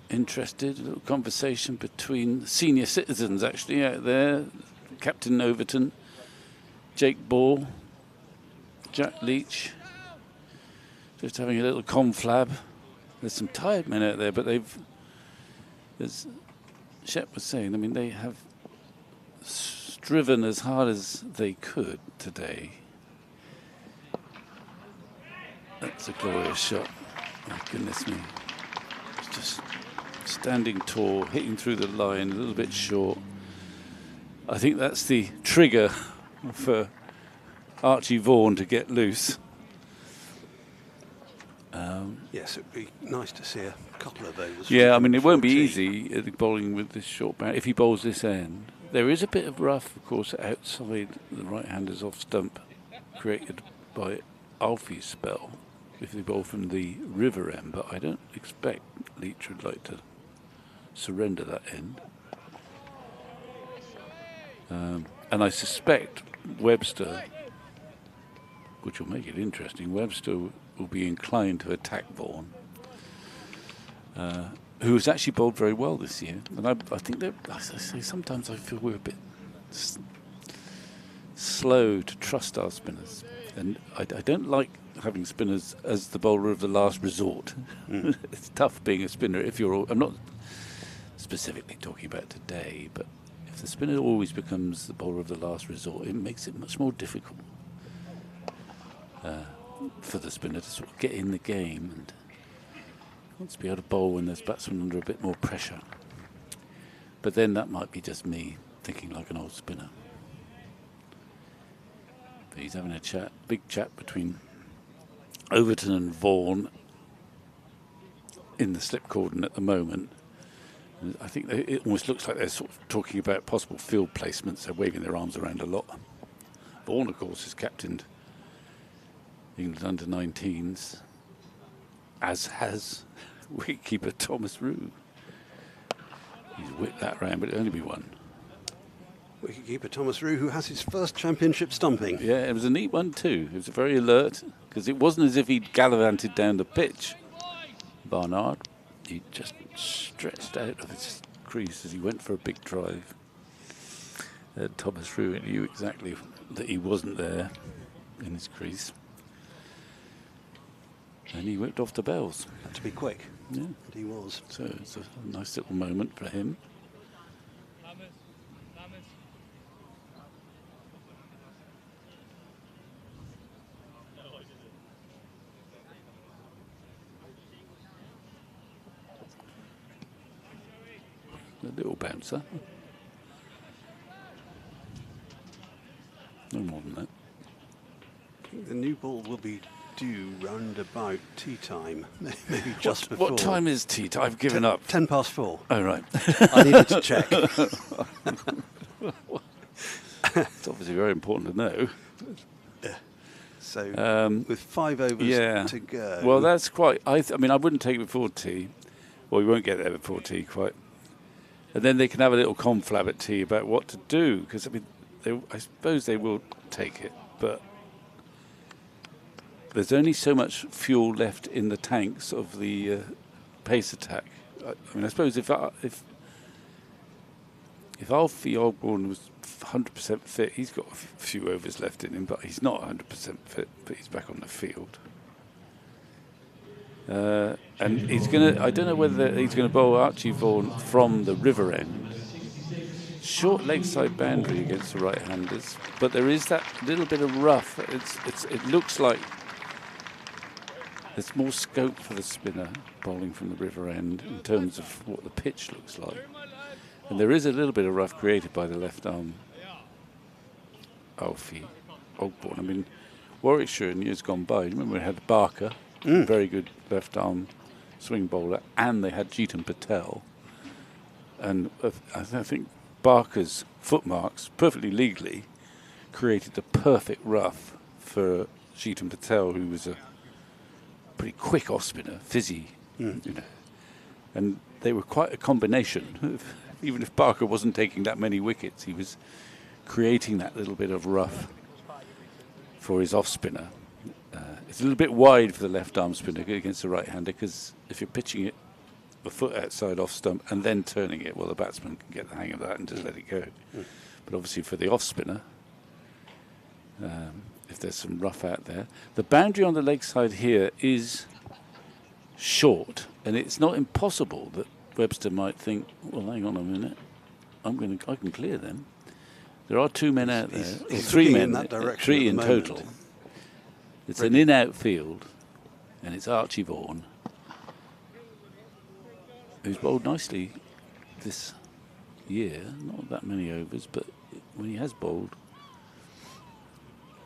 interested. A little conversation between senior citizens actually out there. Captain Overton, Jake Ball, Jack Leach. Just having a little conflab. There's some tired men out there, but as Shep was saying, I mean, they have striven as hard as they could today. That's a glorious shot. My goodness me. It's just standing tall, hitting through the line, a little bit short. I think that's the trigger for Archie Vaughan to get loose. Yes, it would be nice to see a couple of those. Yeah, I mean, it won't be easy bowling with this short bounce. If he bowls this end, there is a bit of rough, of course, outside the right-hander's off stump created by Alfie's spell if they bowl from the river end, but I don't expect Leach would like to surrender that end. And I suspect Webster, which will make it interesting, Webster will be inclined to attack Vaughan, who has actually bowled very well this year. And I think that, as I say, sometimes I feel we're a bit slow to trust our spinners. And I don't like having spinners as the bowler of the last resort. It's tough being a spinner if you're... I'm not specifically talking about today, but if the spinner always becomes the bowler of the last resort, it makes it much more difficult for the spinner to sort of get in the game and wants to be able to bowl when there's batsmen under a bit more pressure. But then that might be just me thinking like an old spinner. But he's having a big chat between Overton and Vaughan. in the slip cordon at the moment. I think it almost looks like they're sort of talking about possible field placements. They're waving their arms around a lot. Vaughan, of course, has captained England under-19s, as has wicketkeeper Thomas Rue. He's whipped that round, but it'll only be one. Wicketkeeper Thomas Rue, who has his first championship stumping. Yeah, it was a neat one too. It was very alert, because it wasn't as if he'd gallivanted down the pitch. Barnard, he just stretched out of his crease as he went for a big drive. Thomas Rue knew exactly that he wasn't there in his crease. And he whipped off the bells. Had to be quick. Yeah. And he was. So it's a nice little moment for him. A little bouncer. No more than that. I think the new ball will be due round about tea time, maybe just before. What time is tea time? I've given up. 10 past 4. Oh, right. I needed to check. It's obviously very important to know. So, with 5 overs to go. Well, that's quite... I mean, I wouldn't take it before tea. Well, we won't get there before tea quite. And then they can have a little conflab at tea about what to do. Because, I mean, I suppose they will take it, but there's only so much fuel left in the tanks of the pace attack. I mean, I suppose if Alfie Ogborn was 100% fit, he's got a few overs left in him, but he's not 100% fit, but he's back on the field. And he's going to, I don't know whether he's going to bowl Archie Vaughan from the river end. Short leg side boundary against the right-handers, but there is that little bit of rough. It looks like there's more scope for the spinner bowling from the river end in terms of what the pitch looks like. And there is a little bit of rough created by the left arm Alfie Ogborn. I mean, Warwickshire in years gone by, remember we had Barker, very good left arm swing bowler, and they had Jeetan Patel. And I think Barker's footmarks, perfectly legally, created the perfect rough for Jeetan Patel, who was a pretty quick off spinner, fizzy, you know. And they were quite a combination. Even if Barker wasn't taking that many wickets, he was creating that little bit of rough for his off spinner. It's a little bit wide for the left arm spinner against the right hander, because if you're pitching it a foot outside off stump and then turning it, well, the batsman can get the hang of that and just let it go. But obviously for the off spinner, if there's some rough out there, the boundary on the leg side here is short, and it's not impossible that Webster might think, well, hang on a minute, I can clear them. There are 2 men out there, or 3 men, in that direction 3 in at the moment. total. It's an in-out field, and it's Archie Vaughan, who's bowled nicely this year. Not that many overs, but when he has bowled,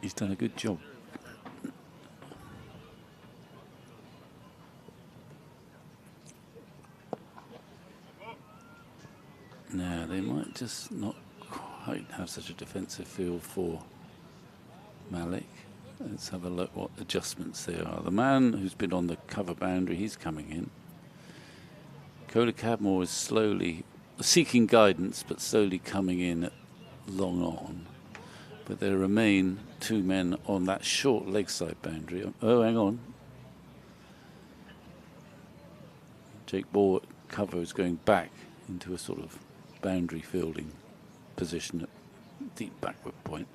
he's done a good job. Now, they might just not quite have such a defensive feel for Malik. Let's have a look what adjustments there are. The man who's been on the cover boundary, he's coming in. Kohler Cadmore is slowly seeking guidance, but slowly coming in at long on. But there remain 2 men on that short leg side boundary. Oh, hang on. Jake Ball at cover is going back into a sort of boundary fielding position at deep backward point.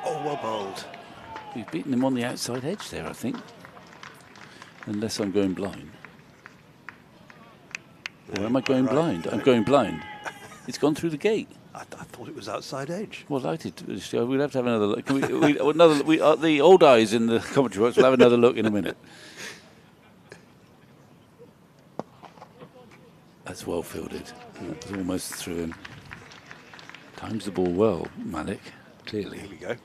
Oh, well bowled. He's beaten him on the outside edge there, I think. Unless I'm going blind. Or am I going blind? I'm going blind. It's gone through the gate. I thought it was outside edge. Well, we'll have to have another look. Can the old eyes in the commentary box will have another look in a minute. That's well fielded. It's almost through him. Times the ball well, Malik. Clearly. Here we go.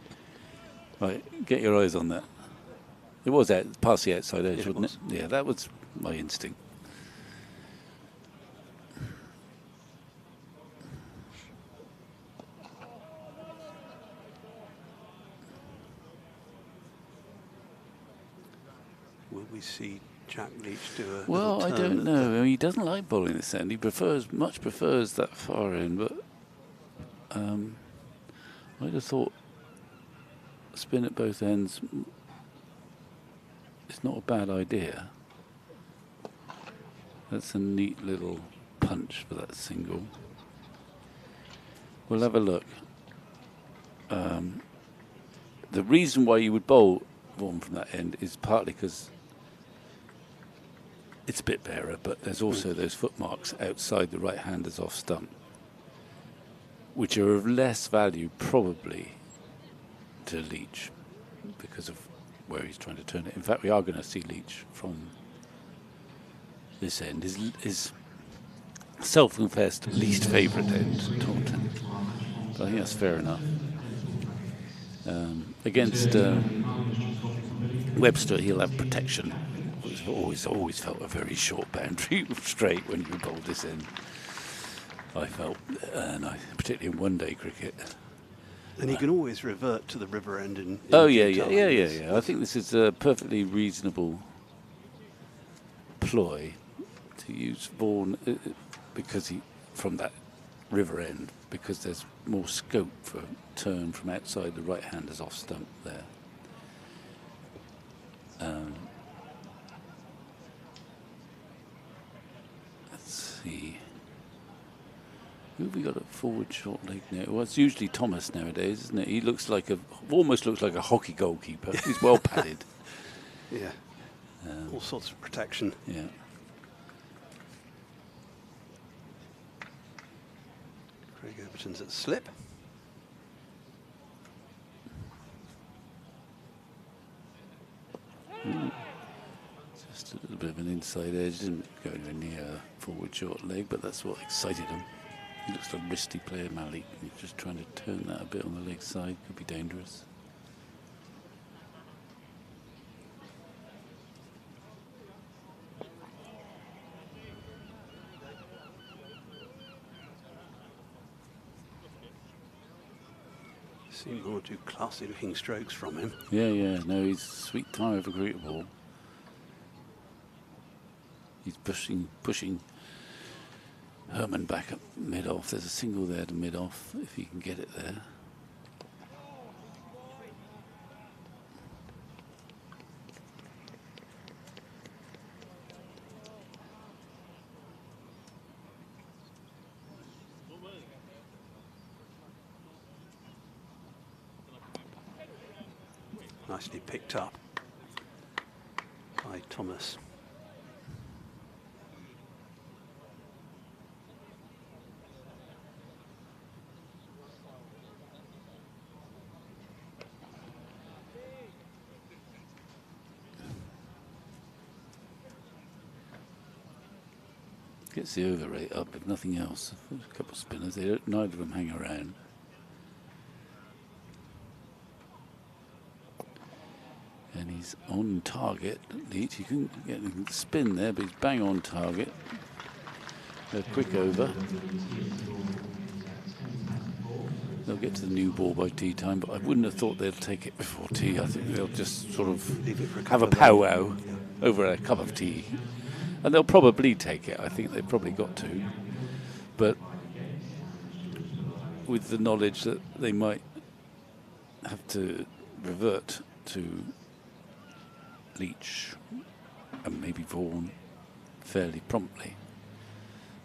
Right, get your eyes on that. It was past the outside edge, Yeah, it wasn't it? was. Yeah, that was my instinct. Will we see Jack Leach do a Well, little I turn don't at know. the- I mean, he doesn't like bowling this end. He much prefers that far end, but I'd have thought spin at both ends. It's not a bad idea. That's a neat little punch for that single. We'll have a look. The reason why you would bowl Vaughan from that end is partly because it's a bit barer, but there's also those footmarks outside the right-hander's off stump, which are of less value probably to Leach because of where he's trying to turn it. In fact, we are going to see Leach from this end. His self-confessed least favourite end, Taunton. But I think that's fair enough. Against Webster, he'll have protection. It's always felt a very short boundary straight when you bowled this end. I felt, and particularly in one-day cricket. And he can always revert to the river end in Oh due yeah. time. I think this is a perfectly reasonable ploy to use Vaughan because from that river end, because there's more scope for turn from outside the right-hander's off stump there. Let's see. Who have we got at forward short leg now? Well, it's usually Thomas nowadays, isn't it? He almost looks like a hockey goalkeeper. He's well padded. Yeah. All sorts of protection. Yeah. Craig Overton's at slip. Just a little bit of an inside edge. Didn't go anywhere near forward short leg, but that's what excited him. He looks like a wristy player, Malik. He's just trying to turn that a bit on the leg side. Could be dangerous. Seymour do classy looking strokes from him. Yeah. No, he's sweet time over cricket ball. He's pushing Herman back up mid-off. There's a single there to mid-off, if he can get it there. Nicely picked up by Thomas. Gets the over rate up, if nothing else. A couple of spinners, neither of them hang around. And he's on target. Leach, you can get him to spin there, but he's bang on target. A quick over. They'll get to the new ball by tea time, but I wouldn't have thought they'll take it before tea. I think they'll just sort of Leave it for a have a couple of days. powwow over a cup of tea. And they'll probably take it. I think they've probably got to. But with the knowledge that they might have to revert to Leach and maybe Vaughan fairly promptly.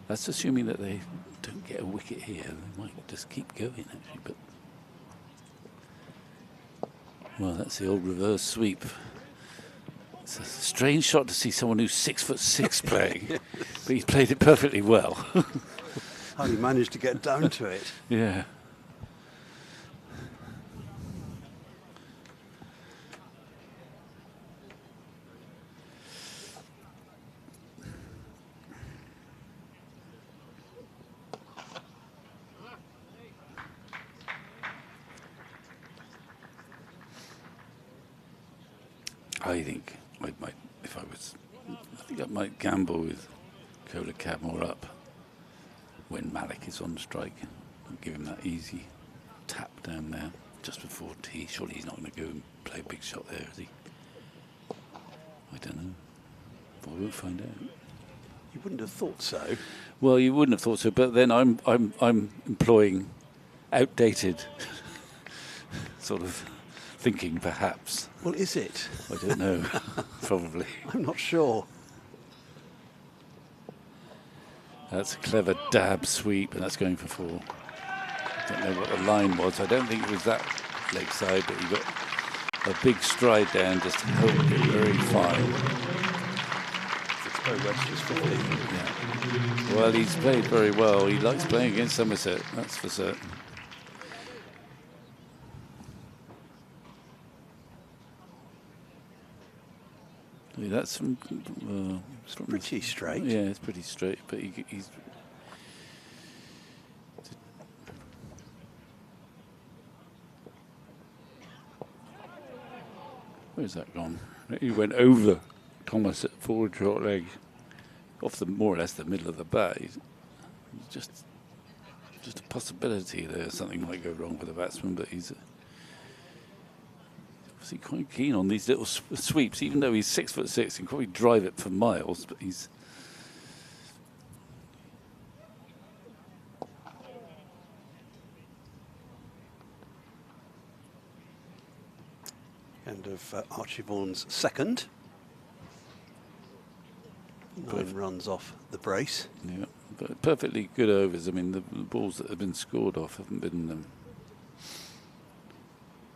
That's assuming that they don't get a wicket here. They might just keep going, actually. But well, that's the old reverse sweep. It's a strange shot to see someone who's 6'6" playing, but he's played it perfectly well. How he managed to get down to it. Yeah. I think I might, if I was, I think I might gamble with Kola Cadmore up when Malik is on strike and give him that easy tap down there just before tee. Surely he's not going to go and play a big shot there, is he? I don't know. Well, we'll find out. You wouldn't have thought so. Well, you wouldn't have thought so, but then I'm employing outdated sort of thinking, perhaps. Well, is it? I don't know. Probably. I'm not sure. That's a clever dab sweep, and that's going for 4. I don't know what the line was. I don't think it was that leg side, but he got a big stride down, just held it very fine. West 50. Yeah. Well, he's played very well. He likes playing against Somerset, that's for certain. Yeah, that's It's pretty straight. Yeah, it's pretty straight, but he's. Where's that gone? He went over Thomas at forward short leg, off the more or less the middle of the bat. He's just a possibility there. Something might go wrong with the batsman, but he's obviously quite keen on these little sweeps. Even though he's 6'6", he can probably drive it for miles, but he's. End of Archie Vaughan's second. 9 runs off the brace. Yeah, but perfectly good overs. I mean, the balls that have been scored off haven't been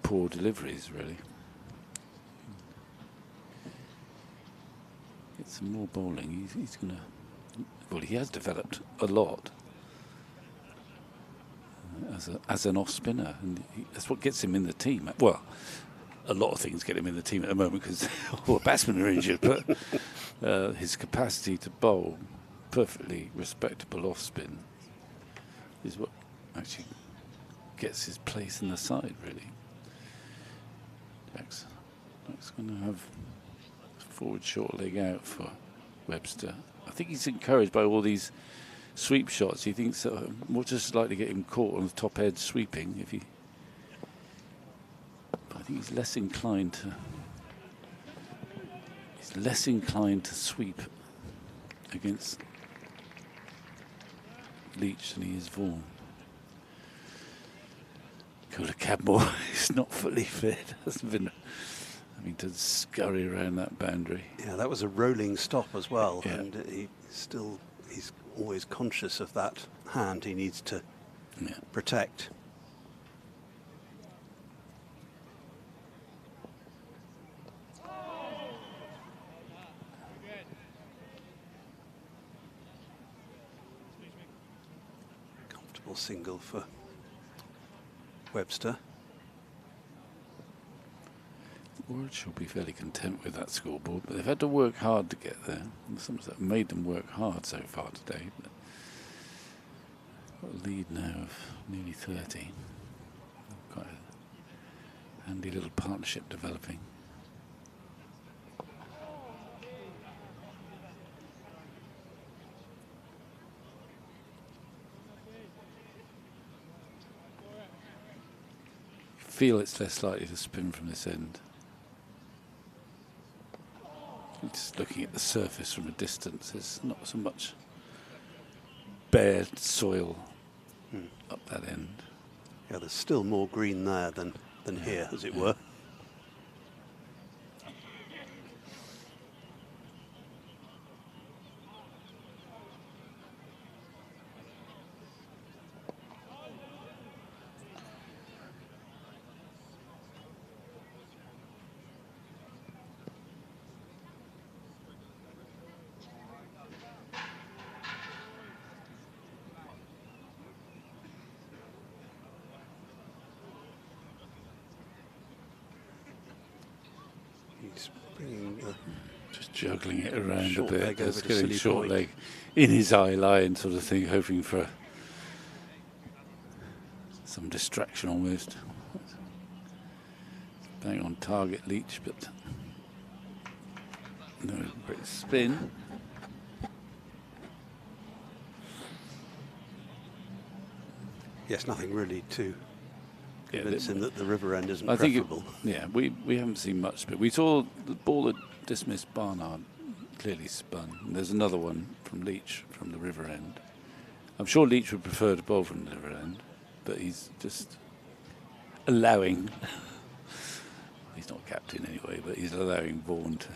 poor deliveries, really. Get some more bowling. He's going to. Well, he has developed a lot as an off spinner, and that's what gets him in the team. Well, a lot of things get him in the team at the moment because all the batsmen are injured, but his capacity to bowl perfectly respectable off spin is what actually gets his place in the side, really. Jack's going to have forward short leg out for Webster. I think he's encouraged by all these sweep shots. He thinks more just like to get him caught on the top edge sweeping if he. I think he's less inclined to sweep against Leach than he is Vaughan. Kola Cadmore is not fully fit. Hasn't been having to scurry around that boundary. Yeah, that was a rolling stop as well, Yeah. and he's always conscious of that hand he needs to protect. Single for Webster. Warwickshire will be fairly content with that scoreboard, but they've had to work hard to get there. And Somerset made them work hard so far today. But got a lead now of nearly 30. Quite a handy little partnership developing. Feel it's less likely to spin from this end. Just looking at the surface from a distance, there's not so much bare soil up that end. Yeah, there's still more green there than here, as it were. Just juggling it around a short bit, leg over just to getting silly short point. leg in his eye line sort of thing, hoping for some distraction almost. Bang on target, Leach, but No, great spin. Yes, nothing really to Yeah, convince him that the river end isn't I think preferable. we haven't seen much, but we saw the ball that dismissed Barnard clearly spun. And there's another one from Leach from the river end. I'm sure Leach would prefer to bowl from the river end, but he's just allowing. He's not captain anyway, but he's allowing Vaughan to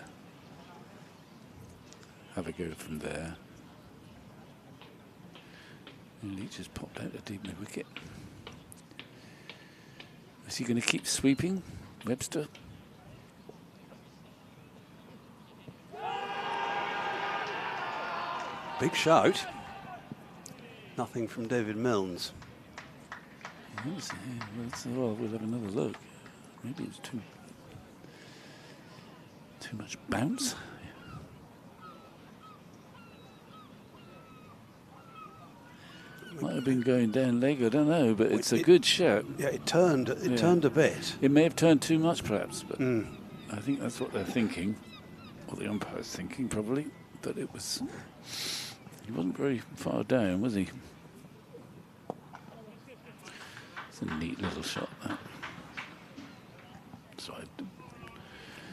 have a go from there. And Leach has popped out a deep mid wicket. Is he going to keep sweeping, Webster? Big shout. Nothing from David Milnes. Yes, well, we'll have another look. Maybe it's too much bounce. Might have been going down leg, I don't know, but it's a good shot. Yeah, it turned a bit. It may have turned too much, perhaps, but I think that's what they're thinking, or the umpire's thinking, probably. But it was. He wasn't very far down, was he? It's a neat little shot, that. So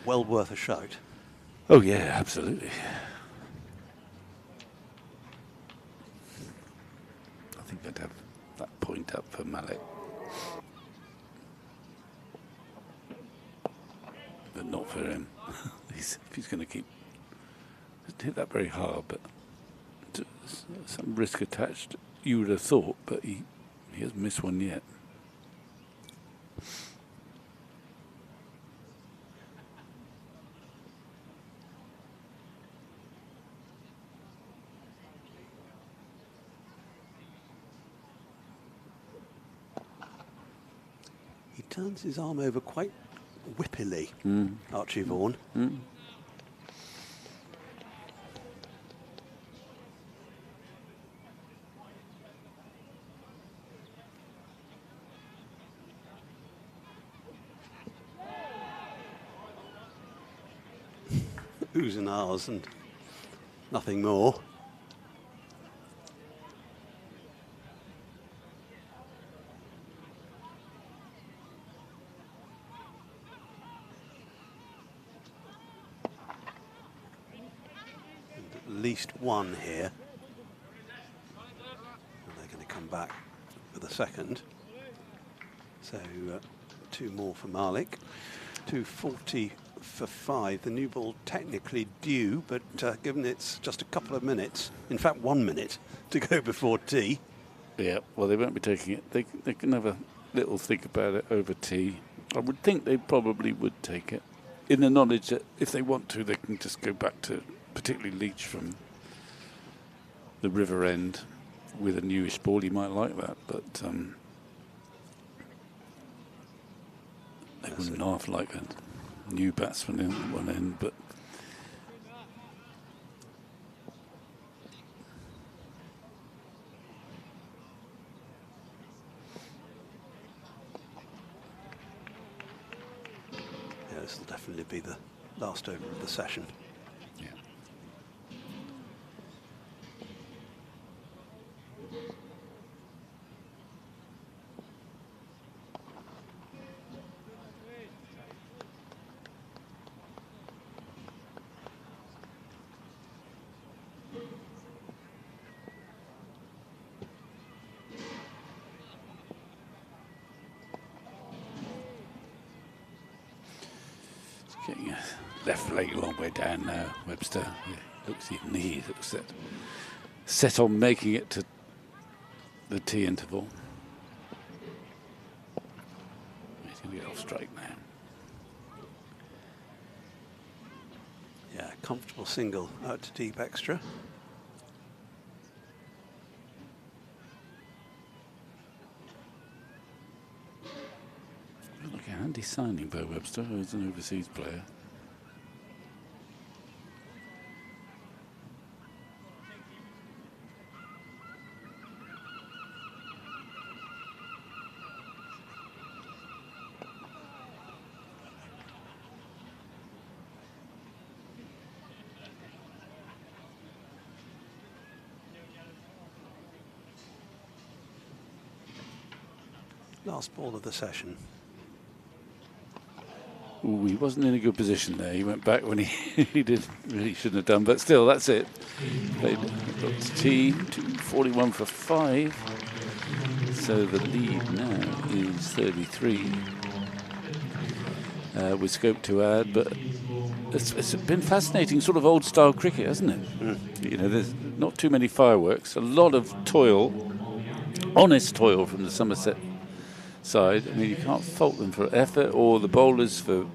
Well worth a shout. oh yeah, absolutely. I think they'd have that point up for Malik. But not for him. If he's going to keep... hit that very hard, but some risk attached, you would have thought, but he hasn't missed one yet. He turns his arm over quite whippily, Archie Vaughan. Oohs and ahs and nothing more. At least one here. And they're going to come back with a second. So two more for Malik. 240 for 5. The new ball technically due, but given it's just a couple of minutes, in fact 1 minute to go before tea. Yeah, well, they won't be taking it. They can have a little think about it over tea. I would think they probably would take it, in the knowledge that if they want to, they can just go back to particularly Leach from the river end with a newish ball. He might like that, but they wouldn't half like a new batsman in one end, but Yeah, this will definitely be the last over of the session. yeah. Getting a left leg a long way down now, Webster. Looks even he looks set on making it to the tea interval. He's going to get off straight now. Yeah, comfortable single out to deep extra. Like a handy signing by Webster, who's an overseas player. Last ball of the session. Ooh, he wasn't in a good position there. He went back when he did really shouldn't have done, but still, that's it. Played got to tee, 241 for 5. So the lead now is 33. With scope to add, but it's been fascinating, sort of old-style cricket, hasn't it? You know, there's not too many fireworks, a lot of toil, honest toil from the Somerset side. I mean, you can't fault them for effort or the bowlers for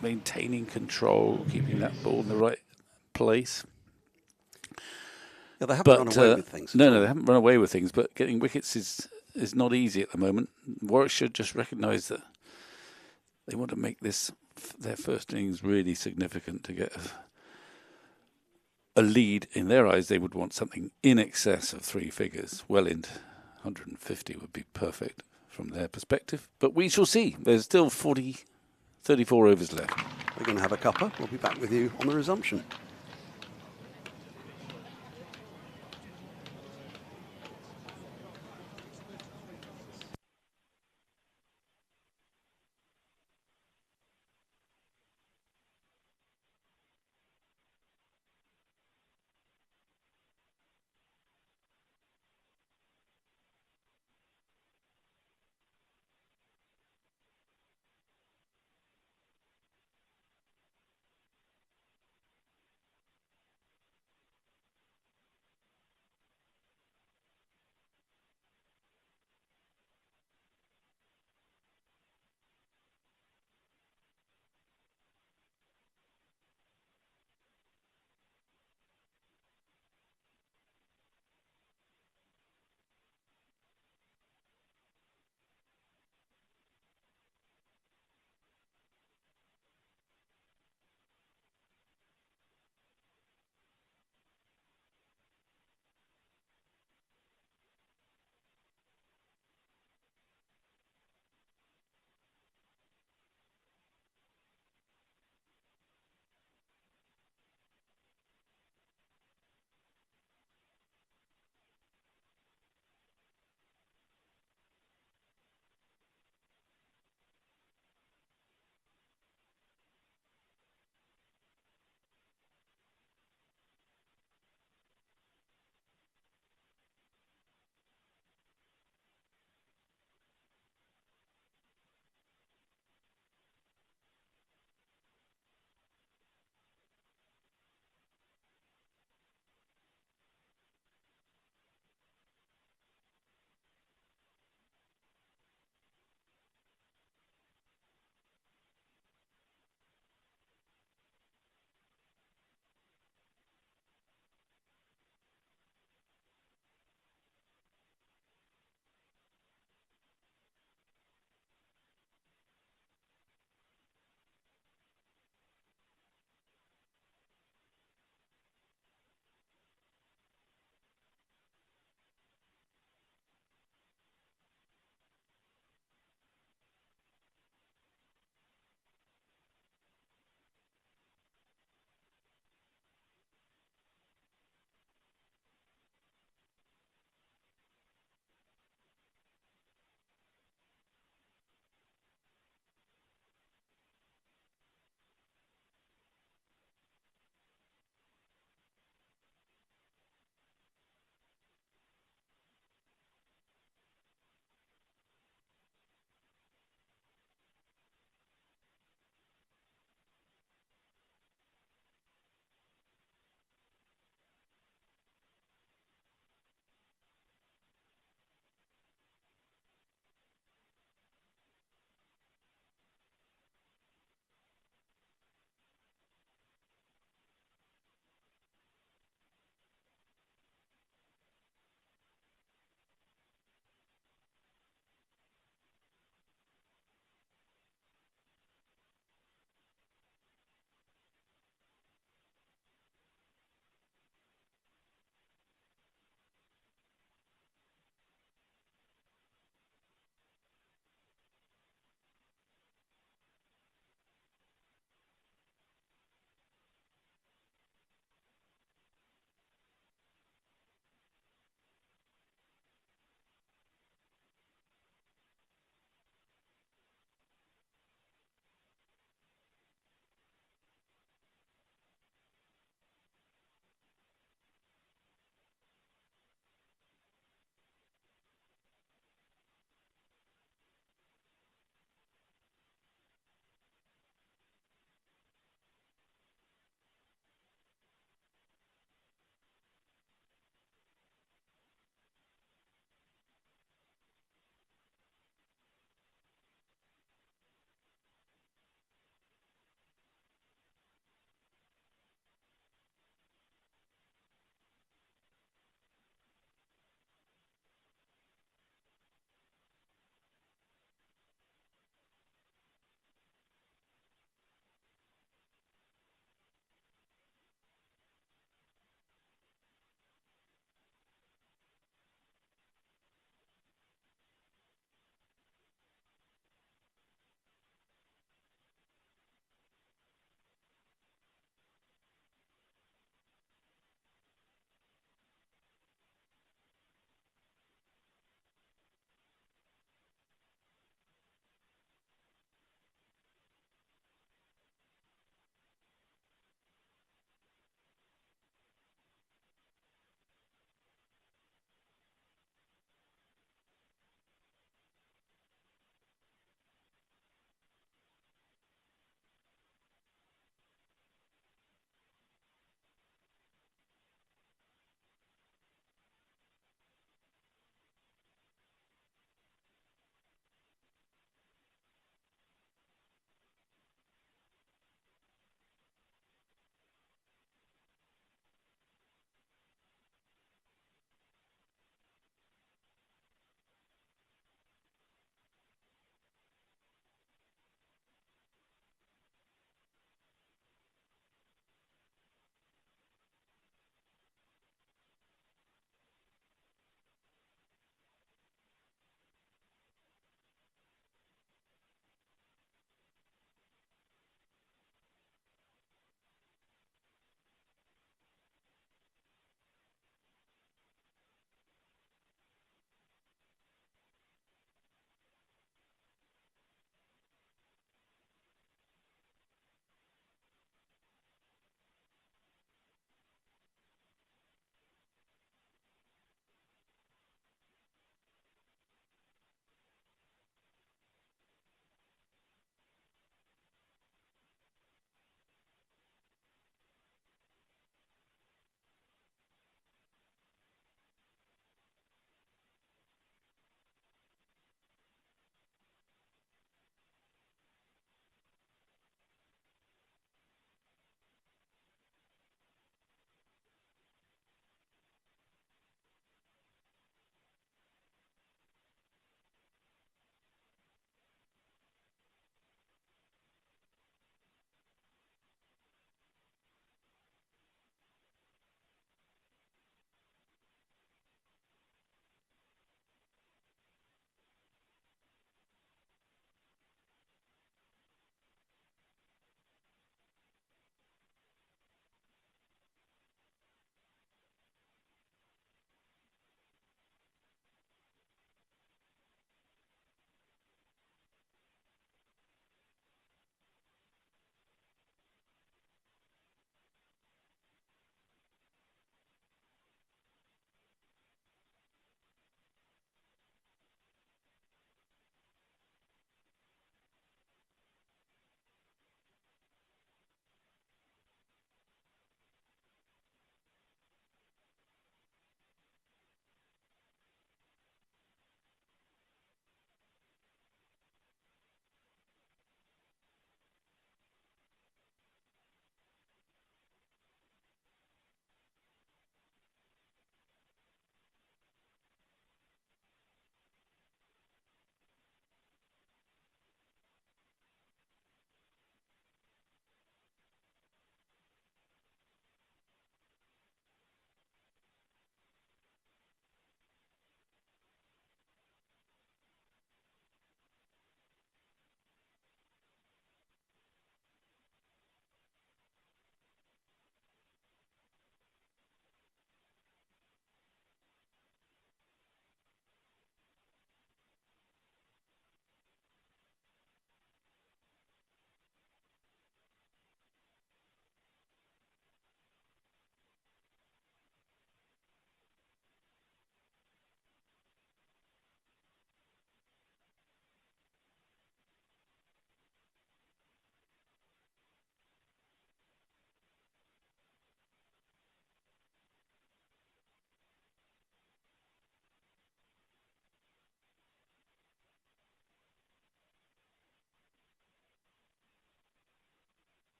maintaining control, keeping that ball in the right place. Yeah, they haven't run away with things. No, they haven't run away with things, but getting wickets is not easy at the moment. Warwickshire just recognised that they want to make this their first innings really significant to get a lead. In their eyes, they would want something in excess of 3 figures. Well into 150 would be perfect from their perspective. But we shall see. There's still 34 overs left. We're going to have a cuppa. We'll be back with you on the resumption.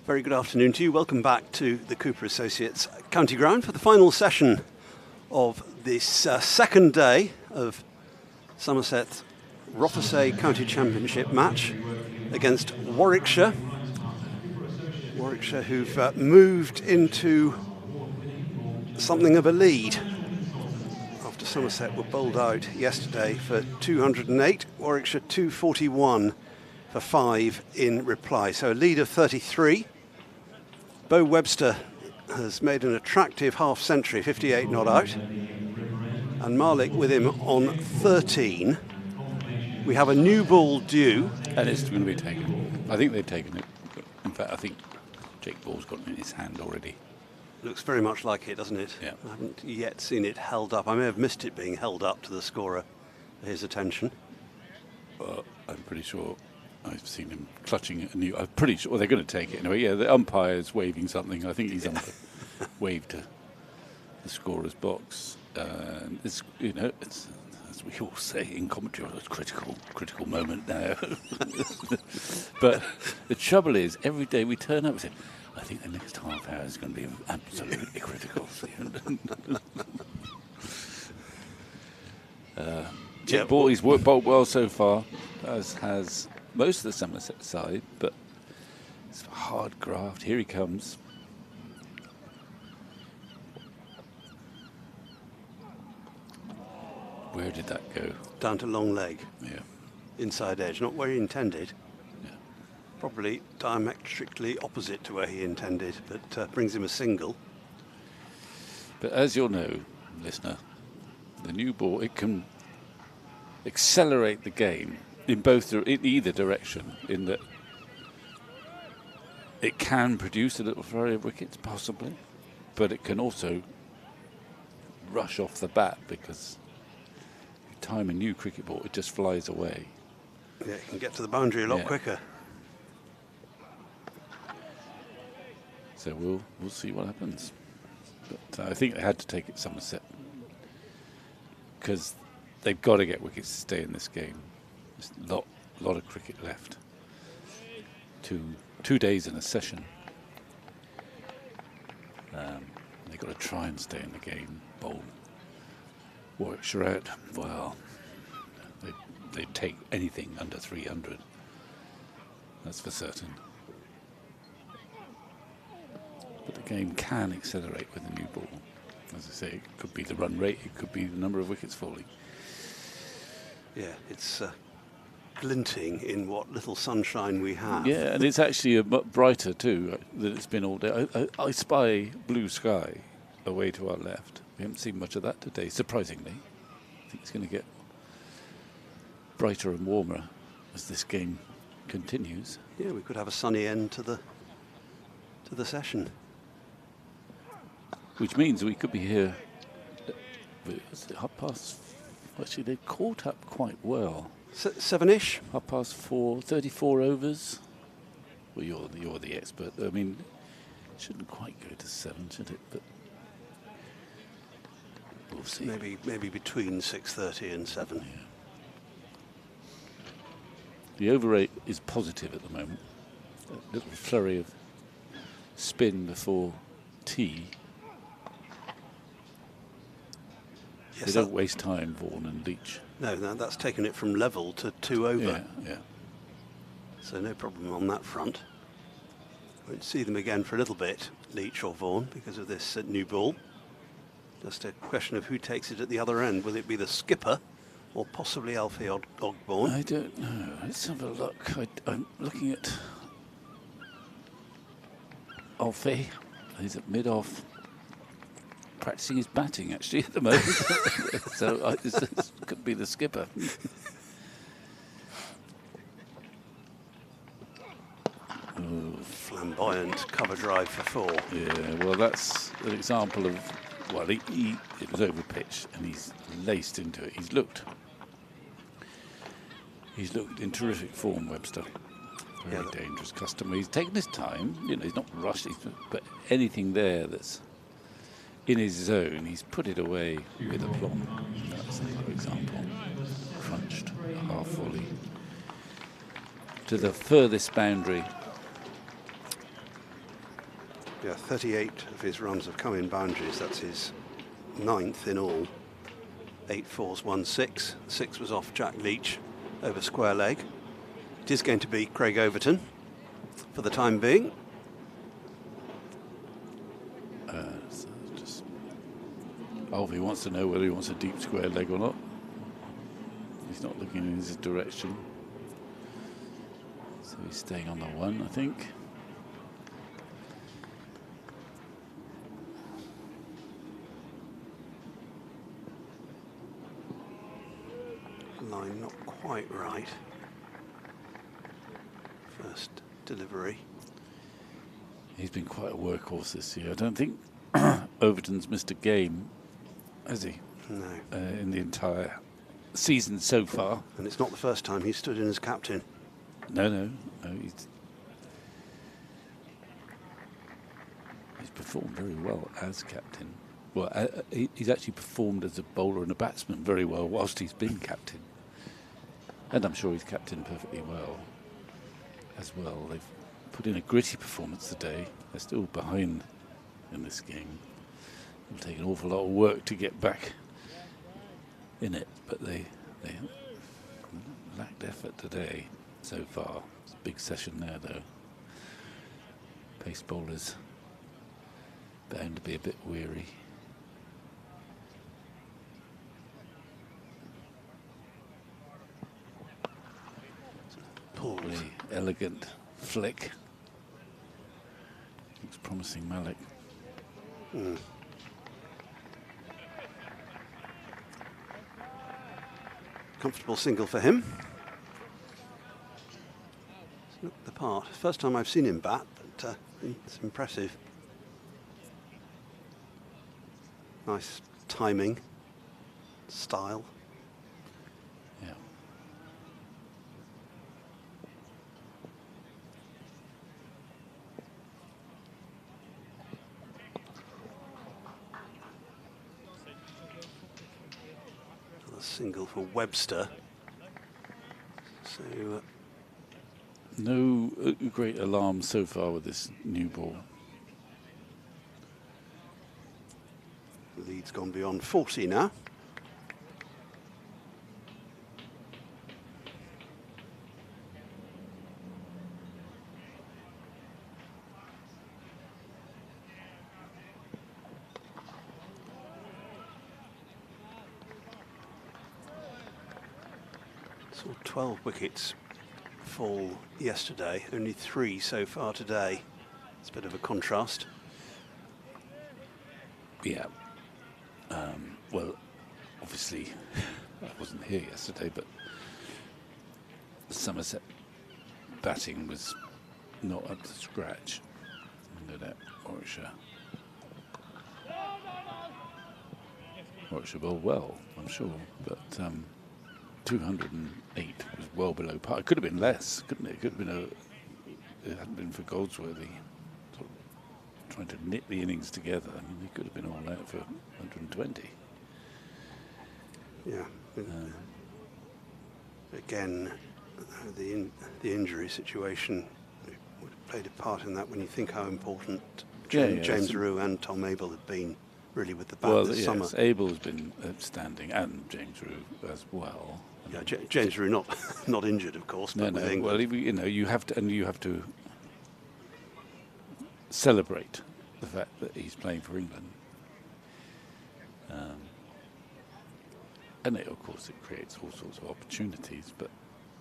Very good afternoon to you. Welcome back to the Cooper Associates County Ground for the final session of this second day of Somerset Rothesay County Championship match against Warwickshire. Warwickshire who've moved into something of a lead after Somerset were bowled out yesterday for 208, Warwickshire 241 for 5 in reply. So a lead of 33. Bo Webster has made an attractive half century, 58 not out, and Malik with him on 13. We have a new ball due. And it's going to be taken. I think they've taken it. In fact, I think Jake Ball's got it in his hand already. Looks very much like it, doesn't it? Yeah. I haven't yet seen it held up. I may have missed it being held up to the scorer for his attention. Well, I'm pretty sure I've seen him clutching it. I'm pretty sure they're going to take it anyway. Yeah, the umpire's waving something. I think he's waved to the scorer's box. It's, it's, as we all say in commentary, it's a critical moment now. But the trouble is, every day we turn up and say, I think the next half hour is going to be absolutely critical. Jake Ball, he's worked well so far, as has most of the Somerset side, but it's a hard graft. Here he comes. Where did that go? Down to long leg. Yeah. Inside edge, not where he intended. Yeah. Probably diametrically opposite to where he intended, but brings him a single. But as you'll know, listener, the new ball, it can accelerate the game in either direction, in that it can produce a little flurry of wickets, possibly, but it can also rush off the bat because you time a new cricket ball, it just flies away. Yeah, it can get to the boundary a lot quicker. So we'll see what happens. But I think they had to take it Somerset because they've got to get wickets to stay in this game. There's a lot of cricket left. Two days in a session. They've got to try and stay in the game. Bowl Warwickshire out. Well, they take anything under 300. That's for certain. But the game can accelerate with a new ball. As I say, it could be the run rate, it could be the number of wickets falling. Yeah, it's glinting in what little sunshine we have. Yeah, and it's actually a much brighter too than it's been all day. I spy blue sky away to our left. We haven't seen much of that today, surprisingly. I think it's going to get brighter and warmer as this game continues. Yeah, we could have a sunny end to the session. Which means we could be here at 4:30. Actually, they caught up quite well. 7-ish? 4:30, 34 overs. Well, you're the expert. I mean, it shouldn't quite go to 7, should it? But we'll see. Maybe between 6:30 and 7. Yeah. The over rate is positive at the moment. A little flurry of spin before tea. Yes, they don't waste time, Vaughan and Leach. No, that's taken it from level to 2 over. Yeah. So no problem on that front. Won't see them again for a little bit, Leach or Vaughan, because of this new ball. Just a question of who takes it at the other end. Will it be the skipper or possibly Alfie Ogborn? I don't know. Let's have a look. I'm looking at Alfie. He's at mid-off, practicing his batting actually at the moment. So this could be the skipper. Flamboyant cover drive for 4. Yeah, well, that's an example of, well, it was over pitch and he's laced into it. He's looked in terrific form, Webster. Very dangerous customer. He's taken his time. He's not rushed. But anything there that's in his zone, he's put it away with aplomb. That's another example. Crunched a half volley to the furthest boundary Yeah, 38 of his runs have come in boundaries. That's his 9th in all. 8 fours, 1 6. 6 was off Jack Leach over square leg. It is going to be Craig Overton for the time being. So just Alfie wants to know whether he wants a deep square leg or not. He's not looking in his direction. So he's staying on the 1, I think. Line not quite right. First delivery. He's been quite a workhorse this year. I don't think Overton's missed a game, has he? No. In the entire season so far. And it's not the first time he stood in as captain. No. He's performed very well as captain. Well, he's actually performed as a bowler and a batsman very well whilst he's been captain. And I'm sure he's captained perfectly well as well. They've put in a gritty performance today. They're still behind in this game. It'll take an awful lot of work to get back in it, but they lacked effort today so far. It's a big session there, though. Pace bowlers bound to be a bit weary. Poorly elegant flick. Looks promising, Malik. Comfortable single for him. It's not the part. First time I've seen him bat, but it's impressive. Nice timing, style. Yeah. Another single for Webster. So No great alarm so far with this new ball. the lead's gone beyond 40 now. Saw 12 wickets fall yesterday, only 3 so far today. It's a bit of a contrast. Yeah. Well, obviously, I wasn't here yesterday, but the Somerset batting was not up to scratch. No doubt, Warwickshire. Warwickshire bowled well, I'm sure, but 208 was well below par. It could have been less, couldn't it? It could have been it hadn't been for Goldsworthy sort of trying to knit the innings together. I mean, he could have been all out for 120. Yeah. Again, the injury situation would have played a part in that when you think how important James Rew and Tom Abel have been really with the bat this summer. Abel's been outstanding, and James Rew as well. Yeah, James Rew not injured, of course. No. Well, you have to celebrate the fact that he's playing for England. And of course, it creates all sorts of opportunities, but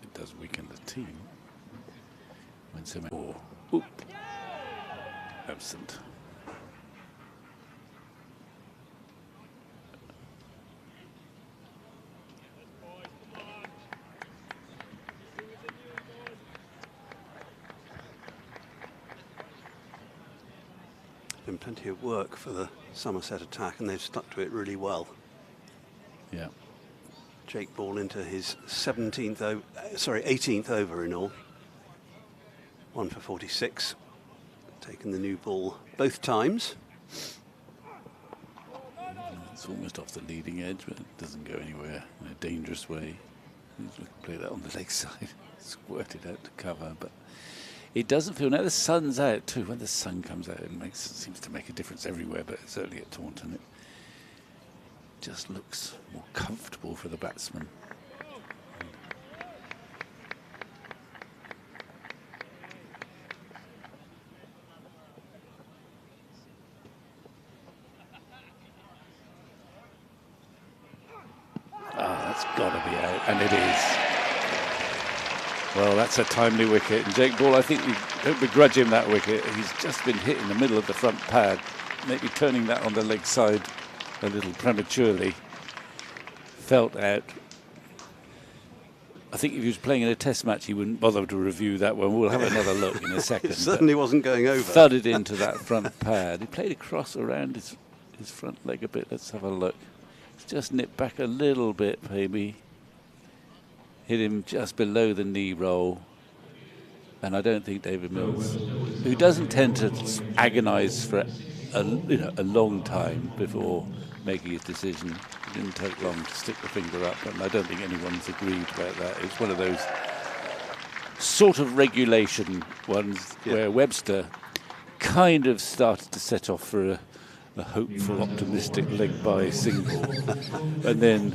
it does weaken the team when so many absent. Been plenty of work for the Somerset attack, and they've stuck to it really well. Yeah. Jake Ball into his 18th over in all. 1 for 46. Taking the new ball both times. It's almost off the leading edge, but it doesn't go anywhere in a dangerous way. He's looking to play that on the leg side, squirted out to cover, but It doesn't feel now the sun's out too. When the sun comes out, it seems to make a difference everywhere, but certainly at Taunton it just looks more comfortable for the batsman. That's got to be out, and it is. Well, that's a timely wicket. And Jake Ball, I think we don't begrudge him that wicket. He's just been hit in the middle of the front pad, maybe turning that on the leg side a little prematurely. Felt out. I think if he was playing in a test match, he wouldn't bother to review that one. We'll have another look in a second. It certainly wasn't going over. Thudded into that front pad. He played across around his front leg a bit. Let's have a look. It's just nipped back a little bit, maybe. Hit him just below the knee roll. And I don't think David Mills, who doesn't tend to agonise for a long time before making his decision, it didn't take long to stick the finger up, and I don't think anyone's agreed about that. It's one of those sort of regulation ones where Webster kind of started to set off for a hopeful, optimistic leg by single, and then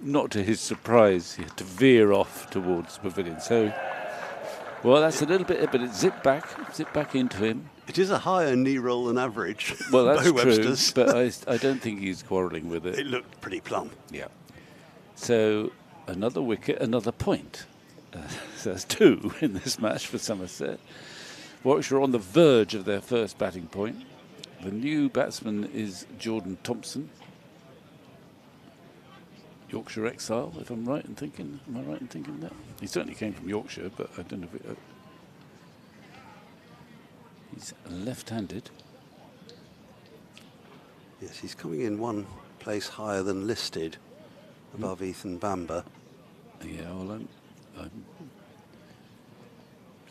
not to his surprise, he had to veer off towards the pavilion. So, well, that's a little bit, but it zipped back into him. It is a higher knee roll than average. Well, that's by true, Webster's. but I don't think he's quarrelling with it. It looked pretty plumb. Yeah. So another wicket, another point. So that's 2 in this match for Somerset. Warwickshire on the verge of their first batting point. The new batsman is Jordan Thompson. Yorkshire exile, if I'm right in thinking. Am I right in thinking that? He certainly came from Yorkshire, but I don't know if he's left-handed. Yes, he's coming in one place higher than listed, above Ethan Bamber. Yeah, well,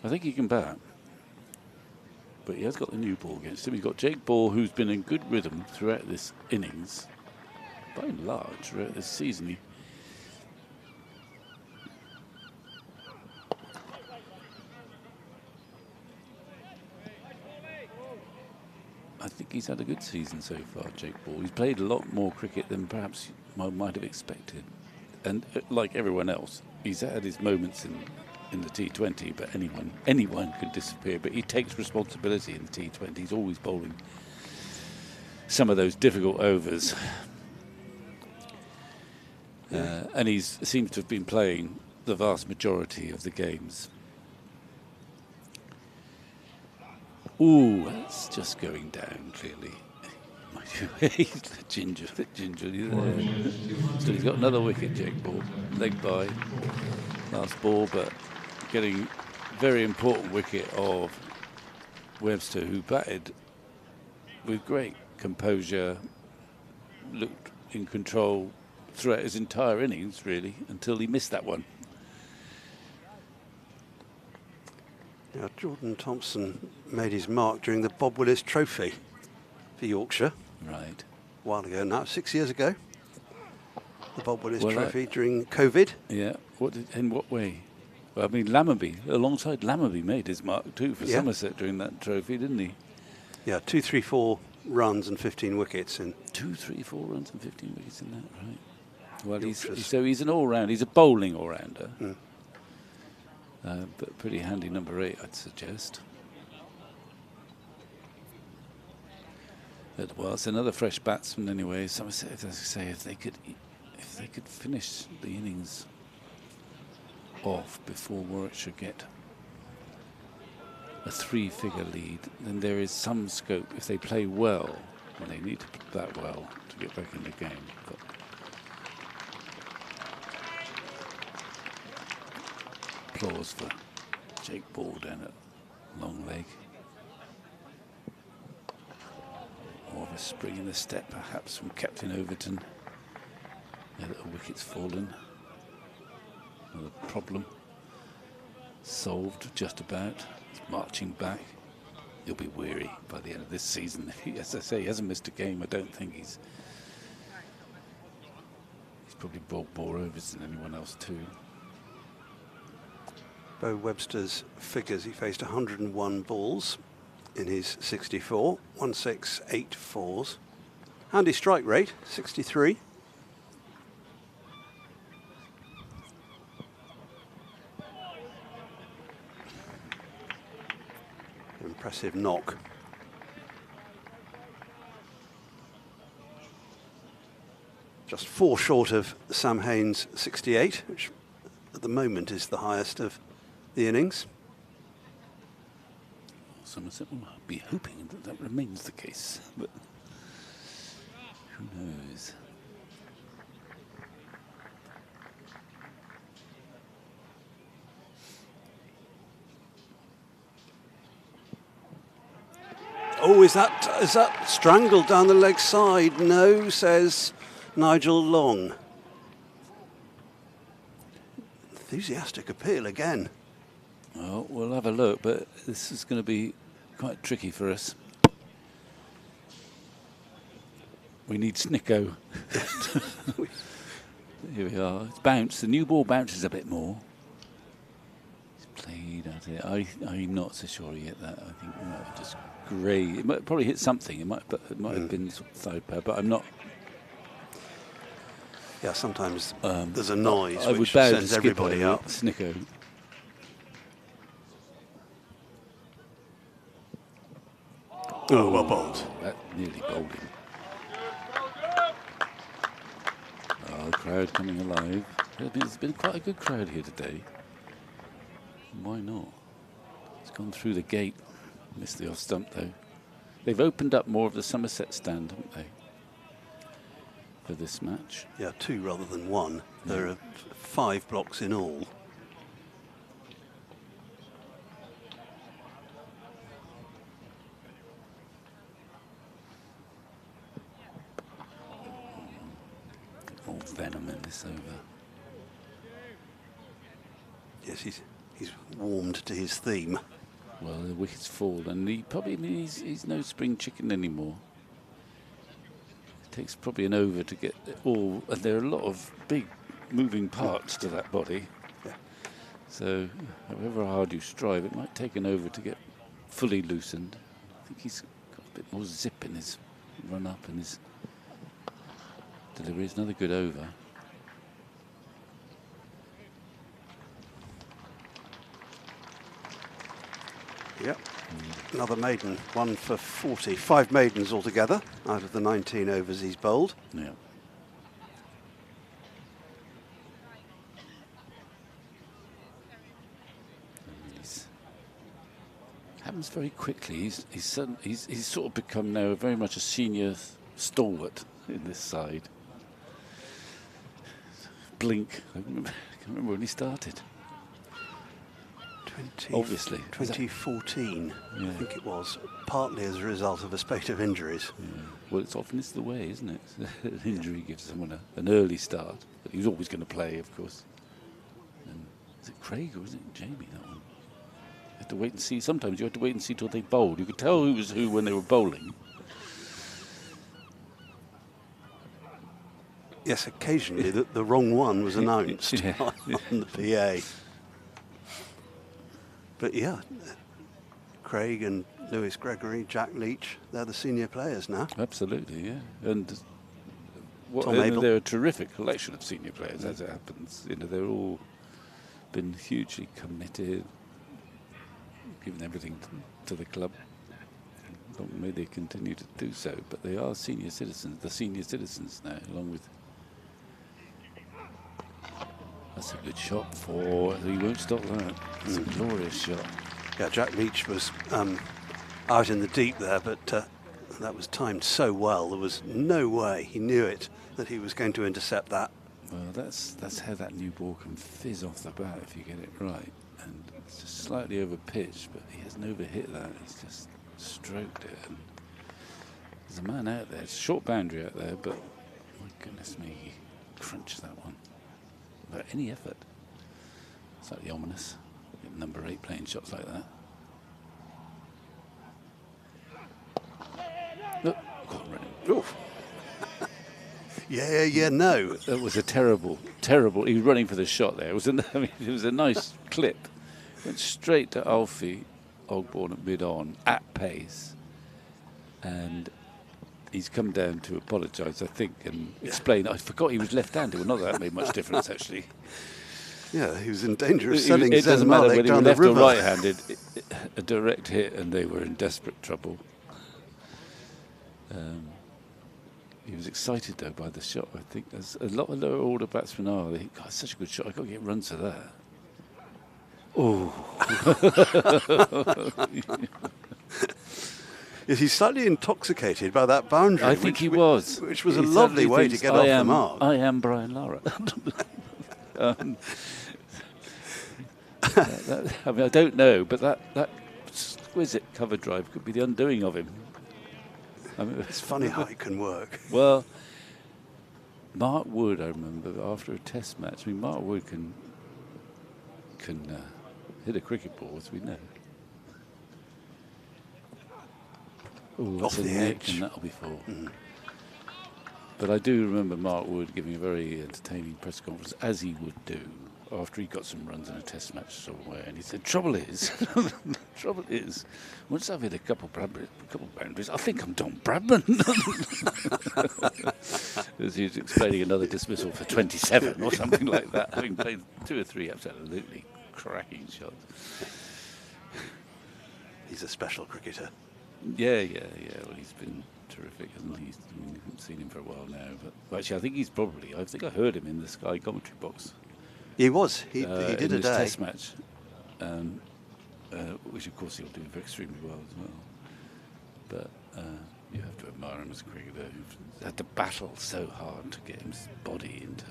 I think he can bat. But he has got the new ball against him. He's got Jake Ball, who's been in good rhythm throughout this innings. By and large, throughout this season. I think he's had a good season so far, Jake Ball. He's played a lot more cricket than perhaps one might have expected. And like everyone else, he's had his moments in the T20, but anyone could disappear. But he takes responsibility in the T20. He's always bowling some of those difficult overs. And he seems to have been playing the vast majority of the games. Ooh, that's just going down, clearly. He's gingerly there. So he's got another wicket, Jake Ball. Leg by. Last ball, but getting very important wicket of Webster, who batted with great composure, looked in control throughout his entire innings, really, until he missed that one. Now, Jordan Thompson made his mark during the Bob Willis Trophy for Yorkshire. Right. A while ago now, 6 years ago. The Bob Willis Trophy during COVID. Yeah. In what way? Well, I mean, alongside Lammerby made his mark too for Somerset during that trophy, didn't he? Yeah, 2, 3, 4 runs and 15 wickets in. 2, 3, 4 runs and 15 wickets in that, right? Well, he's an all-round. He's a bowling all-rounder. But pretty handy number 8, I'd suggest. Well, it's another fresh batsman anyway. Somerset, as I say, if they could finish the innings off before Warwickshire get a 3-figure lead, then there is some scope, if they play well, and they need to play that well to get back in the game. But applause for Jake Ball down at long leg. More of a spring in the step, perhaps, from Captain Overton. Yeah, the wicket's fallen. Another problem solved, just about. He's marching back. He'll be weary by the end of this season. As I say, he hasn't missed a game. I don't think he's probably bowled more overs than anyone else too. Bo Webster's figures, he faced 101 balls in his 64, 1684s. Handy strike rate, 63. Impressive knock. Just 4 short of Sam Hain's 68, which at the moment is the highest of the innings. Somerset will be hoping that that remains the case, but who knows? Oh, is that strangled down the leg side? No, says Nigel Long. Enthusiastic appeal again. Well, we'll have a look, but this is going to be quite tricky for us. We need Snicko. Here we are. It's bounced. The new ball bounces a bit more. He's played at it. I'm not so sure he hit that. I think it might have just grey. It might probably hit something. It might have been sort of thigh pad, but I'm not. Yeah, sometimes there's a noise I which would bow sends to everybody up. Snicko. Oh, well bowled. That nearly bowled him. Oh, crowd coming alive. There's been quite a good crowd here today. Why not? It's gone through the gate. Missed the off stump though. They've opened up more of the Somerset stand, haven't they? For this match. Yeah, 2 rather than 1. There are 5 blocks in all. All venom in this over. Yes, he's warmed to his theme. Well, the wickets fall, and he's no spring chicken anymore. It takes probably an over to get all, and there are a lot of big moving parts to that body. Yeah. So, however hard you strive, it might take an over to get fully loosened. I think he's got a bit more zip in his run up and his delivery. It's another good over. Yep. Another maiden, 1 for 40. 5 maidens altogether out of the 19 overs he's bowled. Yeah. Happens very quickly. He's sort of become now very much a senior stalwart in this side. Blink. I can't remember when he started. Obviously. 2014, Yeah. I think it was, partly as a result of a spate of injuries. Yeah. Well, it's often the way, isn't it? An injury gives someone an early start. But he was always going to play, of course. And is it Craig or is it Jamie, that one? You have to wait and see. Sometimes you have to wait and see till they bowled. You could tell who was who when they were bowling. Yes, occasionally the wrong one was announced Yeah. on the PA. But yeah, Craig and Lewis Gregory, Jack Leach, they're the senior players now. Absolutely, yeah. And Tom Abel. they're a terrific collection of senior players, as it happens. You know, they're all been hugely committed, given everything to the club. Long may they continue to do so, but they are senior citizens, the senior citizens now, along with. That's a good shot for. He won't stop that. It's a glorious shot. Yeah, Jack Leach was out in the deep there, but that was timed so well. There was no way, he knew it, that he was going to intercept that. Well, that's how that new ball can fizz off the bat if you get it right. And it's just slightly over pitch, but he hasn't overhit that. He's just stroked it. And there's a man out there. It's a short boundary out there, but my goodness me, he crunched that one. Without any effort. Slightly ominous. Get number 8 playing shots like that. Look, God, running. Oof. Yeah, no. That was a terrible. He was running for the shot there. It was a nice clip, Went straight to Alfie Ogborn at mid-on, at pace. And he's come down to apologise, I think, and explain. I forgot he was left-handed. Well, not that made much difference, actually. Yeah, he was in danger of selling It doesn't matter whether Malik he was down the left or river. right-handed. A direct hit, and they were in desperate trouble. He was excited, though, by the shot. I think as a lot of lower order batsmen are. They think, God, it's such a good shot. I've got to get runs to that. Oh. He's slightly intoxicated by that boundary. I think he was. Which was a He lovely suddenly way to thinks, get off the mark. I am Brian Lara. I mean, I don't know, but that exquisite cover drive could be the undoing of him. I mean, It's funny how it can work. well, Mark Wood, I remember, after a test match. I mean, Mark Wood can hit a cricket ball, as we know. Ooh, Off that's a the nick, edge. and that'll be four. But I do remember Mark Wood giving a very entertaining press conference, as he would do, after he got some runs in a test match somewhere, and he said, trouble is, once I've hit a couple boundaries, I think I'm Don Bradman. As he was explaining another dismissal for 27 or something like that, having played 2 or 3 absolutely cracking shots. He's a special cricketer. Yeah. Well, he's been terrific, hasn't he? I haven't seen him for a while now. But actually, I think I heard him in the Sky commentary box. He was. He did in a this day. test match, which of course he'll do extremely well as well. But you have to admire him as a cricketer. He had to battle so hard to get his body into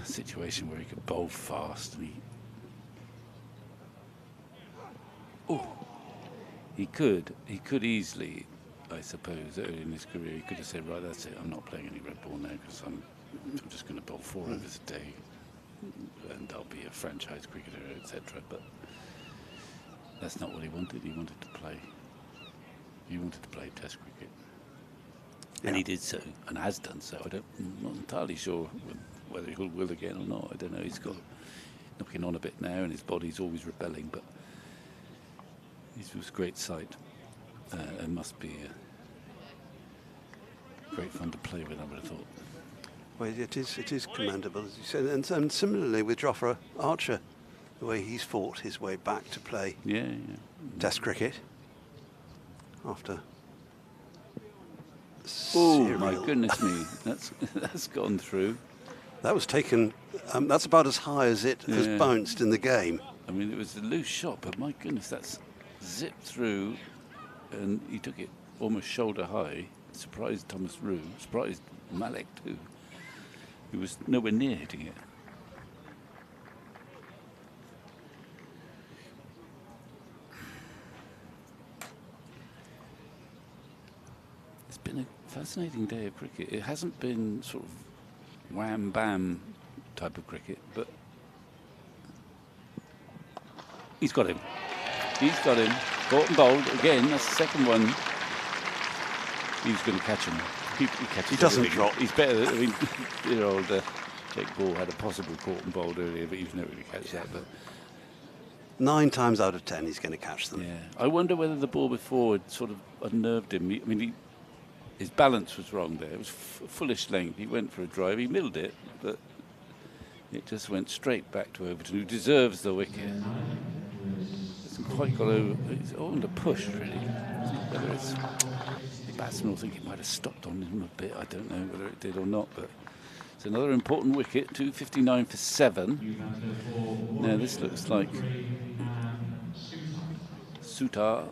a situation where he could bowl fast, and he could easily, I suppose, early in his career, he could have said, right, that's it, I'm not playing any red ball now because I'm just going to bowl 4 overs a day and I'll be a franchise cricketer, etc. But that's not what he wanted. He wanted to play. He wanted to play Test cricket. And he did so, and has done so. I'm not entirely sure whether he will again or not. I don't know. He's got knocking on a bit now, and his body's always rebelling, but it was a great sight. And must be great fun to play with, I would have thought. Well, it is commendable, as you said. And similarly with Jofra Archer, the way he's fought his way back to play Test cricket after. Oh my goodness me! That's gone through. That was taken. That's about as high as it has bounced in the game. I mean, it was a loose shot, but my goodness, that's zipped through, and he took it almost shoulder high. Surprised Thomas Rue. Surprised Malik too. He was nowhere near hitting it. It's been a fascinating day of cricket. It hasn't been sort of wham-bam type of cricket, but he's got him. He's got him. Caught and bowled again. That's the second one. He's going to catch him. He doesn't everything. drop. He's better. I mean, Jake Ball had a possible caught and bowled earlier, but he was never going to catch that. But 9 times out of 10, he's going to catch them. yeah, I wonder whether the ball before had sort of unnerved him. His balance was wrong there. It was foolish length. He went for a drive. He milled it, but it just went straight back to Overton, who deserves the wicket. Hasn't quite got over. It's all under push, really. Whether it's the batsman will think it might have stopped on him a bit. I don't know whether it did or not, but it's another important wicket. 2:59 for 7. Now this looks like Sutar.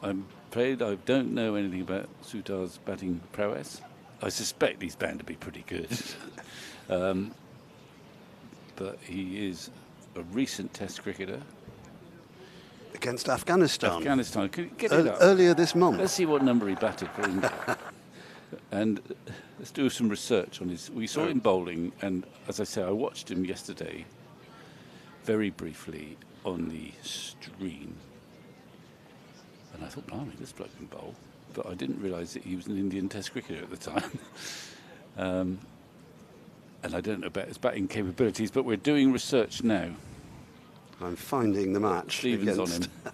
I'm afraid I don't know anything about Sutar's batting prowess. I suspect he's bound to be pretty good. But he is a recent Test cricketer. Against Afghanistan. Can you get it up? Earlier this month. Let's see what number he batted for India. And let's do some research on his. We saw him bowling, and as I say, I watched him yesterday very briefly on the stream. And I thought, blimey, this bloke can bowl. But I didn't realise that he was an Indian Test cricketer at the time. And I don't know about his batting capabilities, but we're doing research now. I'm finding the match Stevens on against him.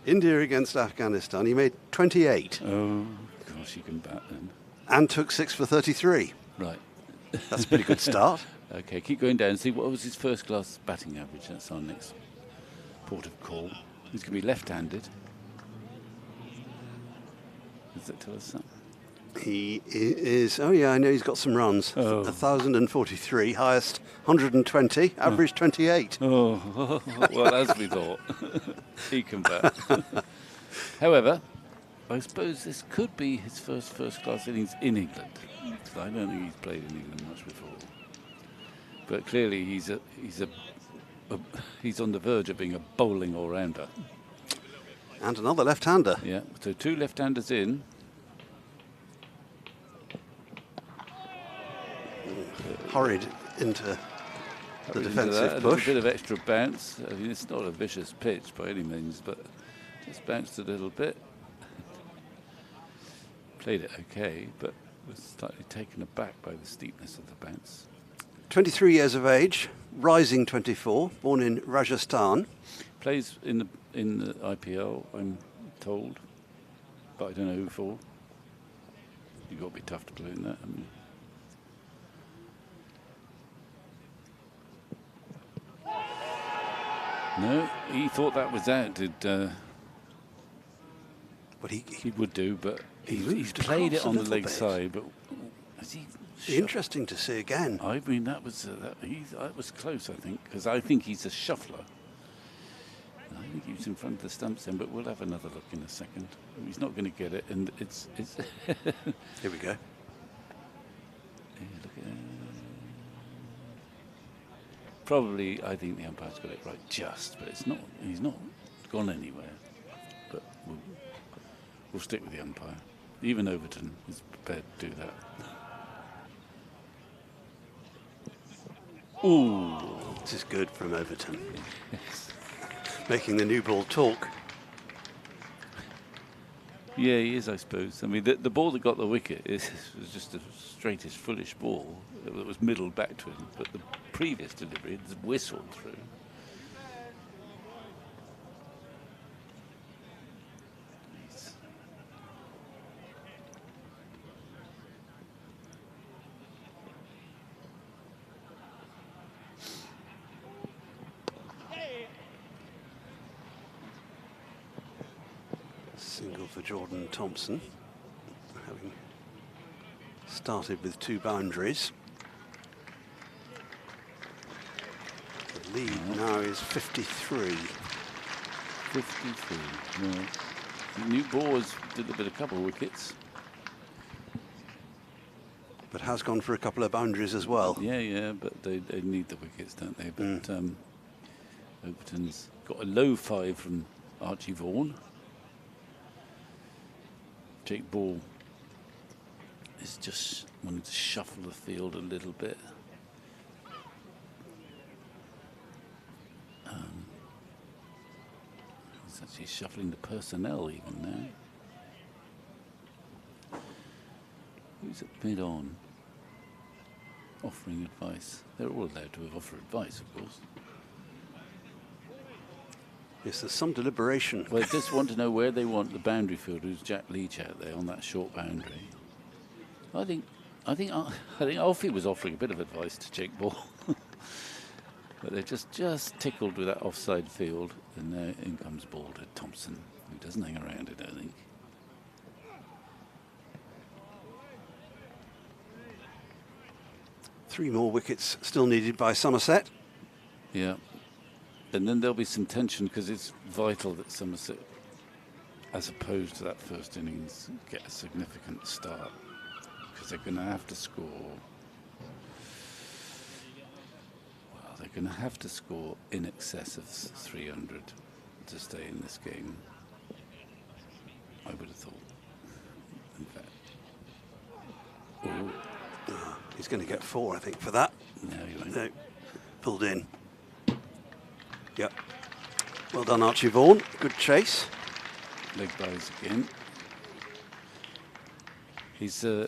India against Afghanistan. He made 28 Oh, gosh, you can bat then. and took 6 for 33. Right. That's a pretty good start. Okay, keep going down. See, what was his first-class batting average? That's our next port of call. He's going to be left-handed. Does that tell us something? He is, oh yeah, I know he's got some runs. Oh. 1,043, highest 120, average 28. Oh, well, as we thought. He can bat. However, I suppose this could be his first-class innings in England. So I don't think he's played in England much before. But clearly he's on the verge of being a bowling all-rounder. And another left-hander. Yeah, so 2 left-handers in. Hurried into the Into defensive that, push. A bit of extra bounce. I mean, it's not a vicious pitch by any means, but just bounced a little bit. Played it okay, but was slightly taken aback by the steepness of the bounce. 23 years of age, rising 24, born in Rajasthan. Plays in the IPL, I'm told, but I don't know who for. You've got to be tough to play in that, haven't you? No, he thought that was out. But He would do, but he's moved played it across a on the little leg bit. side. But has he? Interesting to see again. I mean, that was close. I think because I think he's a shuffler. I think he was in front of the stumps then, but we'll have another look in a second. He's not going to get it, and it's. Here we go. Yeah, look at probably, I think the umpire's got it right just, but it's not. He's not gone anywhere. But we'll stick with the umpire. Even Overton is prepared to do that. Ooh, This is good from Overton. Making the new ball talk. yeah, he is, I suppose. I mean, the ball that got the wicket was just the straightest, foolish ball that was middled back to him. But the previous delivery had whistled through. Single for Jordan Thompson, having started with 2 boundaries. The lead now is 53. 53. Well, the new ball's delivered a couple of wickets. But has gone for a couple of boundaries as well. Yeah, but they need the wickets, don't they? But Overton's got a low 5 from Archie Vaughan. Jake Ball is just wanting to shuffle the field a little bit. He's actually shuffling the personnel even now. Who's at mid-on? Offering advice. They're all allowed to offer advice, of course. Yes, there's some deliberation. Well, I just want to know where they want the boundary fielder, who's Jack Leach out there on that short boundary. I think Alfie was offering a bit of advice to Jake Ball, but they're just tickled with that offside field, and in comes ball to Thompson, who doesn't hang around, I don't think. Three more wickets still needed by Somerset. Yeah. And then there'll be some tension because it's vital that Somerset, as opposed to that first innings, get a significant start because they're going to have to score. Well, they're going to have to score in excess of 300 to stay in this game. I would have thought. In fact. Ooh. He's going to get 4, I think, for that. No, you won't. No, pulled in. Yep. Well done, Archie Vaughan. Good chase. Leg byes again. He's a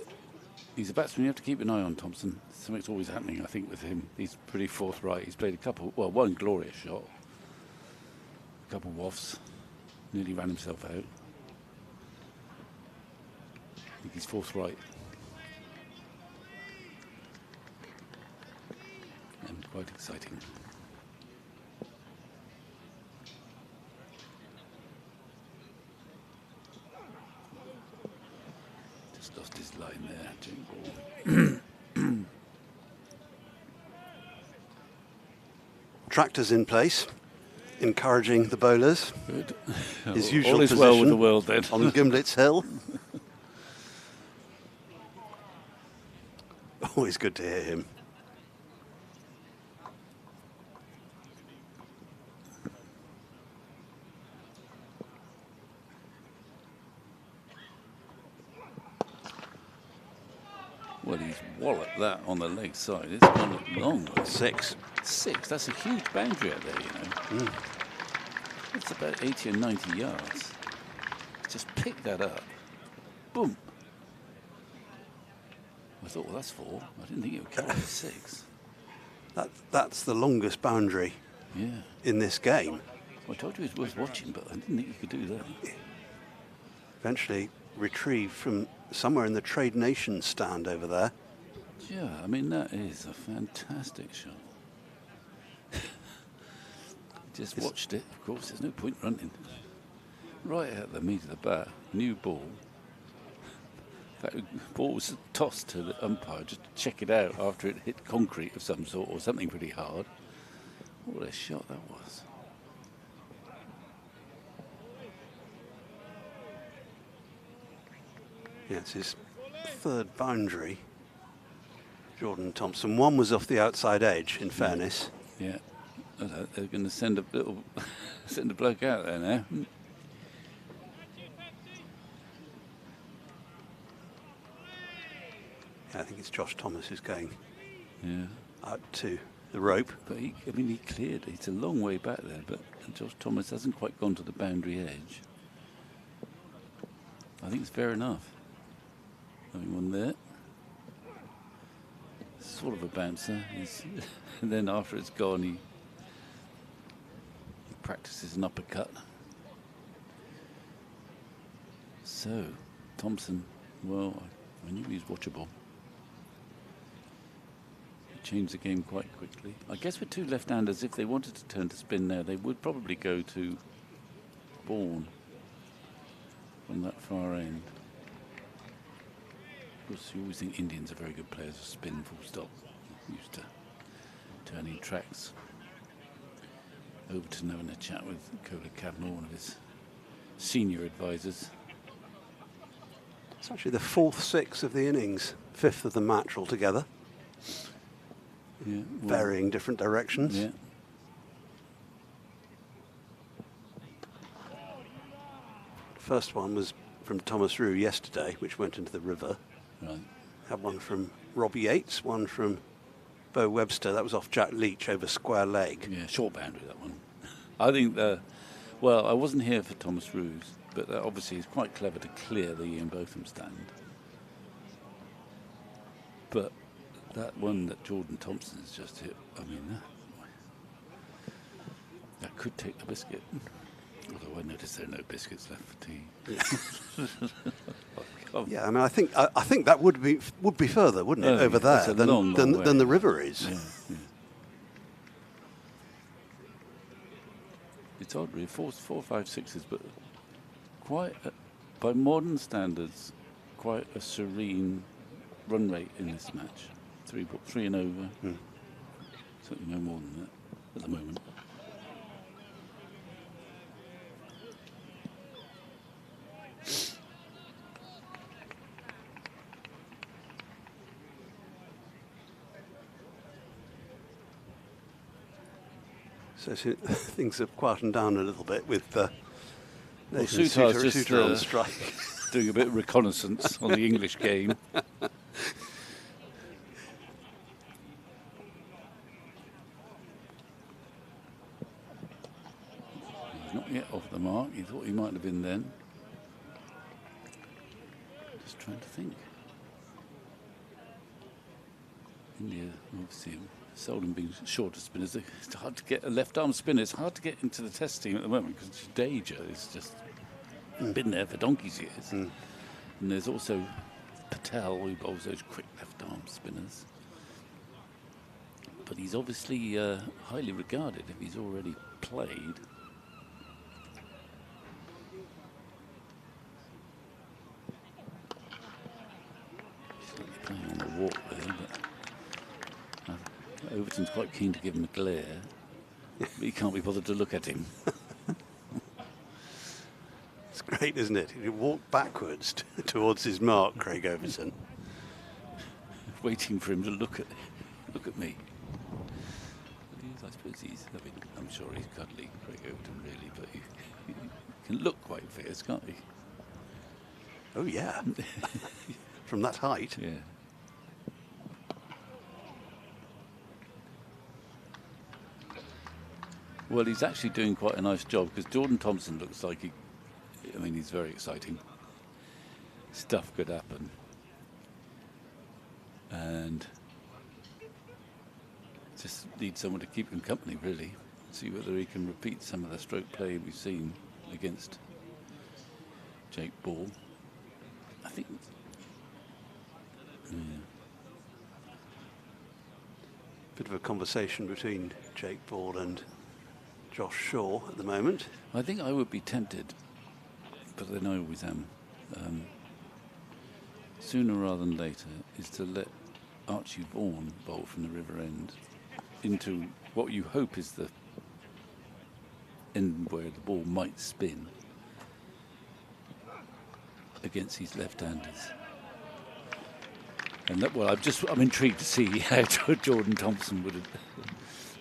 batsman you have to keep an eye on, Thompson. Something's always happening, I think, with him. He's pretty forthright. He's played one glorious shot. a couple of wafts. Nearly ran himself out. I think he's fourth right. And quite exciting. Just lost his line there, Jake Ball. Tractors in place, encouraging the bowlers. Good. His usual All is position well with the world then. on Gimlet's Hill. Always good to hear him. Well, he's walloped that on the leg side. It's gone long. 6. 6. That's a huge boundary out there, you know. It's about 80 and 90 yards. Just pick that up. Boom. I thought, well, that's 4. I didn't think it would carry 6. That's the longest boundary in this game. Well, I told you it was worth watching, but I didn't think you could do that. Eventually retrieved from somewhere in the Trade Nations stand over there. Yeah, I mean, that is a fantastic shot. Just watched it, of course, there's no point running. Right at the meat of the bat, new ball. In fact, the ball was tossed to the umpire just to check it out after it hit concrete of some sort or something pretty hard. What a shot that was. Yeah, it's his third boundary. Jordan Thompson. One was off the outside edge, in fairness. Yeah, they're going to send a little, send a bloke out there now. Yeah, I think it's Josh Thomas who's going Yeah, out to the rope. but he cleared it. It's a long way back there, but Josh Thomas hasn't quite gone to the boundary edge. I think it's fair enough. Having one there. Sort of a bouncer. And then after it's gone, he practices an uppercut. So, Thompson, well, I knew he was watchable. He changed the game quite quickly. I guess with two left-handers, if they wanted to turn to spin now, they would probably go to Bourne from that far end. Of course, you always think Indians are very good players of spin, full stop. Used to turning tracks. Overton having a chat with Kola Cavanaugh, one of his senior advisors. It's actually the 4th 6 of the innings, 5th of the match altogether. Yeah, Varying different directions. Yeah. First one was from Thomas Rue yesterday, which went into the river. Right. Had one from Robbie Yates, one from Bo Webster. That was off Jack Leach over square leg. Yeah, short boundary, that one. I think, well, I wasn't here for Thomas Rue's, but obviously he's quite clever to clear the Ian Botham stand. But that one that Jordan Thompson's just hit, I mean, that could take the biscuit. Although I noticed there are no biscuits left for tea. Yeah, I mean, I think that would be further, wouldn't it, over it's there a long than way. the river is. Yeah, yeah. It's odd, really. 4, 5, 6s, but quite, by modern standards, quite a serene run rate in this match. 3 and over. Certainly no more than that at the moment. So things have quietened down a little bit with Nathan Sutar's Suter on strike. Doing a bit of reconnaissance on the English game. He's not yet off the mark. He thought he might have been then. Just trying to think. India, obviously, seldom being short of spinners. It's hard to get a left-arm spinner. It's hard to get into the test team at the moment because Jadeja is just been there for donkey's years. And there's also Patel, who bowls those quick left-arm spinners. But he's obviously highly regarded if he's already played. Slightly playing on the walk there, but Overton's quite keen to give him a glare. But he can't be bothered to look at him. It's great, isn't it? He walked backwards towards his mark, Craig Overton. Waiting for him to look at me. I suppose I'm sure he's cuddly, Craig Overton, really, but he can look quite fierce, can't he? Oh, yeah. From that height. Yeah. Well, he's actually doing quite a nice job because Jordan Thompson looks like he's very exciting. Stuff could happen. And just need someone to keep him company, really. See whether he can repeat some of the stroke play we've seen against Jake Ball. I think. Yeah. Bit of a conversation between Jake Ball and Josh Shaw at the moment. I think I would be tempted, but then I always am, sooner rather than later, is to let Archie Vaughan bowl from the river end into what you hope is the end where the ball might spin against his left-handers. And I'm intrigued to see how Jordan Thompson would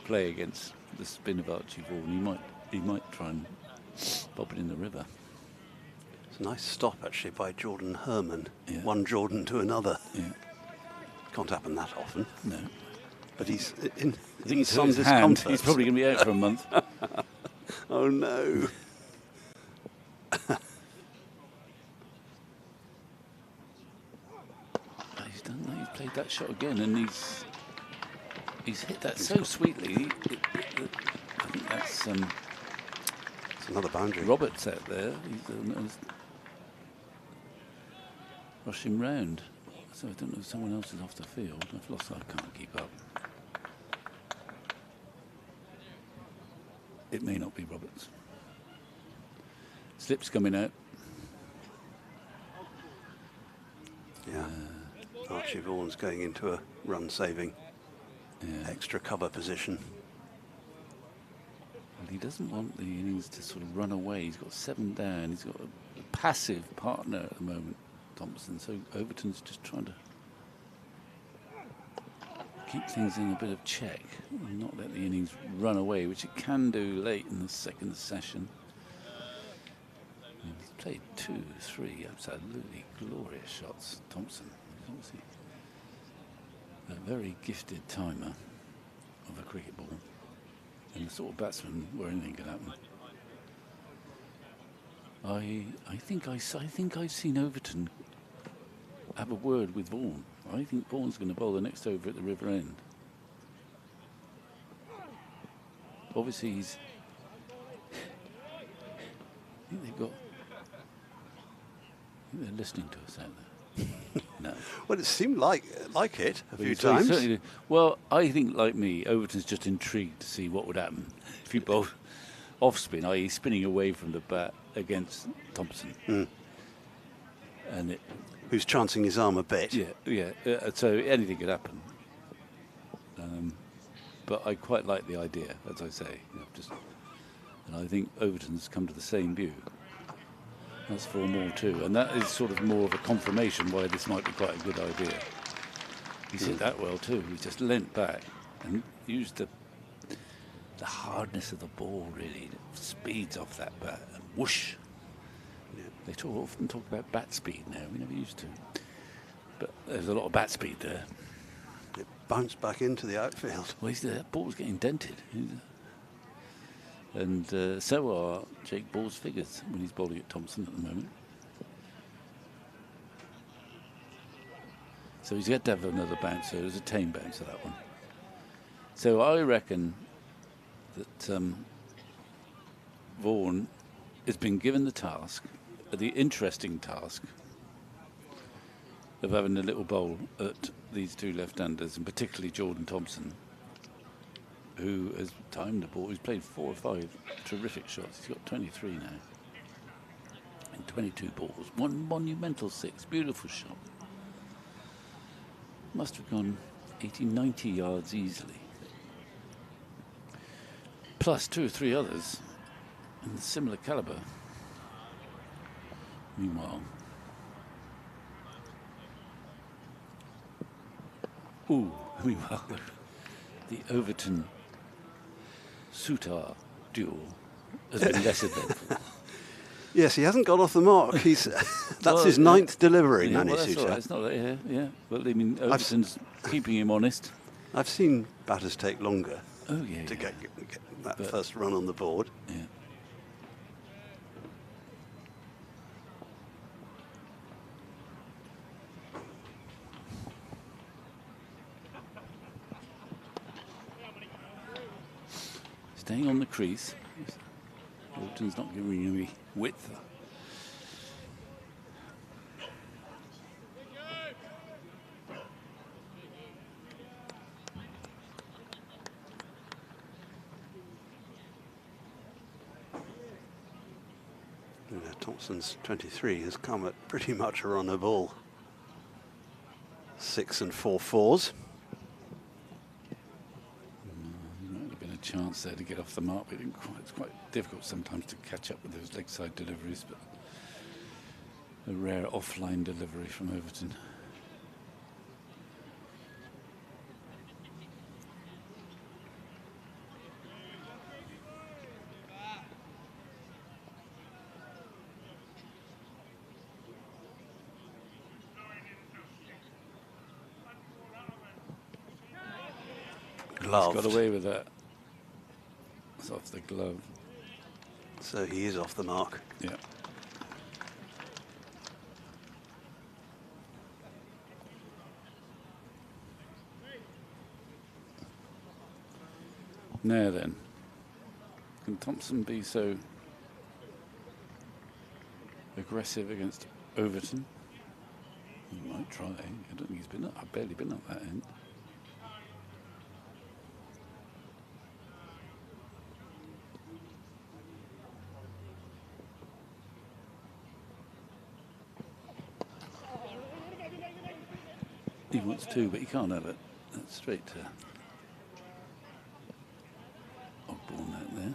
play against the spin of Archie Vaughan. He might try and pop it in the river. It's a nice stop actually by Jordan Herman. Yeah. One Jordan to another. Yeah. Can't happen that often. No. But he's in I think some his hand, discomfort. he's probably going to be out for a month. Oh no. He's played that shot again, and he's hit that so sweetly. I think that's It's another boundary. Roberts out there. He's rush him round. So I don't know if someone else is off the field. I've lost. I can't keep up. It may not be Roberts. Slip's coming out. Yeah. Archie Vaughan's going into a run-saving extra cover position. Well, he doesn't want the innings to sort of run away. He's got 7 down. He's got a passive partner at the moment, Thompson. So Overton's just trying to keep things in a bit of check and not let the innings run away, which it can do late in the second session. And he's played 2, 3 absolutely glorious shots, Thompson. He's obviously a very gifted timer of a cricket ball and the sort of batsman where anything can happen. I think I've seen Overton have a word with Vaughan. I think Vaughan's going to bowl the next over at the river end. Obviously, I think they're listening to us out there. No. Well, it seemed like it a few So he times. certainly did. Well, I think, like me, Overton's just intrigued to see what would happen if you bowled off spin, i.e. spinning away from the bat against Thompson. And Who's chancing his arm a bit. Yeah. So anything could happen. But I quite like the idea, as I say. And I think Overton's come to the same view. That's 4 more too, and that is sort of more of a confirmation why this might be quite a good idea. He's hit that well too. He just leant back and used the hardness of the ball, really. It speeds off that bat and whoosh. They often talk about bat speed now. We never used to, but there's a lot of bat speed there. It bounced back into the outfield. Well, that ball's getting dented. And so are Jake Ball's figures when he's bowling at Thompson at the moment. So he's got to have another bouncer. It was a tame bouncer, that one. So I reckon that Vaughan has been given the task, the interesting task, of having a little bowl at these two left-handers, and particularly Jordan Thompson, who has timed the ball. He's played 4 or 5 terrific shots. He's got 23 now. And 22 balls. One monumental 6. Beautiful shot. Must have gone 80, 90 yards easily. Plus 2 or 3 others in similar calibre. Meanwhile, the Overton Sutar duel has been less eventful. Yes, he hasn't got off the mark. That's his 9th delivery, Manny that's Sutar. all right. It's not that, yeah. Well, I mean, Overton's keeping him honest. I've seen batters take longer to get that first run on the board. Yeah. Staying on the crease. Overton's not giving you any width. Thompson's 23 has come at pretty much a run a ball. 6 and 4 fours. Might have been a chance there to get off the mark, but it's quite difficult sometimes to catch up with those leg side deliveries, but a rare offline delivery from Overton. Gloved. He's got away with that. It's off the glove. So he is off the mark. Yeah. Now then, can Thompson be so aggressive against Overton? He might try. I don't think he's been up. I've barely been up that end. He wants to, but he can't have it. That's straight to Ogborn out there.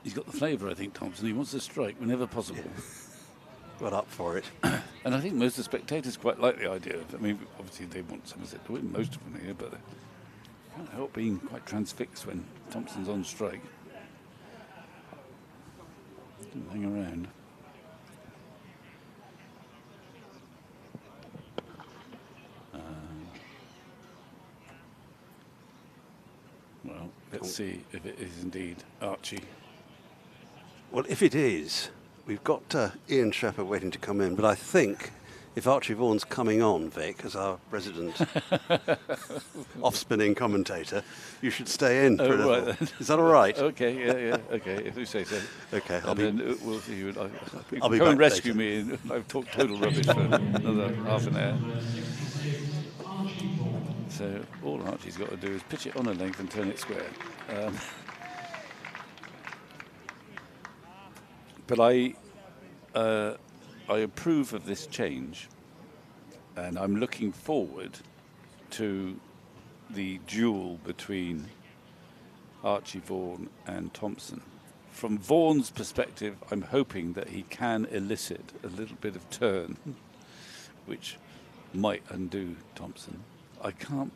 He's got the flavour, I think, Thompson. He wants to strike whenever possible. Got up for it. And I think most of the spectators quite like the idea of, I mean, obviously they want Somerset to win, most of them here, but they can't help being quite transfixed when Thompson's on strike. Doesn't hang around. Well, let's see if it is indeed Archie. Well, if it is, we've got Ian Shepherd waiting to come in, but I think if Archie Vaughan's coming on, Vic, as our resident off-spinning commentator, you should stay in. For right then. Is that all right? Okay, yeah, okay, if you say so. Okay, Then we'll see you. I'll be come and back rescue later. me. And I've talked total rubbish for another half an hour. So all Archie's got to do is pitch it on a length and turn it square. But I approve of this change, and I'm looking forward to the duel between Archie Vaughan and Thompson. From Vaughan's perspective, I'm hoping that he can elicit a little bit of turn, which might undo Thompson. I can't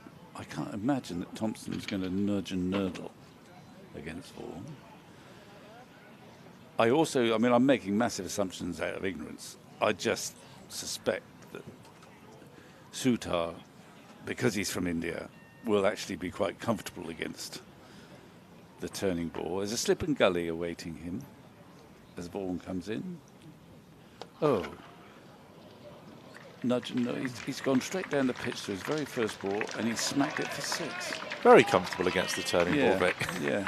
imagine that Thompson's going to nudge and nurdle against Vaughan. I'm making massive assumptions out of ignorance. I just suspect that Sutar, because he's from India, will actually be quite comfortable against the turning ball. There's a slip and gully awaiting him as Vaughan comes in. Oh, nudging. No, he's gone straight down the pitch to his very first ball, and he smacked it for 6. Very comfortable against the turning ball, Vic. Yeah.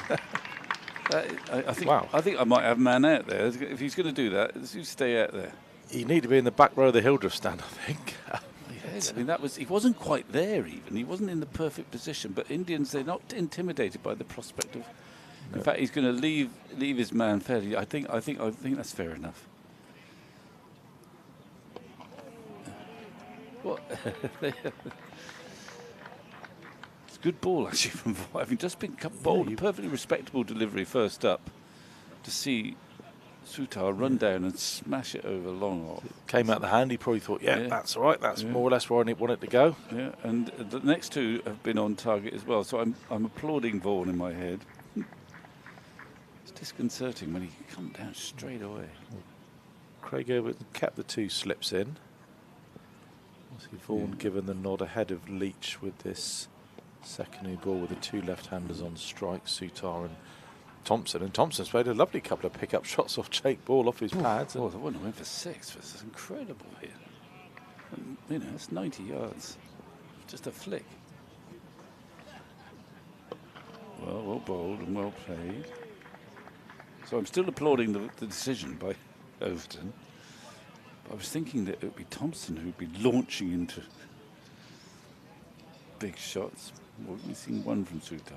I think. Wow. I think I might have a man out there. If he's going to do that, you stay out there. You need to be in the back row of the Hildreth stand, I think. Yes, I mean he wasn't quite there even. He wasn't in the perfect position. But Indians, they're not intimidated by the prospect of. In fact, he's going to leave his man fairly. I think that's fair enough. What? It's a good ball actually from having just been bowled. Perfectly respectable delivery first up. To see Sutar run down and smash it over long off. Came out the hand. He probably thought, that's all right. That's more or less where I want it to go. Yeah, and the next 2 have been on target as well. So I'm applauding Vaughan in my head. It's disconcerting when he come down straight away. Craig Overton kept the 2 slips in. See Vaughan given the nod ahead of Leach with this second new ball with the 2 left-handers on strike, Sutar and Thompson. And Thompson's played a lovely couple of pick-up shots off Jake Ball off his pads. Oh, the one went for 6. This is incredible here. And, it's 90 yards. Just a flick. Well bowled and well played. So I'm still applauding the decision by Overton. I was thinking that it would be Thompson who would be launching into big shots. Well, we've seen one from Sutar.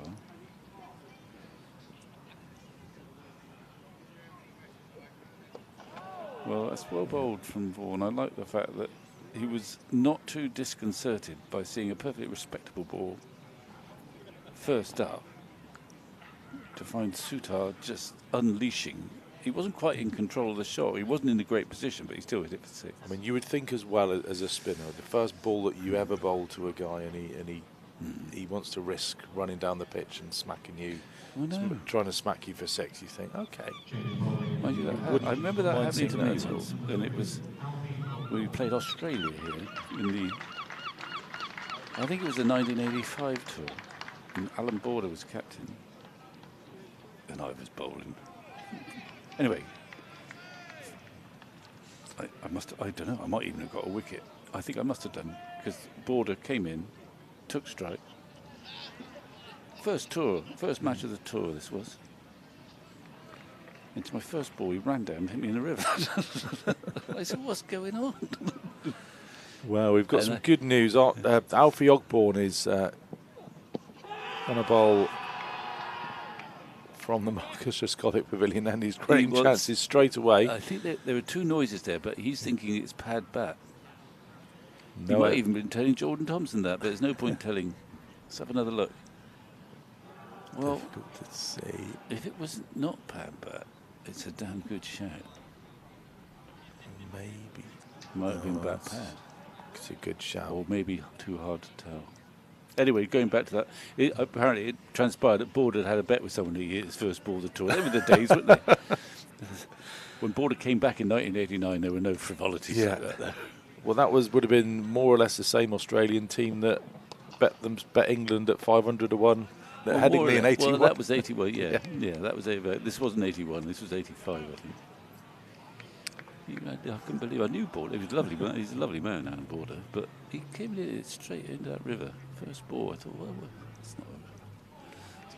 Well, that's well bowled from Vaughan. I like the fact that he was not too disconcerted by seeing a perfectly respectable ball first up to find Sutar just unleashing. He wasn't quite in control of the shot. He wasn't in a great position, but he still hit it for 6. I mean, you would think as well as a spinner, the first ball that you ever bowl to a guy, and he wants to risk running down the pitch and smacking you, trying to smack you for 6. You think, okay. Mind you, I remember that happening to me once, and it was when we played Australia here in the. I think it was the 1985 tour, and Alan Border was captain, and I was bowling. Anyway, I don't know, I might even have got a wicket. I think I must have done, because Border came in, took strike. First match of the tour this was. Into my first ball, he ran down and hit me in the river. I said, what's going on? Well, we've got some good news. Alfie Ogborn is on a bowl from the Marcus Trescothick Pavilion, and he's creating chances straight away. I think there are 2 noises there, but he's thinking it's pad bat. He might even been telling Jordan Thompson that, but there's no point telling. Let's have another look. Well, difficult to see. If it was not pad bat, it's a damn good shout. Maybe. Might have been bat pad. It's a good shout. Or maybe too hard to tell. Anyway, going back to that, apparently it transpired that Border had a bet with someone who hit his first ball of the tour. They were the days, weren't they? When Border came back in 1989, there were no frivolities like that there. Well, that would have been more or less the same Australian team that bet England at 500 to 1 at Headingley in 81. Well, that was 81, yeah, that was this wasn't 81, this was 85, I think. I couldn't believe I knew Border. He was lovely, he's a lovely man, Alan Border, but he came in straight into that river. First ball, I thought, well, it's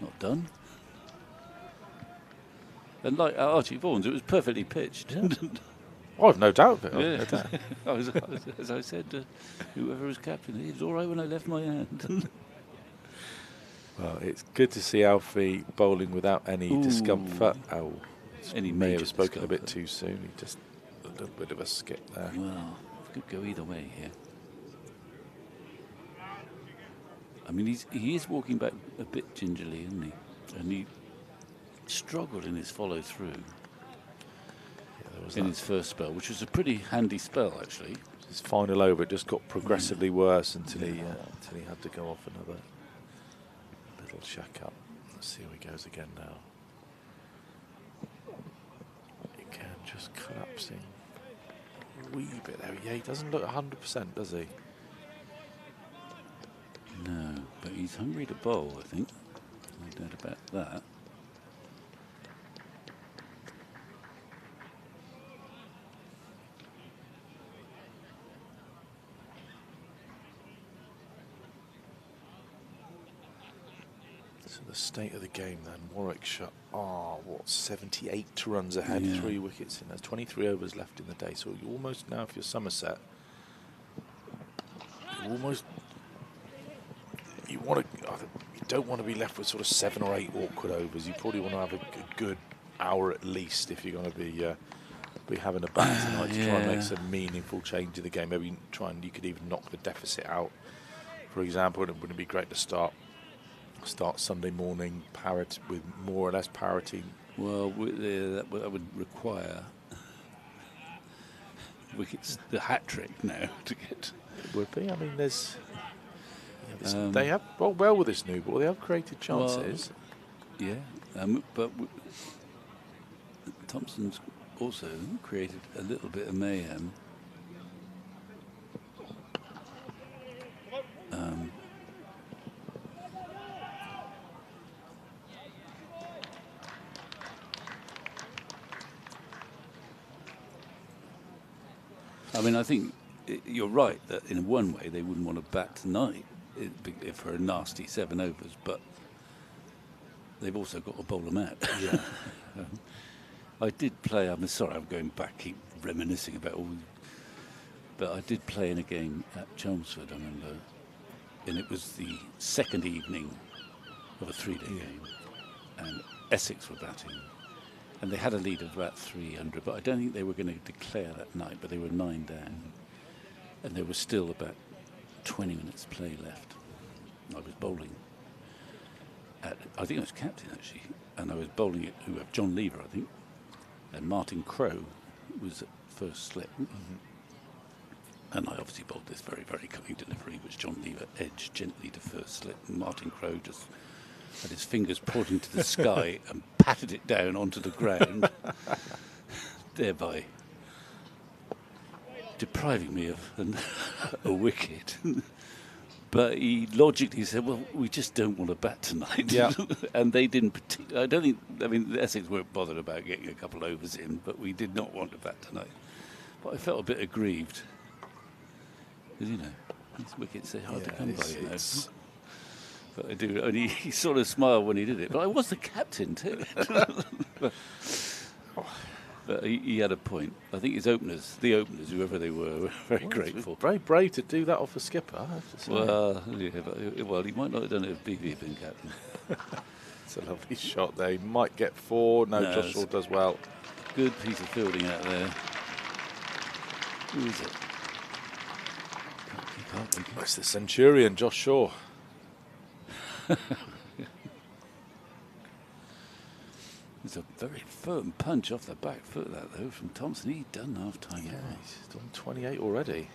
not done. And like Archie Vaughan's, it was perfectly pitched. I've no doubt of it. Yeah. As I said, whoever was captain, he was all right when I left my hand. Well, it's good to see Alfie bowling without any discomfort. Any may major have spoken discomfort. a bit too soon. He just a little bit of a skip there. Well, it could go either way here. I mean, he is walking back a bit gingerly, isn't he? And he struggled in his follow through. In his first spell, which was a pretty handy spell actually. His final over, it just got progressively worse until he had to go off another little check up. Let's see how he goes again now. Again, just collapsing a wee bit there. Yeah, he doesn't look 100%, does he? No, but he's hungry to bowl, I think. No doubt about that. So the state of the game then, Warwickshire are, 78 runs ahead, Yeah. 3 wickets in. There's 23 overs left in the day, so you almost now, if you're Somerset, you don't want to be left with sort of 7 or 8 awkward overs. You probably want to have a good hour at least if you're going to be having a bat tonight to try and make some meaningful change in the game. Maybe you could even knock the deficit out, for example. And it wouldn't be great to start Sunday morning with more or less parity. Well, that would require wickets, the hat trick now to get. It would be. I mean, they have bowled well with this new ball. They have created chances. Well, yeah, but Thompson's also created a little bit of mayhem. I mean, I think you're right that in one way they wouldn't want to bat tonight for a nasty 7 overs, but they've also got to bowl them out. Yeah. I did play. I'm sorry, I'm going back, keep reminiscing about all. But I did play in a game at Chelmsford, I remember, and it was the second evening of a 3-day game, and Essex were batting, and they had a lead of about 300, but I don't think they were going to declare that night, but they were 9 down, and there was still about 20 minutes play left. I was bowling I think I was captain actually, and I was bowling it who John Lever, I think, and Martin Crowe was at first slip. And I obviously bowled this very, very cunning delivery, which John Lever edged gently to first slip, and Martin Crowe just had his fingers pointing to the sky and patted it down onto the ground, thereby depriving me of a wicket. But he logically said, well, we just don't want to bat tonight. Yeah. And they didn't I don't think, I mean, the Essex weren't bothered about getting a couple overs in, but we did not want to bat tonight. But I felt a bit aggrieved. Because, you know, these wickets, they're hard to come by, you know. But I do, and he sort of smiled when he did it. But I was the captain too. But he had a point. I think the openers, whoever they were very grateful. Very brave to do that off a skipper, I have to say. Well, he might not have done it if BB had been captain. It's a lovely shot there. He might get 4. No, Josh Shaw does well. Good piece of fielding out there. Who is it? It's the Centurion, Josh Shaw. It's a very firm punch off the back foot, that though, from Thompson. He'd done half-time. Yeah, he's done 28 already.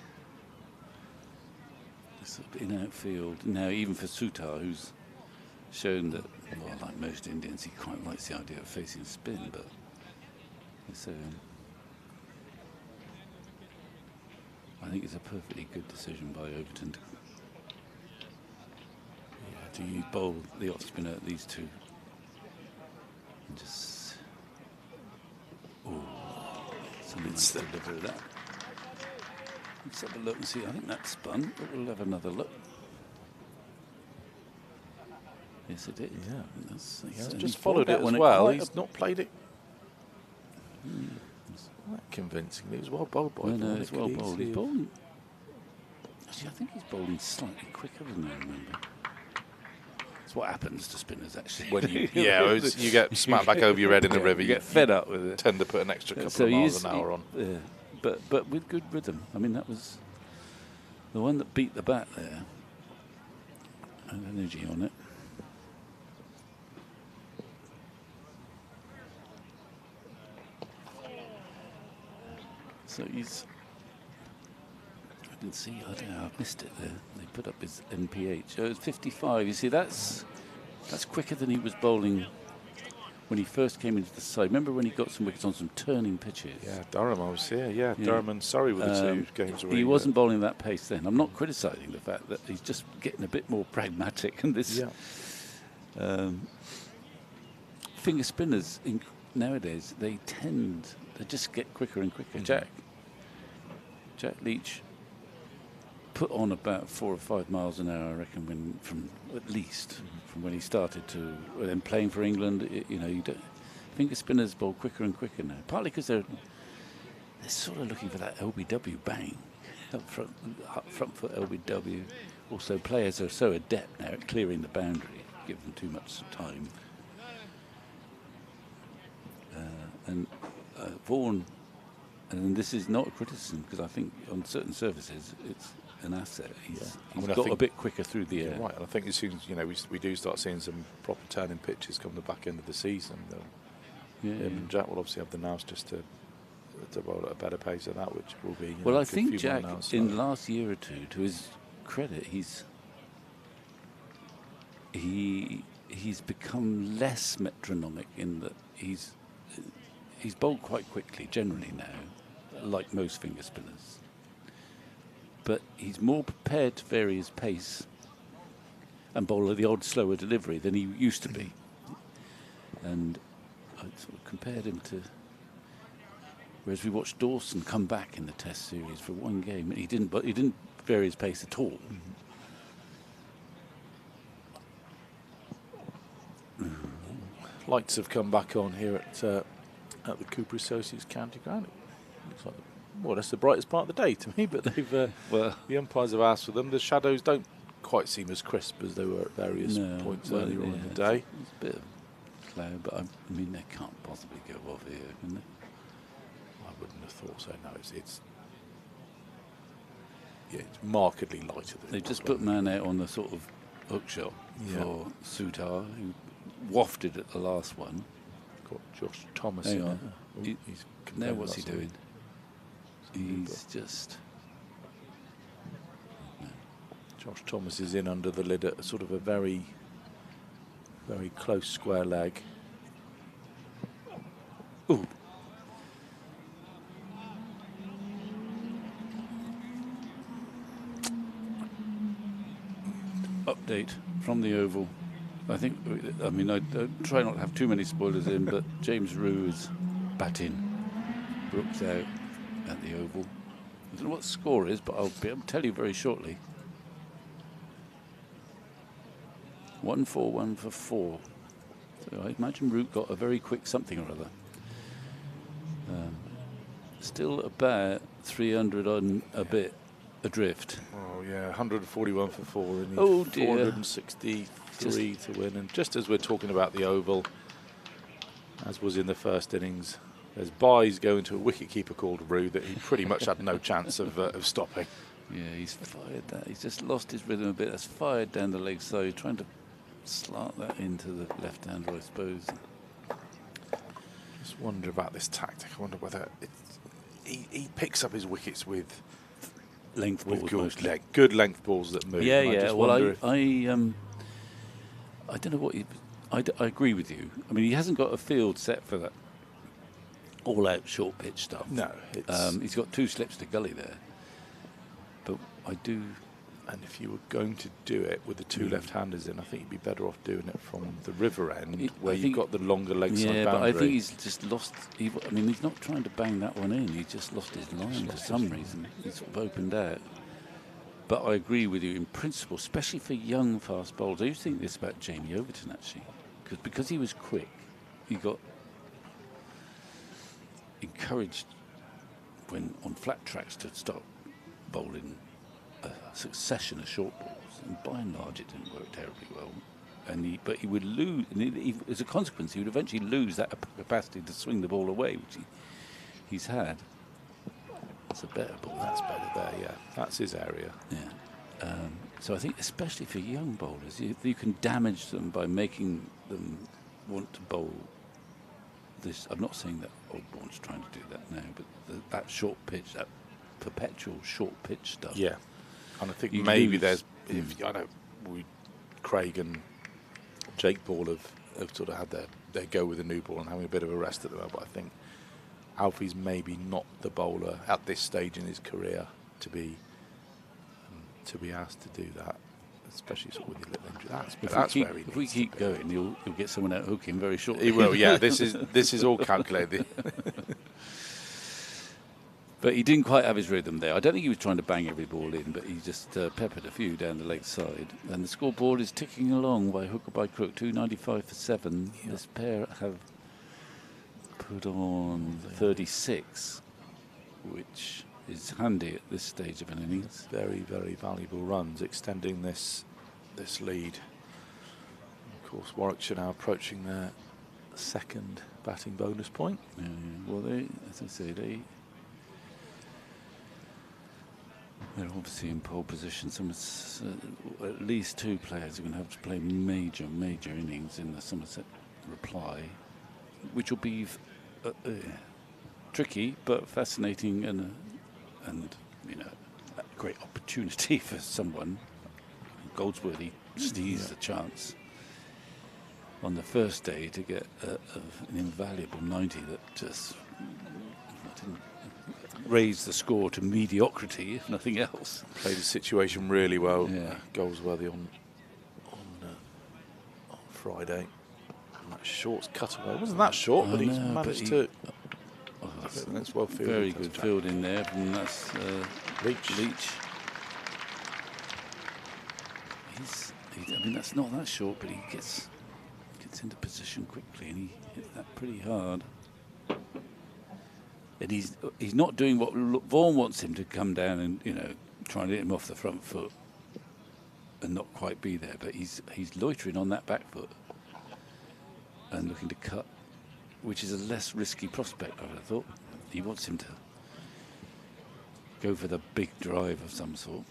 It's in outfield. Now, even for Sutar, who's shown that, well, like most Indians, he quite likes the idea of facing spin, but it's I think it's a perfectly good decision by Overton. Do you bowl the off spinner at these two? And just somebody's deliver that. Let's have a look and see. I think that's spun, but we'll have another look. Yes, it did. Yeah, He has just followed it as well. He's not played it quite convincingly. It was well bowled by him. No, it's well bowled. He's bowling. Actually, I think he's bowling slightly quicker than I remember. That's what happens to spinners, actually. When you get smacked back over your head in the river. You get fed up with it. Tend to put an extra couple of miles an hour on. Yeah, but with good rhythm. I mean, that was the one that beat the bat there. Had energy on it. So he's. I didn't see. I don't know. I missed it there. They put up his MPH. So it's 55. You see, that's quicker than he was bowling when he first came into the side. Remember when he got some wickets on some turning pitches? Yeah, Durham. I was here. Yeah, Durham and Surrey were the 2 games. He wasn't bowling that pace then. I'm not criticising the fact that he's just getting a bit more pragmatic. And this finger spinners nowadays, they just get quicker and quicker. Jack Leach put on about 4 or 5 miles an hour, I reckon, from when he started to then playing for England. You don't, finger spinners bowl quicker and quicker now. Partly because they're sort of looking for that LBW bang up front foot LBW. Also, players are so adept now at clearing the boundary, give them too much time. And Vaughan, and this is not a criticism because I think on certain surfaces it's an asset. He's got a bit quicker through the air. Right, and I think as soon as we do start seeing some proper turning pitches come the back end of the season, him and Jack will obviously have the nous just to bowl at a better pace than that, which will be. Well, I think Jack, in the last year or two, to his credit, he's become less metronomic in that he's bowled quite quickly generally now, like most finger spinners. But he's more prepared to vary his pace and bowl the odd slower delivery than he used to be. And I sort of compared him to. Whereas we watched Dawson come back in the Test series for one game, and he didn't vary his pace at all. Lights have come back on here at the Cooper Associates County Ground. It looks like that's the brightest part of the day to me. But they've the umpires have asked for them. The shadows don't quite seem as crisp as they were at various points earlier on in the day. It's a bit of cloud, but I mean they can't possibly go off here, can they? I wouldn't have thought so. No, it's markedly lighter than They just put man out on the sort of hook shot for Sutar, who wafted at the last one. Got Josh Thomas Hang in on. there. Now what's he doing? He's just... Josh Thomas is in under the lid at sort of a very, very close square leg. Ooh. Update from the Oval. I try not to have too many spoilers in, but James Rue is batting. Brooks out at the Oval. I don't know what the score is, but I'll be able to tell you very shortly. 1-4, 1-for-4. So I imagine Root got a very quick something or other. Still about 300 on a bit adrift. Oh yeah, 141 for 4 and oh dear. 463 to win. And just as we're talking about the Oval, as was in the first innings, there's byes going to a wicketkeeper called Rue that he pretty much had no chance of stopping. Yeah, he's fired that. He's just lost his rhythm a bit. That's fired down the leg side, trying to slant that into the left-hander, I suppose. Just wonder about this tactic. I wonder whether he picks up his wickets with length balls, good length balls that move. Yeah. Well, I don't know what I agree with you. I mean, he hasn't got a field set for that all-out short pitch stuff. No, he's got 2 slips to gully there. But I do. And if you were going to do it with the 2 left-handers in, I think you'd be better off doing it from the river end, where you've got the longer leg side boundary. Yeah, but I think he's just lost. He's not trying to bang that one in. He's just lost his line for some reason. He's sort of opened out. But I agree with you in principle, especially for young fast bowlers. I used to think this about Jamie Overton actually, because he was quick, he got encouraged when on flat tracks to start bowling a succession of short balls, and by and large it didn't work terribly well. But he would lose, and as a consequence, he would eventually lose that capacity to swing the ball away, which he's had. It's a better ball. That's better there, yeah. That's his area. Yeah. So I think, especially for young bowlers, you can damage them by making them want to bowl this. I'm not saying that Osborne's trying to do that now, but that short pitch, that perpetual short pitch stuff. Yeah. And I think maybe there's, Craig and Jake Ball have sort of had their go with the new ball and having a bit of a rest at the moment. But I think Alfie's maybe not the bowler at this stage in his career to be asked to do that, especially sort of with his little injury. If we keep going, you'll get someone out hooking very shortly. He will, yeah. This is all calculated. But he didn't quite have his rhythm there. I don't think he was trying to bang every ball in, but he just peppered a few down the leg side. And the scoreboard is ticking along by hook or by crook, 295 for 7. Yep. This pair have put on 36, which is handy at this stage of an innings. Very, very valuable runs, extending this lead. Of course, Warwickshire now approaching their second batting bonus point. Yeah. Well, they, as I say, they're obviously in pole position. At least 2 players are going to have to play major innings in the Somerset reply, which will be tricky but fascinating and you know, a great opportunity for someone. Goldsworthy seized the chance on the first day to get an invaluable 90 that just didn't raise the score to mediocrity, if nothing else. Played the situation really well. Yeah. Goldsworthy on Friday. And that short's cut away. It wasn't that short, but he's managed to. That's well fielded. Very good field in there from that's Leach. I mean, that's not that short, but he gets into position quickly, and he hit that pretty hard. And he's not doing what Vaughan wants him to come down and, you know, try and hit him off the front foot and not quite be there. But he's loitering on that back foot and looking to cut, which is a less risky prospect, I would have thought. He wants him to go for the big drive of some sort.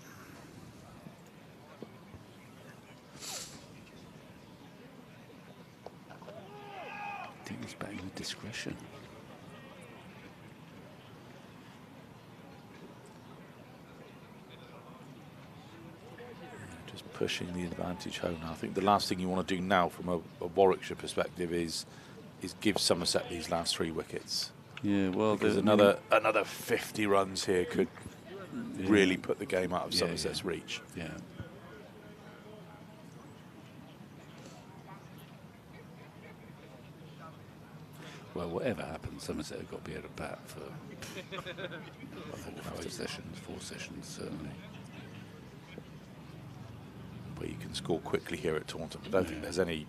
I think he's batting with discretion. Just pushing the advantage home now. I think the last thing you want to do now from a Warwickshire perspective is give Somerset these last 3 wickets. Yeah, well, because another 50 runs here could really put the game out of Somerset's reach. Yeah. Well, whatever happens, Somerset have got to be able to bat for 4 sessions, certainly. But you can score quickly here at Taunton. I don't think there's any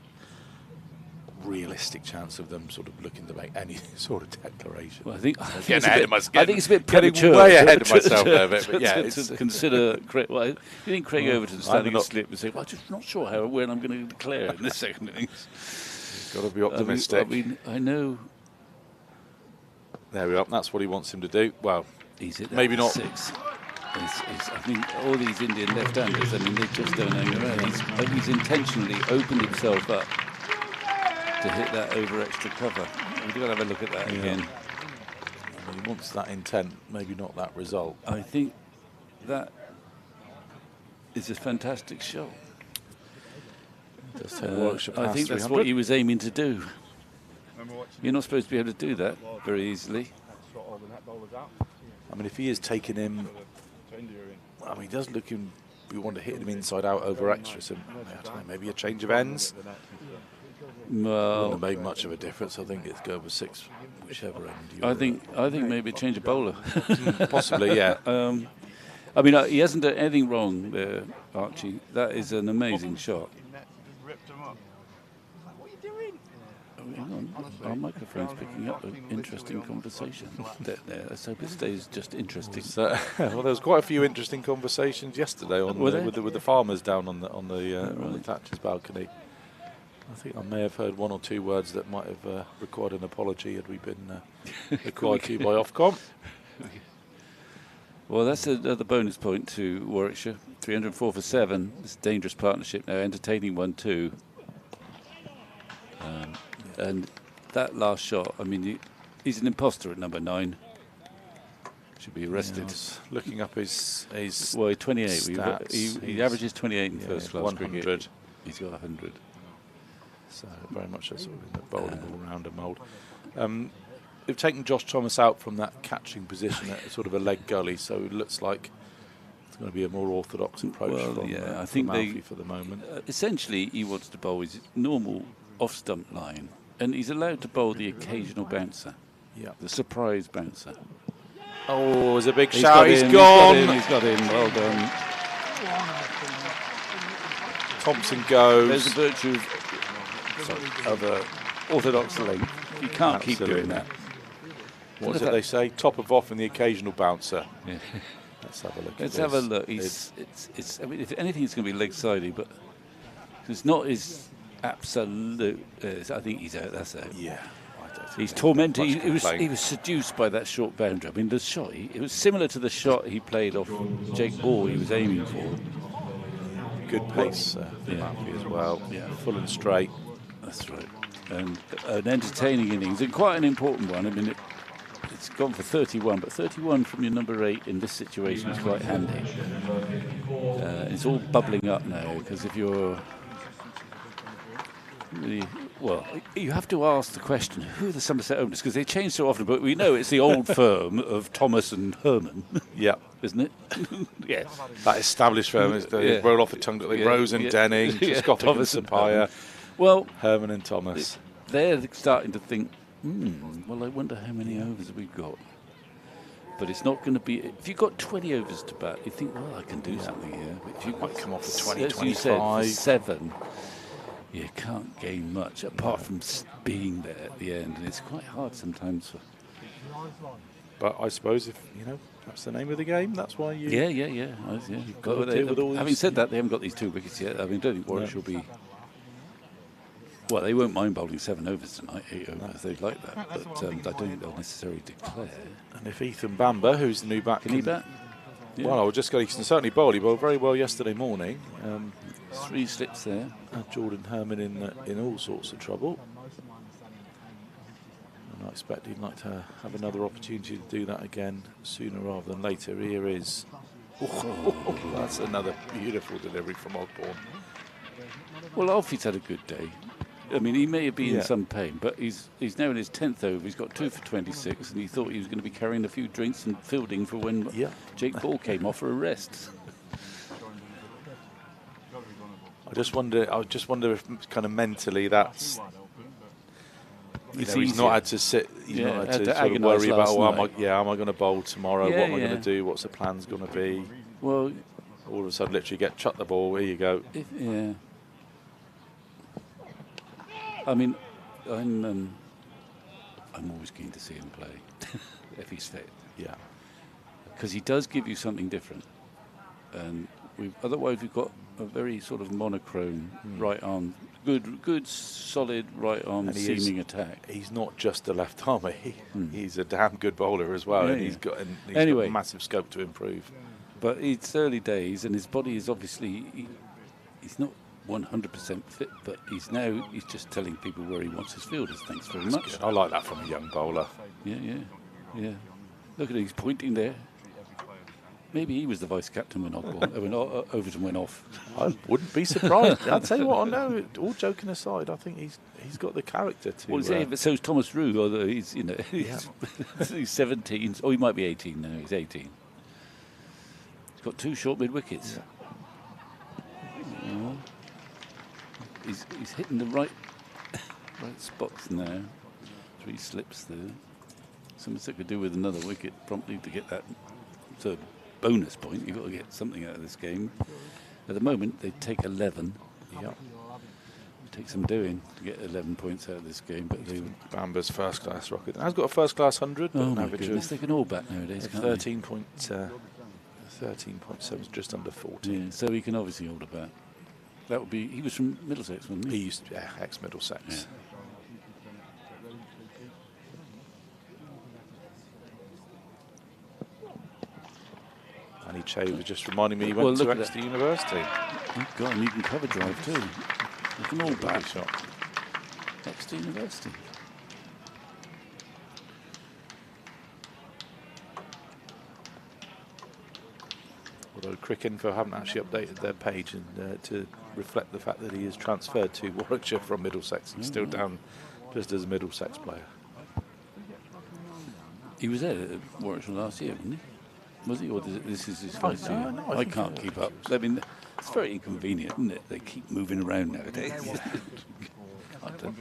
realistic chance of them sort of looking to make any sort of declaration. Well, I think it's a bit getting premature. Way ahead of myself there, but yeah, to consider. Well, you think Craig Overton standing a slip and saying, "Well, I'm just not sure when I'm going to declare in this second innings." Got to be optimistic. I know. There we are. That's what he wants him to do. Well, maybe not. 6. I mean, all these Indian left-handers, I mean, they just don't hang around. He's intentionally opened himself up to hit that over extra cover. We've got to have a look at that again. I mean, he wants that intent, maybe not that result. I think that is a fantastic shot. I think that's what he was aiming to do. You're not supposed to be able to do that very easily. I mean, if he is taking him, I mean, he does look him. We want to hit him inside out over extra. So I don't know, maybe a change of ends. Well, wouldn't have made much of a difference. I think it's go over 6, whichever end. I think maybe change a bowler. Possibly, yeah. I mean, he hasn't done anything wrong there, Archie. That is an amazing shot. Hang on, our microphone's picking up an interesting conversation. Let's hope it stays just interesting. Well, there was quite a few interesting conversations yesterday with the farmers down on the Thatcher's balcony. I think I may have heard 1 or 2 words that might have required an apology had we been required to by Ofcom. Well, that's another bonus point to Warwickshire. 304 for 7. It's a dangerous partnership now, entertaining one too. And that last shot, I mean, he's an imposter at number 9. Should be arrested. Yeah, looking up his 28. Stats. He averages 28 in first class 100. cricket. He's got 100. So very much a sort of bowling all-rounder mould. They've taken Josh Thomas out from that catching position at sort of a leg gully, so it looks like it's going to be a more orthodox approach I think Alfie for the moment. Essentially, he wants to bowl his normal off-stump line, and he's allowed to bowl the occasional bouncer, the surprise bouncer. Oh, there's a big He's shout. got He's in, gone. He's got in. Well done. Thompson goes. There's the virtue of a orthodox length. You can't keep doing that. What is it they say? Top of off and the occasional bouncer. Yeah. Let's have a look. Let's at have a this. look. I mean, if anything, it's going to be leg-sided, but it's not his absolute. I think he's out. That's out. Yeah. I don't think He's there's tormented. much complaint. He was seduced by that short boundary. I mean, the shot. It was similar to the shot he played off Jake Ball. He was aiming for. Good pace for Murphy as well. Yeah. Full and straight. That's right. And an entertaining innings and quite an important one. I mean, it's gone for 31, but 31 from your number 8 in this situation is quite handy. It's all bubbling up now because if you're really, well, you have to ask the question: who are the Somerset owners? Because they change so often. But we know it's the old firm of Thomas and Herman. Yeah. Isn't it? Yes. That established firm is the roll off the tongue. Rose and Denning, Scott Thomas and and Sapphire, Well, Herman and Thomas. they're starting to think, well, I wonder how many overs we've got. But it's not going to be. If you've got 20 overs to bat, you think, well, I can do something here. But if you Might come off for 20, as you said, 25. for 7, you can't gain much apart from being there at the end. And it's quite hard sometimes. But I suppose if that's the name of the game. That's why you. Yeah. You've got to deal with all having these- said that, they haven't got these 2 wickets yet. I mean, I don't think Warwickshire will be. Well, they won't mind bowling 7 overs tonight, 8 overs. They'd like that, but I don't think they'll necessarily declare. And if Ethan Bamber, who's the new back, Can he bat? Yeah. Well, I was just going. He can certainly bowl. He bowled very well yesterday morning. 3 slips there. Jordan Herman in all sorts of trouble. And I expect he'd like to have another opportunity to do that again sooner rather than later. Here is. Oh, that's another beautiful delivery from Ogborn. Well, Alfie's had a good day. I mean, he may be in Yeah. some pain, but he's now in his 10th over. He's got 2 for 26, and he thought he was going to be carrying a few drinks and fielding for when Jake Ball came off for a rest. I just wonder if kind of mentally that's. It's He's easier. not had to sit. He's not had to sort of agonise worry about. last Oh, am night. I going to bowl tomorrow? Yeah, What am I going yeah. to do? What's the plan's going to be? Well, All of a sudden, literally get chuck the ball. Here you go. yeah. I mean, I'm always keen to see him play if he's fit, Yeah. because he does give you something different. And otherwise we've got a very sort of monochrome right arm, good solid right arm And he is- seaming attack. He's not just a left armer. He's a damn good bowler as well, Yeah, and yeah. he's got Anyway. massive scope to improve. But it's early days, and his body is obviously he's not 100% fit, but he's just telling people where he wants his fielders. Thanks very much. Good. I like that from a young bowler. Yeah. Look at it, he's pointing there. Maybe he was the vice captain when Overton went off. I wouldn't be surprised. I'll tell you what. I know. All joking aside, I think he's got the character to. Well, but so's Thomas Rue, although he's he's 17. Oh, he might be 18 now. He's 18. He's got 2 short mid wickets. Yeah. He's hitting the right spots now. 3 slips there. Somerset could do with another wicket promptly to get that sort of bonus point. You've got to get something out of this game. At the moment, they take 11. Yeah. It takes some doing to get 11 points out of this game, but they. Bamber's first class rocket. Has got a first class 100, but Oh an my average goodness, of they can all bat nowadays, can't 13.7, just under 14. they? Yeah, so he can obviously hold a bat. That would be. He was from Middlesex, wasn't He he? used ex Middlesex. Yeah. And Che was just reminding me he Well, went to look at Exeter University. Oh God, and you can cover drive too. They can all Lovely bat. shot. Exeter University. Although Cricinfo haven't actually updated their page and to reflect the fact that he is transferred to Warwickshire from Middlesex. He's still down just as a Middlesex player. He was there at Warwickshire last year, wasn't he? Was he, or this is his first year? no, I I think can't keep up. I mean, it's very inconvenient, isn't it? They keep moving around nowadays. I don't-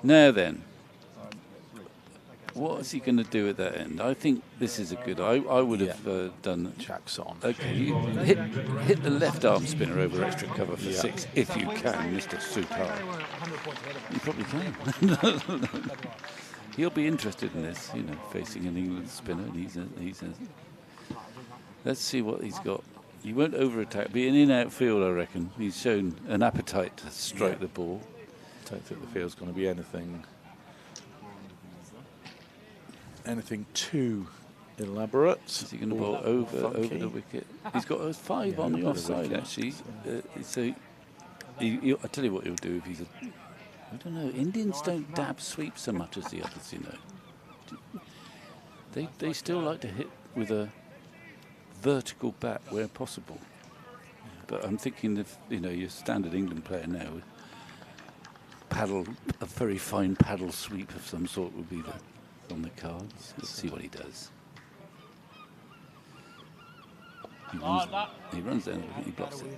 Now then, What's he going to do at that end? I think this is a good. I would have done. Jacks on. Okay, you hit the left arm spinner over extra cover for 6 if you can, Mr. Sutar. You probably can. He'll be interested in this, you know, facing an England spinner. And he's a. Let's see what he's got. He won't over-attack. Be an in-out field, I reckon. He's shown an appetite to strike the ball. I don't think the field's going to be anything too elaborate. Is he going to bowl over the wicket? He's got a 5 on the offside, actually. So I'll tell you what he'll do if he's I don't know. Indians don't dab sweep so much as the others, you know. They still like to hit with a vertical bat where possible. But I'm thinking of, you know, your standard England player now. A very fine paddle sweep of some sort would be on the cards. Let's see what he does. He runs down, he blocks it.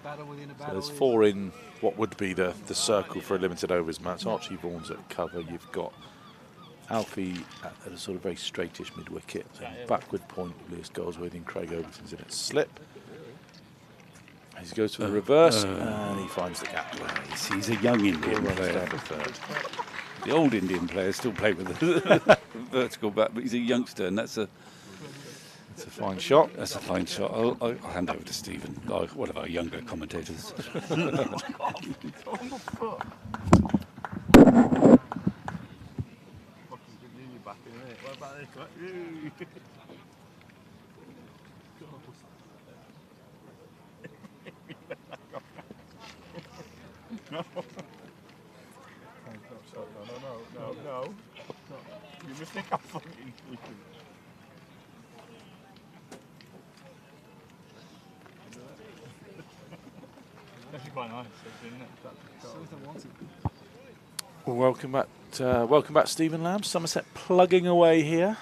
So there's 4 in what would be the circle for a limited overs match. Archie Vaughan's at cover. You've got Alfie at a sort of very straightish mid-wicket. Backward point, Lewis Goldsworthy and Craig Overton's in its slip. As he goes for the reverse, and he finds the gap. He's a young Indian player. The old Indian players still play with the vertical bat, but he's a youngster, and that's a fine shot. That's a fine shot. I'll hand over to Stephen, one of our younger commentators. No. You must think I'm fucking sleeping. It's actually quite nice, isn't it? Well, welcome back, Stephen Lamb. Somerset plugging away here.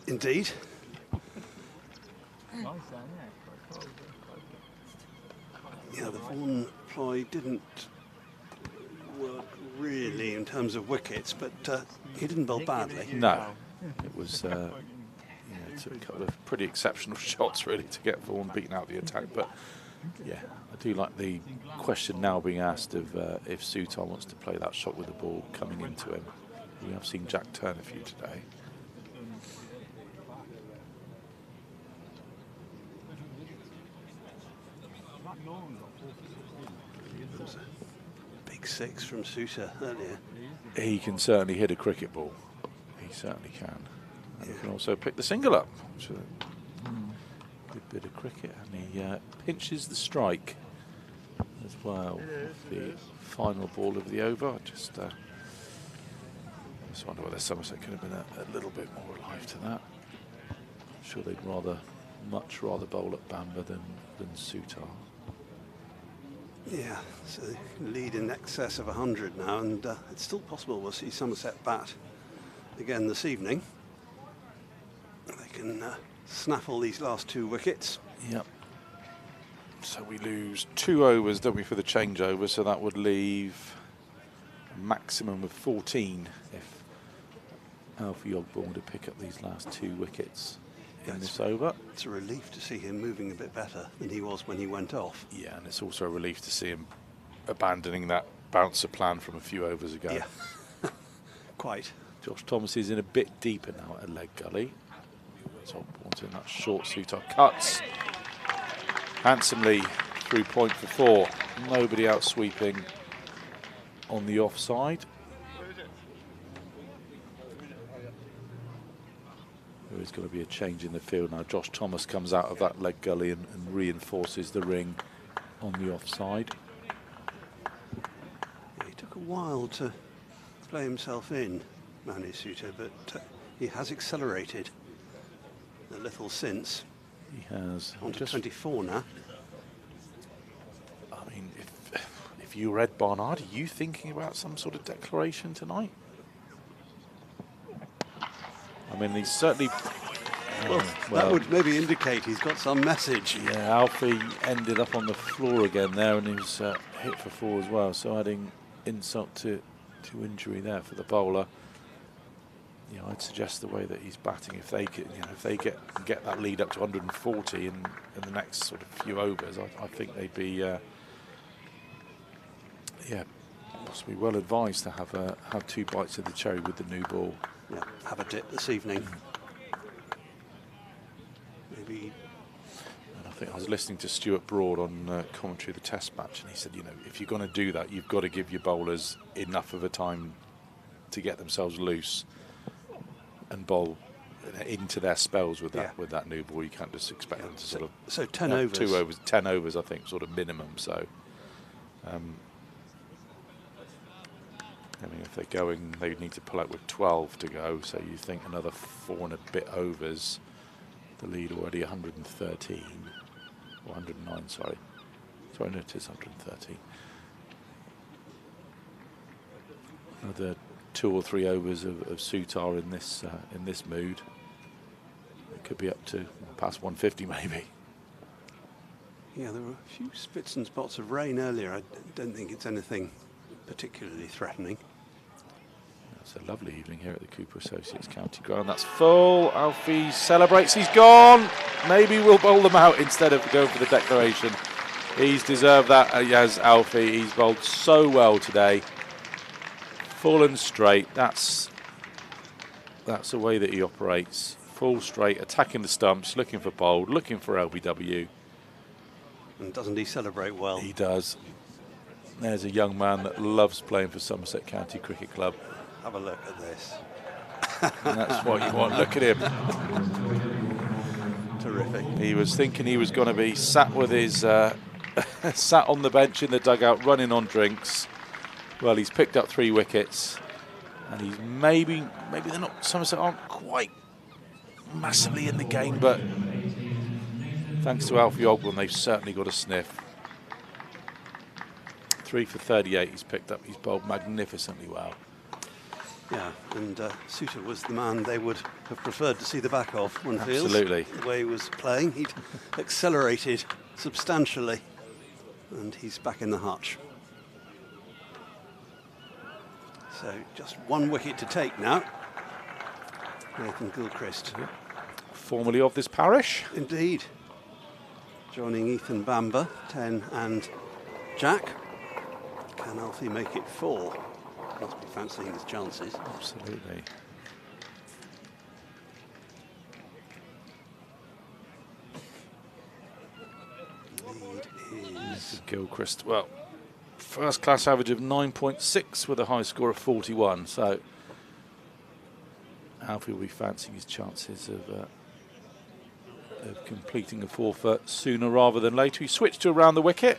Indeed. Nice, Yeah, the Vaughan ploy didn't work really in terms of wickets, but he didn't bowl badly. No, it was took a couple of pretty exceptional shots really to get Vaughan beaten out of the attack. But yeah, I do like the question now being asked of if Sutar wants to play that shot with the ball coming into him. We have seen Jack turn a few today. Big 6 from Sutar earlier. He can certainly hit a cricket ball. He certainly can. And he can also pick the single up, which is a good bit of cricket. And he pinches the strike as well. The final ball of the over. I just wonder whether Somerset could have been a little bit more alive to that. I'm sure they'd much rather bowl at Bamber than Sutar. Yeah, so lead in excess of 100 now, and it's still possible we'll see Somerset bat again this evening. They can snaffle these last 2 wickets. Yep. So we lose 2 overs, don't we, for the changeover, so that would leave a maximum of 14 if Alfie Ogborn were to pick up these last 2 wickets in this over. It's a relief to see him moving a bit better than he was when he went off. Yeah, and it's also a relief to see him abandoning that bouncer plan from a few overs ago. Yeah, quite. Josh Thomas is in a bit deeper now at a leg gully. So Ogborn's in that short Sutar cuts handsomely through point for 4. Nobody out sweeping on the offside. There is going to be a change in the field now. Josh Thomas comes out of that leg gully and reinforces the ring on the offside. Yeah, he took a while to play himself in, Manu Sutar, but he has accelerated a little since. He has. On to 24 now. I mean, if you read Barnard, are you thinking about some sort of declaration tonight? I mean, he's certainly... Well, that would maybe indicate he's got some message. Yeah, Alfie ended up on the floor again there, and he was hit for 4 as well, so adding insult to injury there for the bowler. you know, I'd suggest the way that he's batting, if they get, you know, if they get that lead up to 140 in the next sort of few overs, I think they'd be possibly well advised to have 2 bites of the cherry with the new ball. Yeah, have a dip this evening. Maybe. And I think I was listening to Stuart Broad on commentary of the Test match, and he said, you know, if you're going to do that, you've got to give your bowlers enough of a time to get themselves loose and bowl into their spells with that new ball. You can't just expect them to sort of. So 10 overs. 10 overs, I think, sort of minimum. So. I mean, if they're going, they need to pull out with 12 to go. So you think another 4 and a bit overs. The lead already 113 or 109. Sorry, no, it is 113. Another 2 or 3 overs of Sutar in this mood. It could be up to past 150 maybe. Yeah, there were a few spits and spots of rain earlier. I don't think it's anything particularly threatening. It's a lovely evening here at the Cooper Associates County Ground. That's full. Alfie celebrates. He's gone. Maybe we'll bowl them out instead of going for the declaration. He's deserved that as Alfie. He's bowled so well today. Full and straight. That's the way that he operates. Full straight, attacking the stumps, looking for bold, looking for LBW. And doesn't he celebrate well? He does. There's a young man that loves playing for Somerset County Cricket Club. Have a look at this. And that's what you want. Look at him. Terrific. He was thinking he was going to be sat with his sat on the bench in the dugout running on drinks. Well, he's picked up 3 wickets, and he's maybe they're not, Somerset aren't quite massively in the game, but thanks to Alfie Ogburn, they've certainly got a sniff. 3 for 38 he's picked up. He's bowled magnificently well. Yeah, and Sutar was the man they would have preferred to see the back of, one feels. Absolutely. The way he was playing, he'd accelerated substantially, and he's back in the hutch. So just 1 wicket to take now. Nathan Gilchrist. Formerly of this parish. Indeed. Joining Ethan Bamber, 10 and Jack. Can Alfie make it 4? Must be fancying his chances. Absolutely. Lead is Gilchrist. Well, first class average of 9.6 with a high score of 41. So Alfie will be fancying his chances of completing a 4 for sooner rather than later. He switched to around the wicket.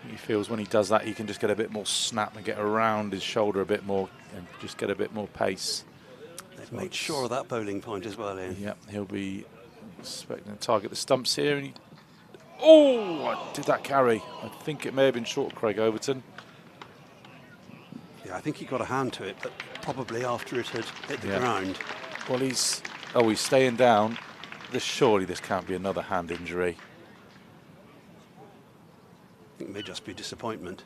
He feels when he does that, he can just get a bit more snap and get around his shoulder a bit more and just get a bit more pace. They've made sure of that bowling point as well, Ian. Yep, he'll be expecting to target the stumps here. And did that carry? I think it may have been short of Craig Overton. Yeah, I think he got a hand to it, but probably after it had hit the ground. Well, he's staying down. Surely this can't be another hand injury. I think it may just be disappointment.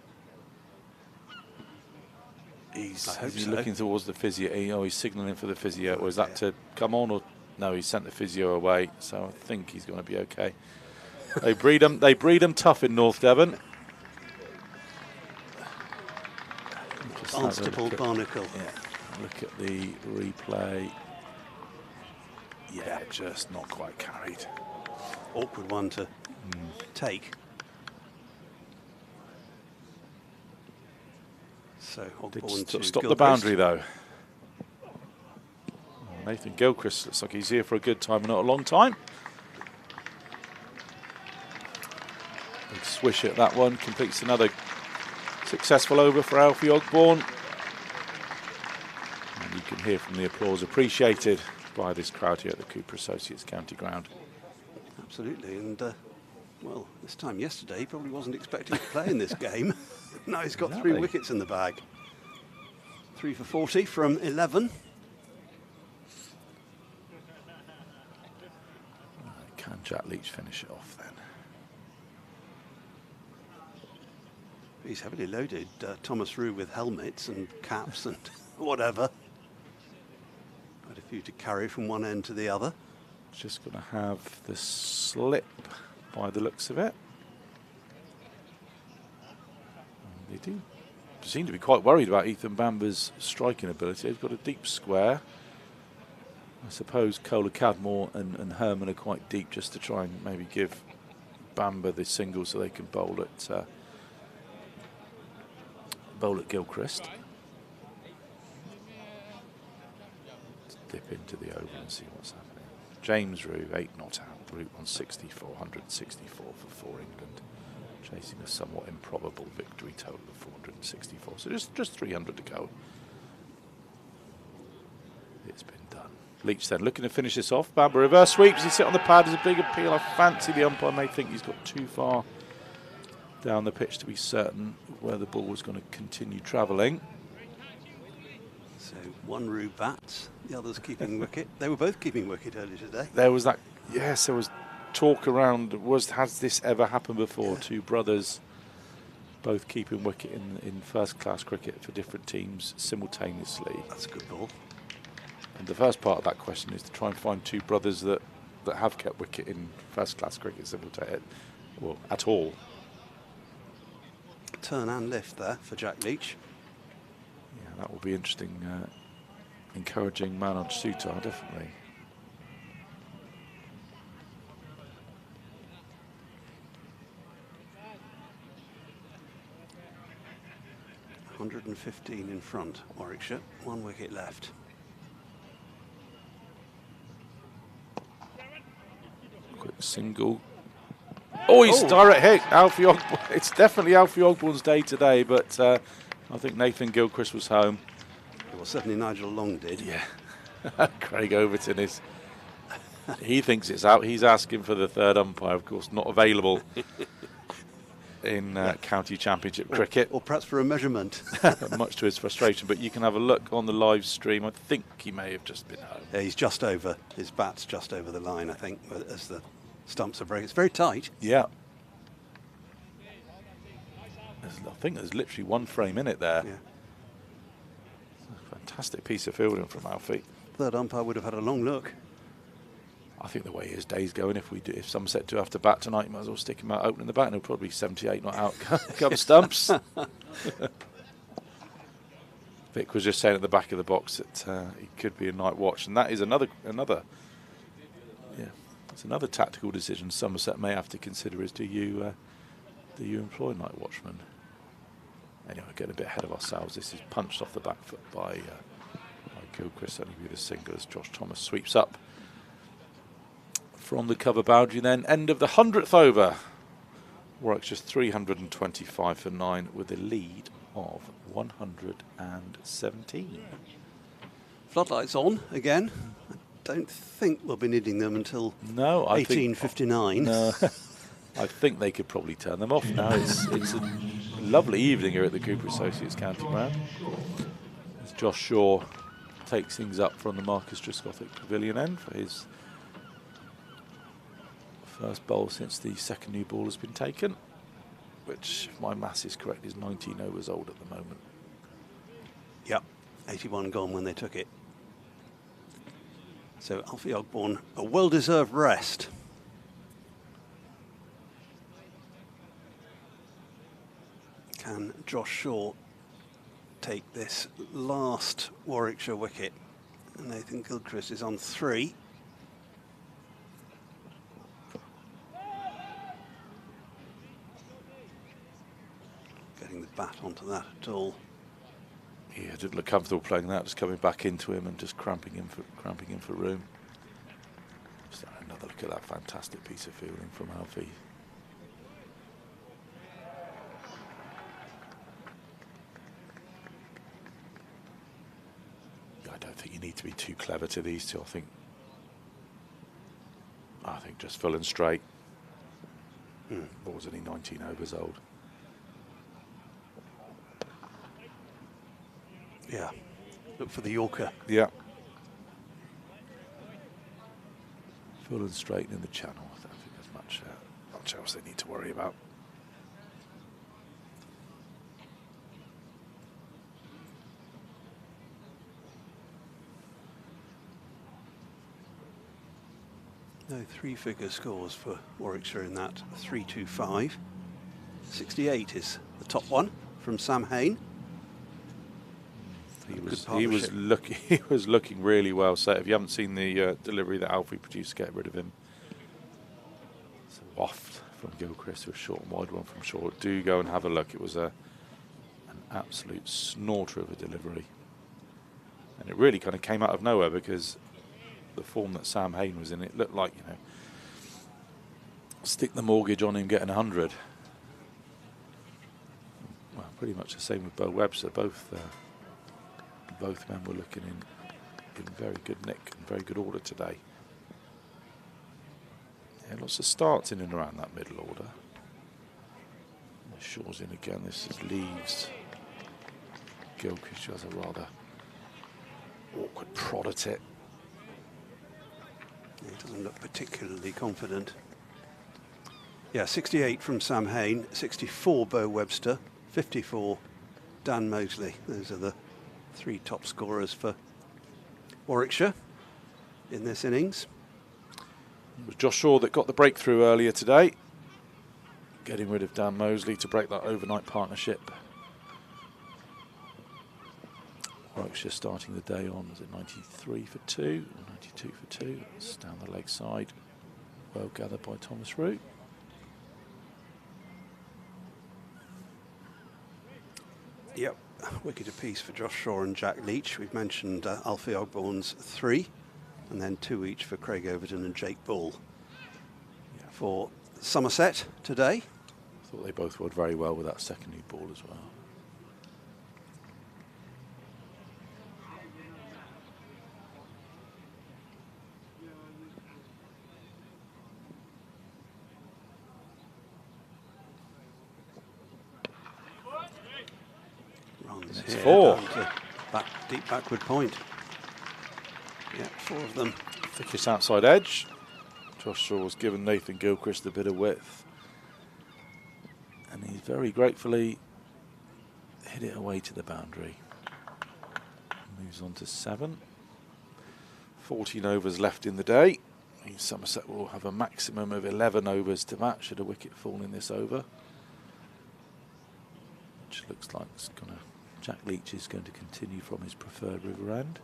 He's so. looking towards the physio. He's signalling for the physio. Or is that to come on? Or no, he sent the physio away. So I think he's going to be okay. They breed them tough in North Devon. Barnstaple Barnacle. Yeah. Look at the replay. Yeah, just not quite carried. Awkward one to take. So Ogborn to stop the Gilchrist. boundary though. Nathan Gilchrist looks like he's here for a good time and not a long time. Big swish at that one, completes another successful over for Alfie Ogborn. And you can hear from the applause appreciated by this crowd here at the Cooper Associates County Ground. Absolutely, and well, this time yesterday he probably wasn't expecting to play in this game. Now he's got 3 wickets in the bag. 3 for 40 from 11. Can Jack Leach finish it off then? He's heavily loaded Thomas Rue with helmets and caps and whatever. for you to carry from one end to the other. Just going to have the slip by the looks of it. And they do seem to be quite worried about Ethan Bamber's striking ability. He's got a deep square. I suppose Kohler Cadmore and Herman are quite deep just to try and maybe give Bamber the single so they can bowl at Gilchrist. Let's dip into the oval and see what's happening. James Rue, 8 not out, Route 164, 164 for England, chasing a somewhat improbable victory total of 464. So just 300 to go. It's been done. Leach then looking to finish this off. Bamber reverse sweeps. He sit on the pad as a big appeal. I fancy the umpire may think he's got too far down the pitch to be certain where the ball was going to continue travelling. So one Rue bats, the other's keeping wicket. They were both keeping wicket earlier today. There was that, yes, there was talk around, has this ever happened before? Yeah. Two brothers both keeping wicket in first class cricket for different teams simultaneously. That's a good ball. And the first part of that question is to try and find two brothers that have kept wicket in first class cricket simultaneously, well, at all. Turn and lift there for Jack Leach. Yeah, that will be interesting. Encouraging Manoj Sutar, definitely. .115 in front, Warwickshire. 1 wicket left. Quick single. Oh, he's direct hit. Alfie Ogborn. It's definitely Alfie Ogborn's day today, but I think Nathan Gilchrist was home. Well, certainly Nigel Long did. Yeah. Craig Overton is. He thinks it's out. He's asking for the third umpire, of course, not available in county championship cricket. Or perhaps for a measurement. Much to his frustration, but you can have a look on the live stream. I think he may have just been home. Yeah, he's just over. His bat's just over the line, I think, as the stumps are breaking. It's very tight. Yeah. I think there's literally one frame in it there. Yeah. Fantastic piece of fielding from Alfie. Third umpire would have had a long look. I think the way his day's going, if Somerset do have to bat tonight, you might as well stick him out opening the bat, and he'll probably be 78 not out. Come stumps. Vic was just saying at the back of the box that it could be a night watch, and that is another. Yeah, it's another tactical decision Somerset may have to consider: is do you employ night watchmen? Anyway, getting a bit ahead of ourselves. This is punched off the back foot by Gilchrist, only with a single as Josh Thomas sweeps up from the cover boundary. Then end of the 100th over. Warwickshire's 325 for 9 with a lead of 117. Floodlights on again. I don't think we'll be needing them until 1859. No, I think they could probably turn them off now. It's a lovely evening here at the Cooper Associates County Ground as Josh Shaw takes things up from the Marcus Trescothick Pavilion end for his first bowl since the second new ball has been taken, which, if my maths is correct, is 19 overs old at the moment. Yep, 81 gone when they took it. So Alfie Ogborn, a well-deserved rest. Can Josh Shaw take this last Warwickshire wicket? Nathan Gilchrist is on 3. Getting the bat onto that at all. Yeah, didn't look comfortable playing that, just coming back into him and just cramping him for room. Just another look at that fantastic piece of fielding from Alfie. I don't think you need to be too clever to these two. I think just full and straight. What was only 19 overs old. Yeah, look for the Yorker. Yeah. Full and straight in the channel. I don't think there's much else they need to worry about. No three-figure scores for Warwickshire in that 3-2-5. 68 is the top one from Sam Hain. He was looking really well set. If you haven't seen the delivery that Alfie produced to get rid of him, it's a waft from Gilchrist to a short and wide one from short. Do go and have a look. It was an absolute snorter of a delivery, and it really kind of came out of nowhere because the form that Sam Hain was in, it looked like, you know, stick the mortgage on him getting 100. Well, pretty much the same with Bo Webster. Both men were looking in very good nick and very good order today. Yeah, lots of starts in and around that middle order. Shaw's in again. This leaves Gilchrist, who has a rather awkward prod at it. He doesn't look particularly confident. Yeah, 68 from Sam Hain, 64 Bo Webster, 54 Dan Mosley. Those are the three top scorers for Warwickshire in this innings. It was Josh Shaw that got the breakthrough earlier today, getting rid of Dan Mosley to break that overnight partnership. Warwickshire starting the day on, was it 93 for 2, 92 for 2. It's down the leg side, well gathered by Thomas Root. Yep, wicket apiece for Josh Shaw and Jack Leach. We've mentioned Alfie Ogborn's 3, and then 2 each for Craig Overton and Jake Ball. Yeah. For Somerset today. I thought they both worked very well with that secondary ball as well. It's 4. Deep backward point. Yeah, 4 of them. Thickest outside edge. Josh Shaw's given Nathan Gilchrist a bit of width, and he's very gratefully hit it away to the boundary. Moves on to 7. 14 overs left in the day. Somerset will have a maximum of 11 overs to bat should a wicket fall in this over, which looks like it's going to. Jack Leach is going to continue from his preferred river end.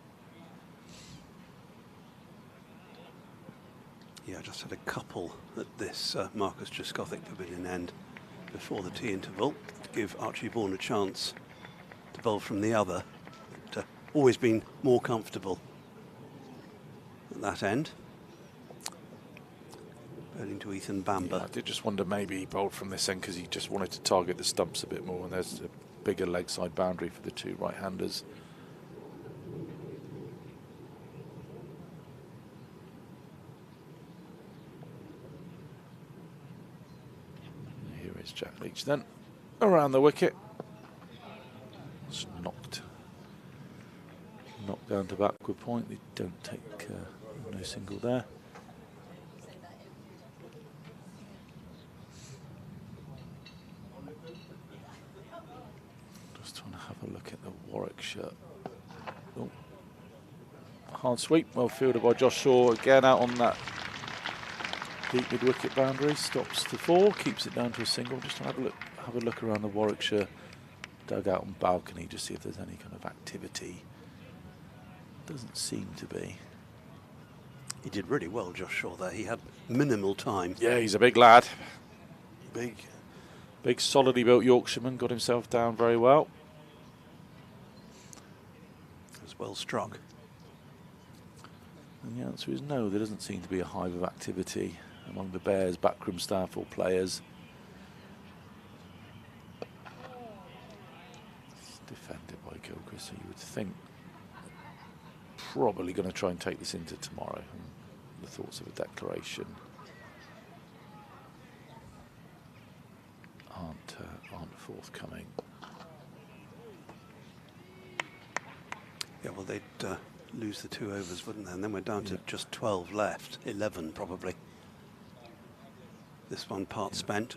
Yeah, I just had a couple at this Marcus Trescothick Pavilion end before the tea interval to give Archie Bourne a chance to bowl from the other. But, always been more comfortable at that end. Bowling to Ethan Bamber. Yeah, I did just wonder maybe he bowled from this end because he just wanted to target the stumps a bit more, and there's a bigger leg side boundary for the two right-handers. Here is Jack Leach then, around the wicket. It's knocked down to backward point. They don't take no single there. Look at the Warwickshire. Oh. Hard sweep, well fielded by Josh Shaw again out on that deep mid-wicket boundary. Stops to 4, keeps it down to a single. Just have a look around the Warwickshire dugout and balcony to see if there's any kind of activity. Doesn't seem to be. He did really well, Josh Shaw, there. He had minimal time. Yeah, he's a big lad. Big solidly built Yorkshireman, got himself down very well. Well struck. And the answer is no, there doesn't seem to be a hive of activity among the Bears, backroom staff or players. It's defended by Gilchrist, so you would think probably going to try and take this into tomorrow. And the thoughts of a declaration aren't forthcoming. Yeah, well, they'd lose the 2 overs, wouldn't they? And then we're down to just 12 left, 11 probably. This one part spent.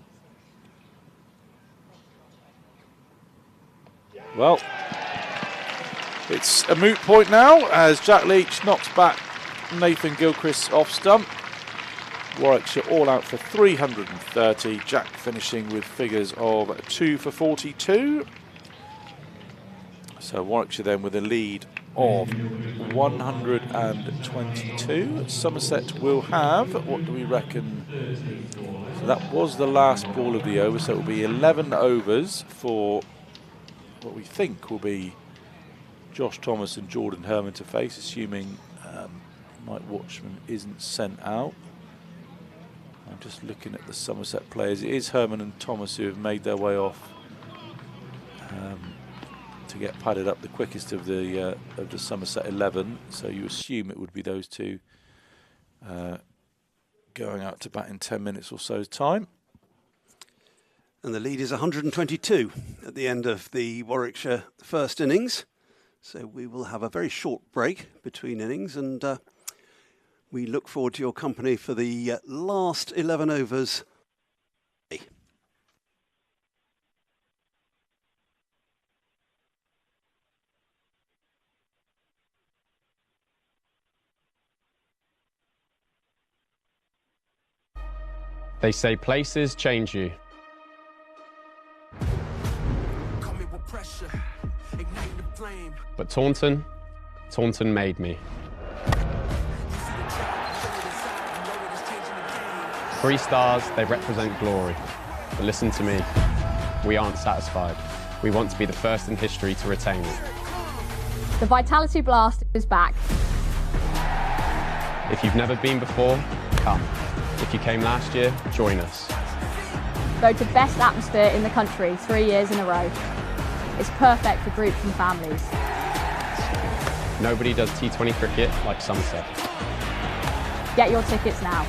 Well, it's a moot point now as Jack Leach knocks back Nathan Gilchrist off stump. Warwickshire all out for 330. Jack finishing with figures of 2 for 42. So Warwickshire then with a lead of 122. Somerset will have, what do we reckon? So that was the last ball of the over, so it will be 11 overs for what we think will be Josh Thomas and Jordan Herman to face, assuming Mike Watchman isn't sent out. I'm just looking at the Somerset players. It is Herman and Thomas who have made their way off to get padded up the quickest of the Somerset 11. So you assume it would be those two going out to bat in 10 minutes or so's time. And the lead is 122 at the end of the Warwickshire first innings. So we will have a very short break between innings, and we look forward to your company for the last 11 overs. They say places change you. But Taunton made me. 3 stars, they represent glory. But listen to me, we aren't satisfied. We want to be the first in history to retain it. The Vitality Blast is back. If you've never been before, come. If you came last year, join us. Voted best atmosphere in the country 3 years in a row. It's perfect for groups and families. Nobody does T20 cricket like Somerset. Get your tickets now.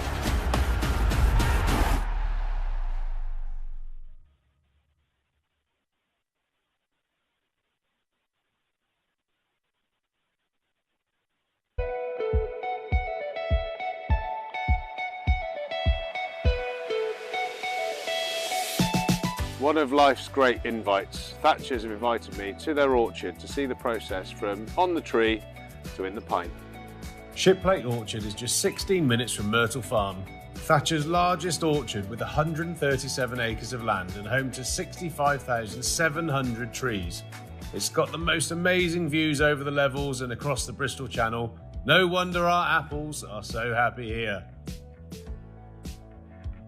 One of life's great invites. Thatchers have invited me to their orchard to see the process from on the tree to in the pint. Shipplate Orchard is just 16 minutes from Myrtle Farm, Thatcher's largest orchard with 137 acres of land and home to 65,700 trees. It's got the most amazing views over the levels and across the Bristol Channel. No wonder our apples are so happy here.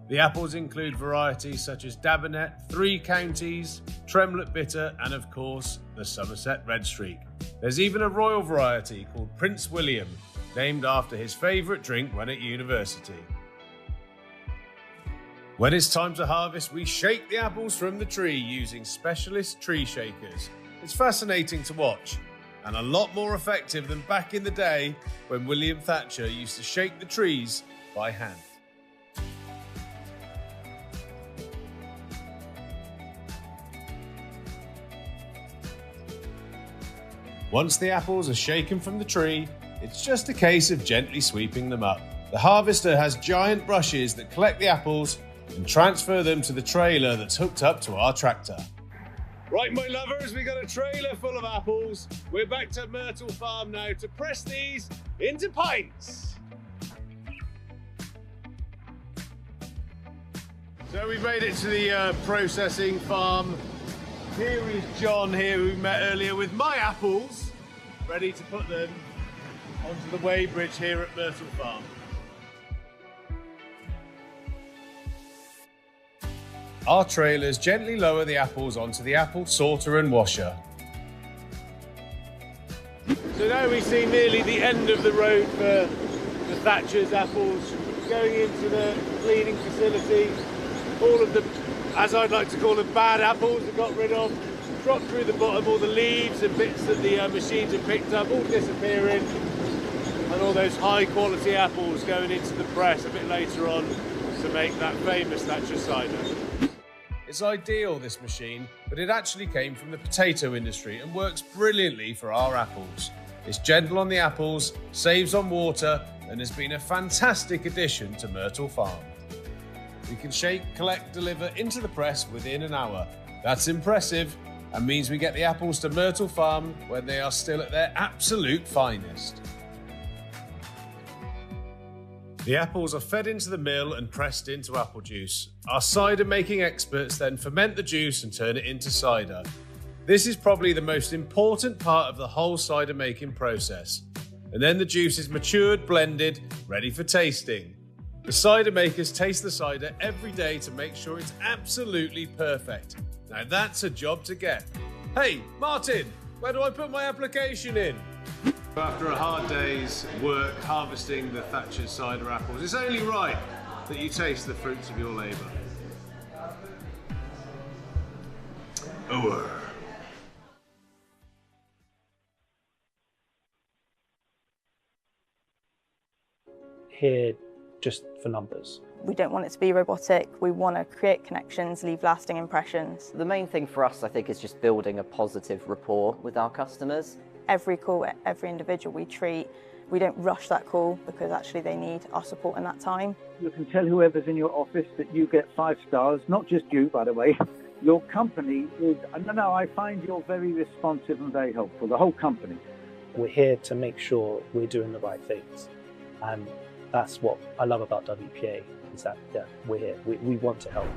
The apples include varieties such as Dabinet, Three Counties, Tremlett Bitter, and of course, the Somerset Red Streak. There's even a royal variety called Prince William, named after his favourite drink when at university. When it's time to harvest, we shake the apples from the tree using specialist tree shakers. It's fascinating to watch, and a lot more effective than back in the day when William Thatcher used to shake the trees by hand. Once the apples are shaken from the tree, it's just a case of gently sweeping them up. The harvester has giant brushes that collect the apples and transfer them to the trailer that's hooked up to our tractor. Right, my lovers, we got a trailer full of apples. We're back to Myrtle Farm now to press these into pints. So we've made it to the processing farm. Here is John here, who we met earlier with my apples, ready to put them onto the weighbridge here at Myrtle Farm. Our trailers gently lower the apples onto the apple sorter and washer. So now we see nearly the end of the road for the Thatcher's apples, going into the cleaning facility. All of the, as I'd like to call them, bad apples are got rid of, dropped through the bottom, all the leaves and bits that the machines have picked up, all disappearing, and all those high quality apples going into the press a bit later on to make that famous Thatcher cider. It's ideal, this machine, but it actually came from the potato industry and works brilliantly for our apples. It's gentle on the apples, saves on water, and has been a fantastic addition to Myrtle Farm. We can shake, collect, deliver into the press within an hour. That's impressive and means we get the apples to Myrtle Farm when they are still at their absolute finest. The apples are fed into the mill and pressed into apple juice. Our cider making experts then ferment the juice and turn it into cider. This is probably the most important part of the whole cider making process. And then the juice is matured, blended, ready for tasting. The cider makers taste the cider every day to make sure it's absolutely perfect. Now that's a job to get. Hey, Martin, where do I put my application in? After a hard day's work harvesting the Thatcher's cider apples, it's only right that you taste the fruits of your labour. Here just for numbers. We don't want it to be robotic. We want to create connections, leave lasting impressions. The main thing for us, I think, is just building a positive rapport with our customers. Every call, every individual we treat, we don't rush that call because actually they need our support in that time. You can tell whoever's in your office that you get 5 stars, not just you, by the way. Your company is, no, I find you're very responsive and very helpful, the whole company. We're here to make sure we're doing the right things. And that's what I love about WPA, is that we're here, we want to help.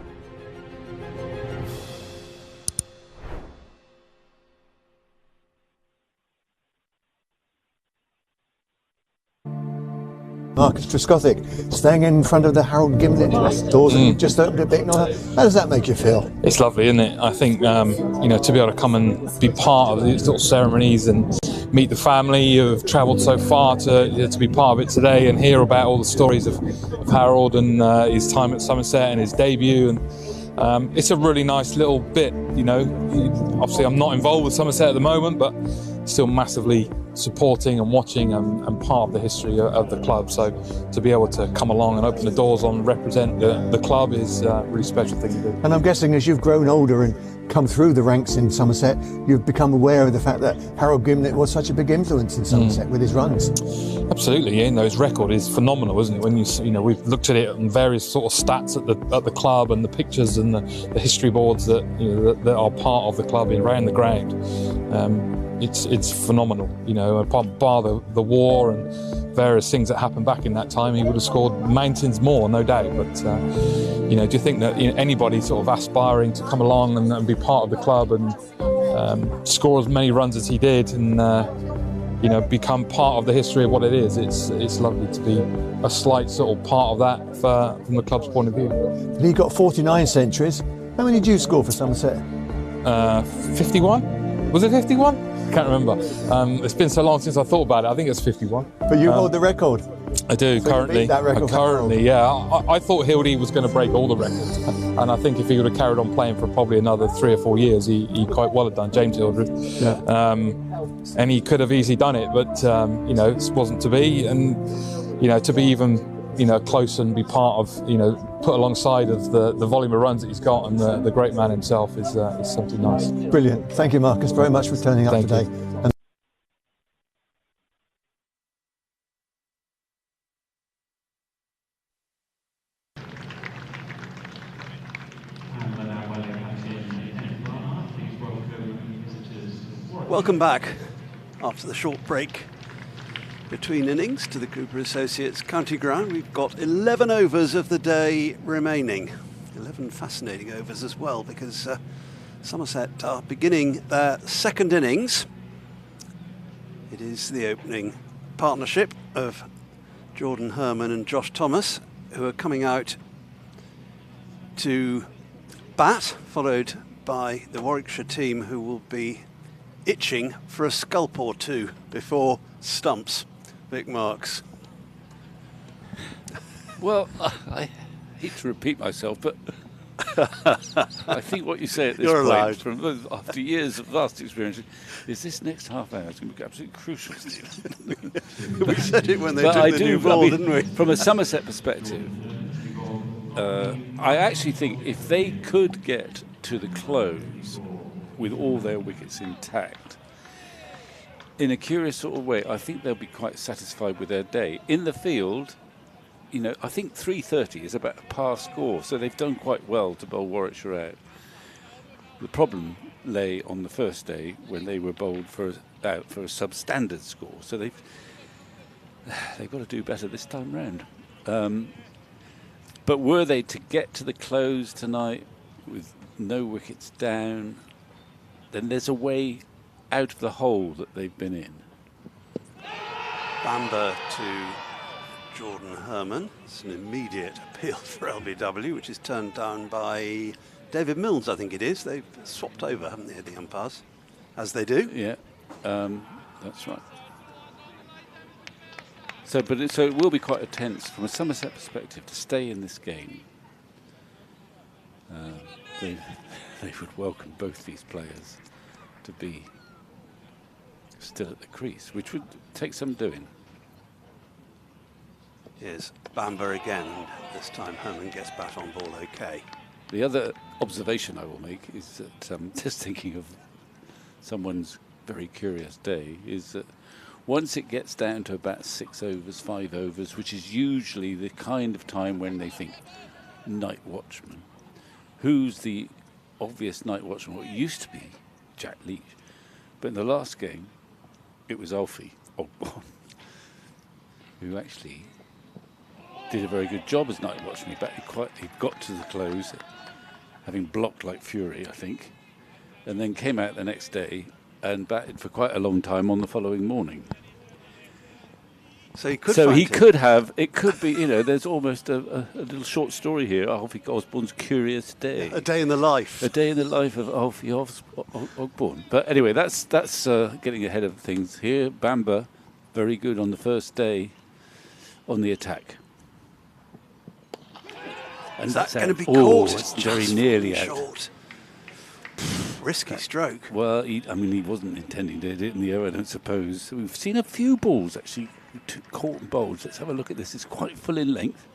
Marcus Trescothick, staying in front of the Harold Gimlet doors and just opened a bit. How does that make you feel? It's lovely, isn't it? I think, to be able to come and be part of these little ceremonies and meet the family who have travelled so far to be part of it today and hear about all the stories of Harold and his time at Somerset and his debut. And it's a really nice little bit, Obviously, I'm not involved with Somerset at the moment, but still massively supporting and watching and part of the history of the club. So to be able to come along and open the doors and represent the club is a really special thing to do. And I'm guessing as you've grown older and come through the ranks in Somerset, you've become aware of the fact that Harold Gimlet was such a big influence in Somerset with his runs. Absolutely, his record is phenomenal, isn't it? When we've looked at it on various sort of stats at the club and the pictures and the history boards that that are part of the club around the ground. It's phenomenal, bar the war and various things that happened back in that time, he would have scored mountains more, no doubt. But do you think that anybody sort of aspiring to come along and be part of the club and score as many runs as he did and become part of the history of what it is, it's lovely to be a slight sort of part of that from the club's point of view. He got 49 centuries. How many did you score for Somerset? 51? Was it 51? I can't remember. It's been so long since I thought about it. I think it's 51. But you hold the record. I do, so currently. You beat that record I thought Hildy was going to break all the records. And I think if he would have carried on playing for probably another 3 or 4 years, he quite well had done, James Hildreth. Yeah. And he could have easily done it, but, it wasn't to be. And, to be even, close and be part of, put alongside of the volume of runs that he's got and the great man himself is something nice. Brilliant. Thank you, Marcus, very much for turning up today. And Welcome back after the short break between innings to the Cooper Associates County Ground. We've got 11 overs of the day remaining. 11 fascinating overs as well, because Somerset are beginning their second innings. It is the opening partnership of Jordan Herman and Josh Thomas, who are coming out to bat, followed by the Warwickshire team, who will be itching for a scalp or two before stumps. Vic Marks. Well, I hate to repeat myself, but I think what you say at this You're point, from after years of vast experience, is this next half hour is going to be absolutely crucial. We said it when they took the new ball, didn't we? From a Somerset perspective, I actually think if they could get to the close with all their wickets intact, in a curious sort of way, I think they'll be quite satisfied with their day. In the field, I think 330 is about a par score, so they've done quite well to bowl Warwickshire out. The problem lay on the first day when they were bowled out for a substandard score, so they've got to do better this time round. But were they to get to the close tonight with no wickets down, then there's a way out of the hole that they've been in. Bamber to Jordan Herman. It's an immediate appeal for LBW, which is turned down by David Milnes, I think it is. They've swapped over, haven't they, the umpires? As they do. Yeah, that's right. So it will be quite a tense, from a Somerset perspective, to stay in this game. They would welcome both these players to be still at the crease, which would take some doing. Here's Bamber again, and this time Herman gets bat on ball okay. The other observation I will make is that, just thinking of someone's very curious day, is that once it gets down to about 6 overs, 5 overs, which is usually the kind of time when they think night watchman, who's the obvious night watchman? Well, it used to be Jack Leach, but in the last game it was Alfie Ogborn, who actually did a very good job as night watchman. He got to the close, having blocked like fury, I think, and then came out the next day and batted for quite a long time on the following morning. So he could. So he could have. It could be. You know, there's almost a little short story here. Alfie Osborne's curious day. A day in the life. A day in the life of Alfie Osborne. But anyway, that's getting ahead of things here. Bamber, very good on the first day on the attack. And is that going to be caught? caught? It's very nearly out. Short. Risky stroke. Well, he wasn't intending to hit it in the air, I don't suppose. We've seen a few balls actually caught and bowled. Let's have a look at this. It's quite full in length.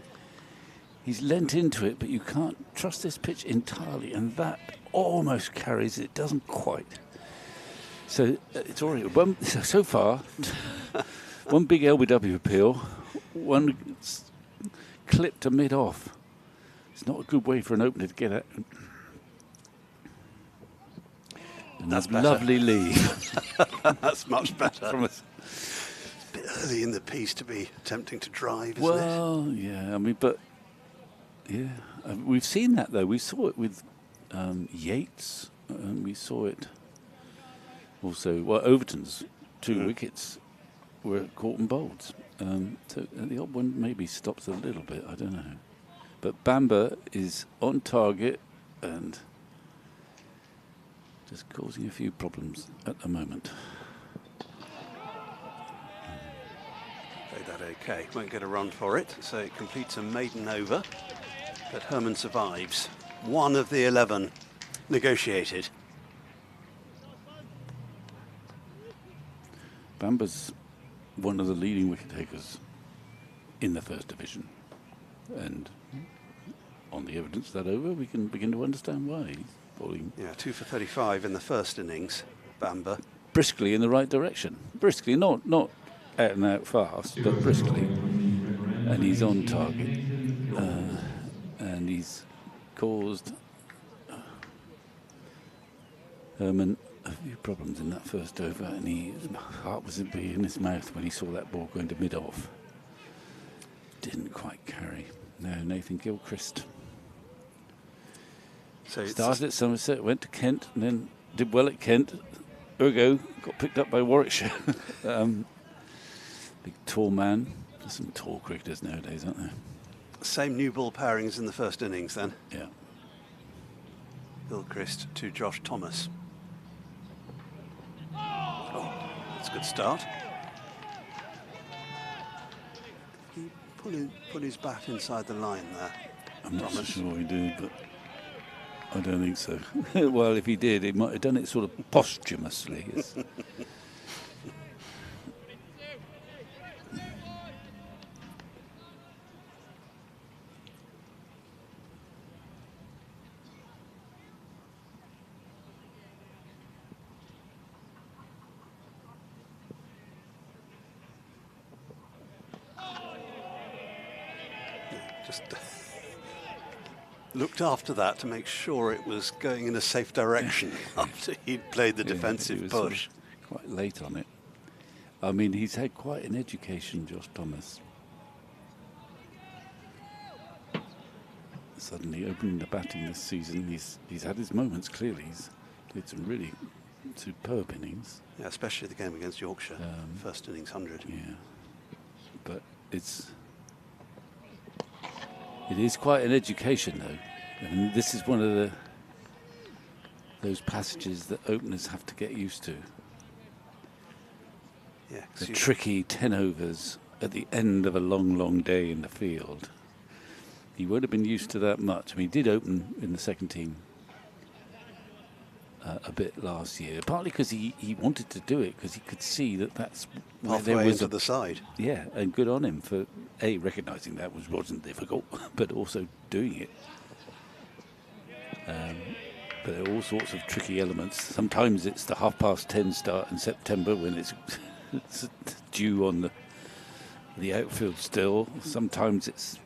He's leant into it, but you can't trust this pitch entirely, and that almost carries it. Doesn't quite. So it's already so far. One big LBW appeal, one clipped to mid-off. It's not a good way for an opener to get at. That's better. Lovely leave. That's much better. It's a bit early in the piece to be attempting to drive, isn't it? Well, yeah, I mean, but yeah, we've seen that though. We saw it with Yates. We saw it also. Well, Overton's 2 wickets were caught and bowled. So the odd one maybe stops a little bit. I don't know. But Bamber is on target and just causing a few problems at the moment. Played that okay. Won't get a run for it, so it completes a maiden over. But Herman survives. 1 of the 11 negotiated. Bamber's one of the leading wicket takers in the first division, and on the evidence of that over, we can begin to understand why he's bowling. Yeah, 2 for 35 in the first innings. Bamber briskly in the right direction. Briskly, not out and out fast, but briskly, and he's on target, and he's caused Herman a few problems in that first over, and his heart was in his mouth when he saw that ball going to mid-off. Didn't quite carry. No, Nathan Gilchrist. So started at Somerset, went to Kent, and then did well at Kent. Ergo got picked up by Warwickshire. Big tall man. There's some tall cricketers nowadays, aren't there? Same new ball pairings in the first innings then. Yeah. Gilchrist to Josh Thomas. Oh, that's a good start. He put his bat inside the line there. I'm not so sure he did, but I don't think so. Well, if he did, he might have done it sort of posthumously. Just looked after that to make sure it was going in a safe direction after he'd played the defensive push. Quite late on it. I mean, he's had quite an education, Josh Thomas. suddenly opening the batting this season. He's had his moments, clearly. He's played some really superb innings. Yeah, especially the game against Yorkshire, first innings 100. Yeah, but it is quite an education, though. I mean, this is one of those passages that openers have to get used to. Yeah, the tricky 10 overs at the end of a long, long day in the field. He won't have been used to that much. I mean, he did open in the second team a bit last year, partly because he wanted to do it, because he could see that's where Halfway there was into the side. Yeah, and good on him for recognising that wasn't difficult, but also doing it. But there are all sorts of tricky elements. Sometimes it's the 10:30 start in September when it's dew on the outfield still. Sometimes it's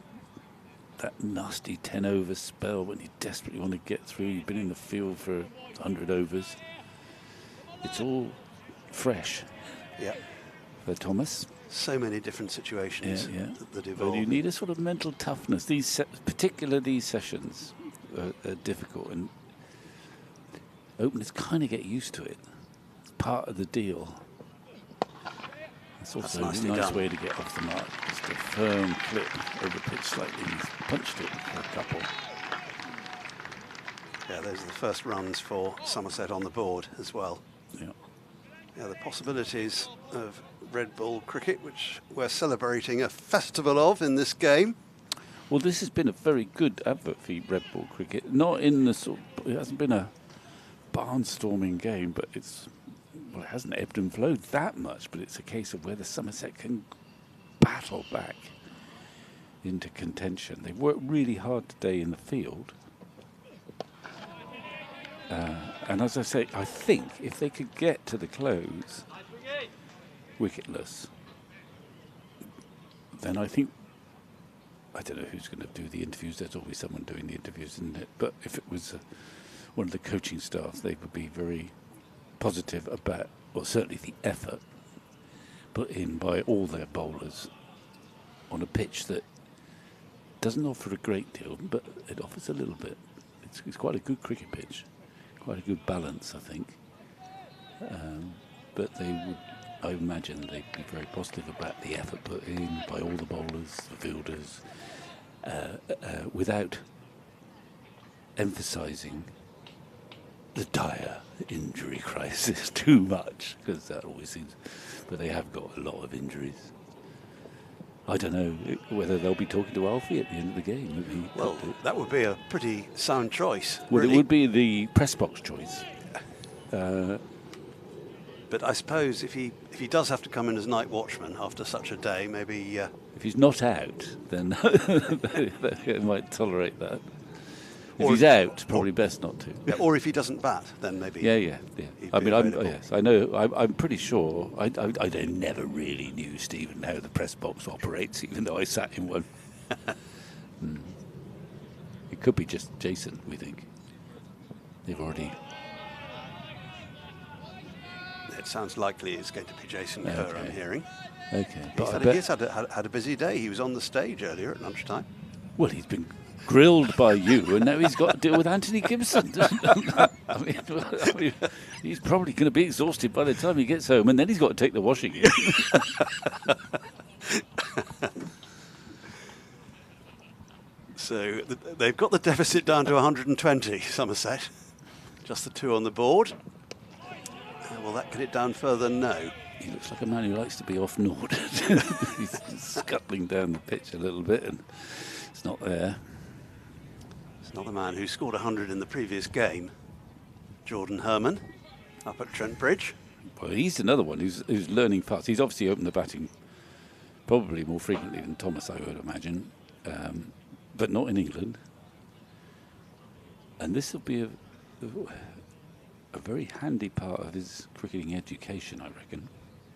that nasty 10 over spell when you desperately want to get through. You've been in the field for 100 overs. It's all fresh. Yeah. For Thomas. So many different situations that evolve. Well, you need a sort of mental toughness. Particularly these sessions are difficult, and openers kind of get used to it. It's part of the deal. It's also a nice way to get off the mark. Just a firm flip over pitch slightly. He's punched it for a couple. Yeah, those are the first runs for Somerset on the board as well. Yeah. Yeah, the possibilities of Red Bull cricket, which we're celebrating a festival of in this game. Well, this has been a very good advert for Red Bull cricket. Not in the it hasn't been a barnstorming game, but it hasn't ebbed and flowed that much, but it's a case of whether Somerset can battle back into contention. They've worked really hard today in the field. And as I say, I think if they could get to the close wicketless, then I don't know who's going to do the interviews. There's always someone doing the interviews, isn't it? But if it was one of the coaching staff, they would be very positive about, well, certainly the effort put in by all their bowlers on a pitch that doesn't offer a great deal, but it offers a little bit. It's quite a good cricket pitch, quite a good balance, I think. But I imagine they'd be very positive about the effort put in by all the bowlers, the fielders, without emphasising the dire injury crisis too much, because that always seems. But they have got a lot of injuries. I don't know whether they'll be talking to Alfie at the end of the game. Well, that would be a pretty sound choice. Well, really. It would be the press box choice. But I suppose if he does have to come in as night watchman after such a day, maybe... if he's not out, then they might tolerate that. If he's out, probably best not to. Yeah, or if he doesn't bat, then maybe... Yeah. I mean, I know. I'm pretty sure. I never really knew, Stephen, how the press box operates, even though I sat in one. It could be just Jason, we think. They've already... It sounds likely it's going to be Jason Kerr, I'm hearing. Okay. He's had a busy day. He was on the stage earlier at lunchtime. Well, he's been grilled by you, and now he's got to deal with Anthony Gibson. I mean, he's probably going to be exhausted by the time he gets home, and then he's got to take the washing in. So they've got the deficit down to 120, Somerset. Just the two on the board. Will that get it down further? No. He looks like a man who likes to be off-Nord. He's scuttling down the pitch a little bit, and it's not there. It's not the man who scored 100 in the previous game. Jordan Herman, up at Trent Bridge. Well, he's another one who's learning fast. He's obviously opened the batting probably more frequently than Thomas, I would imagine, but not in England. And this will be a very handy part of his cricketing education, I reckon,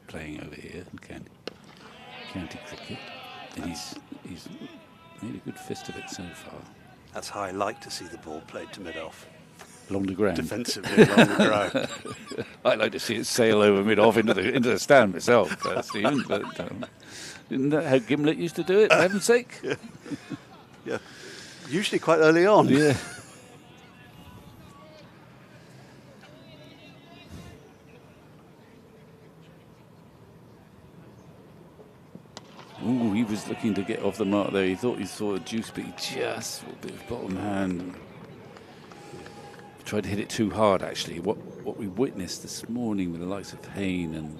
playing over here in county cricket. And he's made a good fist of it so far. That's how I like to see the ball played to mid-off. Along the ground. Defensively along the ground. I like to see it sail over mid-off into the stand myself, Stephen. But isn't that how Gimlet used to do it, for heaven's sake? Yeah. Usually quite early on. Yeah. Ooh, he was looking to get off the mark there. He thought he saw a juice, but he just a bit of bottom hand. Tried to hit it too hard, actually. What we witnessed this morning with the likes of Hayne and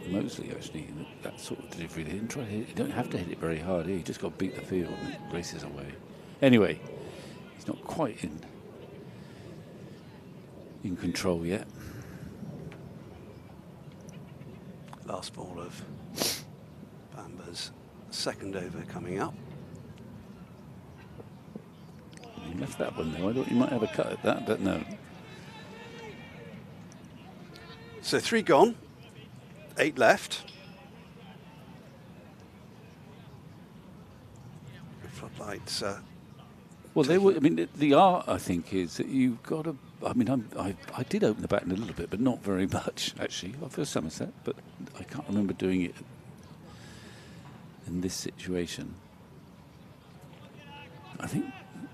Mosley, actually, that sort of delivery, they didn't try to hit it. You don't have to hit it very hard here. You just got to beat the field and it races away. Anyway, he's not quite in control yet. Last ball of Bamber's second over coming up. He left that one though. I thought he might have a cut at that, but no. So 3 gone, 8 left. The floodlights. Well, they were. I mean, the art I think is that you've got to. I mean, I did open the baton a little bit, but not very much actually. For Somerset, but I can't remember doing it in this situation. I think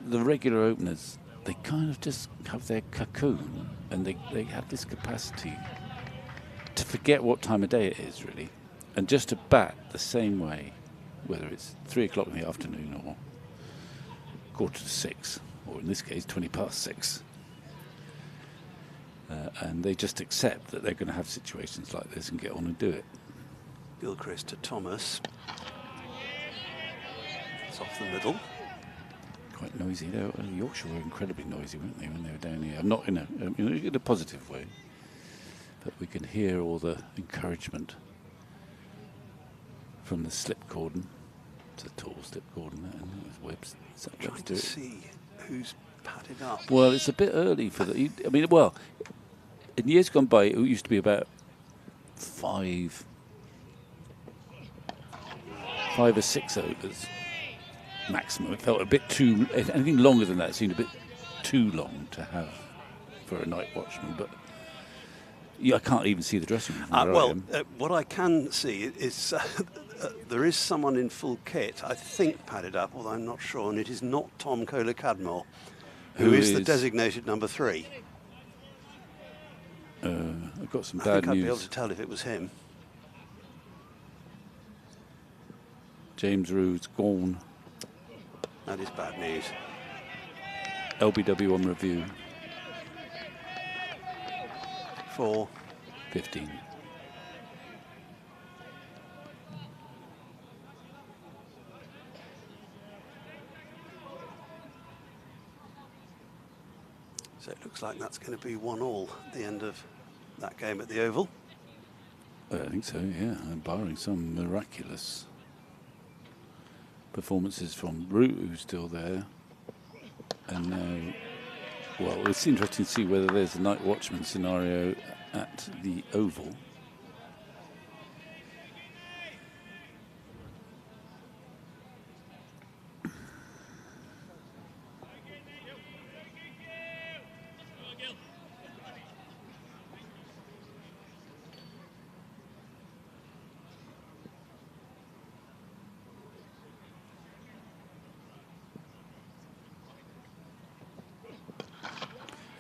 the regular openers, they kind of just have their cocoon, and they have this capacity to forget what time of day it is, really, and just to bat the same way, whether it's 3 o'clock in the afternoon or 5:45, or in this case 6:20. And they just accept that they're going to have situations like this and get on and do it. Gilchrist to Thomas. It's off the middle. Quite noisy. Yorkshire were incredibly noisy, weren't they, when they were down here? Not in a positive way, but we can hear all the encouragement from the slip cordon. It's a tall slip cordon, and Webb's trying to see who's padded up. Well, it's a bit early for the. I mean, well, in years gone by, it used to be about 5 or 6 overs maximum. It felt a bit too. Anything longer than that seemed a bit too long to have for a night watchman. But I can't even see the dressing room. What I can see is there is someone in full kit, I think, padded up, although I'm not sure, and it is not Tom Kohler-Cadmore, who is the designated number 3. I've got some I bad think I'd news. be able to tell if it was him. James Rude's gone. That is bad news. LBW on review. 4:15. So it looks like that's going to be 1-1 at the end of that game at the Oval. I think so, yeah. And barring some miraculous performances from Root, who's still there. And now, well, it's interesting to see whether there's a night watchman scenario at the Oval.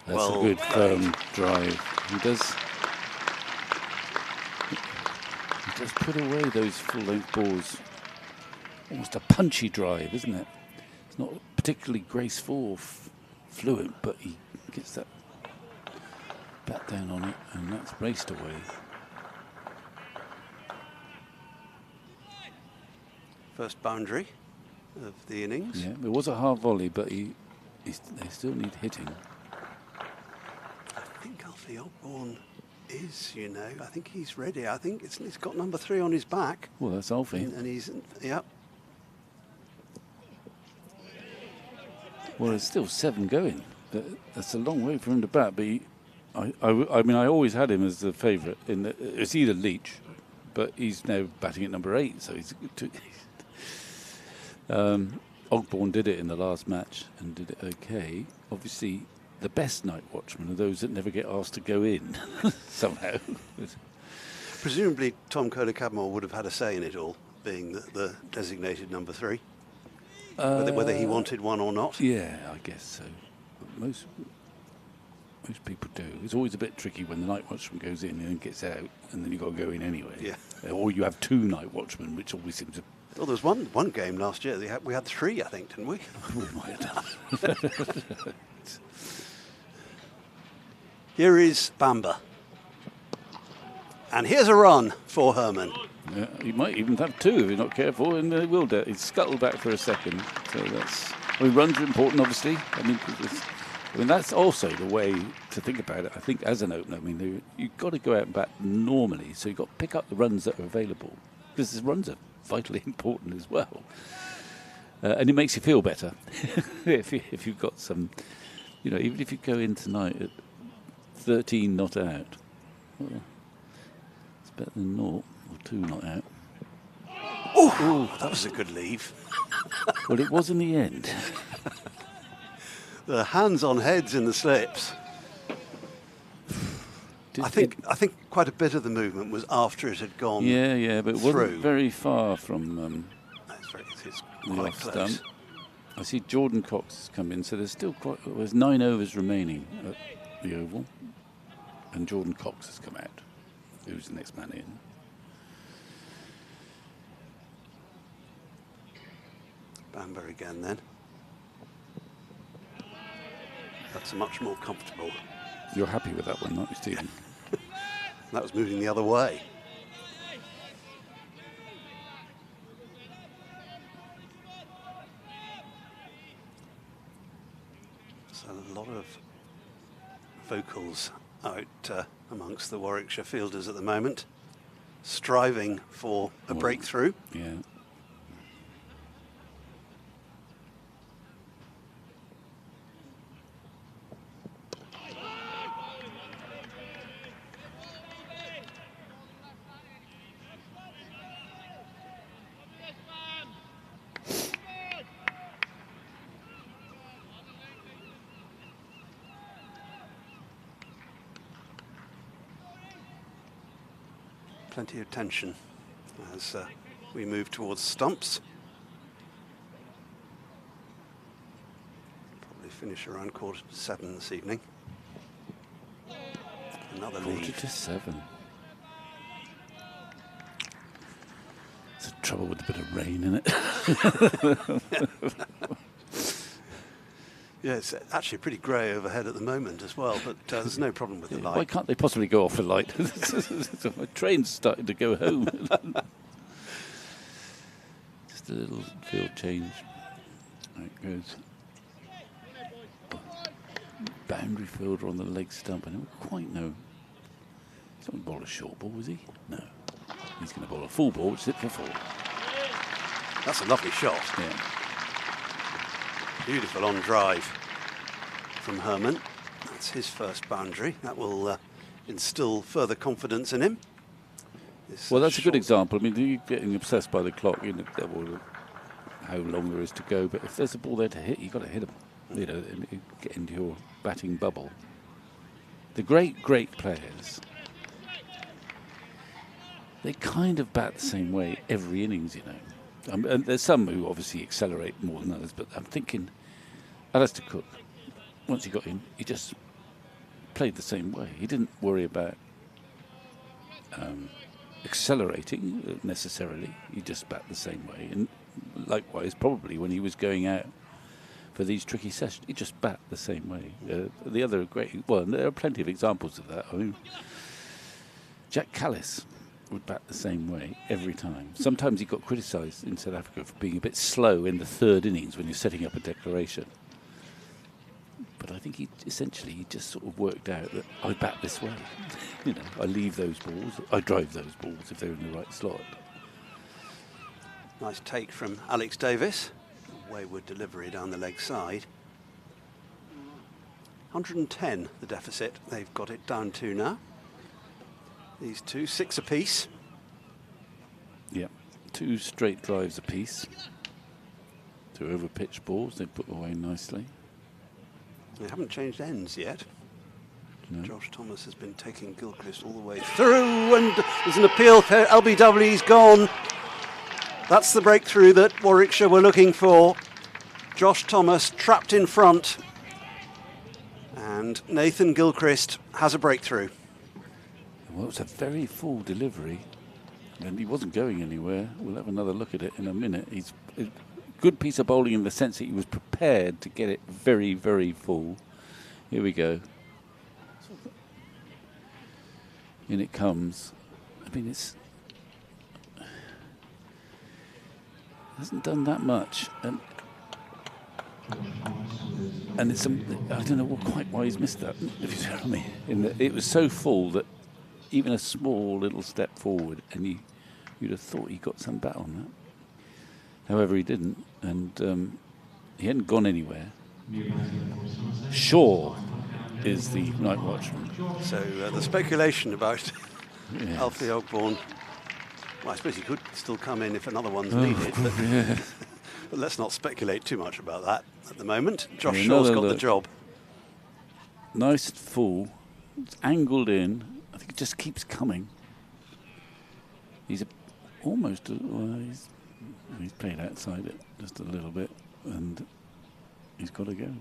That's a good firm drive. He does put away those full-length balls. Almost a punchy drive, isn't it? It's not particularly graceful or fluent, but he gets that bat down on it, and that's raced away. First boundary of the innings. Yeah, it was a hard volley, but they still need hitting. I think Alfie Ogborn is, I think he's ready. I think he's got number 3 on his back. Well, that's Alfie. And he's, yep. Well, there's still 7 going. That's a long way for him to bat, but I mean, I always had him as the favourite. It's either Leach, but he's now batting at number 8, so he's... Ogborn did it in the last match and did it okay. Obviously, the best night watchmen are those that never get asked to go in somehow. Presumably, Tom Kohler-Cadmore would have had a say in it all, being the designated number 3. whether he wanted one or not. Yeah, I guess so. Most people do. It's always a bit tricky when the night watchman goes in and then gets out, and then you've got to go in anyway. Yeah. Or you have 2 night watchmen, which always seems. Well, there was one game last year. We had 3, I think, didn't we? We might have done. Here is Bamba. And here's a run for Herman. Yeah, he might even have 2 if he's not careful, and he will do. He's scuttled back for a second. So that's. Runs are important, obviously. I mean, that's also the way to think about it. I think as an opener, you've got to go out and bat normally, so you've got to pick up the runs that are available, because the runs are vitally important as well. And it makes you feel better if you've got some, even if you go in tonight at 13 not out, well, it's better than 0 or 2 not out. Oh, that was a good leave. Well, it was in the end. The hands on heads in the slips. I think quite a bit of the movement was after it had gone. Yeah, but it through. wasn't very far from it's the quite off close. stump. I see Jordan Cox has come in, so there's 9 overs remaining at the Oval, and Jordan Cox has come out. Who's the next man in? Bamba again then. That's much more comfortable. You're happy with that one, aren't you, Stephen? That was moving the other way. So a lot of vocals out amongst the Warwickshire fielders at the moment, striving for a breakthrough. Yeah. Plenty of tension as we move towards stumps. Probably finish around 6:45 this evening. Another lead. 6:45. It's the trouble with a bit of rain in it. Yeah, it's actually pretty grey overhead at the moment as well, but there's no problem with the light. Why can't they possibly go off the light? My train's starting to go home. Just a little field change. There it goes. Boundary fielder on the leg stump. I don't quite know. He's not going to bowl a short ball, is he? No. He's going to bowl a full ball, which is it for 4. That's a lovely shot. Yeah. Beautiful on drive from Herman. That's his first boundary. That will instill further confidence in him. Well, that's a good example. I mean, you're getting obsessed by the clock, how long there is to go. But if there's a ball there to hit, you've got to hit them. And get into your batting bubble. The great players, they kind of bat the same way every innings, and there's some who obviously accelerate more than others, but I'm thinking Alistair Cook, once he got in, he just played the same way. He didn't worry about accelerating necessarily. He just bat the same way. And likewise, probably when he was going out for these tricky sessions, he just bat the same way. The other there are plenty of examples of that. I mean, Jack Callis would bat the same way every time. Sometimes he got criticised in South Africa for being a bit slow in the 3rd innings when you're setting up a declaration. But I think he just sort of worked out that I bat this way. I leave those balls, I drive those balls if they're in the right slot. Nice take from Alex Davis. Wayward delivery down the leg side. 110 the deficit they've got it down to now. These two, 6 apiece. Yeah, 2 straight drives apiece. 2 over pitch balls, they put away nicely. They haven't changed ends yet. No. Josh Thomas has been taking Gilchrist all the way through, and there's an appeal for LBW. He's gone. That's the breakthrough that Warwickshire were looking for. Josh Thomas trapped in front. And Nathan Gilchrist has a breakthrough. Well, it's a very full delivery, and he wasn't going anywhere. We'll have another look at it in a minute. He's a good piece of bowling in the sense that he was prepared to get it very, very full. Here we go. In it comes. I mean, it hasn't done that much, and it's I don't know quite why he's missed that, if you tell me. It was so full that even a small little step forward, and you'd have thought he got some bat on that. However, he didn't, and he hadn't gone anywhere. Shaw is the night watchman. So the speculation about Alfie Ogborn, well, I suppose he could still come in if another one's needed, but let's not speculate too much about that at the moment. Josh Shaw's got the job. Nice full, it's angled in. I think it just keeps coming. He's he's played outside it just a little bit, and he's got to go.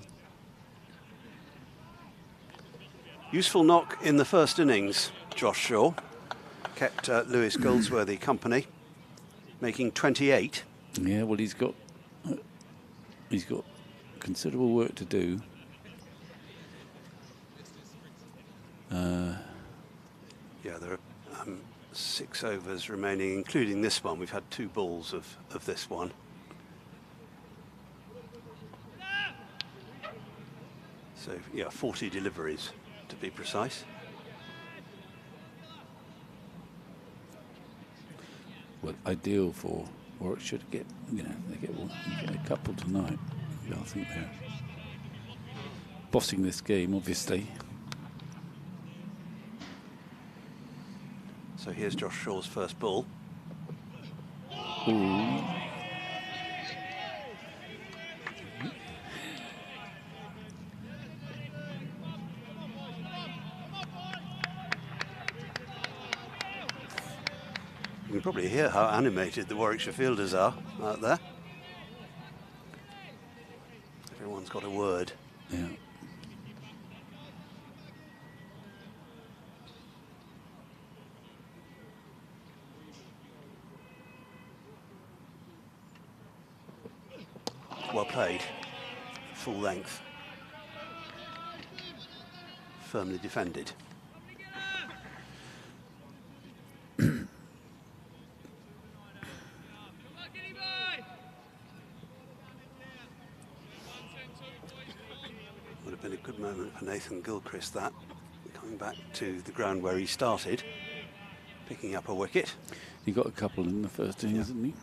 Useful knock in the first innings, Josh Shaw. Kept Lewis Goldsworthy company, making 28. Yeah, well, he's got considerable work to do. Yeah, there are 6 overs remaining, including this one. We've had 2 balls of this one. So, yeah, 40 deliveries, to be precise. Well, ideal for Warwickshire to get, they get a couple tonight. Yeah, I think they're bossing this game, obviously. So here's Josh Shaw's first ball. Ooh. You can probably hear how animated the Warwickshire fielders are out there. Everyone's got a word. Yeah. Well played. Full length. Firmly defended. Would have been a good moment for Nathan Gilchrist, that, coming back to the ground where he started, picking up a wicket. He got a couple in the first innings, didn't he?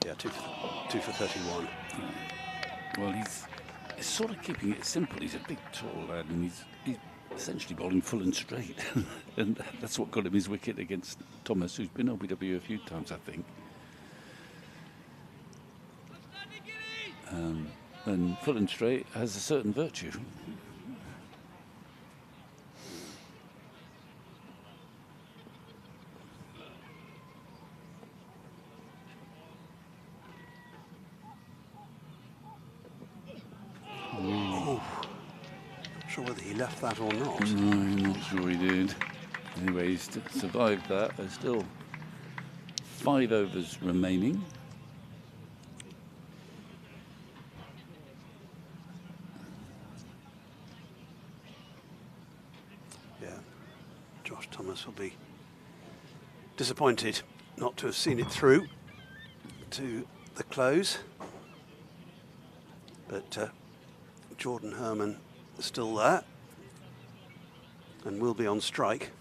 Yeah, two for 31. Well, he's sort of keeping it simple. He's a big, tall lad, and he's essentially bowling full and straight. And that's what got him his wicket against Thomas, who's been LBW a few times, I think. And full and straight has a certain virtue. Oh, not sure whether he left that or not. No, I'm not sure he did. Anyway, he's survived that. There's still 5 overs remaining. Josh Thomas will be disappointed not to have seen it through to the close. But Jordan Herman is still there and will be on strike.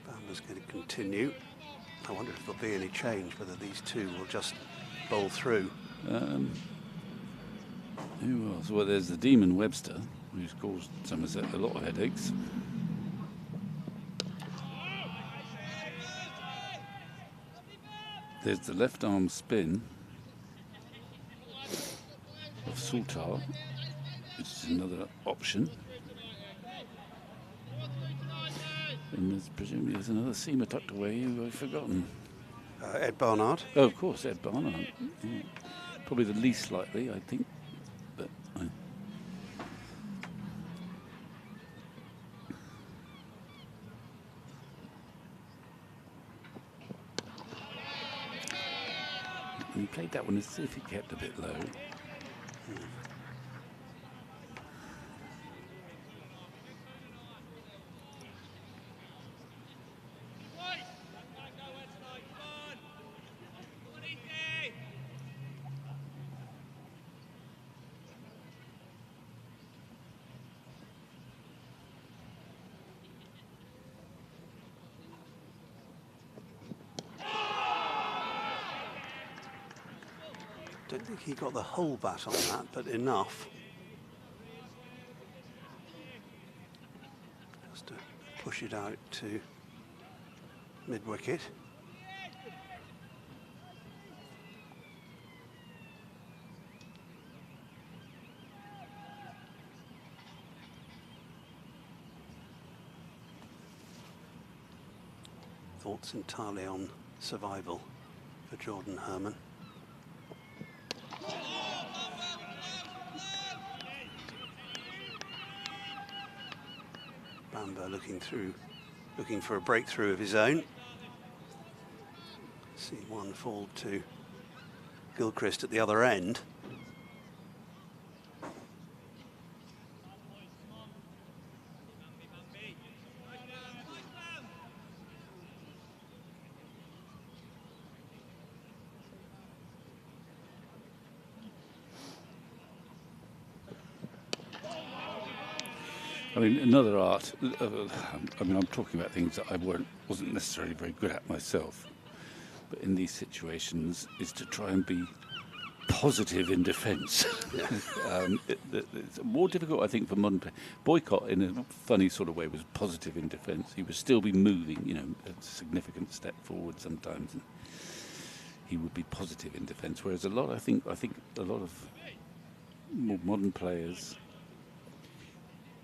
Bamber's going to continue. I wonder if there'll be any change, whether these two will just bowl through. Who else? Well, there's the Demon Webster, who's caused Somerset a lot of headaches. There's the left arm spin of Sultar, which is another option. And presumably there's another seamer tucked away who I've forgotten. Ed Barnard. Oh, of course, Ed Barnard. Yeah. Probably the least likely, I think. But he played that one as if he kept a bit low. I don't think he got the whole bat on that, but enough. Just to push it out to mid-wicket. Thoughts entirely on survival for Jordan Herman. Bamber looking for a breakthrough of his own. See one fall to Gilchrist at the other end. I mean, another art, I mean, I'm talking about things that I wasn't necessarily very good at myself, but in these situations is to try and be positive in defence. It's more difficult, I think, for modern players. Boycott, in a funny sort of way, was positive in defence. He would still be moving, you know, a significant step forward sometimes, and he would be positive in defence. Whereas I think a lot of more modern players,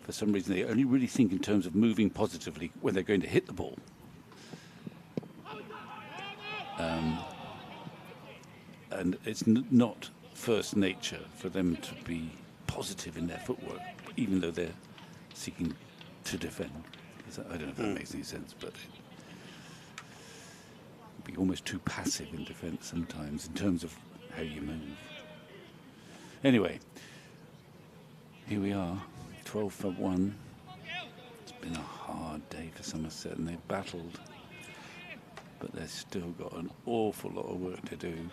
for some reason, they only really think in terms of moving positively when they're going to hit the ball. And it's not first nature for them to be positive in their footwork, even though they're seeking to defend. I don't know if that makes any sense, but it'd be almost too passive in defence sometimes in terms of how you move. Anyway, here we are. 12 for 1. It's been a hard day for Somerset, and they've battled, but they've still got an awful lot of work to do.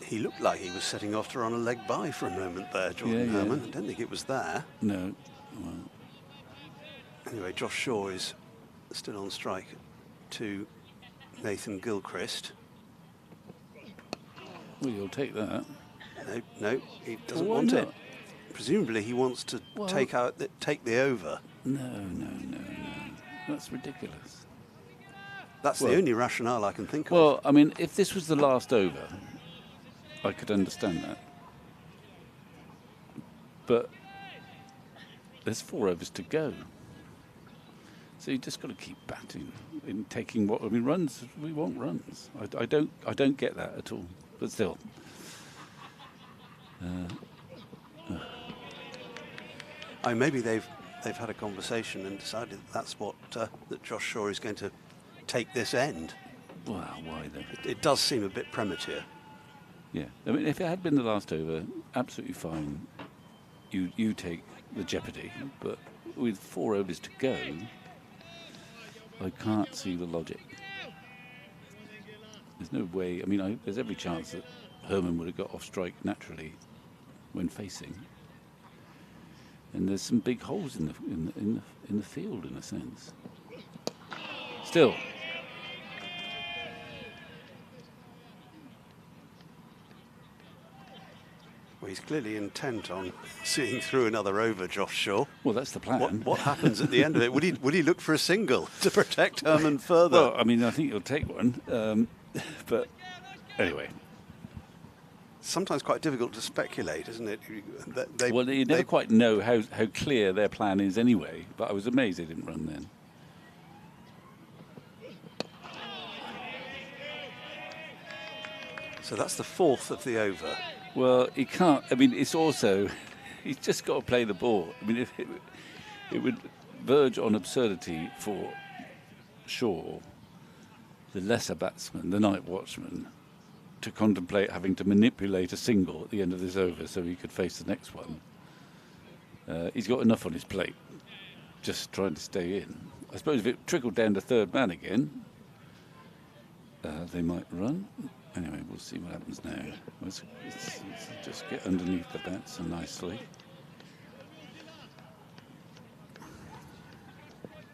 He looked like he was setting off to run a leg by for a moment there, Jordan Herman. I don't think it was there. No. Well. Anyway, Josh Shaw is still on strike to Nathan Gilchrist. Well, you'll take that. No, he doesn't Why want not? it. Presumably he wants to take the over. No. That's ridiculous. That's the only rationale I can think of. Well, I mean, if this was the last over, I could understand that. But there's 4 overs to go. So you just got to keep batting in taking what, I mean, runs, we want runs. I don't get that at all. But still. Maybe they've had a conversation and decided that's what that Josh Shaw is going to take this end. Well, why then? It does seem a bit premature. Yeah, I mean, if it had been the last over, absolutely fine. You take the jeopardy, but with 4 overs to go, I can't see the logic. There's no way. I mean, there's every chance that Herman would have got off strike naturally when facing. And there's some big holes in the field, in a sense. Still. Well, he's clearly intent on seeing through another over, Josh Shaw. Well, that's the plan. What happens at the end of it? Would he look for a single to protect Herman further? Well, I mean, I think he'll take one. But anyway. Sometimes quite difficult to speculate, isn't it? Well, you never quite know how clear their plan is anyway, but I was amazed they didn't run then. So that's the 4th of the over. Well, he can't. I mean, it's also he's just got to play the ball. I mean, if it would verge on absurdity for Shaw, the lesser batsman, the night watchman, to contemplate having to manipulate a single at the end of this over so he could face the next one. He's got enough on his plate, just trying to stay in. I suppose if it trickled down to third man again, they might run. Anyway, we'll see what happens now. Let's just get underneath the bats nicely.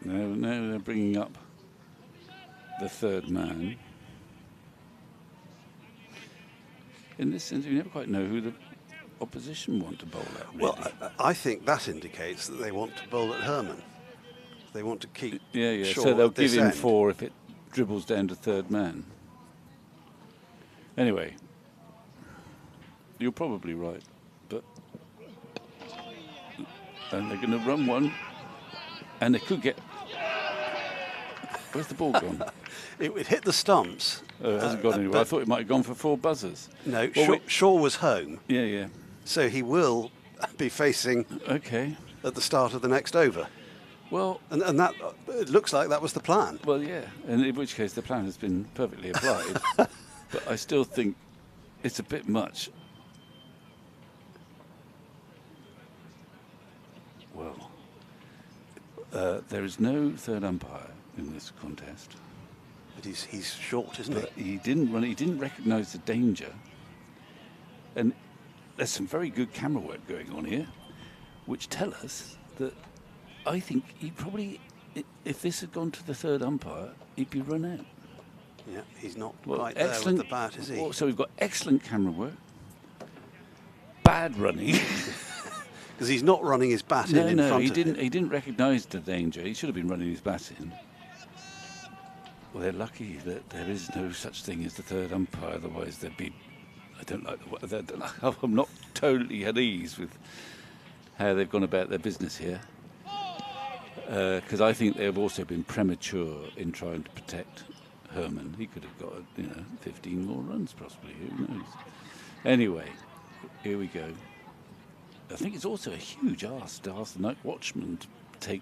Now they're bringing up the third man. In this sense, you never quite know who the opposition want to bowl at. Really. Well, I think that indicates that they want to bowl at Herman. They want to keep Shaw so they'll at this give him end. 4 if it dribbles down to third man. Anyway, you're probably right, but and they're going to run one, and they could get. Where's the ball gone? It hit the stumps. Oh, it hasn't gone anywhere. I thought it might have gone for 4 buzzers. No, Well, Shaw was home. Yeah. So he will be facing at the start of the next over. Well, and that it looks like that was the plan. Well, yeah, and in which case the plan has been perfectly applied. But I still think it's a bit much. Well, there is no third umpire in this contest. But he's short, isn't But he didn't run. He didn't recognise the danger. And there's some very good camera work going on here, which tell us that I think he probably, if this had gone to the third umpire, he'd be run out. Yeah, he's not quite there with the bat, is he? Well, so we've got excellent camera work, bad running. Because he's not running his bat in front of him. He didn't recognise the danger. He should have been running his bat in. Well, they're lucky that there is no such thing as the third umpire. Otherwise, there'd be. I don't like the. I'm not totally at ease with how they've gone about their business here. Because I think they've also been premature in trying to protect Herman. He could have got 15 more runs possibly. Who knows? Anyway, here we go. I think it's also a huge ask to ask the night watchman to take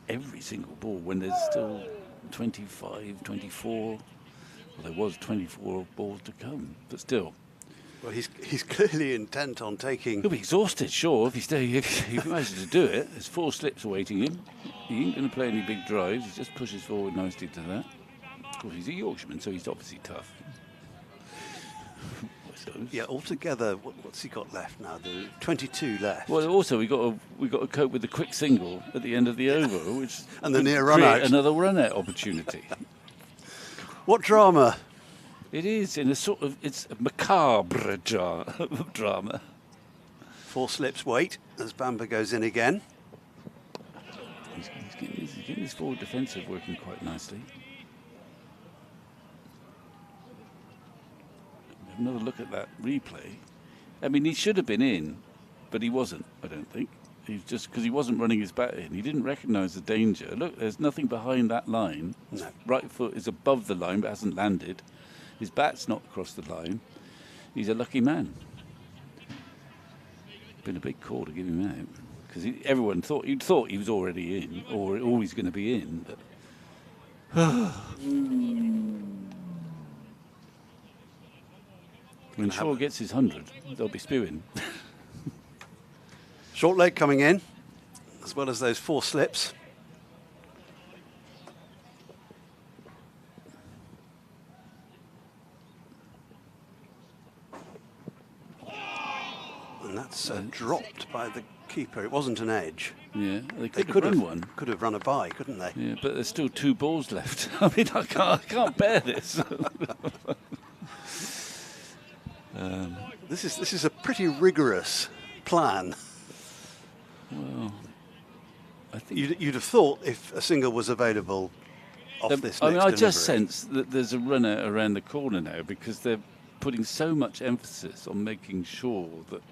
every single ball when there's still 25, 24. Well, there was 24 balls to come, but still. Well, he's clearly intent on taking. He'll be exhausted, sure, if he manages to do it. There's 4 slips awaiting him. He ain't going to play any big drives. He just pushes forward nicely to that. Of course, he's a Yorkshireman, so he's obviously tough. Yeah, altogether, what's he got left now? The 22 left. Well, also we got to cope with the quick single at the end of the over, which and the near create run out. Another run out opportunity. What drama? It is in a sort of it's a macabre drama. 4 slips wait as Bamber goes in again. He's getting his forward defensive working quite nicely. Another look at that replay. I mean, he should have been in, but he wasn't, I don't think. He's just because he wasn't running his bat in. He didn't recognise the danger. Look, there's nothing behind that line. His right foot is above the line but hasn't landed. His bat's not across the line. He's a lucky man. Been a big call to give him out because everyone thought he was already in or always going to be in. But when Shaw gets his 100, they'll be spewing. Short leg coming in, as well as those 4 slips. And that's dropped by the keeper. It wasn't an edge. Yeah, they could have run one. Could have run a bye, couldn't they? Yeah, but there's still 2 balls left. I mean, I can't bear this. This is a pretty rigorous plan. Well, I think you'd have thought if a single was available off this next I delivery. just sense that there's a runner around the corner now because they're putting so much emphasis on making sure that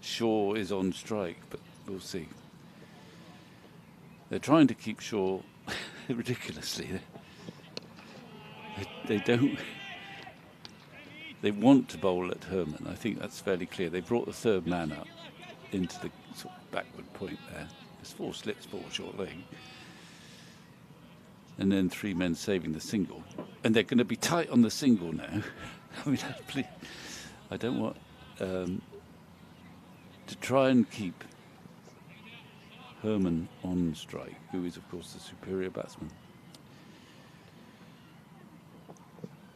Shaw is on strike, but we'll see. They're trying to keep Shaw ridiculously. They don't. they want to bowl at Herman. I think that's fairly clear. They brought the third man up into the sort of backward point there. There's 4 slips, 4 short leg. And then 3 men saving the single. And they're going to be tight on the single now. I mean, I don't want to try and keep Herman on strike, who is, of course, the superior batsman.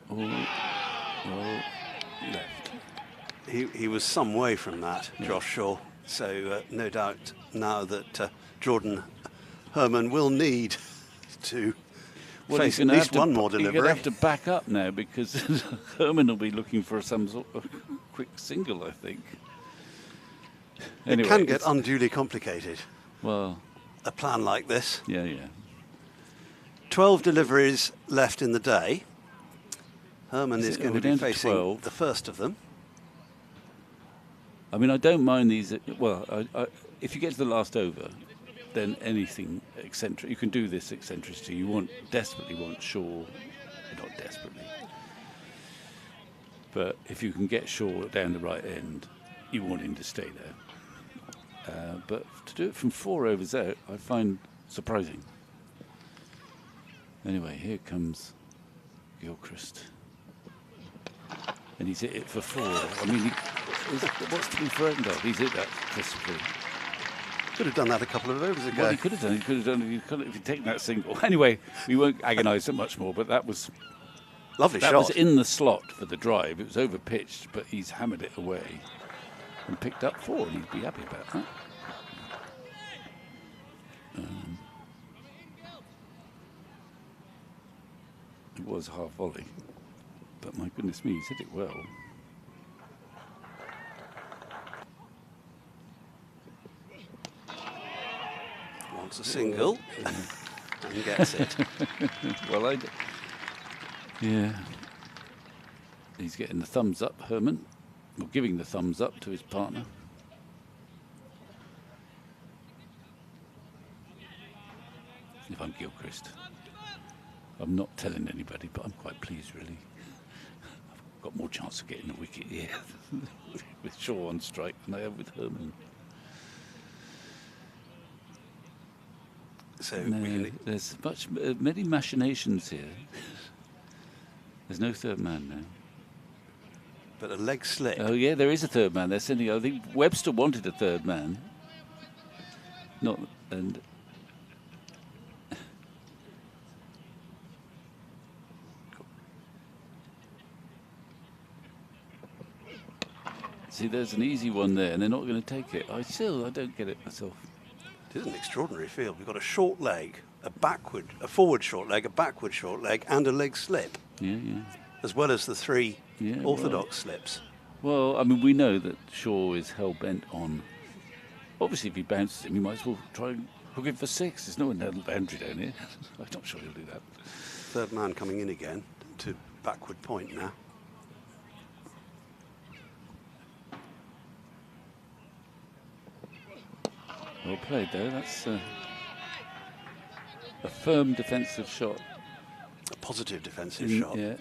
Oh, left. He was some way from that, Josh Shaw. So no doubt now that Jordan Herman will need to face at least one more delivery. You're going to have to back up now because Herman will be looking for some sort of quick single, I think. Anyway, it can get unduly complicated. Well, a plan like this. Yeah. 12 deliveries left in the day. Herman is going to be facing 12? The first of them. I mean, I don't mind these. Well, if you get to the last over, then anything eccentric, you can do this eccentricity. You desperately want Shaw, not desperately, but if you can get Shaw down the right end, you want him to stay there. But to do it from 4 overs out, I find surprising. Anyway, here comes Gilchrist. And he's hit it for 4. I mean, what's to be frightened of? He's hit that crisply. Could have done that a couple of overs ago. Well, he could have done. He could have done if he'd taken that single. Anyway, we won't agonise so much more. But that was lovely shot. That was in the slot for the drive. It was over pitched, but he's hammered it away and picked up 4, and he'd be happy about that. It was half volley. But my goodness me, he's hit it well. Wants a single and gets it. Well, yeah. He's getting the thumbs up, Herman. Or giving the thumbs up to his partner. If I'm Gilchrist, I'm not telling anybody, but I'm quite pleased, really. Got more chance of getting a wicket here with Shaw on strike than I have with Herman. So there's many machinations here. There's no third man now. But a leg slip. Oh yeah, there is a third man. They're sending. I think Webster wanted a third man. See, there's an easy one there, and they're not going to take it. I don't get it myself. It is an extraordinary field. We've got a short leg, a forward short leg, a backward short leg, and a leg slip. Yeah. As well as the 3 orthodox slips. Well, I mean, we know that Shaw is hell-bent on... Obviously, if he bounces him, he might as well try and hook him for 6. There's no boundary down here. I'm not sure he'll do that. Third man coming in again to backward point now. Well played, though. That's a firm defensive shot. A positive defensive shot. Yeah.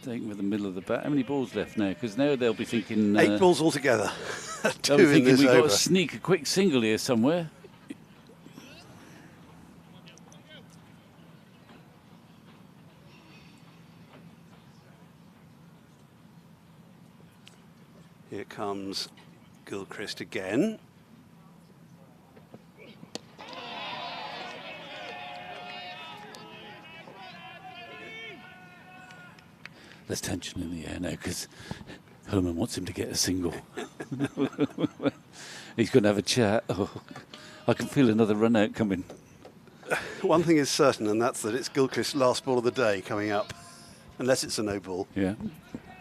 Taken with the middle of the bat. How many balls left now? Because now they'll be thinking... 8 balls altogether. 2 they'll be in thinking this we've over. got to sneak a quick single here somewhere. Here comes Gilchrist again. There's tension in the air now because Herman wants him to get a single. He's going to have a chat. Oh, I can feel another run out coming. One thing is certain, and that's that it's Gilchrist's last ball of the day coming up, unless it's a no ball. Yeah,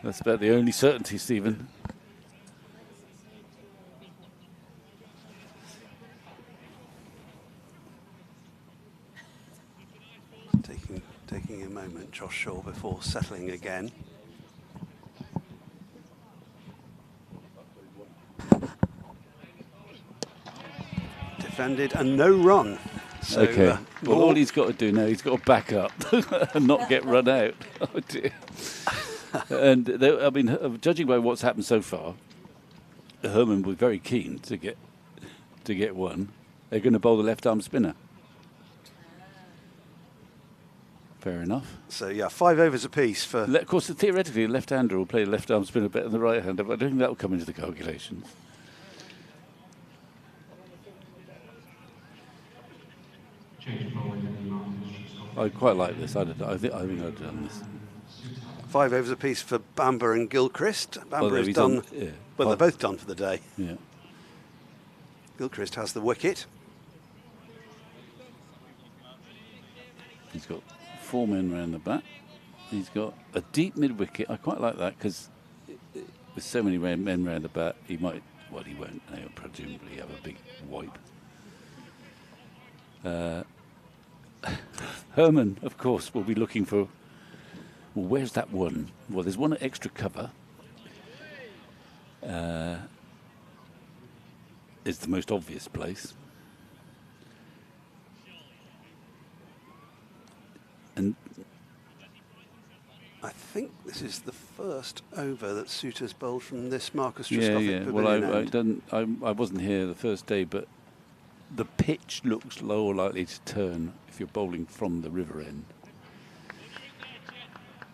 that's about the only certainty, Stephen. Taking a moment, Josh Shaw, before settling again. Defended and no run. So, okay. Well, all he's got to do now, he's got to back up and not get run out. Oh dear. And I mean, judging by what's happened so far, Herman was very keen to get one. They're going to bowl the left arm spinner. Fair enough. So, yeah, 5 overs apiece for... Of course, theoretically, the left-hander will play the left-arm spinner better than the right-hander, but I don't think that will come into the calculations. I quite like this. I think I'd have done this. 5 overs apiece for Bamber and Gilchrist. Bamber is done. Well, they're both done for the day. Yeah. Gilchrist has the wicket. He's got 4 men round the bat. He's got a deep mid-wicket. I quite like that because with so many men round the bat, he might, well, he won't. He'll presumably have a big wipe. Herman, of course, will be looking for, well, where's that one? Well, there's one at extra cover. Is the most obvious place. And I think this is the first over that Souttar's bowled from this Marcus yeah. Trescothic Well, pavilion I wasn't here the first day, but the pitch looks lower likely to turn if you're bowling from the river end.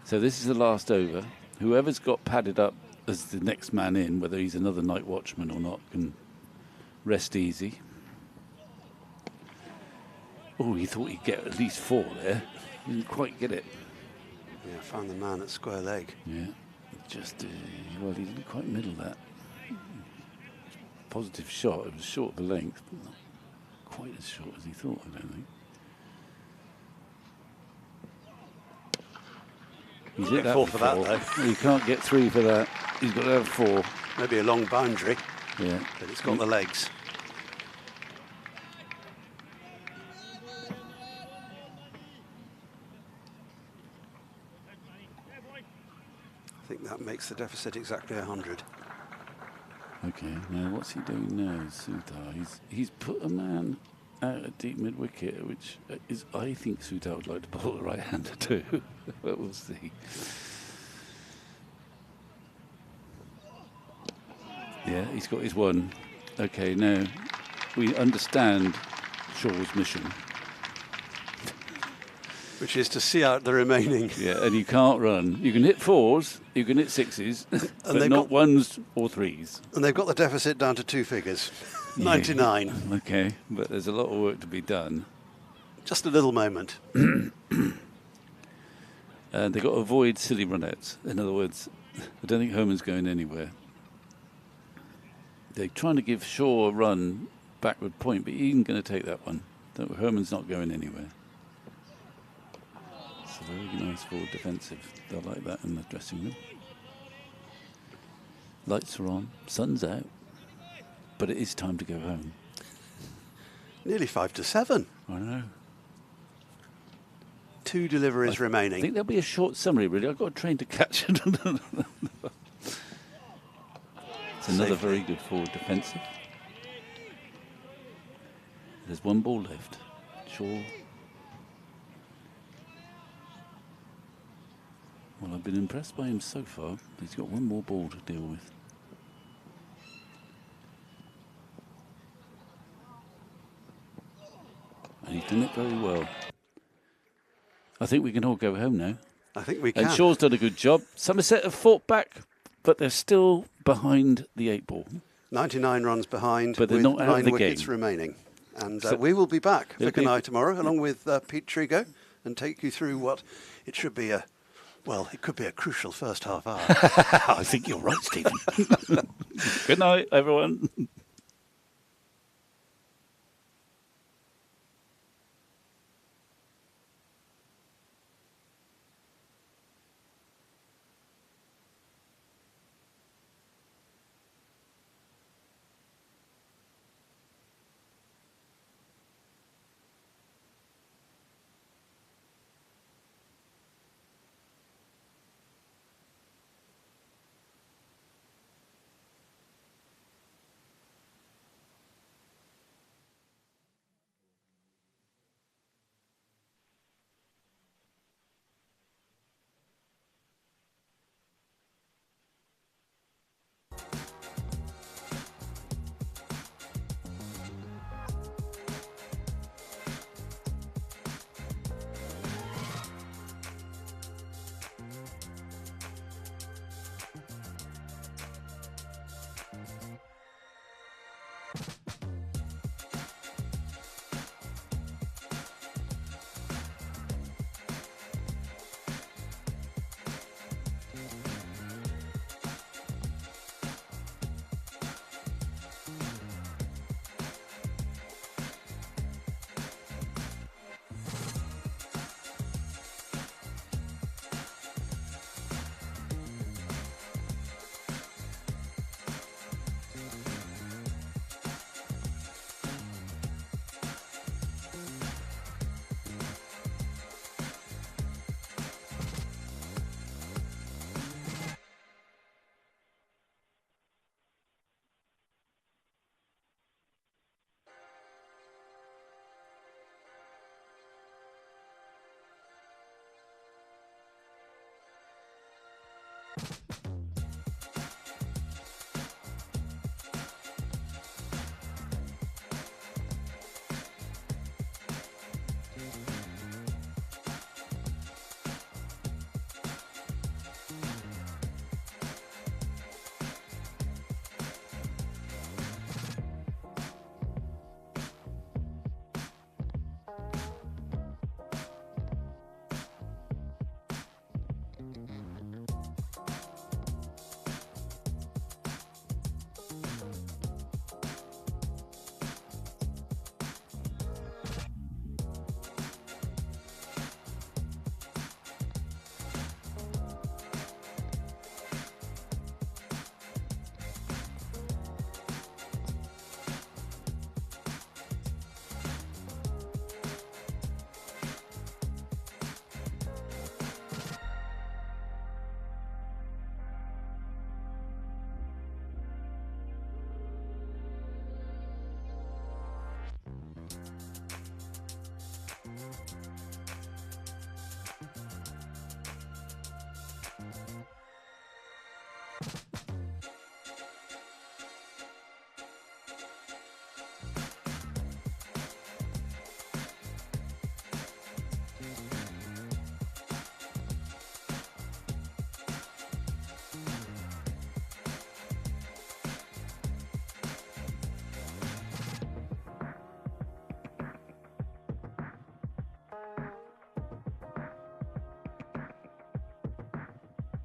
So this is the last over. Whoever's got padded up as the next man in, whether he's another night watchman or not, can rest easy. Oh, he thought he'd get at least 4 there. Didn't quite get it. Yeah, found the man at square leg. Yeah, just, well, he didn't quite middle that. Positive shot, it was short of the length, but not quite as short as he thought, I don't think. He's hit that 4 for that, though. He can't get 3 for that. He's got to have 4. Maybe a long boundary. Yeah. But it's got the legs. I think that makes the deficit exactly 100. Okay, now what's he doing now, Souttar? He's put a man out at deep mid-wicket, which is, I think Souttar would like to bowl a right-hander too, but we'll see. Yeah, he's got his 1. Okay, now we understand Shaw's mission. Which is to see out the remaining. Yeah, and you can't run. You can hit 4s, you can hit 6s, but not 1s or 3s. And they've got the deficit down to 2 figures. 99. Okay, but there's a lot of work to be done. Just a little moment. And they've got to avoid silly runouts. In other words, I don't think Herman's going anywhere. They're trying to give Shaw a run backward point, but he isn't going to take that one. Herman's not going anywhere. It's a very nice forward defensive. They'll like that in the dressing room. Lights are on, sun's out, but it is time to go home. Nearly 5 to 7. I know. 2 deliveries remaining. I think there'll be a short summary, really. I've got a train to catch. It's another very good forward defensive. There's 1 ball left. Shaw. Well, I've been impressed by him so far. He's got 1 more ball to deal with. And he's done it very well. I think we can all go home now. I think we can. And Shaw's done a good job. Somerset have fought back, but they're still behind the 8 ball. 99 runs behind, but they're with not out 9 of the wickets game. remaining. And So we will be back, Vic and be- I, tomorrow, along with Pete Trigo, and take you through what it should be a, well, it could be a crucial first half hour. I think you're right, Stephen. Good night, everyone.